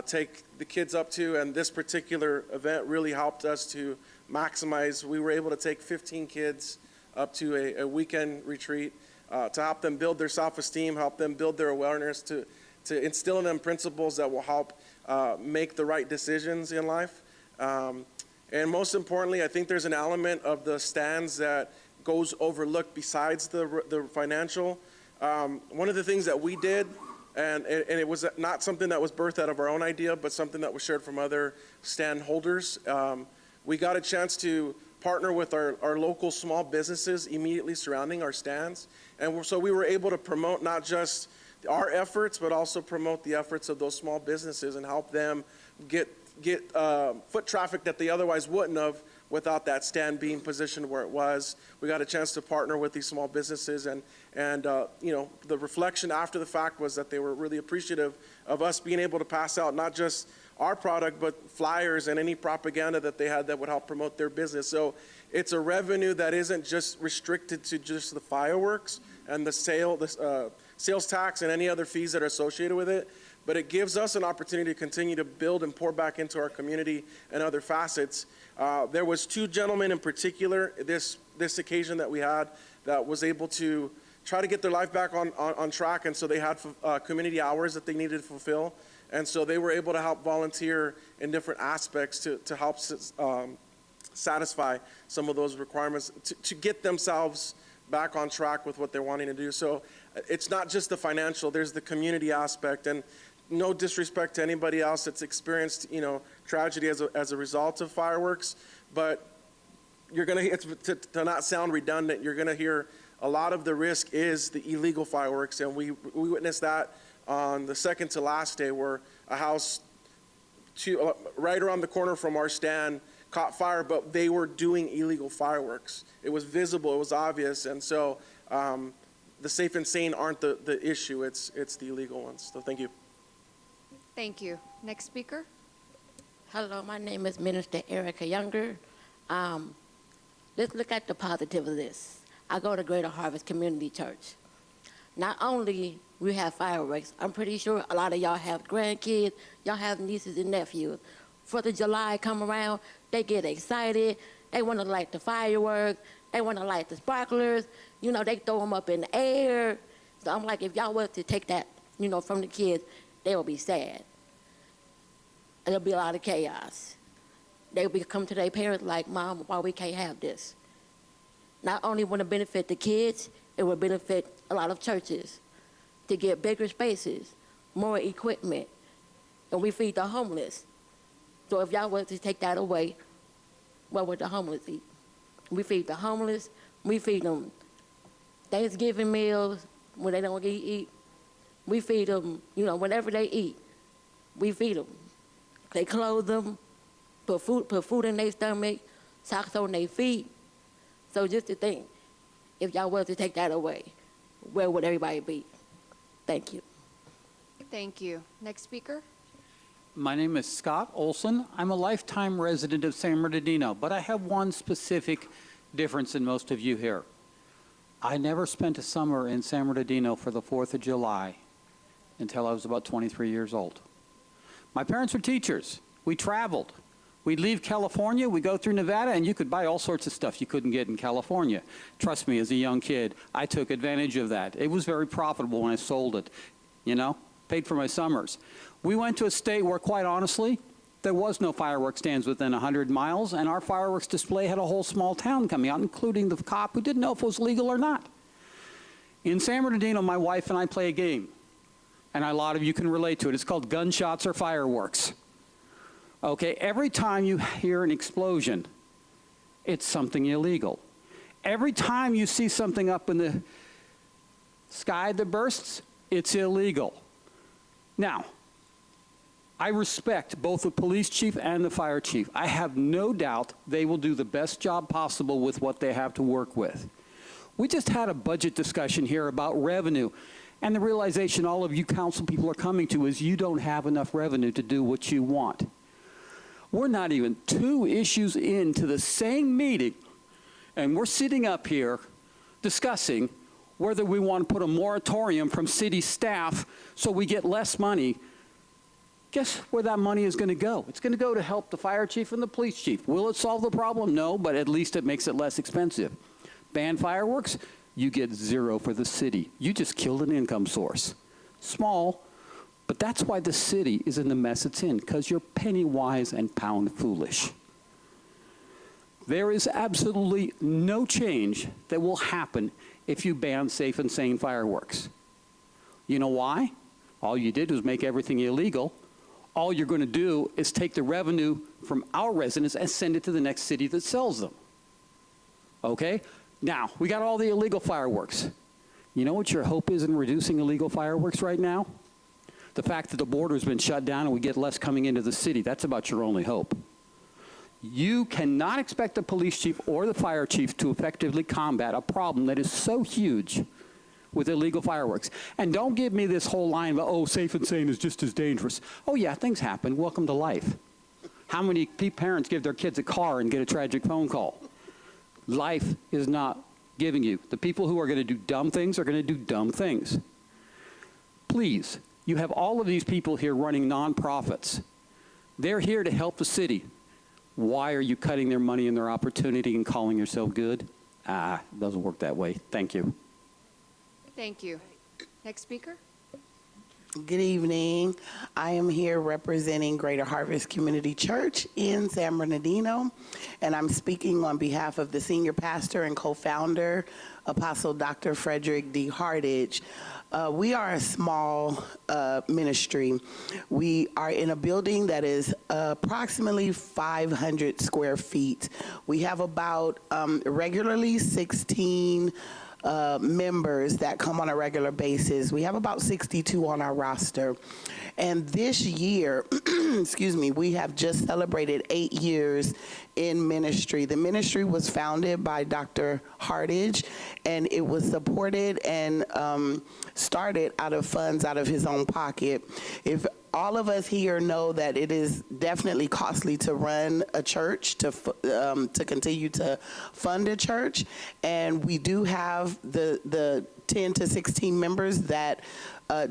take the kids up to, and this particular event really helped us to maximize. We were able to take 15 kids up to a weekend retreat to help them build their self-esteem, help them build their awareness, to instill in them principles that will help make the right decisions in life. And most importantly, I think there's an element of the stands that goes overlooked besides the financial. One of the things that we did, and it was not something that was birthed out of our own idea, but something that was shared from other stand holders. We got a chance to partner with our local small businesses immediately surrounding our stands. And so we were able to promote not just our efforts, but also promote the efforts of those small businesses and help them get foot traffic that they otherwise wouldn't have without that stand being positioned where it was. We got a chance to partner with these small businesses, and the reflection after the fact was that they were really appreciative of us being able to pass out not just our product, but flyers and any propaganda that they had that would help promote their business. So it's a revenue that isn't just restricted to just the fireworks and the sales tax and any other fees that are associated with it, but it gives us an opportunity to continue to build and pour back into our community and other facets. There was 2 gentlemen in particular, this occasion that we had, that was able to try to get their life back on track, and so they had community hours that they needed to fulfill, and so they were able to help volunteer in different aspects to help satisfy some of those requirements to get themselves back on track with what they're wanting to do. So it's not just the financial, there's the community aspect, and no disrespect to anybody else that's experienced, tragedy as a result of fireworks, but you're going to not sound redundant, you're going to hear a lot of the risk is the illegal fireworks, and we witnessed that on the second to last day, where a house right around the corner from our stand caught fire, but they were doing illegal fireworks. It was visible, it was obvious, and so the safe and sane aren't the issue, it's the illegal ones. So thank you. Thank you. Next speaker. Hello, my name is Minister Erica Younger. Let's look at the positive of this. I go to Greater Harvest Community Church. Not only we have fireworks, I'm pretty sure a lot of y'all have grandkids, y'all have nieces and nephews. 4th of July come around, they get excited, they want to light the fireworks, they want to light the sparklers, they throw them up in the air. So I'm like, if y'all was to take that, from the kids, they will be sad. There'll be a lot of chaos. They'll be come to their parents like, Mom, why we can't have this? Not only will it benefit the kids, it will benefit a lot of churches to get bigger spaces, more equipment, and we feed the homeless. So if y'all were to take that away, what would the homeless eat? We feed the homeless, we feed them Thanksgiving meals when they don't eat. We feed them, whenever they eat, we feed them. They clothe them, put food in their stomach, socks on their feet. So just to think, if y'all were to take that away, where would everybody be? Thank you. Thank you. Next speaker. My name is Scott Olson. I'm a lifetime resident of San Bernardino, but I have one specific difference than most of you here. I never spent a summer in San Bernardino for the 4th of July until I was about 23 years old. My parents were teachers. We traveled. We'd leave California, we'd go through Nevada, and you could buy all sorts of stuff you couldn't get in California. Trust me, as a young kid, I took advantage of that. It was very profitable when I sold it, paid for my summers. We went to a state where, quite honestly, there was no fireworks stands within 100 miles, and our fireworks display had a whole small town coming out, including the cop who didn't know if it was legal or not. In San Bernardino, my wife and I play a game, and a lot of you can relate to it. It's called Gunshots or Fireworks. Okay, every time you hear an explosion, it's something illegal. Every time you see something up in the sky that bursts, it's illegal. Now, I respect both the police chief and the fire chief. I have no doubt they will do the best job possible with what they have to work with. We just had a budget discussion here about revenue, and the realization all of you council people are coming to is you don't have enough revenue to do what you want. We're not even 2 issues into the same meeting, and we're sitting up here discussing whether we want to put a moratorium from city staff so we get less money. Guess where that money is going to go? It's going to go to help the fire chief and the police chief. Will it solve the problem? No, but at least it makes it less expensive. Ban fireworks, you get 0 for the city. You just killed an income source. Small, but that's why the city is in the mess it's in, because you're penny wise and pound foolish. There is absolutely no change that will happen if you ban safe and sane fireworks. You know why? All you did was make everything illegal. All you're going to do is take the revenue from our residents and send it to the next city that sells them. Okay? Now, we got all the illegal fireworks. You know what your hope is in reducing illegal fireworks right now? The fact that the border's been shut down and we get less coming into the city, that's about your only hope. You cannot expect the police chief or the fire chief to effectively combat a problem that is so huge with illegal fireworks. And don't give me this whole line of, oh, safe and sane is just as dangerous. Oh yeah, things happen. Welcome to life. How many parents give their kids a car and get a tragic phone call? Life is not giving you. The people who are going to do dumb things are going to do dumb things. Please, you have all of these people here running nonprofits. They're here to help the city. Why are you cutting their money and their opportunity and calling yourself good? It doesn't work that way. Thank you. Thank you. Next speaker. Good evening. I am here representing Greater Harvest Community Church in San Bernardino, and I'm speaking on behalf of the senior pastor and co-founder, Apostle Dr. Frederick D. Hardage. We are a small ministry. We are in a building that is approximately 500 square feet. We have about regularly 16 members that come on a regular basis. We have about 62 on our roster. And this year, excuse me, we have just celebrated 8 years in ministry. The ministry was founded by Dr. Hardage, and it was supported and started out of funds out of his own pocket. If all of us here know that it is definitely costly to run a church, to continue to fund a church, and we do have the 10 to 16 members that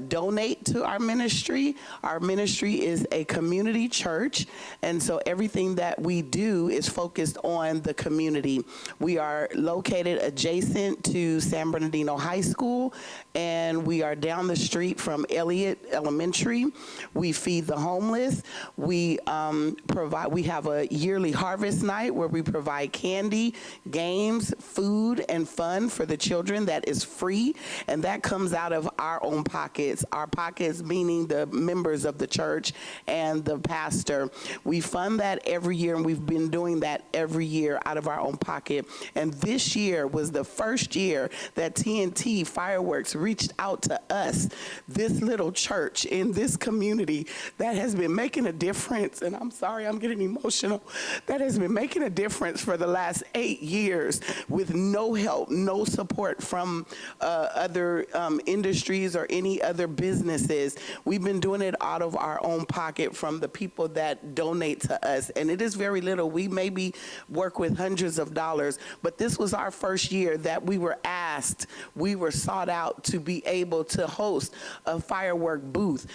donate to our ministry. Our ministry is a community church, and so everything that we do is focused on the community. We are located adjacent to San Bernardino High School, and we are down the street from Elliott Elementary. We feed the homeless. We have a yearly harvest night where we provide candy, games, food, and fun for the children that is free, and that comes out of our own pockets. Our pockets meaning the members of the church and the pastor. We fund that every year, and we've been doing that every year out of our own pocket. And this year was the first year that TNT Fireworks reached out to us, this little church in this community that has been making a difference. And I'm sorry, I'm getting emotional. That has been making a difference for the last 8 years with no help, no support from other industries or any other businesses. We've been doing it out of our own pocket from the people that donate to us. And it is very little. We maybe work with hundreds of dollars, but this was our first year that we were asked, we were sought out to be able to host a firework booth.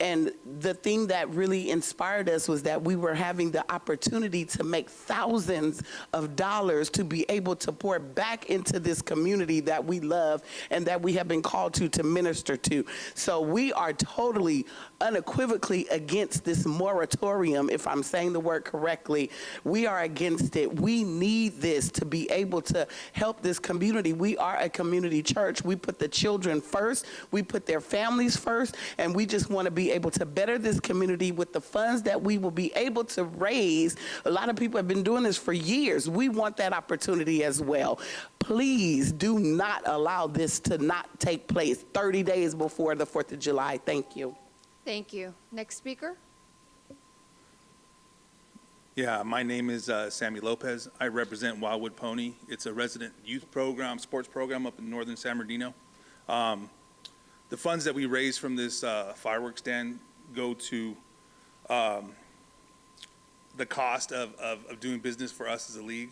And the thing that really inspired us was that we were having the opportunity to make thousands of dollars to be able to pour back into this community that we love and that we have been called to minister to. So we are totally, unequivocally against this moratorium, if I'm saying the word correctly. We are against it. We need this to be able to help this community. We are a community church. We put the children first. We put their families first, and we just want to be able to better this community with the funds that we will be able to raise. A lot of people have been doing this for years. We want that opportunity as well. Please do not allow this to not take place 30 days before the 4th of July. Thank you. Thank you. Next speaker. Yeah, my name is Sammy Lopez. I represent Wildwood Pony. It's a resident youth program, sports program up in northern San Bernardino. The funds that we raise from this fireworks stand go to the cost of doing business for us as a league.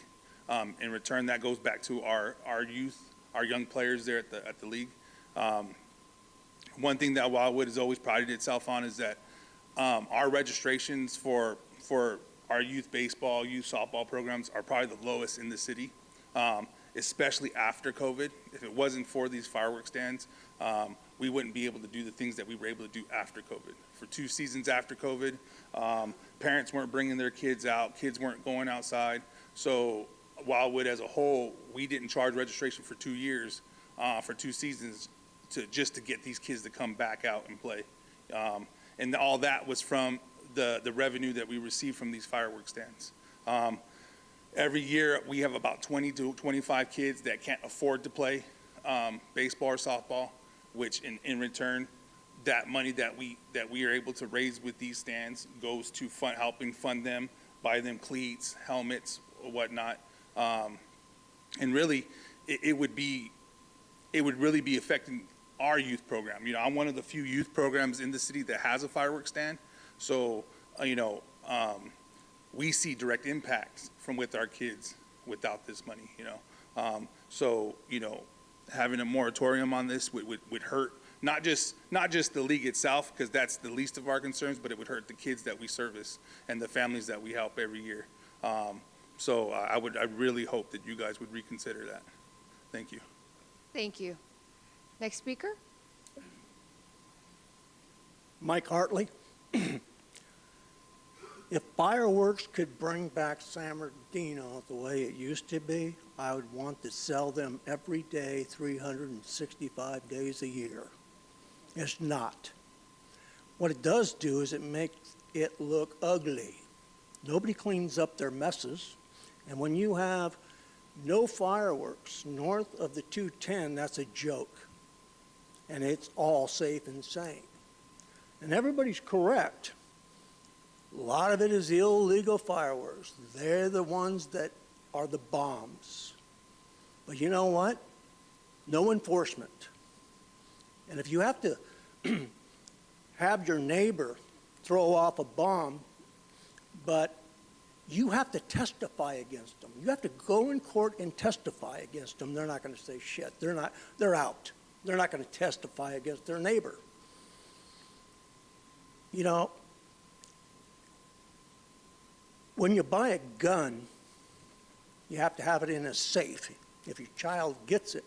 In return, that goes back to our youth, our young players there at the league. One thing that Wildwood has always prided itself on is that our registrations for our youth baseball, youth softball programs are probably the lowest in the city, especially after COVID. If it wasn't for these fireworks stands, we wouldn't be able to do the things that we were able to do after COVID. For 2 seasons after COVID, parents weren't bringing their kids out, kids weren't going outside. So Wildwood as a whole, we didn't charge registration for 2 years, for 2 seasons, just to get these kids to come back out and play. And all that was from the revenue that we received from these fireworks stands. Every year, we have about 20 to 25 kids that can't afford to play baseball or softball, which in return, that money that we are able to raise with these stands goes to helping fund them, buy them cleats, helmets, whatnot. And really, it would really be affecting our youth program. You know, I'm one of the few youth programs in the city that has a fireworks stand. So, we see direct impacts from with our kids without this money, So, having a moratorium on this would hurt, not just the league itself, because that's the least of our concerns, but it would hurt the kids that we service and the families that we help every year. So I really hope that you guys would reconsider that. Thank you. Thank you. Next speaker? Mike Hartley. If fireworks could bring back San Bernardino the way it used to be, I would want to sell them every day, 365 days a year. It's not. What it does do is it makes it look ugly. Nobody cleans up their messes. And when you have no fireworks north of the 210, that's a joke. And it's all safe and sane. And everybody's correct. A lot of it is illegal fireworks. They're the ones that are the bombs. But you know what? No enforcement. And if you have to have your neighbor throw off a bomb, but you have to testify against them. You have to go in court and testify against them. They're not going to say shit. They're out. They're not going to testify against their neighbor. You know, when you buy a gun, you have to have it in a safe. If your child gets it,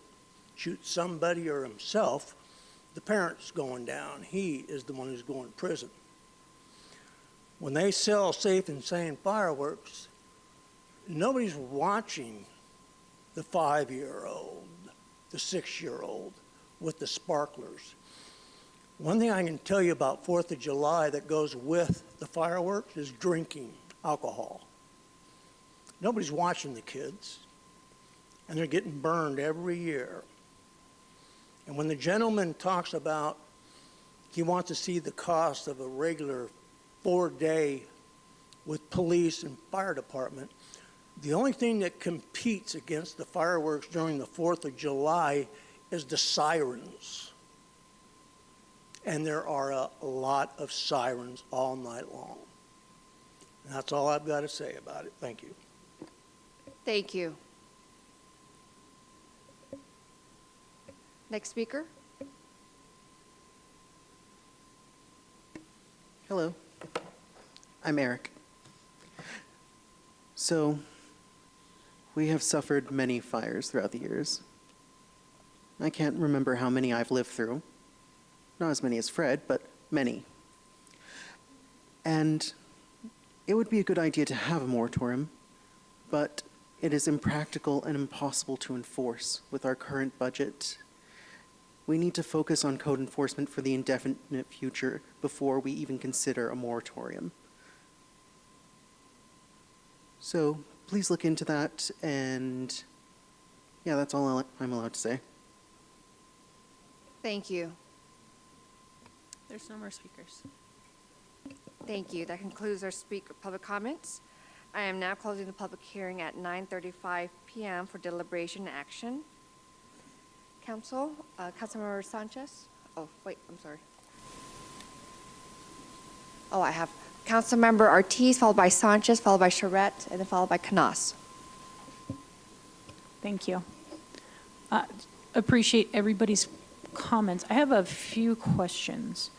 shoots somebody or himself, the parent's going down. He is the one who's going to prison. When they sell safe and sane fireworks, nobody's watching the 5-year-old, the 6-year-old with the sparklers. One thing I can tell you about 4th of July that goes with the fireworks is drinking alcohol. Nobody's watching the kids, and they're getting burned every year. And when the gentleman talks about he wants to see the cost of a regular 4-day with police and fire department, the only thing that competes against the fireworks during the 4th of July is the sirens. And there are a lot of sirens all night long. And that's all I've got to say about it. Thank you. Thank you. Next speaker? Hello, I'm Eric. So, we have suffered many fires throughout the years. I can't remember how many I've lived through. Not as many as Fred, but many. And it would be a good idea to have a moratorium, but it is impractical and impossible to enforce with our current budget. We need to focus on code enforcement for the indefinite future before we even consider a moratorium. So please look into that, and yeah, that's all I'm allowed to say. Thank you. There's no more speakers. Thank you. That concludes our public comments. I am now closing the public hearing at 9:35 p.m. for deliberation and action. Council, Councilmember Sanchez? Oh, wait, I'm sorry. Oh, I have Councilmember Ortiz, followed by Sanchez, followed by Charette, and then followed by Canas. Thank you. Appreciate everybody's comments. I have a few questions.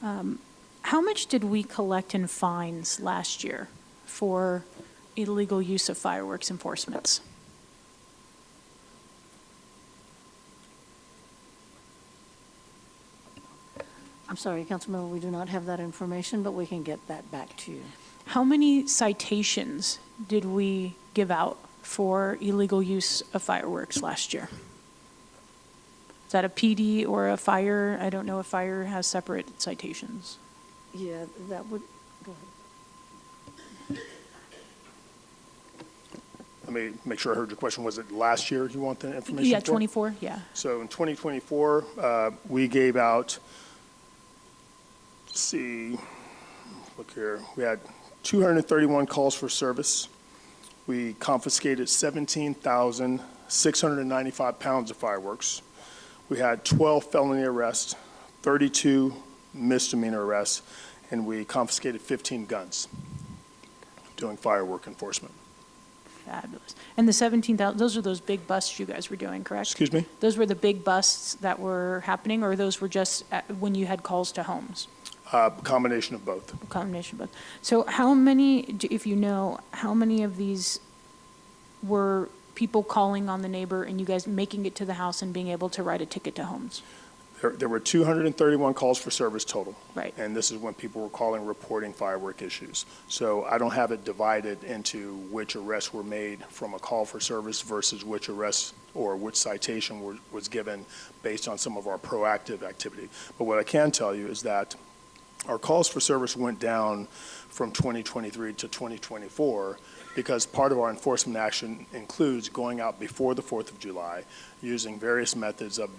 How much did we collect in fines last year for illegal use of fireworks enforcements? I'm sorry, Councilmember, we do not have that information, but we can get that back to you. How many citations did we give out for illegal use of fireworks last year? Is that a PD or a fire? I don't know if fire has separate citations. Yeah, that would, go ahead. Let me make sure I heard your question. Was it last year you want the information Yeah, for? 24, yeah. So in 2024, we gave out, let's see, look here, we had 231 calls for service. We confiscated 17,695 pounds of fireworks. We had 12 felony arrests, 32 misdemeanor arrests, and we confiscated 15 guns doing firework enforcement. Fabulous. And the 17,000, those are those big busts you guys were doing, correct? Excuse me? Those were the big busts that were happening, or those were just when you had calls to homes? Combination of both. A combination of both. So how many, if you know, how many of these were people calling on the neighbor and you guys making it to the house and being able to write a ticket to homes? There were 231 calls for service total. Right. And this is when people were calling, reporting firework issues. So I don't have it divided into which arrests were made from a call for service versus which arrests or which citation was given based on some of our proactive activity. But what I can tell you is that our calls for service went down from 2023 to 2024 because part of our enforcement action includes going out before the 4th of July, using various methods of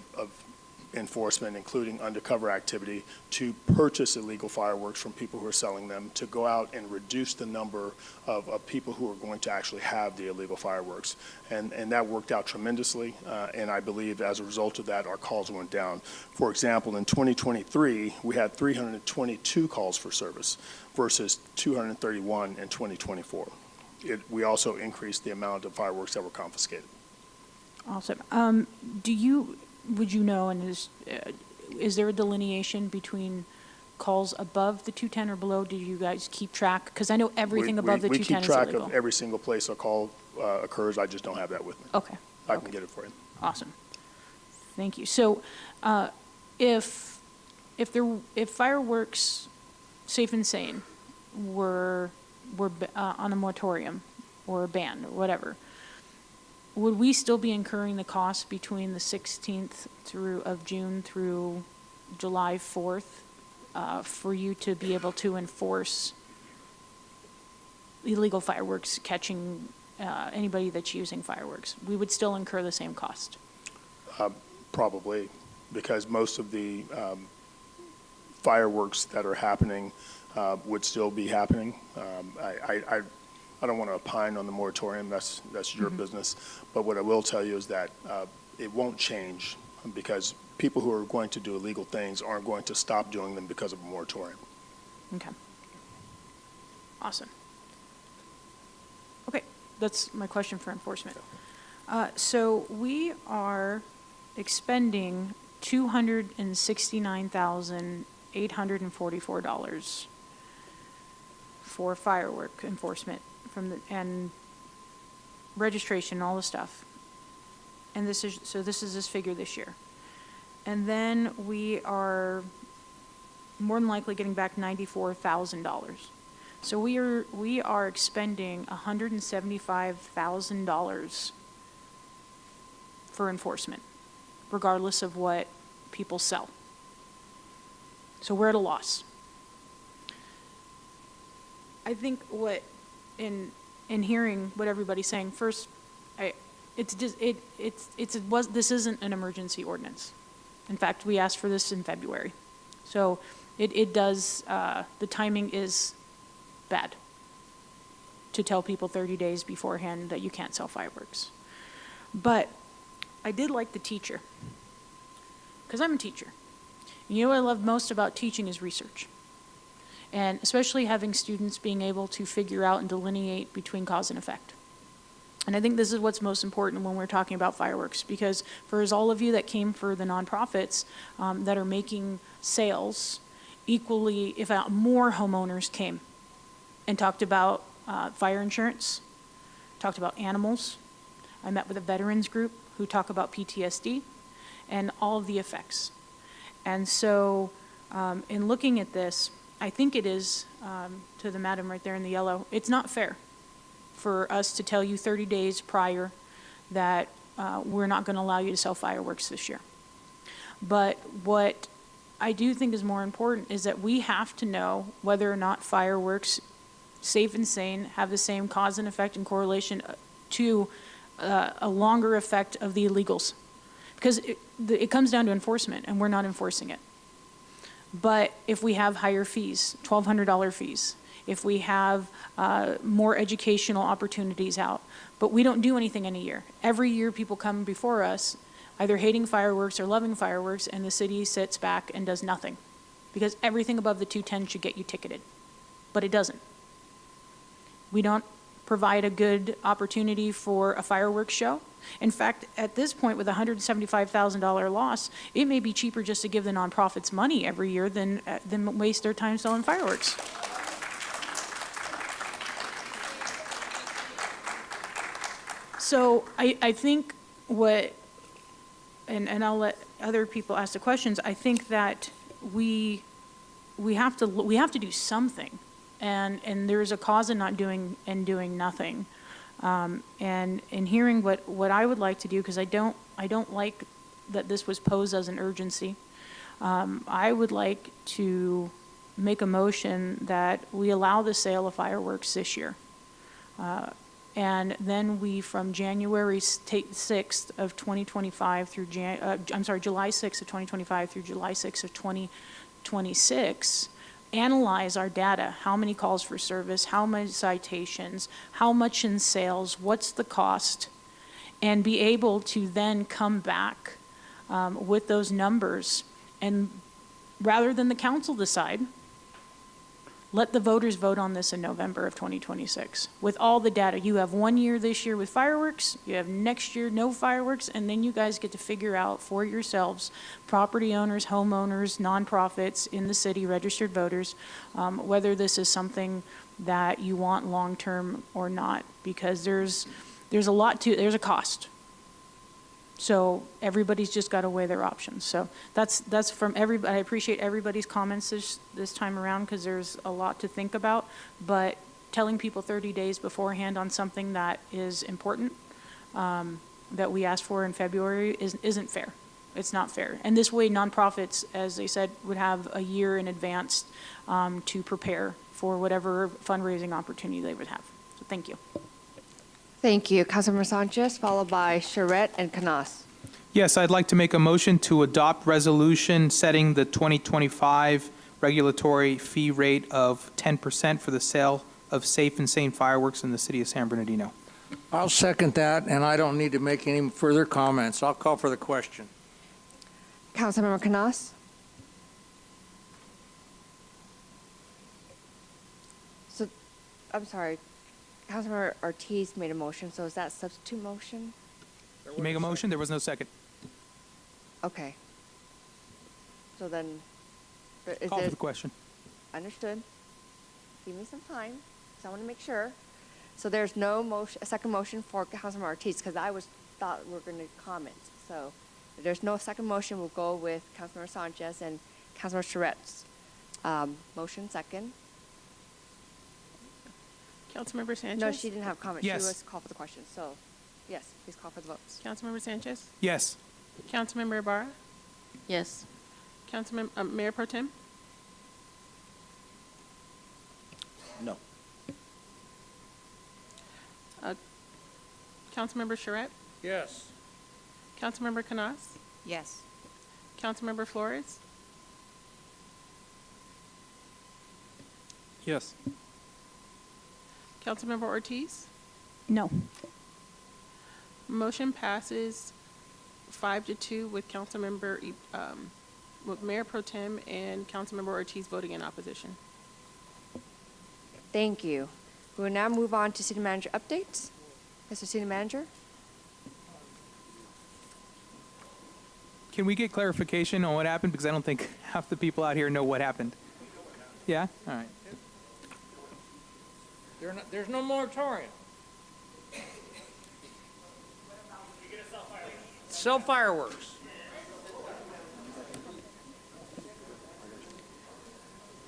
enforcement, including undercover activity, to purchase illegal fireworks from people who are selling them, to go out and reduce the number of people who are going to actually have the illegal fireworks. And that worked out tremendously, and I believe as a result of that, our calls went down. For example, in 2023, we had 322 calls for service versus 231 in 2024. We also increased the amount of fireworks that were confiscated. Awesome. Would you know, and is there a delineation between calls above the 210 or below? Do you guys keep track? Because I know everything above the 210 is illegal. We keep track of every single place a call occurs. I just don't have that with me. Okay. I can get it for you. Awesome. Thank you. So if fireworks, safe and sane, were on a moratorium or a ban or whatever, would we still be incurring the cost between the 16th of June through July 4th for you to be able to enforce illegal fireworks, catching anybody that's using fireworks? We would still incur the same cost? Probably, because most of the fireworks that are happening would still be happening. I don't want to opine on the moratorium, that's your business, but what I will tell you is that it won't change because people who are going to do illegal things aren't going to stop doing them because of a moratorium. Okay. Awesome. Okay, that's my question for enforcement. So we are expending $269,844 for firework enforcement and registration, all the stuff. And this is this figure this year. And then we are more than likely getting back $94,000. So we are expending $175,000 for enforcement, regardless of what people sell. So we're at a loss. I think in hearing what everybody's saying, first, this isn't an emergency ordinance. In fact, we asked for this in February. So it does, the timing is bad to tell people 30 days beforehand that you can't sell fireworks. But I did like the teacher, because I'm a teacher. You know what I love most about teaching is research. And especially having students being able to figure out and delineate between cause and effect. And I think this is what's most important when we're talking about fireworks, because for all of you that came for the nonprofits that are making sales, equally, if not more homeowners came and talked about fire insurance, talked about animals. I met with a veterans group who talk about PTSD and all of the effects. And so in looking at this, I think it is, to the madam right there in the yellow, it's not fair for us to tell you 30 days prior that we're not going to allow you to sell fireworks this year. But what I do think is more important is that we have to know whether or not fireworks, safe and sane, have the same cause and effect and correlation to a longer effect of the illegals. Because it comes down to enforcement, and we're not enforcing it. But if we have higher fees, $1,200 fees, if we have more educational opportunities out, but we don't do anything in a year. Every year people come before us either hating fireworks or loving fireworks, and the city sits back and does nothing. Because everything above the 210 should get you ticketed, but it doesn't. We don't provide a good opportunity for a fireworks show. In fact, at this point, with a $175,000 loss, it may be cheaper just to give the nonprofits money every year than waste their time selling fireworks. So I think what, and I'll let other people ask the questions, I think that we have to do something. And there's a cause in not doing and doing nothing. And hearing what I would like to do, because I don't like that this was posed as an urgency. I would like to make a motion that we allow the sale of fireworks this year. And then we, from January 6th of 2025 through July 6th of 2025 through July 6th of 2026, analyze our data, how many calls for service, how many citations, how much in sales, what's the cost, and be able to then come back with those numbers. And rather than the council decide, let the voters vote on this in November of 2026. With all the data, you have 1 year this year with fireworks, you have next year no fireworks, and then you guys get to figure out for yourselves, property owners, homeowners, nonprofits in the city, registered voters, whether this is something that you want long-term or not, because there's a cost. So everybody's just got to weigh their options. So that's from everybody. I appreciate everybody's comments this time around, because there's a lot to think about. But telling people 30 days beforehand on something that is important, that we asked for in February, isn't fair. It's not fair. And this way, nonprofits, as they said, would have a year in advance to prepare for whatever fundraising opportunity they would have. So thank you. Thank you. Councilmember Sanchez, followed by Charette and Canas. Yes, I'd like to make a motion to adopt resolution setting the 2025 regulatory fee rate of 10% for the sale of safe and sane fireworks in the city of San Bernardino. I'll second that, and I don't need to make any further comments. I'll call for the question. Councilmember Canas. So, I'm sorry. Councilmember Ortiz made a motion, so is that substitute motion? You make a motion? There was no second. Okay. So then, is Call there? for the question. Understood. Give me some time, because I want to make sure. So there's no motion, a second motion for Councilmember Ortiz, because thought we were going to comment. So if there's no second motion, we'll go with Councilmember Sanchez and Councilmember Charette's motion second. Councilmember Sanchez? No, she didn't have comment. Yes. She was called for the question. So, yes, please call for the votes. Councilmember Sanchez? Yes. Councilmember Ibarra? Yes. Councilmember, Mayor Pro Tem? No. Councilmember Charette? Yes. Councilmember Canas? Yes. Councilmember Flores? Yes. Councilmember Ortiz? No. Motion passes 5-2 with with Mayor Pro Tem and Councilmember Ortiz voting in opposition. Thank you. We will now move on to city manager updates. Mr. City Manager? Can we get clarification on what happened? Because I don't think half the people out here know what happened. Yeah? All right. There's no moratorium. Sell fireworks.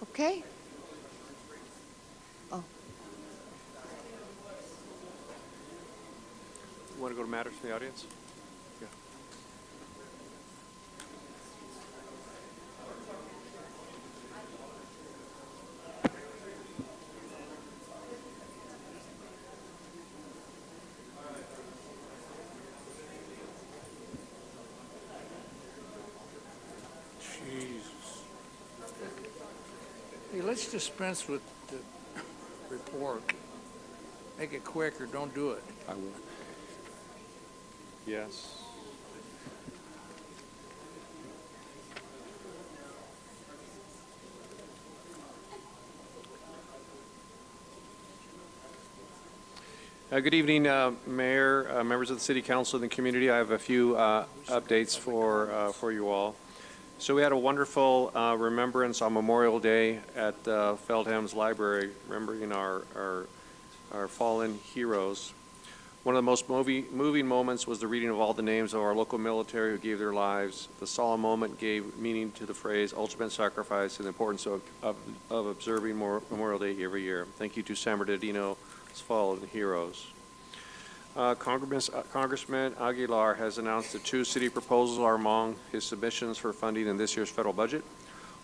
Okay. Oh, Want to go to matters from the audience? Yeah. Jesus. Hey, let's dispense with the report. Make it quick or don't do it. I will. Yes. Good evening, Mayor, members of the City Council, and the community. I have a few updates for you all. So we had a wonderful remembrance on Memorial Day at Feldham's Library, remembering our fallen heroes. One of the most moving moments was the reading of all the names of our local military who gave their lives. The solemn moment gave meaning to the phrase ultimate sacrifice and the importance of observing Memorial Day every year. Thank you to San Bernardino's fallen heroes. Congressman Aguilar has announced that 2 city proposals are among his submissions for funding in this year's federal budget.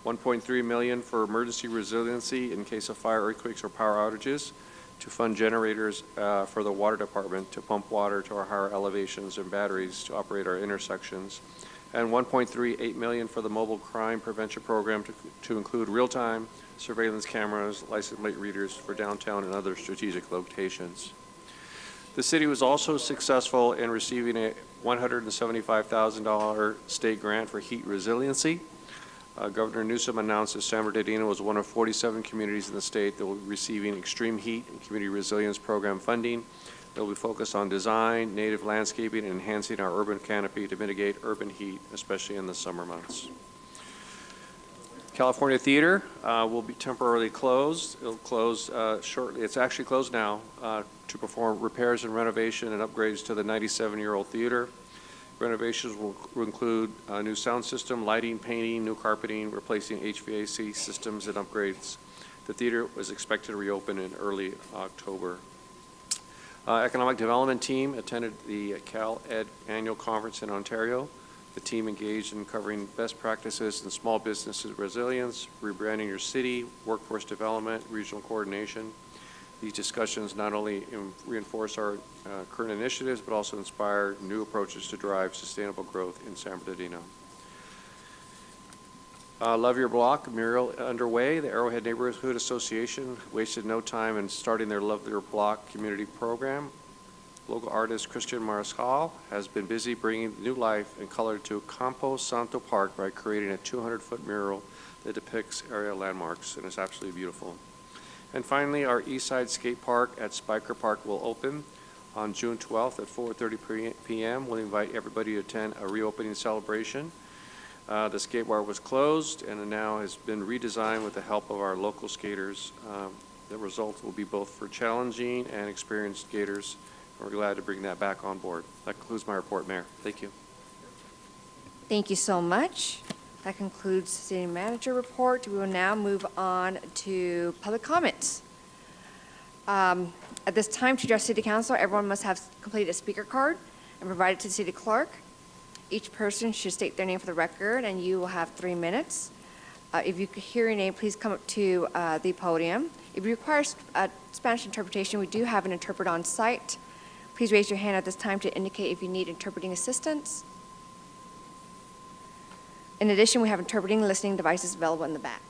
$1.3 million for emergency resiliency in case of fire, earthquakes, or power outages, to fund generators for the water department to pump water to our higher elevations and batteries to operate our intersections, and $1.38 million for the mobile crime prevention program to include real-time surveillance cameras, license plate readers for downtown and other strategic locations. The city was also successful in receiving a $175,000 state grant for heat resiliency. Governor Newsom announced that San Bernardino was one of 47 communities in the state that will be receiving extreme heat and community resilience program funding that will be focused on design, native landscaping, and enhancing our urban canopy to mitigate urban heat, especially in the summer months. California Theater will be temporarily closed. It'll close shortly. It's actually closed now to perform repairs and renovation and upgrades to the 97-year-old theater. Renovations will include a new sound system, lighting, painting, new carpeting, replacing HVAC systems, and upgrades. The theater was expected to reopen in early October. Economic Development team attended the Cal-Ed annual conference in Ontario. The team engaged in covering best practices in small businesses resilience, rebranding your city, workforce development, regional coordination. These discussions not only reinforce our current initiatives, but also inspire new approaches to drive sustainable growth in San Bernardino. Love Your Block mural underway. The Arrowhead Neighborhood Association wasted no time in starting their Love Your Block community program. Local artist Christian Mariscal has been busy bringing new life and color to Campo Santo Park by creating a 200-foot mural that depicts area landmarks, and it's absolutely beautiful. And finally, our Eastside Skate Park at Spiker Park will open on June 12th at 4:30 p.m. We'll invite everybody to attend a reopening celebration. The skate park was closed and now has been redesigned with the help of our local skaters. The result will be both for challenging and experienced skaters. We're glad to bring that back on board. That concludes my report, Mayor. Thank you. thank you so much. That concludes the city manager report. We will now move on to public comments. At this time, to address city council, everyone must have completed a speaker card and provide it to the city clerk. Each person should state their name for the record, and you will have 3 minutes. If you could hear your name, please come up to the podium. If you require Spanish interpretation, we do have an interpreter on site. Please raise your hand at this time to indicate if you need interpreting assistance. In addition, we have interpreting and listening devices available in the back.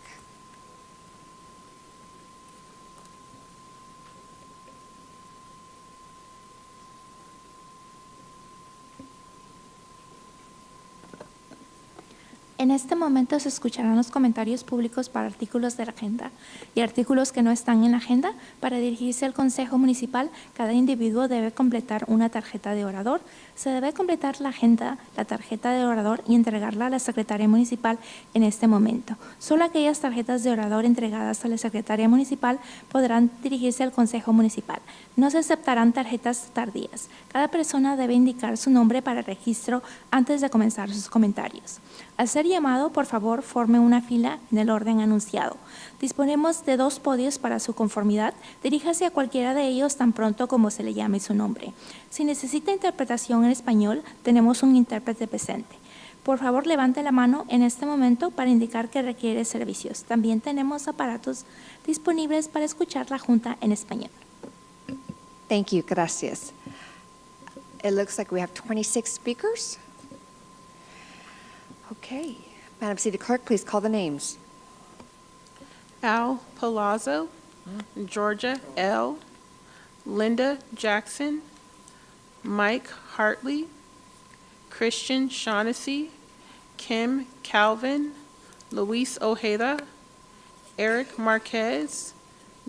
En este momento se escucharán los comentarios públicos para artículos de la agenda y artículos que no están en la agenda. Para dirigirse al Consejo Municipal, cada individuo debe completar una tarjeta de orador. Se debe completar la agenda, la tarjeta de orador y entregarla a la Secretaría Municipal en este momento. Solo aquellas tarjetas de orador entregadas a la Secretaría Municipal podrán dirigirse al Consejo Municipal. No se aceptarán tarjetas tardías. Cada persona debe indicar su nombre para registro antes de comenzar sus comentarios. Al ser llamado, por favor, forme una fila en el orden anunciado. Disponemos de 2 podios para su conformidad. Diríjase a cualquiera de ellos tan pronto como se le llame su nombre. Si necesita interpretación en español, tenemos un intérprete presente. Por favor, levante la mano en este momento para indicar que requiere servicios. También tenemos aparatos disponibles para escuchar la Junta en español. Thank you, gracias. It looks like we have 26 speakers. Okay. Madam City Clerk, please call the names. Al Palazzo, Georgia L., Linda Jackson, Mike Hartley, Christian Shaughnessy, Kim Calvin, Luis Ojeda, Eric Marquez,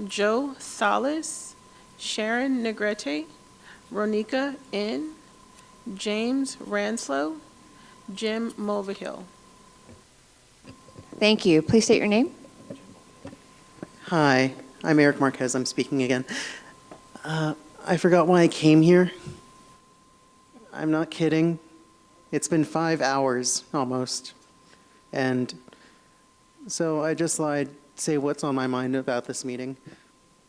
Joe Salas, Sharon Negrete, Ronika N., James Ranslow, Jim Mulvihill. Thank you. Please state your name. Hi, I'm Eric Marquez. I'm speaking again. I forgot why I came here. I'm not kidding. It's been 5 hours, almost. And so I just thought I'd say what's on my mind about this meeting.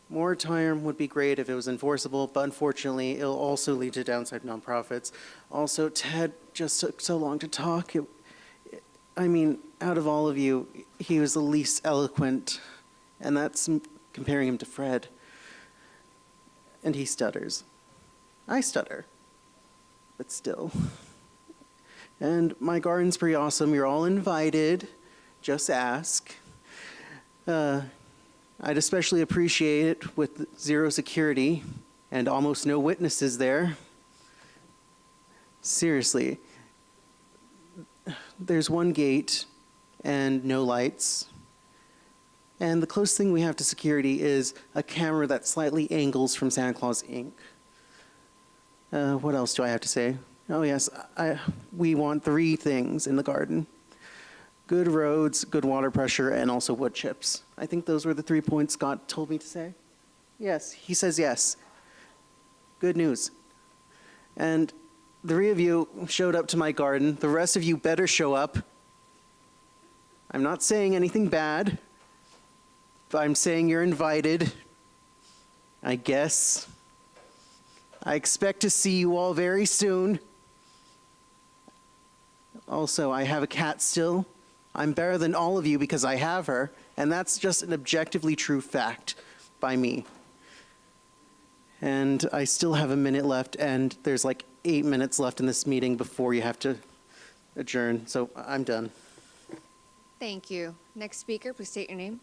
Moratorium would be great if it was enforceable, but unfortunately, it'll also lead to downside nonprofits. Also, Ted just took so long to talk. I mean, out of all of you, he was the least eloquent, and that's comparing him to Fred. And he stutters. I stutter, but still. And my garden's pretty awesome. You're all invited. Just ask. I'd especially appreciate it with 0 security and almost no witnesses there. Seriously, there's 1 gate and no lights. And the closest thing we have to security is a camera that slightly angles from Santa Claus Inc. What else do I have to say? Oh yes, we want 3 things in the garden. Good roads, good water pressure, and also wood chips. I think those were the 3 points Scott told me to say. Yes, he says yes. Good news. And the 3 of you showed up to my garden. The rest of you better show up. I'm not saying anything bad, but I'm saying you're invited, I guess. I expect to see you all very soon. Also, I have a cat still. I'm better than all of you because I have her, and that's just an objectively true fact by me. And I still have a minute left, and there's like 8 minutes left in this meeting before you have to adjourn, so I'm done. Thank you. Next speaker, please state your name.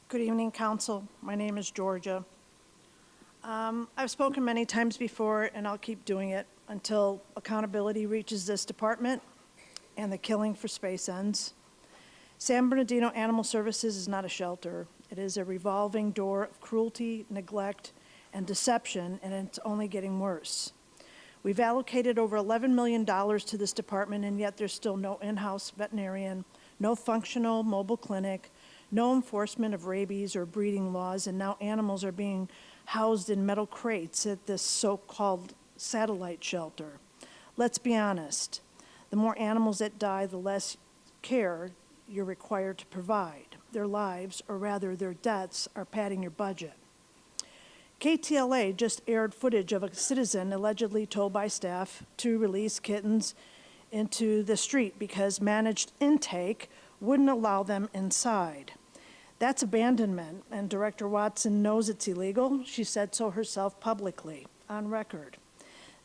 Good evening, Council. My name is Georgia. I've spoken many times before, and I'll keep doing it until accountability reaches this department and the killing for space ends. San Bernardino Animal Services is not a shelter. It is a revolving door of cruelty, neglect, and deception, and it's only getting worse. We've allocated over $11 million to this department, and yet there's still no in-house veterinarian, no functional mobile clinic, no enforcement of rabies or breeding laws, and now animals are being housed in metal crates at this so-called satellite shelter. Let's be honest. The more animals that die, the less care you're required to provide. Their lives, or rather their deaths, are padding your budget. KTLA just aired footage of a citizen allegedly told by staff to release kittens into the street because managed intake wouldn't allow them inside. That's abandonment, and Director Watson knows it's illegal. She said so herself publicly, on record.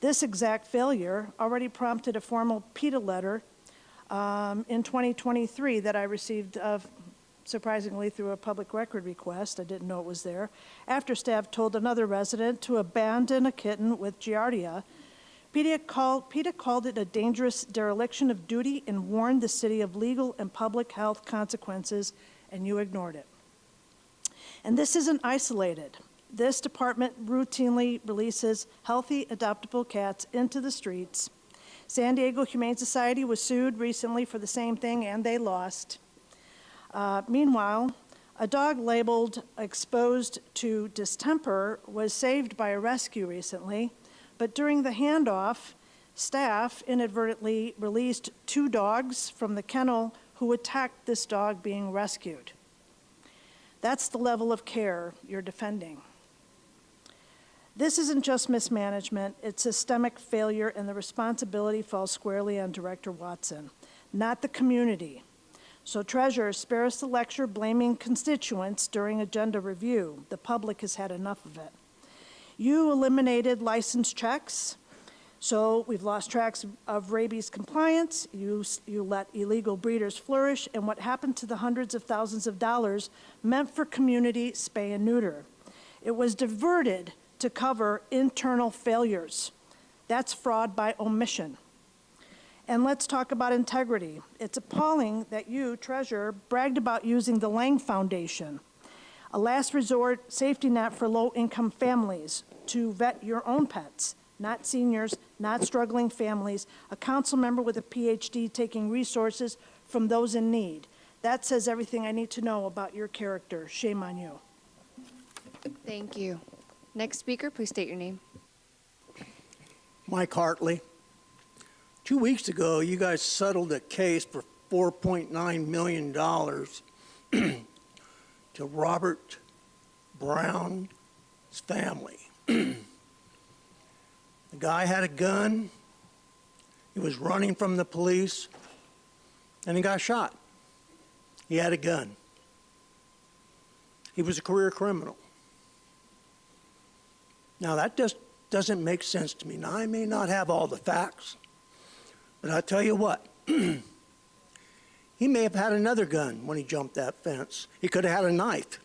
This exact failure already prompted a formal PETA letter in 2023 that I received, surprisingly, through a public record request. I didn't know it was there. After staff told another resident to abandon a kitten with Giardia PETA called it a dangerous dereliction of duty and warned the city of legal and public health consequences, and you ignored it. And this isn't isolated. This department routinely releases healthy, adoptable cats into the streets. San Diego Humane Society was sued recently for the same thing, and they lost. Meanwhile, a dog labeled exposed to distemper was saved by a rescue recently, but during the handoff, staff inadvertently released 2 dogs from the kennel who attacked this dog being rescued. That's the level of care you're defending. This isn't just mismanagement, it's systemic failure, and the responsibility falls squarely on Director Watson, not the community. So Treasurer, spare us the lecture blaming constituents during agenda review. The public has had enough of it. You eliminated license checks, so we've lost tracks of rabies compliance. You let illegal breeders flourish, and what happened to the hundreds of thousands of dollars meant for community spay and neuter? It was diverted to cover internal failures. That's fraud by omission. And let's talk about integrity. It's appalling that you, Treasurer, bragged about using the Lang Foundation, a last resort safety net for low-income families, to vet your own pets, not seniors, not struggling families, a council member with a PhD taking resources from those in need. That says everything I need to know about your character. Shame on you. Thank you. Next speaker, please state your name. Mike Hartley. 2 weeks ago, you guys settled a case for $4.9 million to Robert Brown's family. The guy had a gun, he was running from the police, and he got shot. He had a gun. He was a career criminal. Now, that just doesn't make sense to me. Now, I may not have all the facts, but I'll tell you what, he may have had another gun when he jumped that fence. He could have had a knife.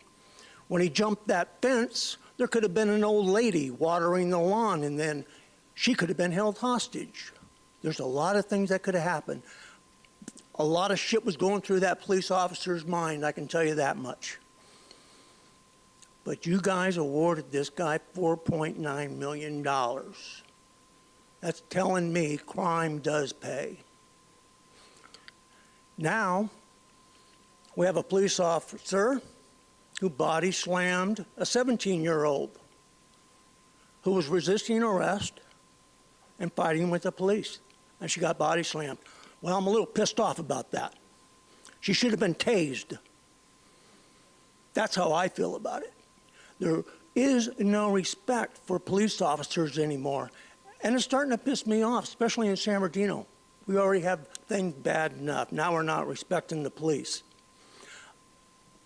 When he jumped that fence, there could have been an old lady watering the lawn, and then she could have been held hostage. There's a lot of things that could have happened. A lot of shit was going through that police officer's mind, I can tell you that much. But you guys awarded this guy $4.9 million. That's telling me crime does pay. Now, we have a police officer who body slammed a 17-year-old who was resisting arrest and fighting with the police, and she got body slammed. Well, I'm a little pissed off about that. She should have been tased. That's how I feel about it. There is no respect for police officers anymore, and it's starting to piss me off, especially in San Bernardino. We already have things bad enough. Now we're not respecting the police.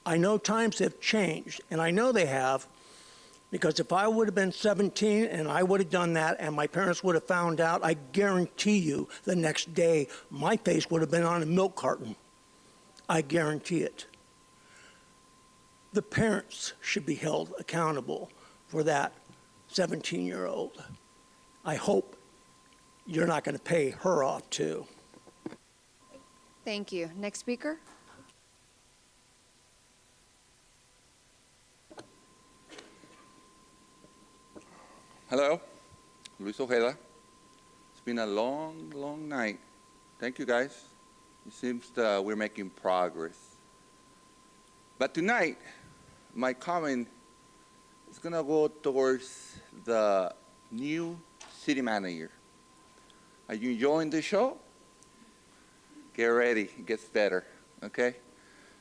I know times have changed, and I know they have, because if I would have been 17 and I would have done that and my parents would have found out, I guarantee you the next day my face would have been on a milk carton. I guarantee it. The parents should be held accountable for that 17-year-old. I hope you're not going to pay her off too. Thank you. Next speaker. Hello, Luis Ojeda. It's been a long, long night. Thank you, guys. It seems we're making progress. But tonight, my comment is going to go towards the new city manager. Are you enjoying the show? Get ready, it gets better, okay?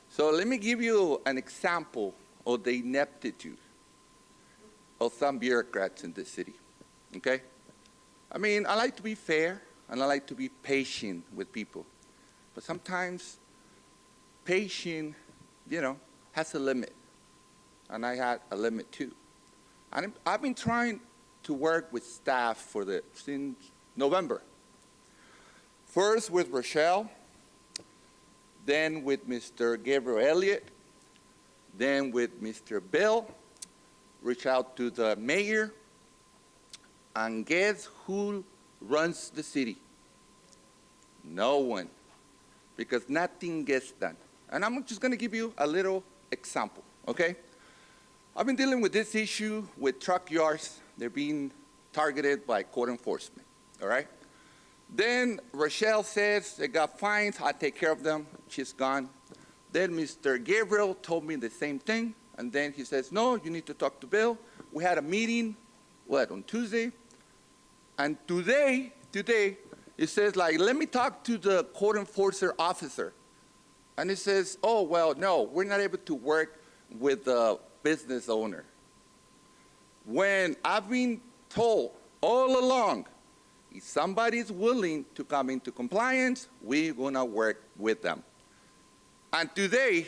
So let me give you an example of the ineptitude of some bureaucrats in this city, okay? I mean, I like to be fair, and I like to be patient with people. But sometimes patience, has a limit. And I had a limit too. And I've been trying to work with staff since November. First with Rochelle, then with Mr. Gabriel Elliott, then with Mr. Bill, reach out to the mayor, and guess who runs the city? No one, because nothing gets done. And I'm just going to give you a little example, okay? I've been dealing with this issue with truck yards. They're being targeted by code enforcement, all right? Then Rochelle says they got fines. I take care of them. She's gone. Then Mr. Gabriel told me the same thing. And then he says, no, you need to talk to Bill. We had a meeting, on Tuesday? And today, it says, let me talk to the code enforcer officer. And it says, oh, well, no, we're not able to work with the business owner. When I've been told all along, if somebody's willing to come into compliance, we're gonna work with them. And today,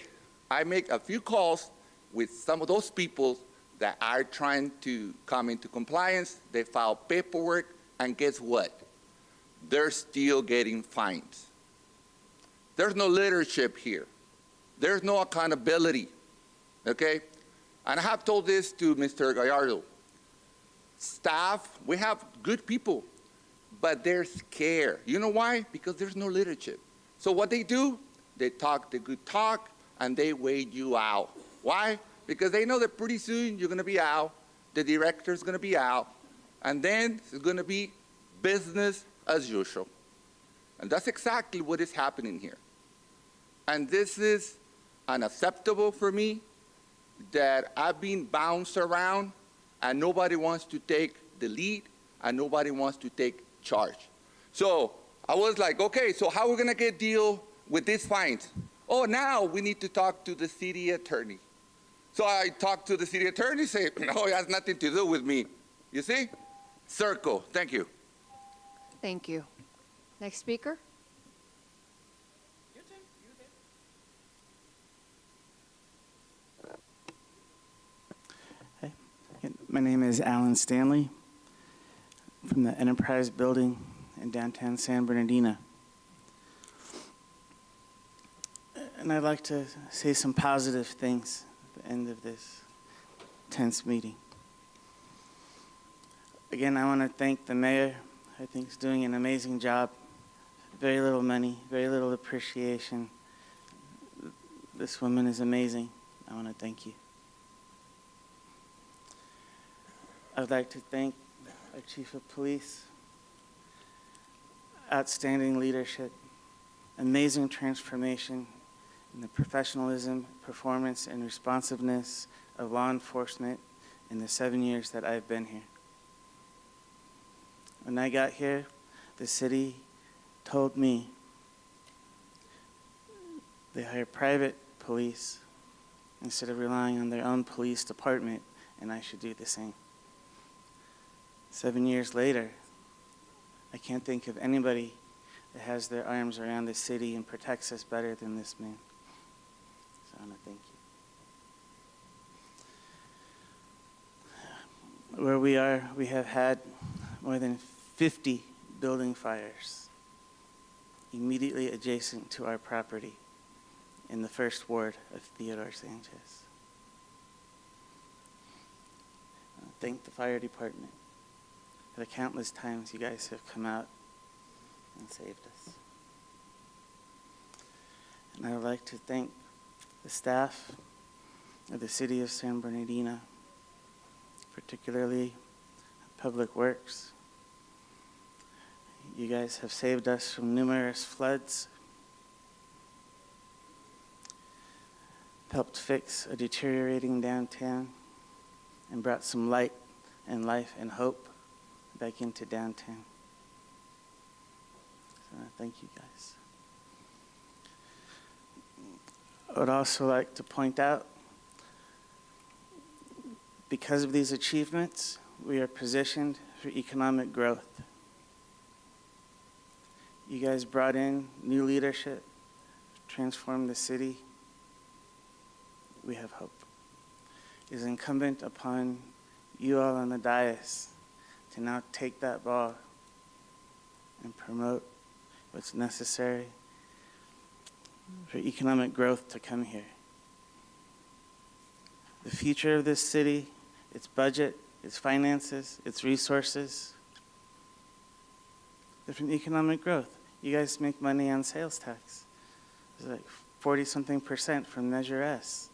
I make a few calls with some of those people that are trying to come into compliance. They file paperwork, and guess what? They're still getting fines. There's no leadership here. There's no accountability, okay? And I have told this to Mr. Gallardo. Staff, we have good people, but they're scared. You know why? Because there's no leadership. So what they do, they talk the good talk, and they wait you out. Why? Because they know that pretty soon you're gonna be out, the director's gonna be out, and then it's gonna be business as usual. And that's exactly what is happening here. And this is unacceptable for me, that I've been bounced around and nobody wants to take the lead and nobody wants to take charge. So I was like, okay, so how are we gonna get deal with these fines? Oh, now we need to talk to the city attorney. So I talked to the city attorney, say, no, it has nothing to do with me. You see? Circle, thank you. Thank you. Next speaker? My name is Alan Stanley from the Enterprise Building in downtown San Bernardino. And I'd like to say some positive things at the end of this tense meeting. Again, I want to thank the mayor. I think he's doing an amazing job. Very little money, very little appreciation. This woman is amazing. I want to thank you. I'd like to thank our chief of police. Outstanding leadership, amazing transformation in the professionalism, performance, and responsiveness of law enforcement in the 7 years that I've been here. When I got here, the city told me they hire private police instead of relying on their own police department, and I should do the same. 7 years later, I can't think of anybody that has their arms around the city and protects us better than this man. So I want to thank you. Where we are, we have had more than 50 building fires immediately adjacent to our property in the first ward of Theodore Sanchez. Thank the fire department for the countless times you guys have come out and saved us. And I would like to thank the staff of the city of San Bernardino, particularly Public Works. You guys have saved us from numerous floods, helped fix a deteriorating downtown, and brought some light and life and hope back into downtown. So thank you guys. I would also like to point out, because of these achievements, we are positioned for economic growth. You guys brought in new leadership, transformed the city. We have hope. It is incumbent upon you all on the dais to now take that ball and promote what's necessary for economic growth to come here. The future of this city, its budget, its finances, its resources different economic growth. You guys make money on sales tax. It's like 40-something% from Measure S.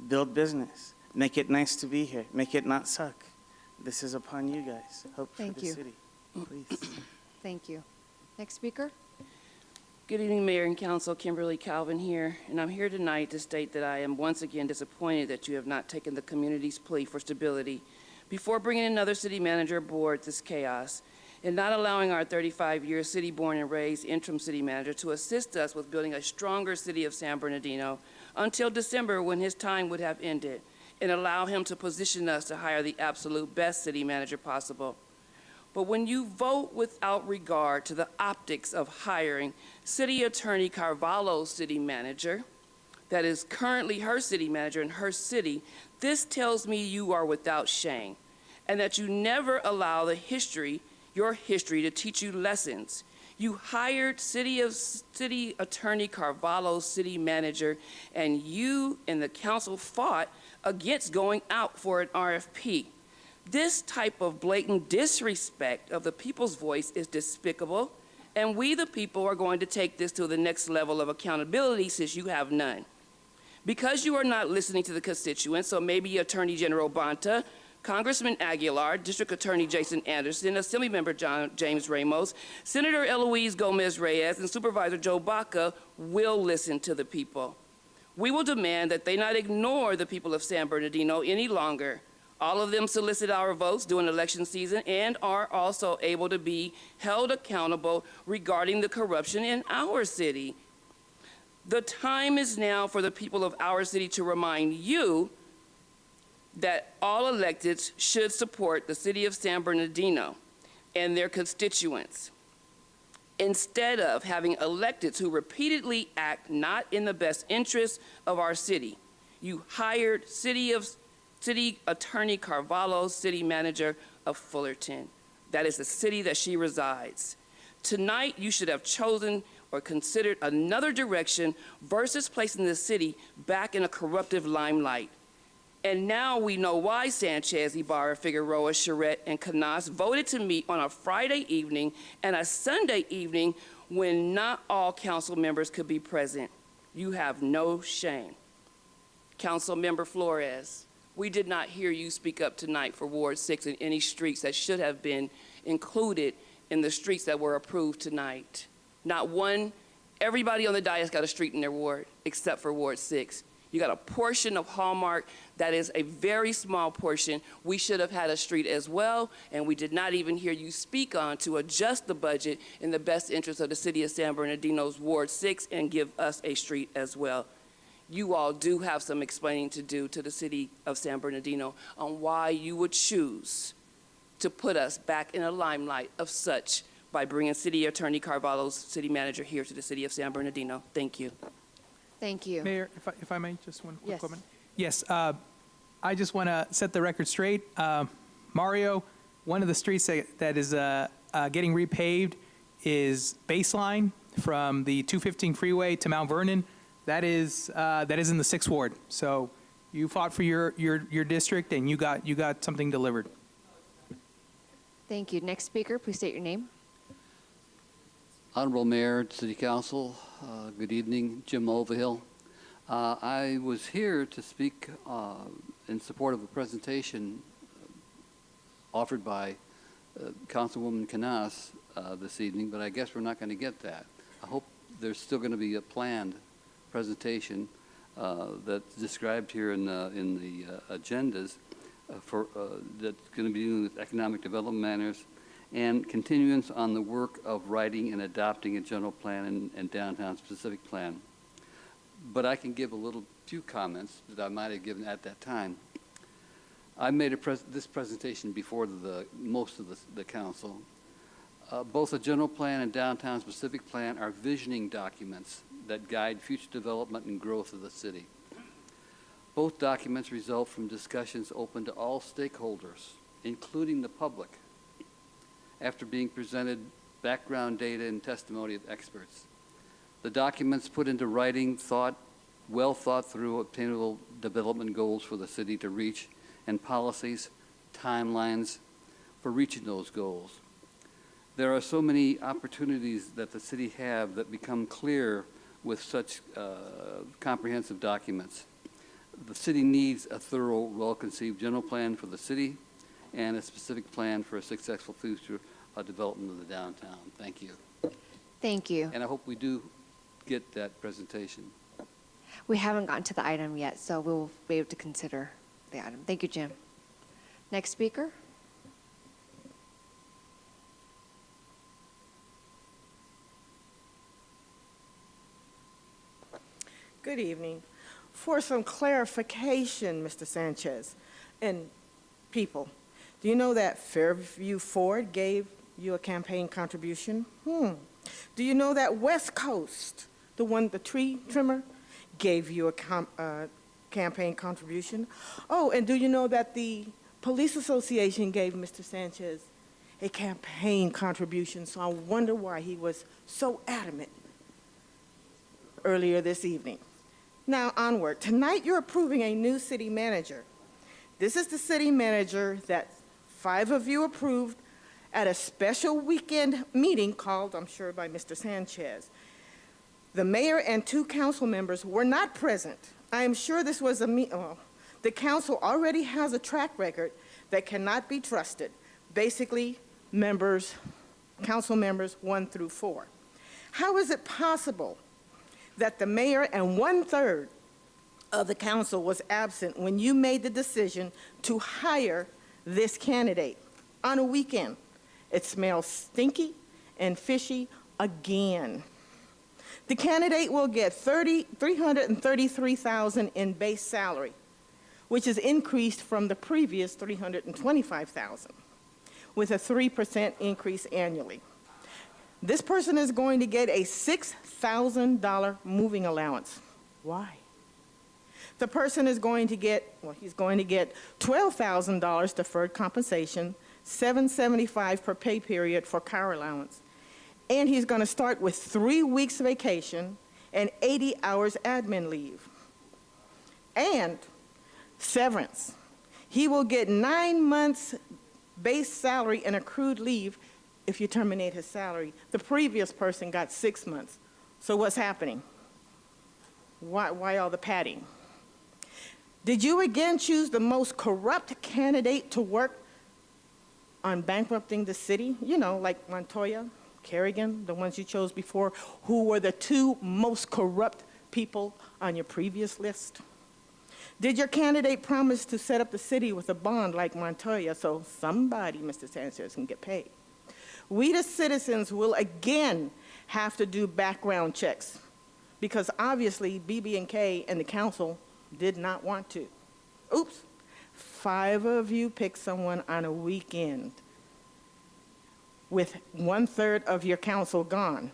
Build business. Make it nice to be here. Make it not suck. This is upon you guys. Hope Thank for the you. city. Please. Thank you. Next speaker? Good evening, Mayor and Council. Kimberly Calvin here, and I'm here tonight to state that I am once again disappointed that you have not taken the community's plea for stability before bringing another city manager aboard this chaos and not allowing our 35-year city-born and raised interim city manager to assist us with building a stronger city of San Bernardino until December, when his time would have ended, and allow him to position us to hire the absolute best city manager possible. But when you vote without regard to the optics of hiring City Attorney Carvalho's city manager, that is currently her city manager in her city, this tells me you are without shame, and that you never allow your history to teach you lessons. You hired City Attorney Carvalho's city manager, and you and the council fought against going out for an RFP. This type of blatant disrespect of the people's voice is despicable, and we, the people, are going to take this to the next level of accountability, since you have none. Because you are not listening to the constituents, so maybe Attorney General Bonta, Congressman Aguilar, District Attorney Jason Anderson, Assemblymember James Ramos, Senator Eloise Gomez-Reyes, and Supervisor Joe Baca will listen to the people. We will demand that they not ignore the people of San Bernardino any longer. All of them solicit our votes during election season and are also able to be held accountable regarding the corruption in our city. The time is now for the people of our city to remind you that all electeds should support the city of San Bernardino and their constituents, instead of having electeds who repeatedly act not in the best interest of our city. You hired City Attorney Carvalho's city manager of Fullerton. That is the city that she resides. Tonight, you should have chosen or considered another direction versus placing the city back in a corruptive limelight. And now we know why Sanchez, Ibarra, Figueroa, Charette, and Canas voted to meet on a Friday evening and a Sunday evening when not all council members could be present. You have no shame. Council Member Flores, we did not hear you speak up tonight for Ward 6 and any streets that should have been included in the streets that were approved tonight. Not one. Everybody on the dais got a street in their ward except for Ward 6. You got a portion of Hallmark that is a very small portion. We should have had a street as well, and we did not even hear you speak on to adjust the budget in the best interest of the city of San Bernardino's Ward 6 and give us a street as well. You all do have some explaining to do to the city of San Bernardino on why you would choose to put us back in a limelight of such by bringing City Attorney Carvalho's city manager here to the city of San Bernardino. Thank you. Thank you. Mayor, if I may, just one quick Yes. comment. Yes, I just want to set the record straight. Mario, one of the streets that is getting repaved is Baseline from the 215 freeway to Mount Vernon. That is in the 6th Ward. So you fought for your district, and you got something delivered. Thank you. Next speaker, please state your name. Honorable Mayor, City Council, good evening, Jim Overhill. I was here to speak in support of a presentation offered by Councilwoman Canas this evening, but I guess we're not going to get that. I hope there's still going to be a planned presentation that's described here in the agendas that's going to be dealing with economic development matters and continuance on the work of writing and adopting a general plan and downtown specific plan. But I can give few comments that I might have given at that time. I made this presentation before most of the council. Both a general plan and downtown specific plan are visioning documents that guide future development and growth of the city. Both documents result from discussions open to all stakeholders, including the public, after being presented background data and testimony of experts. The documents put into writing well thought through obtainable development goals for the city to reach and policies, timelines for reaching those goals. There are so many opportunities that the city have that become clear with such comprehensive documents. The city needs a thorough, well-conceived general plan for the city and a specific plan for a successful future development of the downtown. Thank you. Thank you. And I hope we do get that presentation. We haven't gotten to the item yet, so we'll be able to consider the item. Thank you, Jim. Next speaker. Good evening. For some clarification, Mr. Sanchez and people, do you know that Fairview Ford gave you a campaign contribution? Do you know that West Coast, the tree trimmer, gave you a campaign contribution? Oh, and do you know that the Police Association gave Mr. Sanchez a campaign contribution? So I wonder why he was so adamant earlier this evening. Now onward. Tonight you're approving a new city manager. This is the city manager that 5 of you approved at a special weekend meeting called, I'm sure, by Mr. Sanchez. The mayor and 2 council members were not present. I am sure this was the council already has a track record that cannot be trusted. Basically, council members 1 through 4. How is it possible that the mayor and 1/3 of the council was absent when you made the decision to hire this candidate on a weekend? It smells stinky and fishy again. The candidate will get $333,000 in base salary, which is increased from the previous $325,000, with a 3% increase annually. This person is going to get a $6,000 moving allowance. Why? The person is going to get, he's going to get $12,000 deferred compensation, $775 per pay period for car allowance, and he's going to start with 3 weeks vacation and 80 hours admin leave. And severance. He will get 9 months base salary and accrued leave if you terminate his salary. The previous person got 6 months. So what's happening? Why all the padding? Did you again choose the most corrupt candidate to work on bankrupting the city? You know, like Montoya, Kerrigan, the ones you chose before, who were the 2 most corrupt people on your previous list? Did your candidate promise to set up the city with a bond like Montoya so somebody, Mr. Sanchez, can get paid? We, the citizens, will again have to do background checks because obviously BB&K and the council did not want to. Oops, 5 of you picked someone on a weekend with 1/3 of your council gone.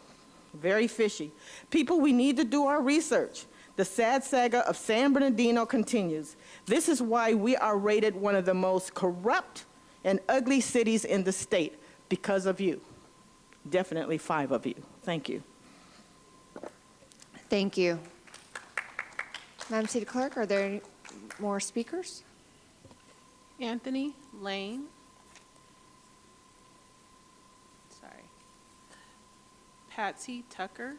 Very fishy. People, we need to do our research. The sad saga of San Bernardino continues. This is why we are rated one of the most corrupt and ugly cities in the state. Because of you. Definitely 5 of you. Thank you. Thank you. Madam City Clerk, are there any more speakers? Anthony Lane. Patsy Tucker.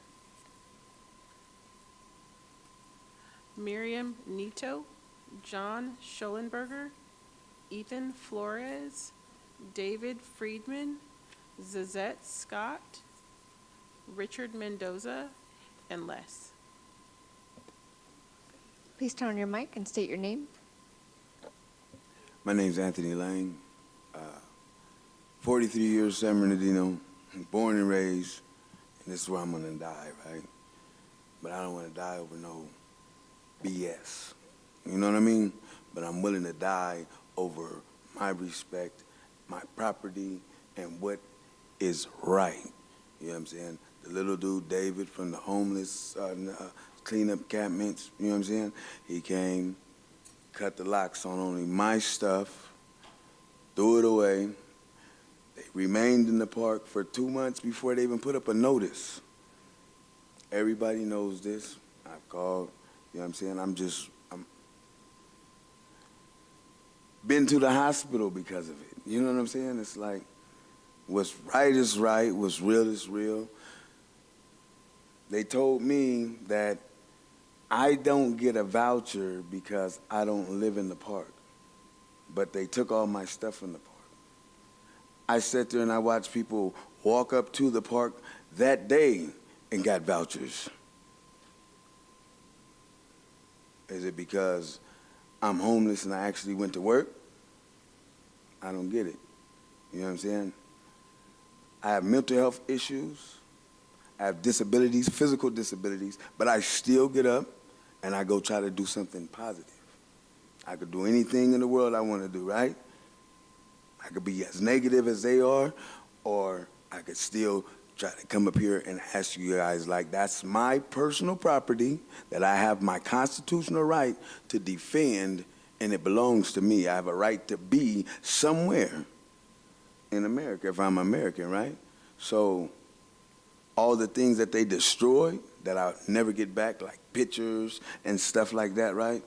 Miriam Nito. John Schollenberger. Ethan Flores. David Friedman, Zazette Scott, Richard Mendoza, and Les. Please turn on your mic and state your name. My name's Anthony Lang. 43 years, San Bernardino, born and raised, and this is where I'm gonna die, right? But I don't wanna die over no BS. You know what I mean? But I'm willing to die over my respect, my property, and what is right. You know what I'm saying? The little dude, David, from the homeless cleanup encampments, you know what I'm saying? He came, cut the locks on only my stuff, threw it away. They remained in the park for 2 months before they even put up a notice. Everybody knows this. I've called, you know what I'm saying? I'm been to the hospital because of it. You know what I'm saying? It's like, What's right is right, what's real is real. They told me that I don't get a voucher because I don't live in the park, but they took all my stuff from the park. I sat there and I watched people walk up to the park that day and got vouchers. Is it because I'm homeless and I actually went to work? I don't get it. You know what I'm saying? I have mental health issues. I have disabilities, physical disabilities, but I still get up and I go try to do something positive. I could do anything in the world I want to do, right? I could be as negative as they are, or I could still try to come up here and ask you guys, like, that's my personal property that I have my constitutional right to defend, and it belongs to me. I have a right to be somewhere in America if I'm American, right? So all the things that they destroy that I'll never get back, like pictures and stuff like that, right?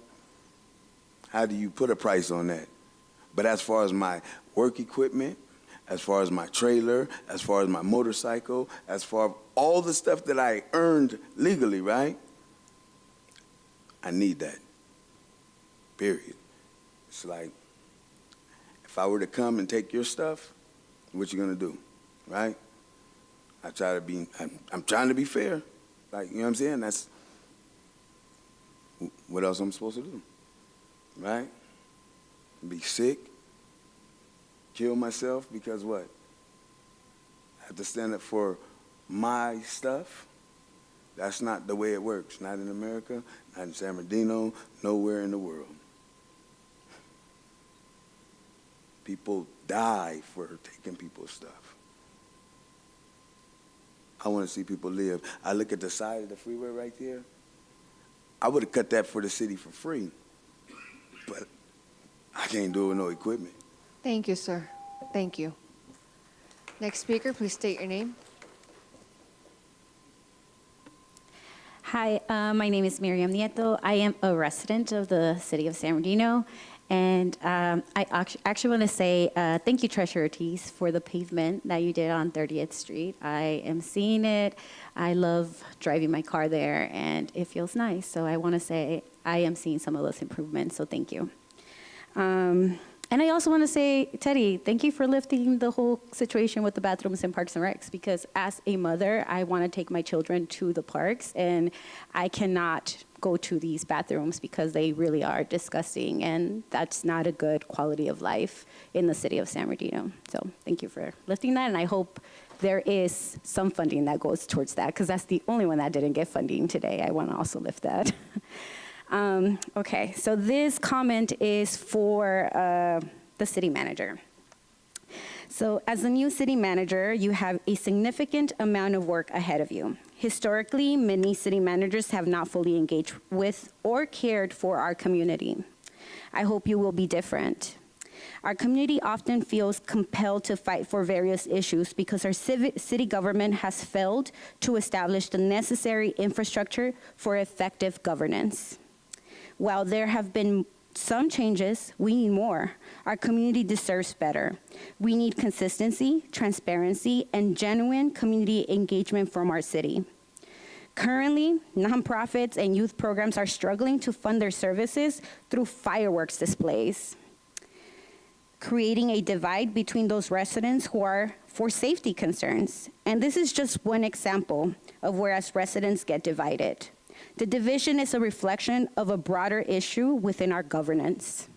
How do you put a price on that? But as far as my work equipment, as far as my trailer, as far as my motorcycle, as far as all the stuff that I earned legally, right? I need that, period. It's like, if I were to come and take your stuff, what you gonna do, right? I try to be, I'm trying to be fair. Like, you know what I'm saying? That's what else I'm supposed to do, right? Be sick, kill myself because what? I have to stand up for my stuff? That's not the way it works. Not in America, not in San Bernardino, nowhere in the world. People die for taking people's stuff. I want to see people live. I look at the side of the freeway right there. I would have cut that for the city for free, but I can't do it with no equipment. Thank you, sir. Thank you. Next speaker, please state your name. Hi, my name is Miriam Nieto. I am a resident of the city of San Bernardino. And I actually want to say thank you, Treasurer Ortiz, for the pavement that you did on 30th Street. I am seeing it. I love driving my car there, and it feels nice. So I want to say I am seeing some of those improvements, so thank you. And I also want to say, Teddy, thank you for lifting the whole situation with the bathrooms in Parks and Recs, because as a mother, I want to take my children to the parks, and I cannot go to these bathrooms because they really are disgusting, and that's not a good quality of life in the city of San Bernardino. So thank you for lifting that, and I hope there is some funding that goes towards that, because that's the only one that didn't get funding today. I want to also lift that. Okay, so this comment is for the city manager. So as the new city manager, you have a significant amount of work ahead of you. Historically, many city managers have not fully engaged with or cared for our community. I hope you will be different. Our community often feels compelled to fight for various issues because our city government has failed to establish the necessary infrastructure for effective governance. While there have been some changes, we need more. Our community deserves better. We need consistency, transparency, and genuine community engagement from our city. Currently, nonprofits and youth programs are struggling to fund their services through fireworks displays, creating a divide between those residents who are for safety concerns. And this is just one example of where as residents get divided. The division is a reflection of a broader issue within our governance.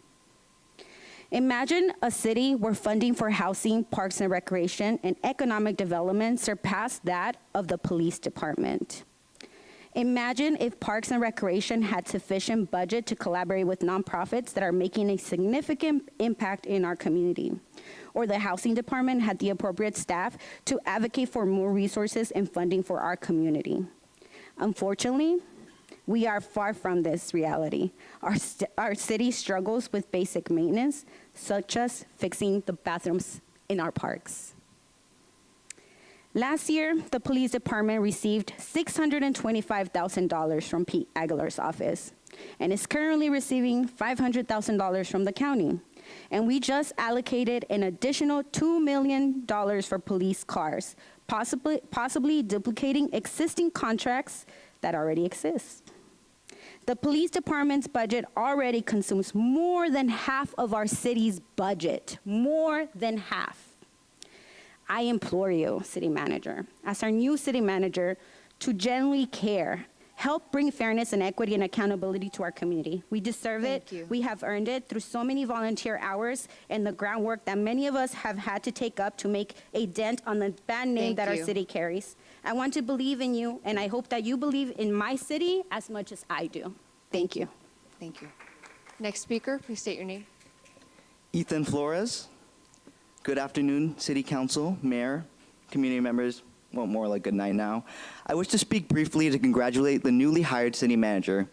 Imagine a city where funding for housing, parks and recreation, and economic development surpassed that of the police department. Imagine if Parks and Recreation had sufficient budget to collaborate with nonprofits that are making a significant impact in our community, or the Housing Department had the appropriate staff to advocate for more resources and funding for our community. Unfortunately, we are far from this reality. Our city struggles with basic maintenance, such as fixing the bathrooms in our parks. Last year, the police department received $625,000 from Pete Aguilar's office, and is currently receiving $500,000 from the county. And we just allocated an additional $2 million for police cars, possibly duplicating existing contracts that already exist. The police department's budget already consumes more than half of our city's budget, more than half. I implore you, city manager, as our new city manager, to genuinely care. Help bring fairness and equity and accountability to our community. We deserve it. Thank you. We have earned it through so many volunteer hours and the groundwork that many of us have had to take up to make a dent on the bad name Thank that our you. city carries. I want to believe in you, and I hope that you believe in my city as much as I do. Thank you. Thank you. Next speaker, please state your name. Ethan Flores. Good afternoon, City Council, Mayor, community members. Well, more like good night now. I wish to speak briefly to congratulate the newly hired city manager.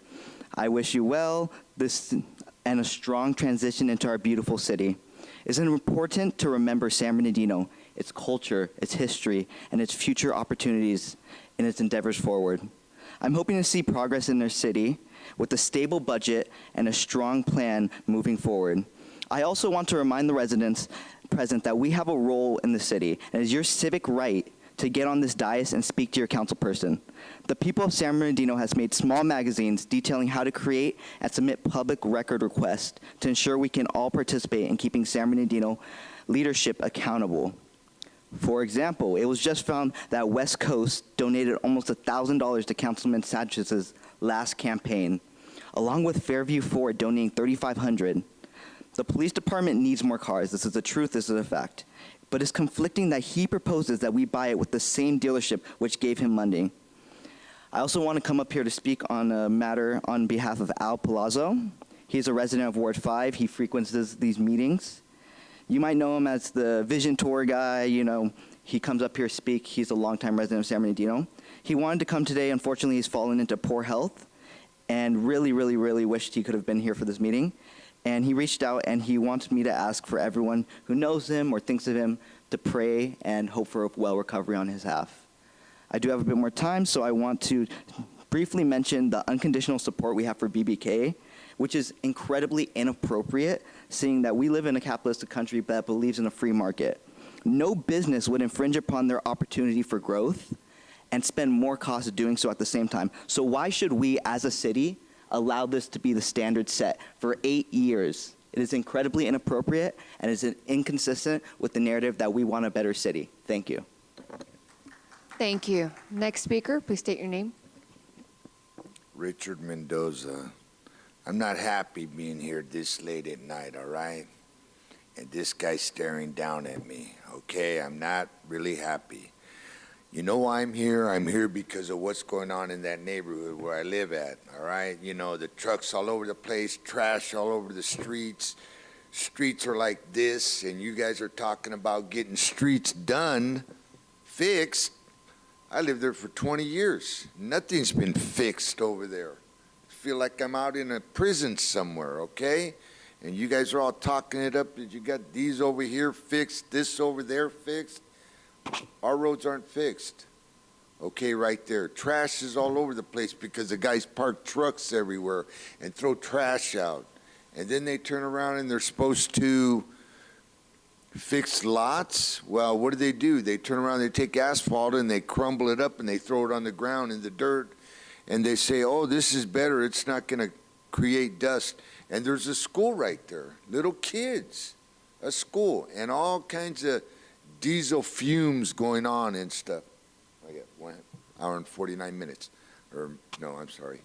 I wish you well and a strong transition into our beautiful city. It's important to remember San Bernardino, its culture, its history, and its future opportunities in its endeavors forward. I'm hoping to see progress in their city with a stable budget and a strong plan moving forward. I also want to remind the residents present that we have a role in the city, and it is your civic right to get on this dais and speak to your council person. The people of San Bernardino has made small magazines detailing how to create and submit public record requests to ensure we can all participate in keeping San Bernardino leadership accountable. For example, it was just found that West Coast donated almost $1,000 to Councilman Sanchez's last campaign, along with Fairview Ford donating $3,500. The police department needs more cars. This is the truth, this is a fact. But it's conflicting that he proposes that we buy it with the same dealership which gave him money. I also want to come up here to speak on a matter on behalf of Al Palazzo. He's a resident of Ward 5. He frequents these meetings. You might know him as the vision tour guy. You know, he comes up here to speak. He's a longtime resident of San Bernardino. He wanted to come today. Unfortunately, he's fallen into poor health and really wished he could have been here for this meeting. And he reached out and he wanted me to ask for everyone who knows him or thinks of him to pray and hope for a well recovery on his behalf. I do have a bit more time, so I want to briefly mention the unconditional support we have for BBK, which is incredibly inappropriate, seeing that we live in a capitalistic country that believes in a free market. No business would infringe upon their opportunity for growth and spend more costs doing so at the same time. So why should we, as a city, allow this to be the standard set for 8 years? It is incredibly inappropriate and is inconsistent with the narrative that we want a better city. Thank you. Thank you. Next speaker, please state your name. Richard Mendoza. I'm not happy being here this late at night, all right? And this guy's staring down at me, okay? I'm not really happy. You know why I'm here? I'm here because of what's going on in that neighborhood where I live at, all right? You know, the trucks all over the place, trash all over the streets. Streets are like this, and you guys are talking about getting streets done, fixed. I lived there for 20 years. Nothing's been fixed over there. I feel like I'm out in a prison somewhere, okay? And you guys are all talking it up that you got these over here fixed, this over there fixed. Our roads aren't fixed. Okay, right there. Trash is all over the place because the guys park trucks everywhere and throw trash out. And then they turn around and they're supposed to fix lots. Well, what do? They turn around, they take asphalt and they crumble it up and they throw it on the ground in the dirt. And they say, oh, this is better. It's not going to create dust. And there's a school right there. Little kids. A school. And all kinds of diesel fumes going on and stuff. I got 1 hour and 49 minutes. Or, no, I'm sorry.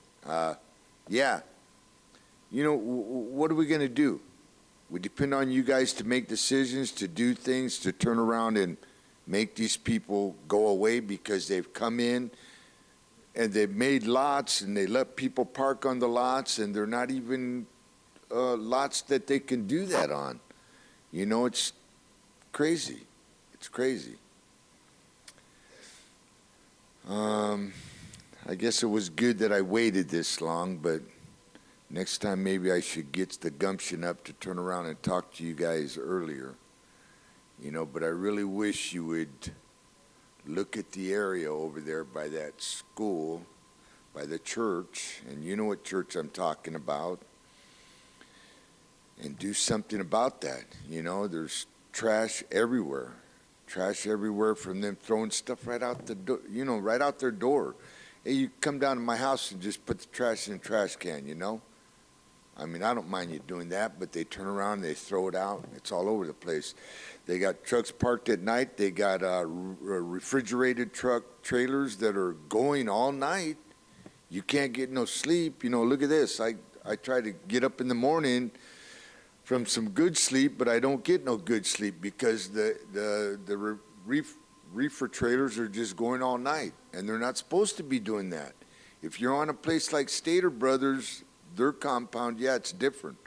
Yeah. You know, what are we going to do? We depend on you guys to make decisions, to do things, to turn around and make these people go away because they've come in and they've made lots and they let people park on the lots and they're not even lots that they can do that on. You know, it's crazy. It's crazy. I guess it was good that I waited this long, but next time maybe I should get the gumption up to turn around and talk to you guys earlier. You know, but I really wish you would look at the area over there by that school, by the church, and you know what church I'm talking about. and do something about that. You know, there's trash everywhere from them throwing stuff right out the door, you know, right out their door. Hey, you come down to my house and just put the trash in the trash can, you know? I mean, I don't mind you doing that, but they turn around, they throw it out. It's all over the place. They got trucks parked at night. They got refrigerated truck trailers that are going all night. You can't get no sleep. You know, look at this. I try to get up in the morning from some good sleep, but I don't get no good sleep because the reefer trailers are just going all night, and they're not supposed to be doing that. If you're on a place like Stater Brothers, their compound, yeah, it's different,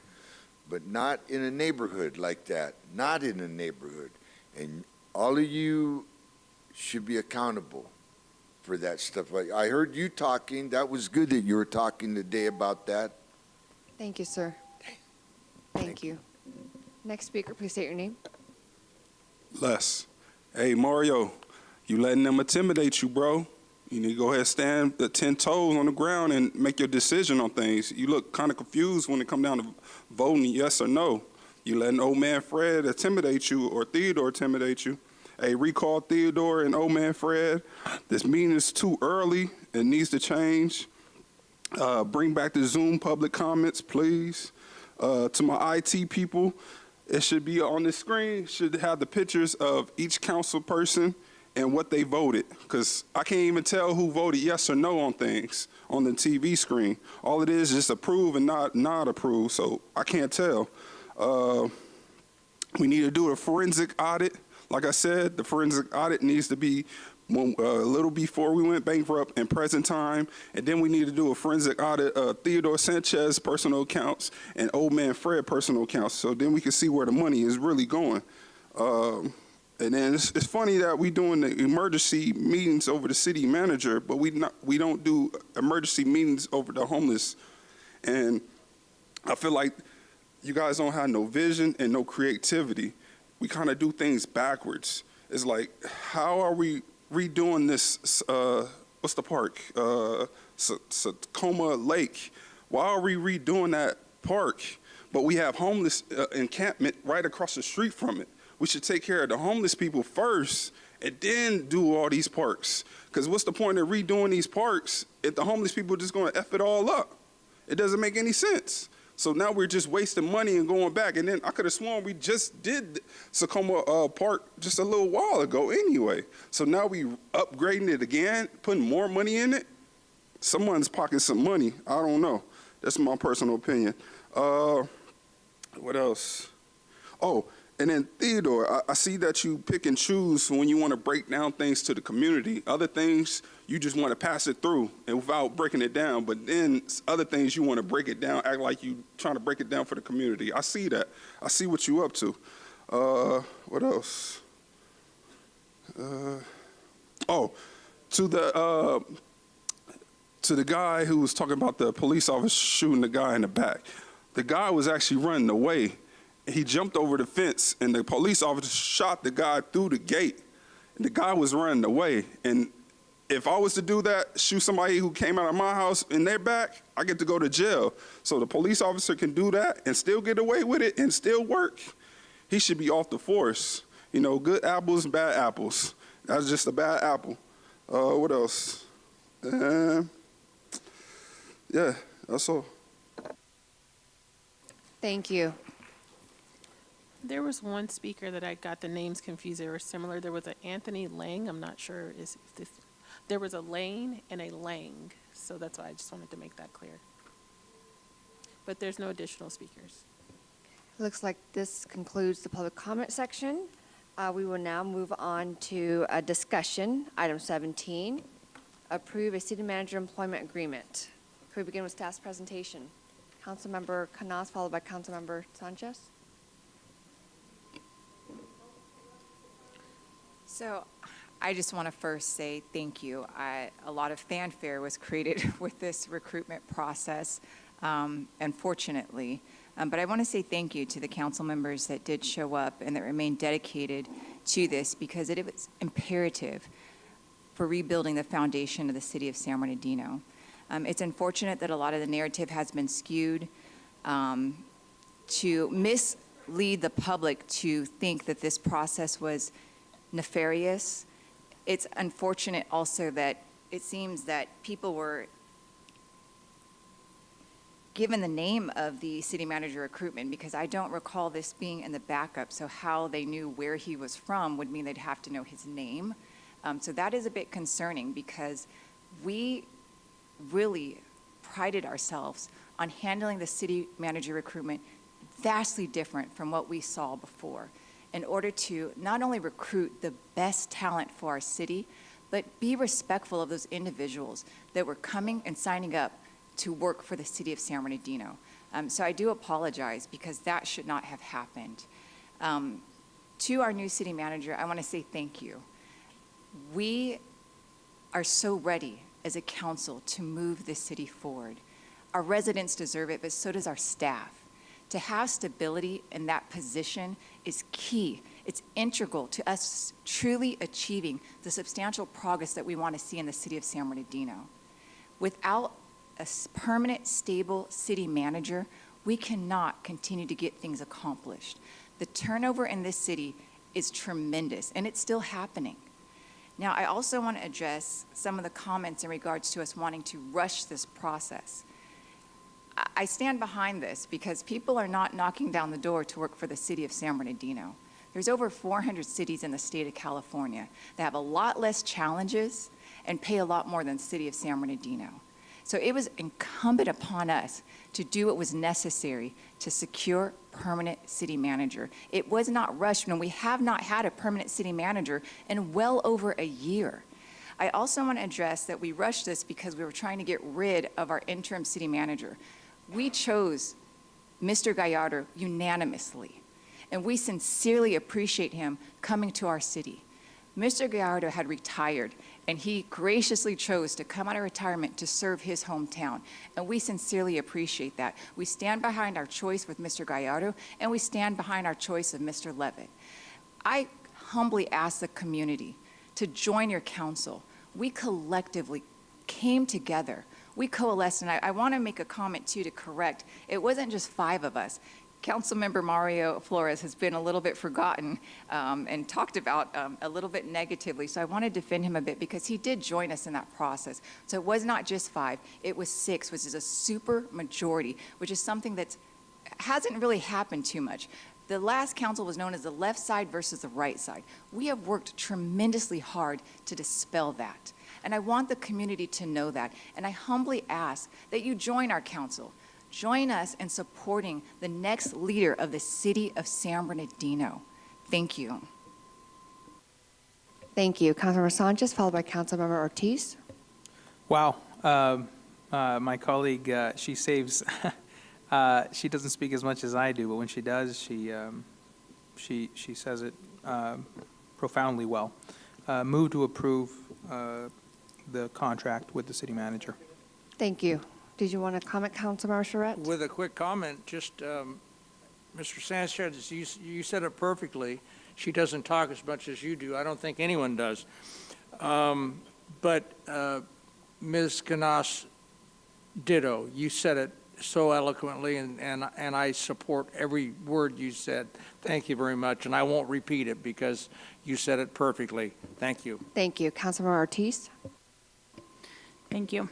but not in a neighborhood like that, not in a neighborhood. And all of you should be accountable for that stuff. Like, I heard you talking. That was good that you were talking today about that. Thank you, sir. Thank you. Next speaker, please state your name. Les. Hey, Mario, you letting them intimidate you, bro. You need to go ahead and stand the 10 toes on the ground and make your decision on things. You look kind of confused when it come down to voting yes or no. You letting old man Fred intimidate you or Theodore intimidate you. Hey, recall Theodore and old man Fred. This meeting is too early. It needs to change. Bring back the Zoom public comments, please. To my IT people, it should be on the screen, should have the pictures of each council person and what they voted, because I can't even tell who voted yes or no on things on the TV screen. All it is just approve and not approve, so I can't tell. We need to do a forensic audit. Like I said, the forensic audit needs to be a little before we went bankrupt in present time, and then we need to do a forensic audit of Theodore Sanchez personal accounts and old man Fred personal accounts, so then we can see where the money is really going. And then it's funny that we doing the emergency meetings over the city manager, but we don't do emergency meetings over the homeless. And I feel like you guys don't have no vision and no creativity. We kind of do things backwards. It's like, how are we redoing this, what's the park? Tacoma Lake. Why are we redoing that park, but we have homeless encampment right across the street from it? We should take care of the homeless people first and then do all these parks. Because what's the point of redoing these parks if the homeless people are just going to F it all up? It doesn't make any sense. So now we're just wasting money and going back. And then I could have sworn we just did Tacoma Park just a little while ago anyway. So now we upgrading it again, putting more money in it. Someone's pocketing some money. I don't know. That's my personal opinion. What else? Oh, and then Theodore, I see that you pick and choose when you want to break down things to the community. Other things, you just want to pass it through and without breaking it down. But then other things, you want to break it down, act like you trying to break it down for the community. I see that. I see what you up to. What else? To the guy who was talking about the police officer shooting the guy in the back. The guy was actually running away. He jumped over the fence, and the police officer shot the guy through the gate. And the guy was running away. And if I was to do that, shoot somebody who came out of my house in their back, I get to go to jail. So the police officer can do that and still get away with it and still work. He should be off the force. You know, good apples, bad apples. That's just a bad apple. What else? Yeah, that's all. Thank you. There was one speaker that I got the names confused. They were similar. There was an Anthony Lang. I'm not sure if this. There was a Lane and a Lang, so that's why I just wanted to make that clear. But there's no additional speakers. Looks like this concludes the public comment section. We will now move on to a discussion. Item 17, approve a city manager employment agreement. Could we begin with staff's presentation? Councilmember Canas, followed by Councilmember Sanchez. So I just want to first say thank you. A lot of fanfare was created with this recruitment process, unfortunately. But I want to say thank you to the council members that did show up and that remained dedicated to this, because it was imperative for rebuilding the foundation of the city of San Bernardino. It's unfortunate that a lot of the narrative has been skewed to mislead the public to think that this process was nefarious. It's unfortunate also that it seems that people were given the name of the city manager recruitment, because I don't recall this being in the backup, so how they knew where he was from would mean they'd have to know his name. So that is a bit concerning, because we really prided ourselves on handling the city manager recruitment vastly different from what we saw before, in order to not only recruit the best talent for our city, but be respectful of those individuals that were coming and signing up to work for the city of San Bernardino. So I do apologize, because that should not have happened. To our new city manager, I want to say thank you. We are so ready as a council to move this city forward. Our residents deserve it, but so does our staff. To have stability in that position is key. It's integral to us truly achieving the substantial progress that we want to see in the city of San Bernardino. Without a permanent, stable city manager, we cannot continue to get things accomplished. The turnover in this city is tremendous, and it's still happening. Now, I also want to address some of the comments in regards to us wanting to rush this process. I stand behind this because people are not knocking down the door to work for the city of San Bernardino. There's over 400 cities in the state of California that have a lot less challenges and pay a lot more than the city of San Bernardino. So it was incumbent upon us to do what was necessary to secure permanent city manager. It was not rushed, and we have not had a permanent city manager in well over a year. I also want to address that we rushed this because we were trying to get rid of our interim city manager. We chose Mr. Gallardo unanimously, and we sincerely appreciate him coming to our city. Mr. Gallardo had retired, and he graciously chose to come out of retirement to serve his hometown, and we sincerely appreciate that. We stand behind our choice with Mr. Gallardo, and we stand behind our choice of Mr. Levitt. I humbly ask the community to join your council. We collectively came together. We coalesced, and I want to make a comment, too, to correct. It wasn't just 5 of us. Councilmember Mario Flores has been a little bit forgotten and talked about a little bit negatively, so I want to defend him a bit because he did join us in that process. So it was not just 5, it was 6, which is a super majority, which is something that hasn't really happened too much. The last council was known as the left side versus the right side. We have worked tremendously hard to dispel that, and I want the community to know that, and I humbly ask that you join our council. Join us in supporting the next leader of the city of San Bernardino. Thank you. Thank you. Councilmember Sanchez, followed by Councilmember Ortiz. Wow. My colleague, she saves, she doesn't speak as much as I do, but when she does, she says it profoundly well. Move to approve the contract with the city manager. Thank you. Did you want to comment, Councilmember Charette? With a quick comment, just, Mr. Sanchez, you said it perfectly. She doesn't talk as much as you do. I don't think anyone does. But Ms. Canas, ditto. You said it so eloquently, and I support every word you said. Thank you very much, and I won't repeat it because you said it perfectly. Thank you. Thank you. Councilmember Ortiz? Thank you.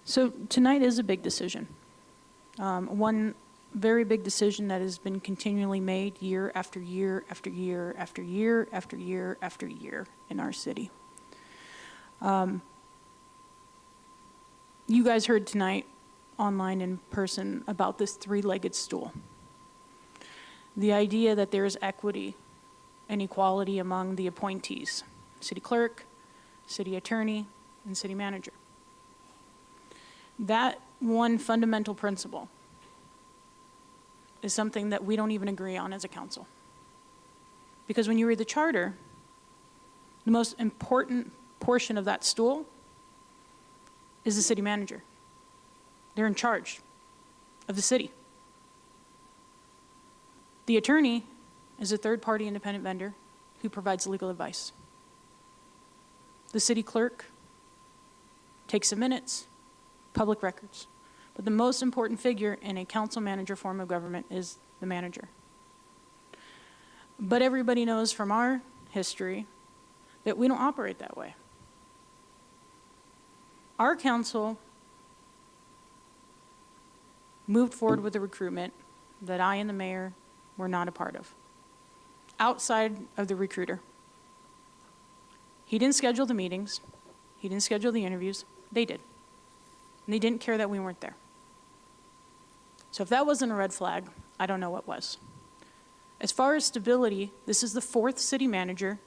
So tonight is a big decision. One very big decision that has been continually made year after year after year after year after year after year in our city. You guys heard tonight, online, in person, about this 3-legged stool. The idea that there is equity and equality among the appointees, city clerk, city attorney, and city manager. That one fundamental principle is something that we don't even agree on as a council. Because when you read the charter, the most important portion of that stool is the city manager. They're in charge of the city. The attorney is a third-party independent vendor who provides legal advice. The city clerk takes the minutes, public records, But the most important figure in a council manager form of government is the manager. But everybody knows from our history that we don't operate that way. Our council moved forward with the recruitment that I and the mayor were not a part of, outside of the recruiter. He didn't schedule the meetings. He didn't schedule the interviews. They did. And they didn't care that we weren't there. So if that wasn't a red flag, I don't know what was. As far as stability, this is the 4th city manager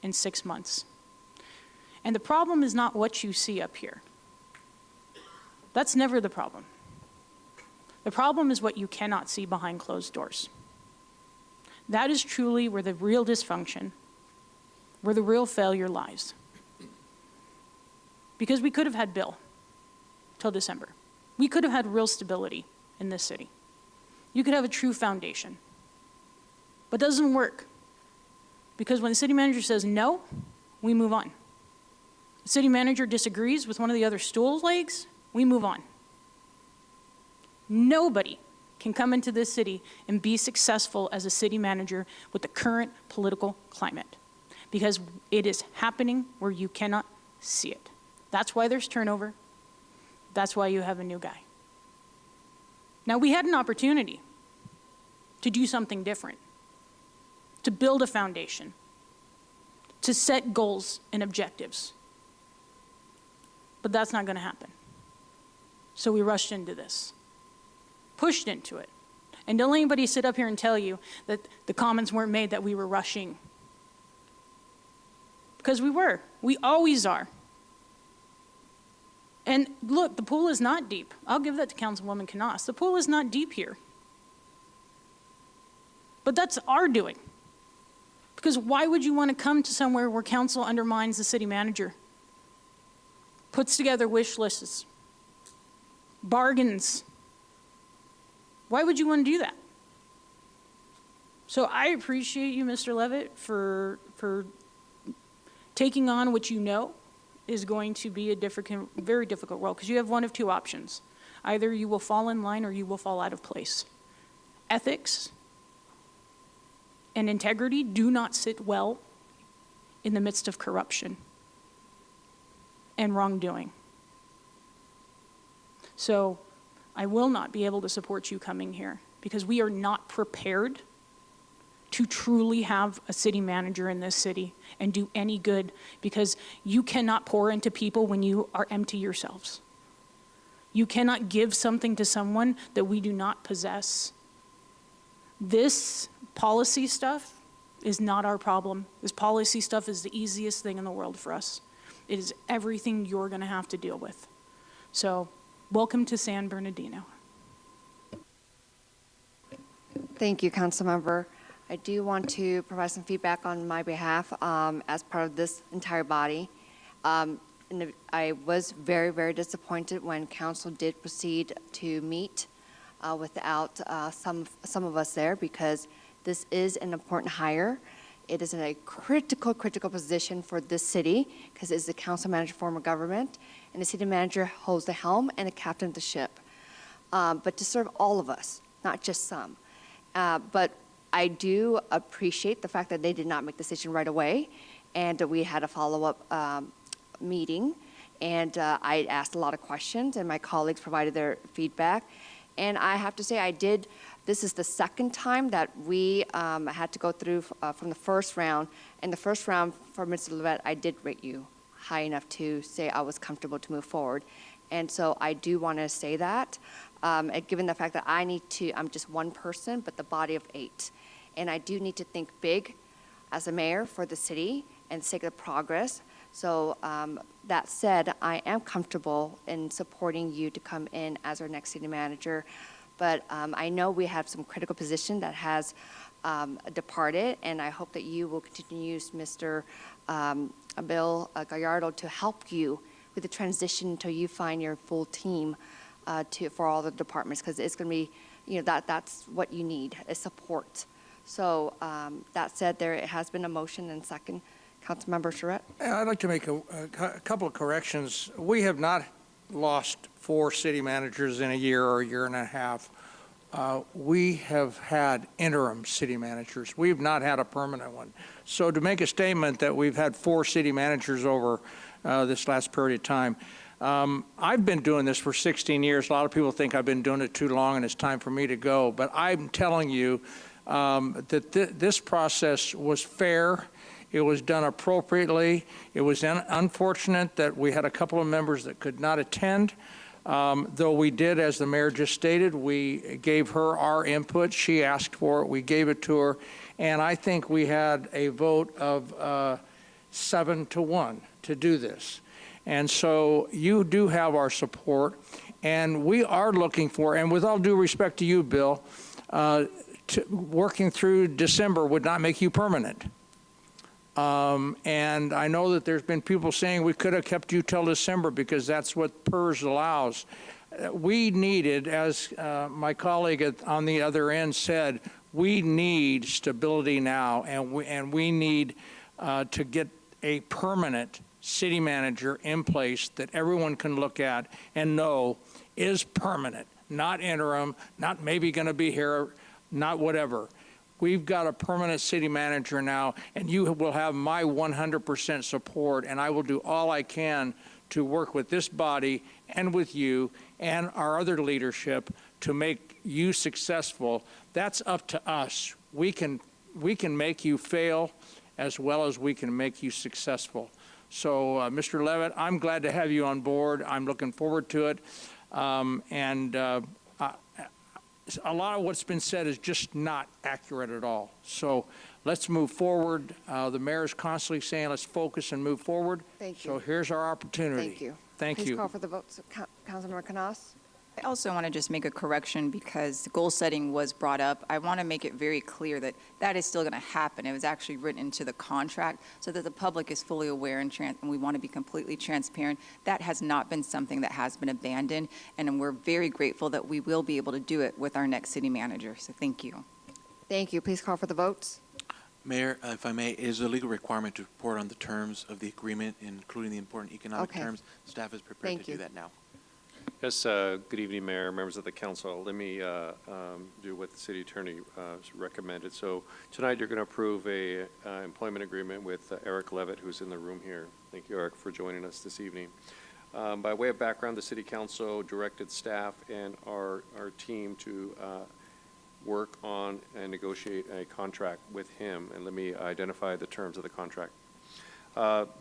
in 6 months. And the problem is not what you see up here. That's never the problem. The problem is what you cannot see behind closed doors. That is truly where the real dysfunction, where the real failure lies. Because we could have had Bill till December. We could have had real stability in this city. You could have a true foundation. But it doesn't work. Because when the city manager says no, we move on. The city manager disagrees with one of the other stool legs, we move on. Nobody can come into this city and be successful as a city manager with the current political climate, because it is happening where you cannot see it. That's why there's turnover. That's why you have a new guy. Now, we had an opportunity to do something different, to build a foundation, to set goals and objectives. But that's not going to happen. So we rushed into this, pushed into it. And don't let anybody sit up here and tell you that the comments weren't made that we were rushing. Because we were. We always are. And look, the pool is not deep. I'll give that to Councilwoman Canas. The pool is not deep here. But that's our doing. Because why would you want to come to somewhere where council undermines the city manager, puts together wish lists, bargains? Why would you want to do that? So I appreciate you, Mr. Levitt, for taking on what you know is going to be a very difficult role, because you have one of two options. Either you will fall in line or you will fall out of place. Ethics and integrity do not sit well in the midst of corruption and wrongdoing. So I will not be able to support you coming here, because we are not prepared to truly have a city manager in this city and do any good, because you cannot pour into people when you are empty yourselves. You cannot give something to someone that we do not possess. This policy stuff is not our problem. This policy stuff is the easiest thing in the world for us. It is everything you're going to have to deal with. So, welcome to San Bernardino. Thank you, Councilmember. I do want to provide some feedback on my behalf as part of this entire body. I was very, very disappointed when council did proceed to meet without some of us there, because this is an important hire. It is in a critical position for this city, because it's the council manager form of government, and the city manager holds the helm and the captain of the ship. But to serve all of us, not just some. But I do appreciate the fact that they did not make the decision right away, and we had a follow-up meeting, and I asked a lot of questions, and my colleagues provided their feedback. And I have to say, this is the second time that we had to go through from the first round. And the first round for Mr. Levitt, I did rate you high enough to say I was comfortable to move forward. And so I do want to say that, given the fact that I'm just one person, but the body of 8. And I do need to think big as a mayor for the city and the sake of progress. So that said, I am comfortable in supporting you to come in as our next city manager. But I know we have some critical position that has departed, and I hope that you will continue to use Mr. Bill Gallardo to help you with the transition until you find your full team for all the departments, because it's going to be, that's what you need, is support. So that said, there has been a motion and second. Councilmember Charette? I'd like to make a couple of corrections. We have not lost 4 city managers in a year or a year and a half. We have had interim city managers. We've not had a permanent one. So to make a statement that we've had 4 city managers over this last period of time, I've been doing this for 16 years. A lot of people think I've been doing it too long and it's time for me to go. But I'm telling you that this process was fair. It was done appropriately. It was unfortunate that we had a couple of members that could not attend. Though we did, as the mayor just stated, we gave her our input. She asked for it. We gave it to her. And I think we had a vote of 7-1 to do this. And so you do have our support. And we are looking for, and with all due respect to you, Bill, working through December would not make you permanent. And I know that there's been people saying we could have kept you till December because that's what PERS allows. We needed, as my colleague on the other end said, we need stability now, and we need to get a permanent city manager in place that everyone can look at and know is permanent, not interim, not maybe going to be here, not whatever. We've got a permanent city manager now, and you will have my 100% support, and I will do all I can to work with this body and with you and our other leadership to make you successful. That's up to us. We can make you fail as well as we can make you successful. So, Mr. Levitt, I'm glad to have you on board. I'm looking forward to it. A lot of what's been said is just not accurate at all. So let's move forward. The mayor is constantly saying, let's focus and move forward. Thank you. So here's our opportunity. Thank you. Thank Please you. call for the vote. Councilmember Canas? I also want to just make a correction because goal setting was brought up. I want to make it very clear that that is still going to happen. It was actually written into the contract so that the public is fully aware and we want to be completely transparent. That has not been something that has been abandoned, and we're very grateful that we will be able to do it with our next city manager. So thank you. Thank you. Please call for the votes. Mayor, if I may, it is a legal requirement to report on the terms of the agreement, including the important economic Okay. terms. Staff is prepared Thank to you. do that now. Yes, good evening, Mayor, members of the council. Let me do what the city attorney recommended. So tonight, you're going to approve a employment agreement with Eric Levitt, who's in the room here. Thank you, Eric, for joining us this evening. By way of background, the city council directed staff and our team to work on and negotiate a contract with him. And let me identify the terms of the contract.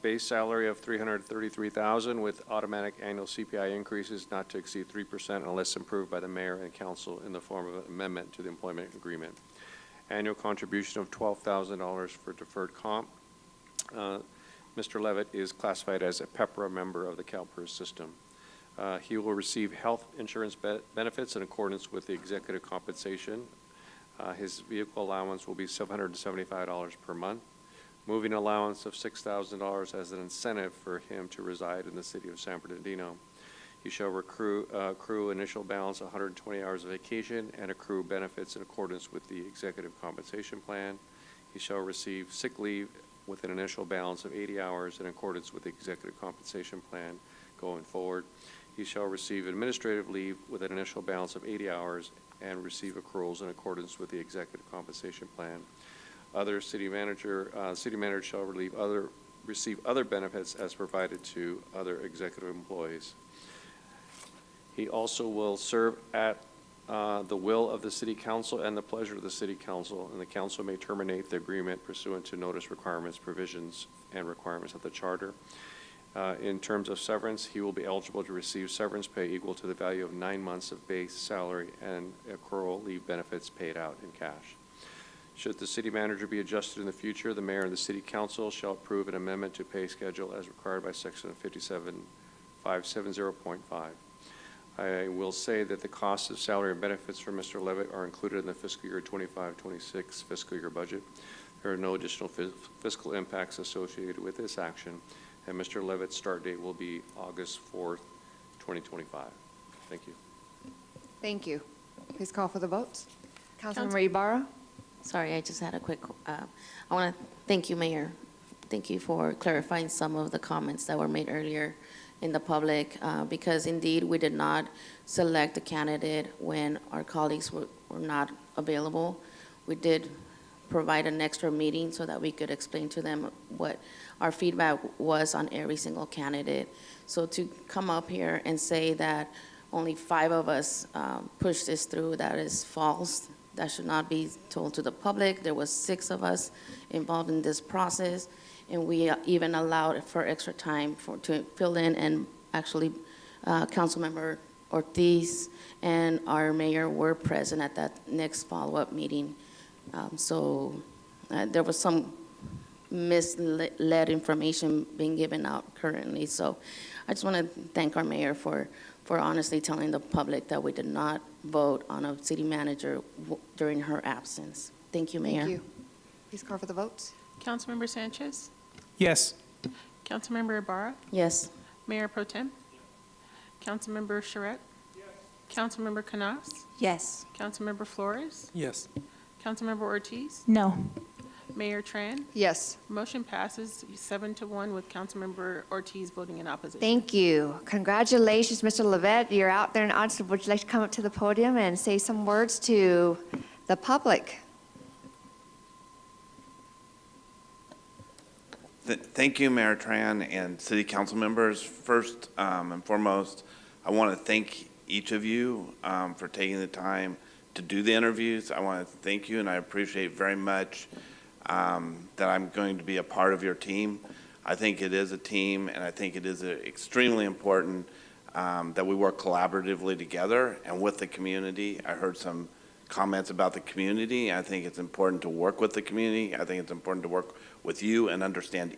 Base salary of $333,000 with automatic annual CPI increases not to exceed 3% unless approved by the mayor and council in the form of an amendment to the employment agreement. Annual contribution of $12,000 for deferred comp. Mr. Levitt is classified as a PEPRA member of the CalPERS system. He will receive health insurance benefits in accordance with the executive compensation. His vehicle allowance will be $775 per month. Moving allowance of $6,000 as an incentive for him to reside in the city of San Bernardino. He shall accrue initial balance of 120 hours of vacation and accrue benefits in accordance with the executive compensation plan. He shall receive sick leave with an initial balance of 80 hours in accordance with the executive compensation plan going forward. He shall receive administrative leave with an initial balance of 80 hours and receive accruals in accordance with the executive compensation plan. Other city manager shall receive other benefits as provided to other executive employees. He also will serve at the will of the city council and the pleasure of the city council, and the council may terminate the agreement pursuant to notice requirements, provisions, and requirements of the charter. In terms of severance, he will be eligible to receive severance pay equal to the value of 9 months of base salary and accrual leave benefits paid out in cash. Should the city manager be adjusted in the future, the mayor and the city council shall approve an amendment to pay schedule as required by section 57570.5. I will say that the costs of salary and benefits for Mr. Levitt are included in the fiscal year 25-26 fiscal year budget. There are no additional fiscal impacts associated with this action, and Mr. Levitt's start date will be August 4th, 2025. Thank you. Thank you. Please call for the votes. Councilmember Ibarra? Sorry, I just had a quick, I want to thank you, Mayor. Thank you for clarifying some of the comments that were made earlier in the public, because indeed we did not select a candidate when our colleagues were not available. We did provide an extra meeting so that we could explain to them what our feedback was on every single candidate. So to come up here and say that only 5 of us pushed this through, that is false. That should not be told to the public. There was 6 of us involved in this process, and we even allowed for extra time to fill in, and actually Councilmember Ortiz and our mayor were present at that next follow-up meeting. So there was some misled information being given out currently. So I just want to thank our mayor for honestly telling the public that we did not vote on a city manager during her absence. Thank you, Mayor. Thank you. Please call for the votes. Councilmember Sanchez, Yes. Councilmember Ibarra, Yes. Mayor Pro Tem, Councilmember Charette, Councilmember Canas, Yes. Councilmember Flores, Yes. Councilmember Ortiz, No. Mayor Tran. Yes. Motion passes 7-1 with Councilmember Ortiz voting in opposition. Thank you. Congratulations, Mr. Levet. You're out there in the audience. Would you like to come up to the podium and say some words to the public? Thank you, Mayor Tran and City Council members. First and foremost, I want to thank each of you for taking the time to do the interviews. I want to thank you, and I appreciate very much that I'm going to be a part of your team. I think it is a team, and I think it is extremely important that we work collaboratively together and with the community. I heard some comments about the community. I think it's important to work with the community. I think it's important to work with you and understand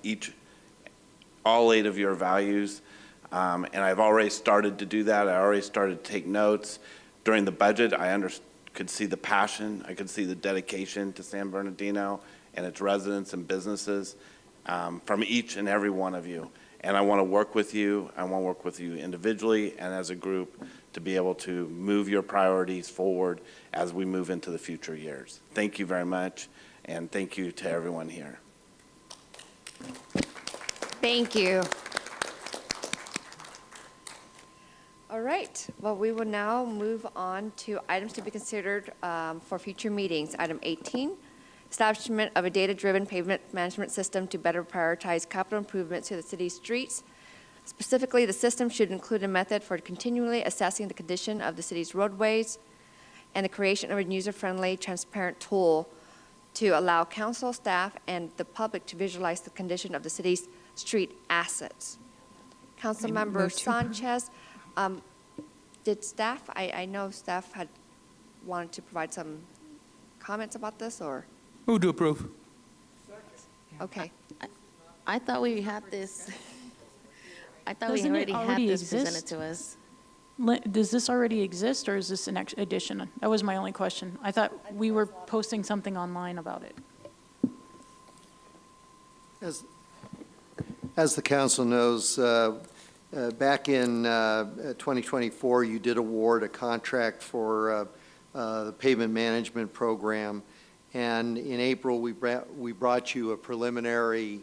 all 8 of your values. And I've already started to do that. I already started to take notes. During the budget, I could see the passion. I could see the dedication to San Bernardino and its residents and businesses from each and every one of you. And I want to work with you. I want to work with you individually and as a group to be able to move your priorities forward as we move into the future years. Thank you very much, and thank you to everyone here. Thank you. All right. Well, we will now move on to items to be considered for future meetings. Item 18, establishment of a data-driven pavement management system to better prioritize capital improvements to the city's streets. Specifically, the system should include a method for continually assessing the condition of the city's roadways and the creation of a user-friendly, transparent tool to allow council, staff, and the public to visualize the condition of the city's street assets. Councilmember Sanchez, did staff, I know staff had wanted to provide some comments about this, or? Move to approve. Okay. I thought we had this. I thought we Doesn't it already had already this presented exist? to us. Does this already exist, or is this an addition? That was my only question. I thought we were posting something online about it. As the council knows, back in 2024, you did award a contract for the pavement management program, and in April, we brought you a preliminary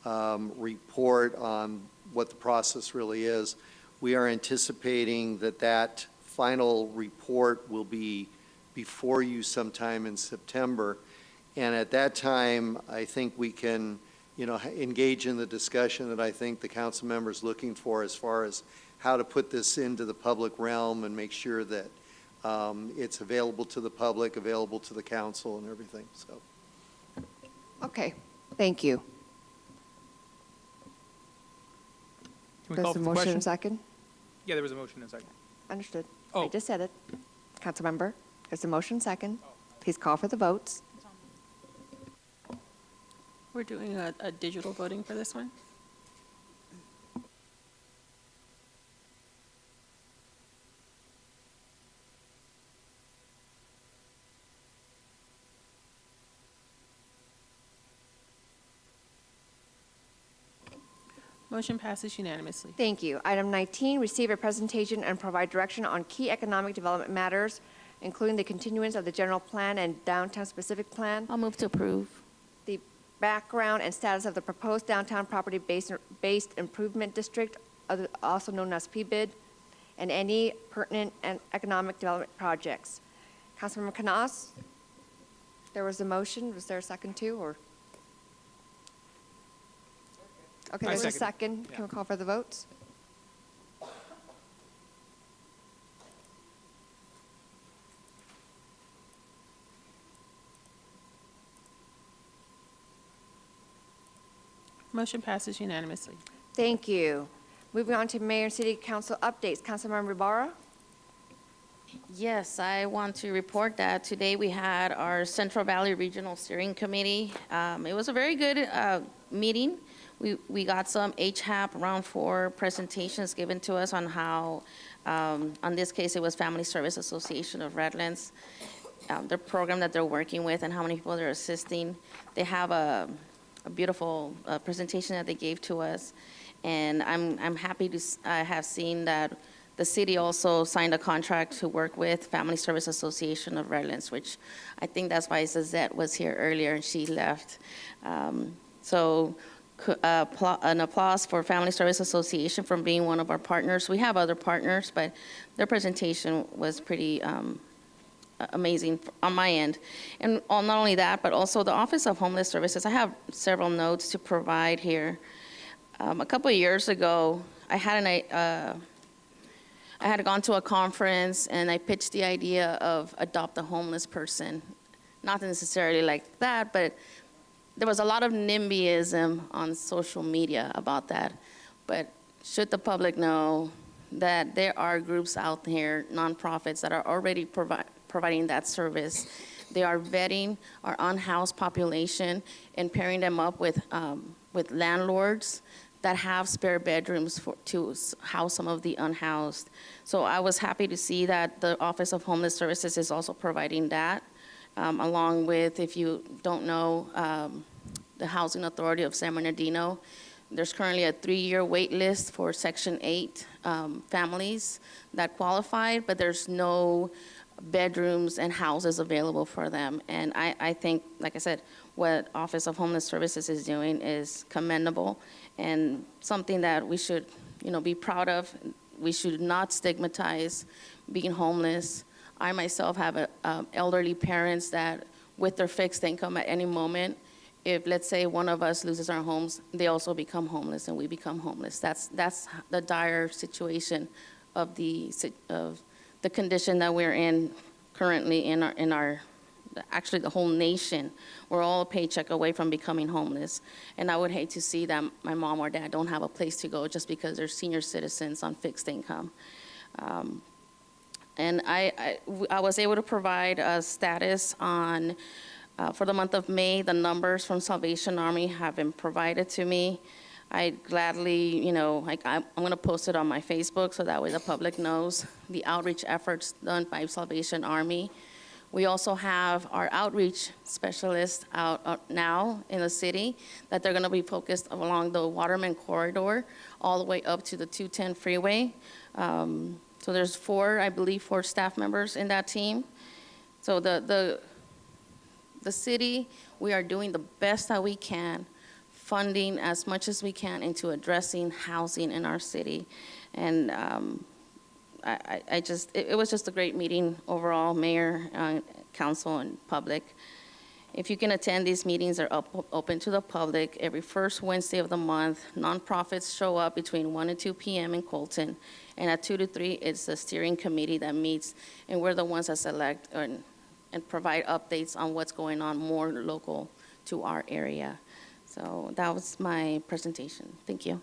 report on what the process really is. We are anticipating that final report will be before you sometime in September, and at that time, I think we can engage in the discussion that I think the council member is looking for as far as how to put this into the public realm and make sure that it's available to the public, available to the council and everything, so. Okay, thank you. Can we call There's for a the motion question? and second? Yeah, there was a motion and a second. Understood. Oh. I just said it. Councilmember, there's a motion and second. Please call for the votes. We're doing a digital voting for this one? Motion passes unanimously. Thank you. Item 19, receive a presentation and provide direction on key economic development matters, including the continuance of the general plan and downtown specific plan. I'll move to approve. The background and status of the proposed downtown property-based improvement district also known as PBID, and any pertinent and economic development projects. Councilmember Canas, there was a motion. Was there a second too, or? Okay, I there's a second. second. Can we call for the votes? Motion passes unanimously. Thank you. Moving on to Mayor and City Council updates. Councilmember Ibarra? Yes, I want to report that today we had our Central Valley Regional Steering Committee. It was a very good meeting. We got some HAP Round 4 presentations given to us on how, on this case, it was Family Service Association of Redlands, their program that they're working with and how many people they're assisting. They have a beautiful presentation that they gave to us. And I'm happy to have seen that the city also signed a contract to work with Family Service Association of Redlands, which I think that's why Suzette was here earlier and she left. So an applause for Family Service Association for being one of our partners. We have other partners, but their presentation was pretty amazing on my end. And not only that, but also the Office of Homeless Services. I have several notes to provide here. A couple of years ago, I had gone to a conference and I pitched the idea of adopt a homeless person. Not necessarily like that, but there was a lot of NIMBYism on social media about that. But should the public know that there are groups out there, nonprofits, that are already providing that service. They are vetting our unhoused population and pairing them up with landlords that have spare bedrooms to house some of the unhoused. So I was happy to see that the Office of Homeless Services is also providing that, along with, if you don't know, the Housing Authority of San Bernardino. There's currently a 3-year wait list for Section 8 families that qualified, but there's no bedrooms and houses available for them. And I think, like I said, what Office of Homeless Services is doing is commendable and something that we should, be proud of. We should not stigmatize being homeless. I myself have elderly parents that, with their fixed income at any moment, if, let's say, one of us loses our homes, they also become homeless and we become homeless. That's the dire situation of the condition that we're in currently in our actually the whole nation. We're all a paycheck away from becoming homeless. And I would hate to see that my mom or dad don't have a place to go just because they're senior citizens on fixed income. And I was able to provide a status on, for the month of May, the numbers from Salvation Army have been provided to me. I gladly, I'm going to post it on my Facebook so that way the public knows the outreach efforts done by Salvation Army. We also have our outreach specialists out now in the city that they're going to be focused along the Waterman corridor all the way up to the 210 freeway. So there's 4 staff members in that team. So the city, we are doing the best that we can, funding as much as we can into addressing housing in our city. And it was just a great meeting overall, Mayor, Council, and public. If you can attend, these meetings are open to the public every first Wednesday of the month. Nonprofits show up between 1 and 2 p.m. in Colton, and at 2 to 3, it's the steering committee that meets, and we're the ones that select and provide updates on what's going on more local to our area. So that was my presentation. Thank you.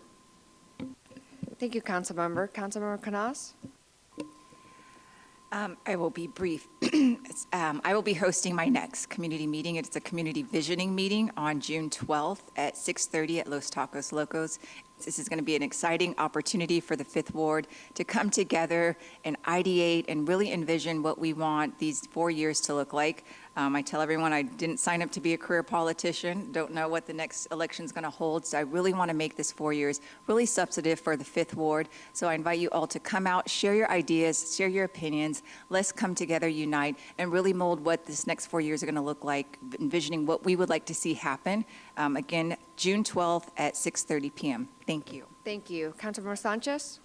Thank you, Councilmember. Councilmember Canas? I will be brief. I will be hosting my next community meeting. It's a community visioning meeting on June 12th at 6:30 at Los Tacos Locos. This is going to be an exciting opportunity for the 5th Ward to come together and ideate and really envision what we want these 4 years to look like. I tell everyone I didn't sign up to be a career politician, don't know what the next election is going to hold, so I really want to make this 4 years really substantive for the 5th Ward. So I invite you all to come out, share your ideas, share your opinions. Let's come together, unite, and really mold what this next 4 years are going to look like, envisioning what we would like to see happen. Again, June 12th at 6:30 p.m. Thank you. Thank you. Councilmember Sanchez?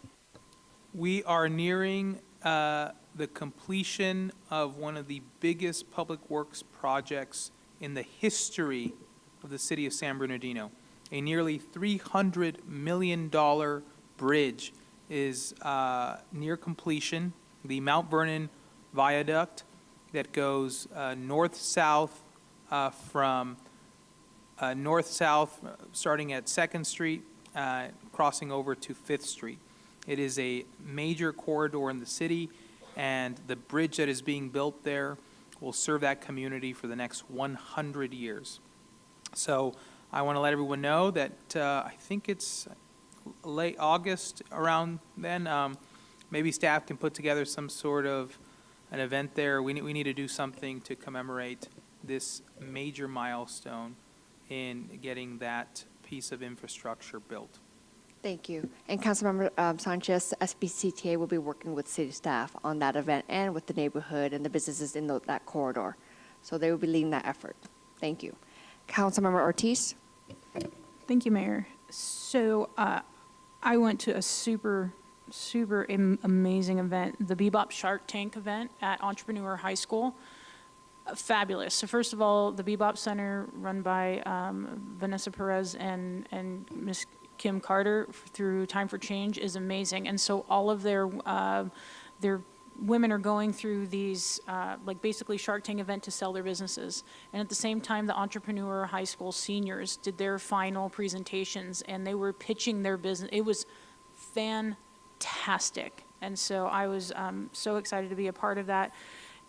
We are nearing the completion of one of the biggest public works projects in the history of the city of San Bernardino. A nearly $300 million bridge is near completion. The Mount Vernon Viaduct that goes north-south from north-south, starting at 2nd Street, crossing over to 5th Street. It is a major corridor in the city, and the bridge that is being built there will serve that community for the next 100 years. So I want to let everyone know that I think it's late August around then. Maybe staff can put together some sort of an event there. We need to do something to commemorate this major milestone in getting that piece of infrastructure built. Thank you. And Councilmember Sanchez, SBCTA will be working with city staff on that event and with the neighborhood and the businesses in that corridor. So they will be leading that effort. Thank you. Councilmember Ortiz? Thank you, Mayor. So I went to a super amazing event, the Bebop Shark Tank event at Entrepreneur High School. Fabulous. So first of all, the Bebop Center, run by Vanessa Perez and Miss Kim Carter through Time for Change, is amazing. And so all of their women are going through these, like basically Shark Tank event to sell their businesses. And at the same time, the Entrepreneur High School seniors did their final presentations, and they were pitching their business. It was fantastic. And so I was so excited to be a part of that.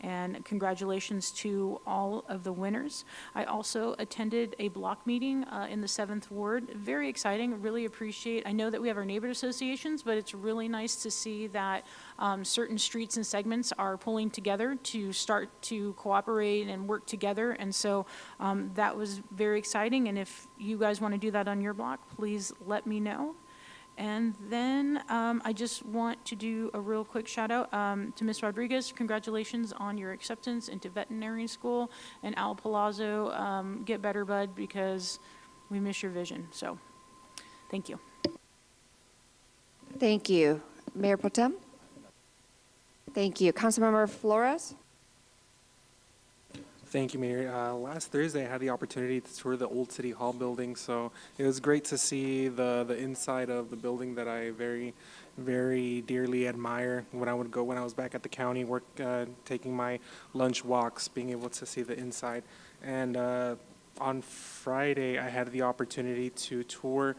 And congratulations to all of the winners. I also attended a block meeting in the 7th Ward. Very exciting, really appreciate. I know that we have our neighborhood associations, but it's really nice to see that certain streets and segments are pulling together to start to cooperate and work together. And so that was very exciting. And if you guys want to do that on your block, please let me know. And then I just want to do a real quick shout out to Ms. Rodriguez. Congratulations on your acceptance into veterinary school. And Al Palazzo, get better, bud, because we miss your vision. So thank you. Thank you. Mayor Pro Tem? Thank you. Councilmember Flores? Thank you, Mayor. Last Thursday, I had the opportunity to tour the old City Hall building, so it was great to see the inside of the building that I very, very dearly admire. When I was back at the county, taking my lunch walks, being able to see the inside. And on Friday, I had the opportunity to tour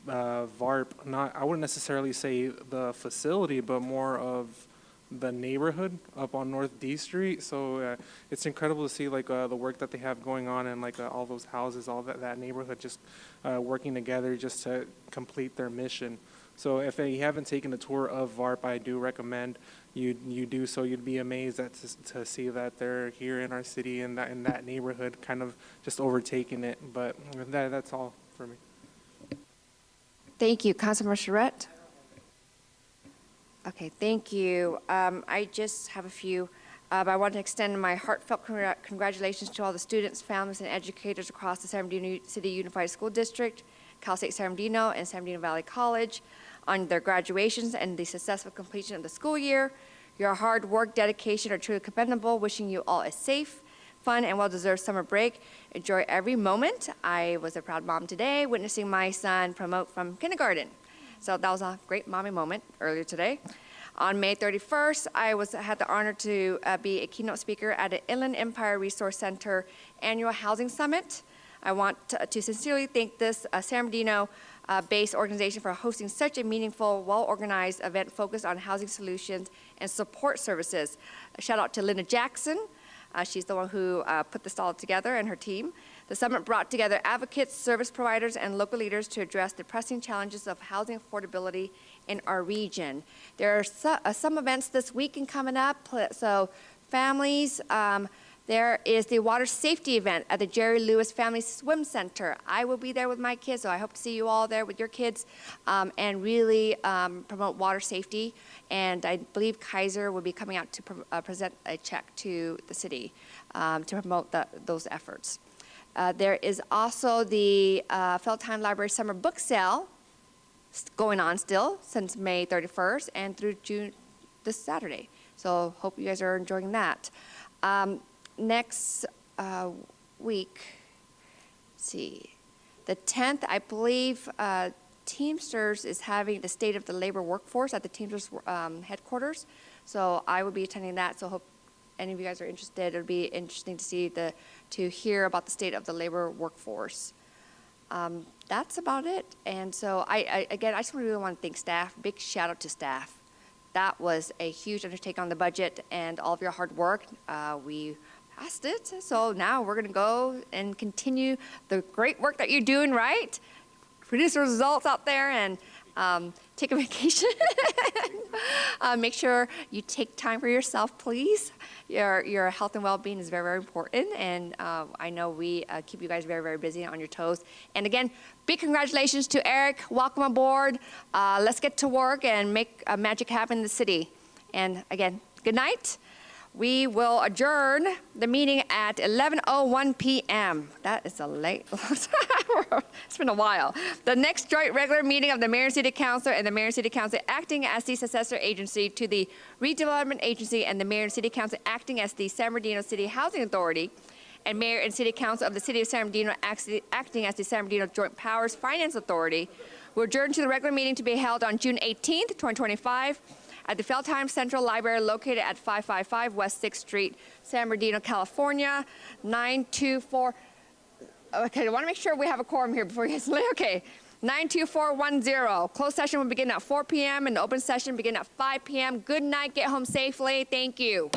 VARP. I wouldn't necessarily say the facility, but more of the neighborhood up on North D Street. So it's incredible to see the work that they have going on, and all those houses, all that neighborhood just working together just to complete their mission. So if you haven't taken a tour of VARP, I do recommend you do so. You'd be amazed to see that they're here in our city and in that neighborhood, kind of just overtaking it. But that's all for me. Thank you. Councilmember Charette? Okay, thank you. I just have a few. I want to extend my heartfelt congratulations to all the students, families, and educators across the San Bernardino City Unified School District, Cal State San Bernardino, and San Bernardino Valley College on their graduations and the successful completion of the school year. Your hard work, dedication are truly commendable. Wishing you all a safe, fun, and well-deserved summer break. Enjoy every moment. I was a proud mom today, witnessing my son promote from kindergarten. So that was a great mommy moment earlier today. On May 31st, I had the honor to be a keynote speaker at an Inland Empire Resource Center Annual Housing Summit. I want to sincerely thank this San Bernardino-based organization for hosting such a meaningful, well-organized event focused on housing solutions and support services. A shout out to Linda Jackson. She's the one who put this all together, and her team. The summit brought together advocates, service providers, and local leaders to address the pressing challenges of housing affordability in our region. There are some events this weekend coming up, so families, there is the water safety event at the Jerry Lewis Family Swim Center. I will be there with my kids, so I hope to see you all there with your kids and really promote water safety. And I believe Kaiser will be coming out to present a check to the city to promote those efforts. There is also the Feldheim Library Summer Book Sale going on still since May 31st and through June, this Saturday. So hope you guys are enjoying that. Next week, let's see, the 10th, I believe Teamsters is having the State of the Labor Workforce at the Teamsters headquarters. So I will be attending that. So hope any of you guys are interested. It'll be interesting to hear about the state of the labor workforce. That's about it. And so I just really want to thank staff. Big shout out to staff. That was a huge undertaking on the budget and all of your hard work. We passed it. So now we're going to go and continue the great work that you're doing, right? Produce the results out there and take a vacation. Make sure you take time for yourself, please. Your health and well-being is very, very important, and I know we keep you guys very, very busy on your toes. And again, big congratulations to Eric. Welcome aboard. Let's get to work and make magic happen in the city. And again, good night. We will adjourn the meeting at 11:01 p.m. That is a late. It's been a while. The next joint regular meeting of the Mayor and City Council and the Mayor and City Council acting as the successor agency to the Redevelopment Agency and the Mayor and City Council acting as the San Bernardino City Housing Authority and Mayor and City Council of the City of San Bernardino acting as the San Bernardino Joint Powers Finance Authority will adjourn to the regular meeting to be held on June 18th, 2025. At the Feldheim Central Library located at 555 West 6th Street, San Bernardino, California, 924. Okay, I want to make sure we have a quorum here before you guys leave. Okay, 92410. Closed session will begin at 4 p.m. and the open session begin at 5 p.m. Good night, get home safely. Thank you.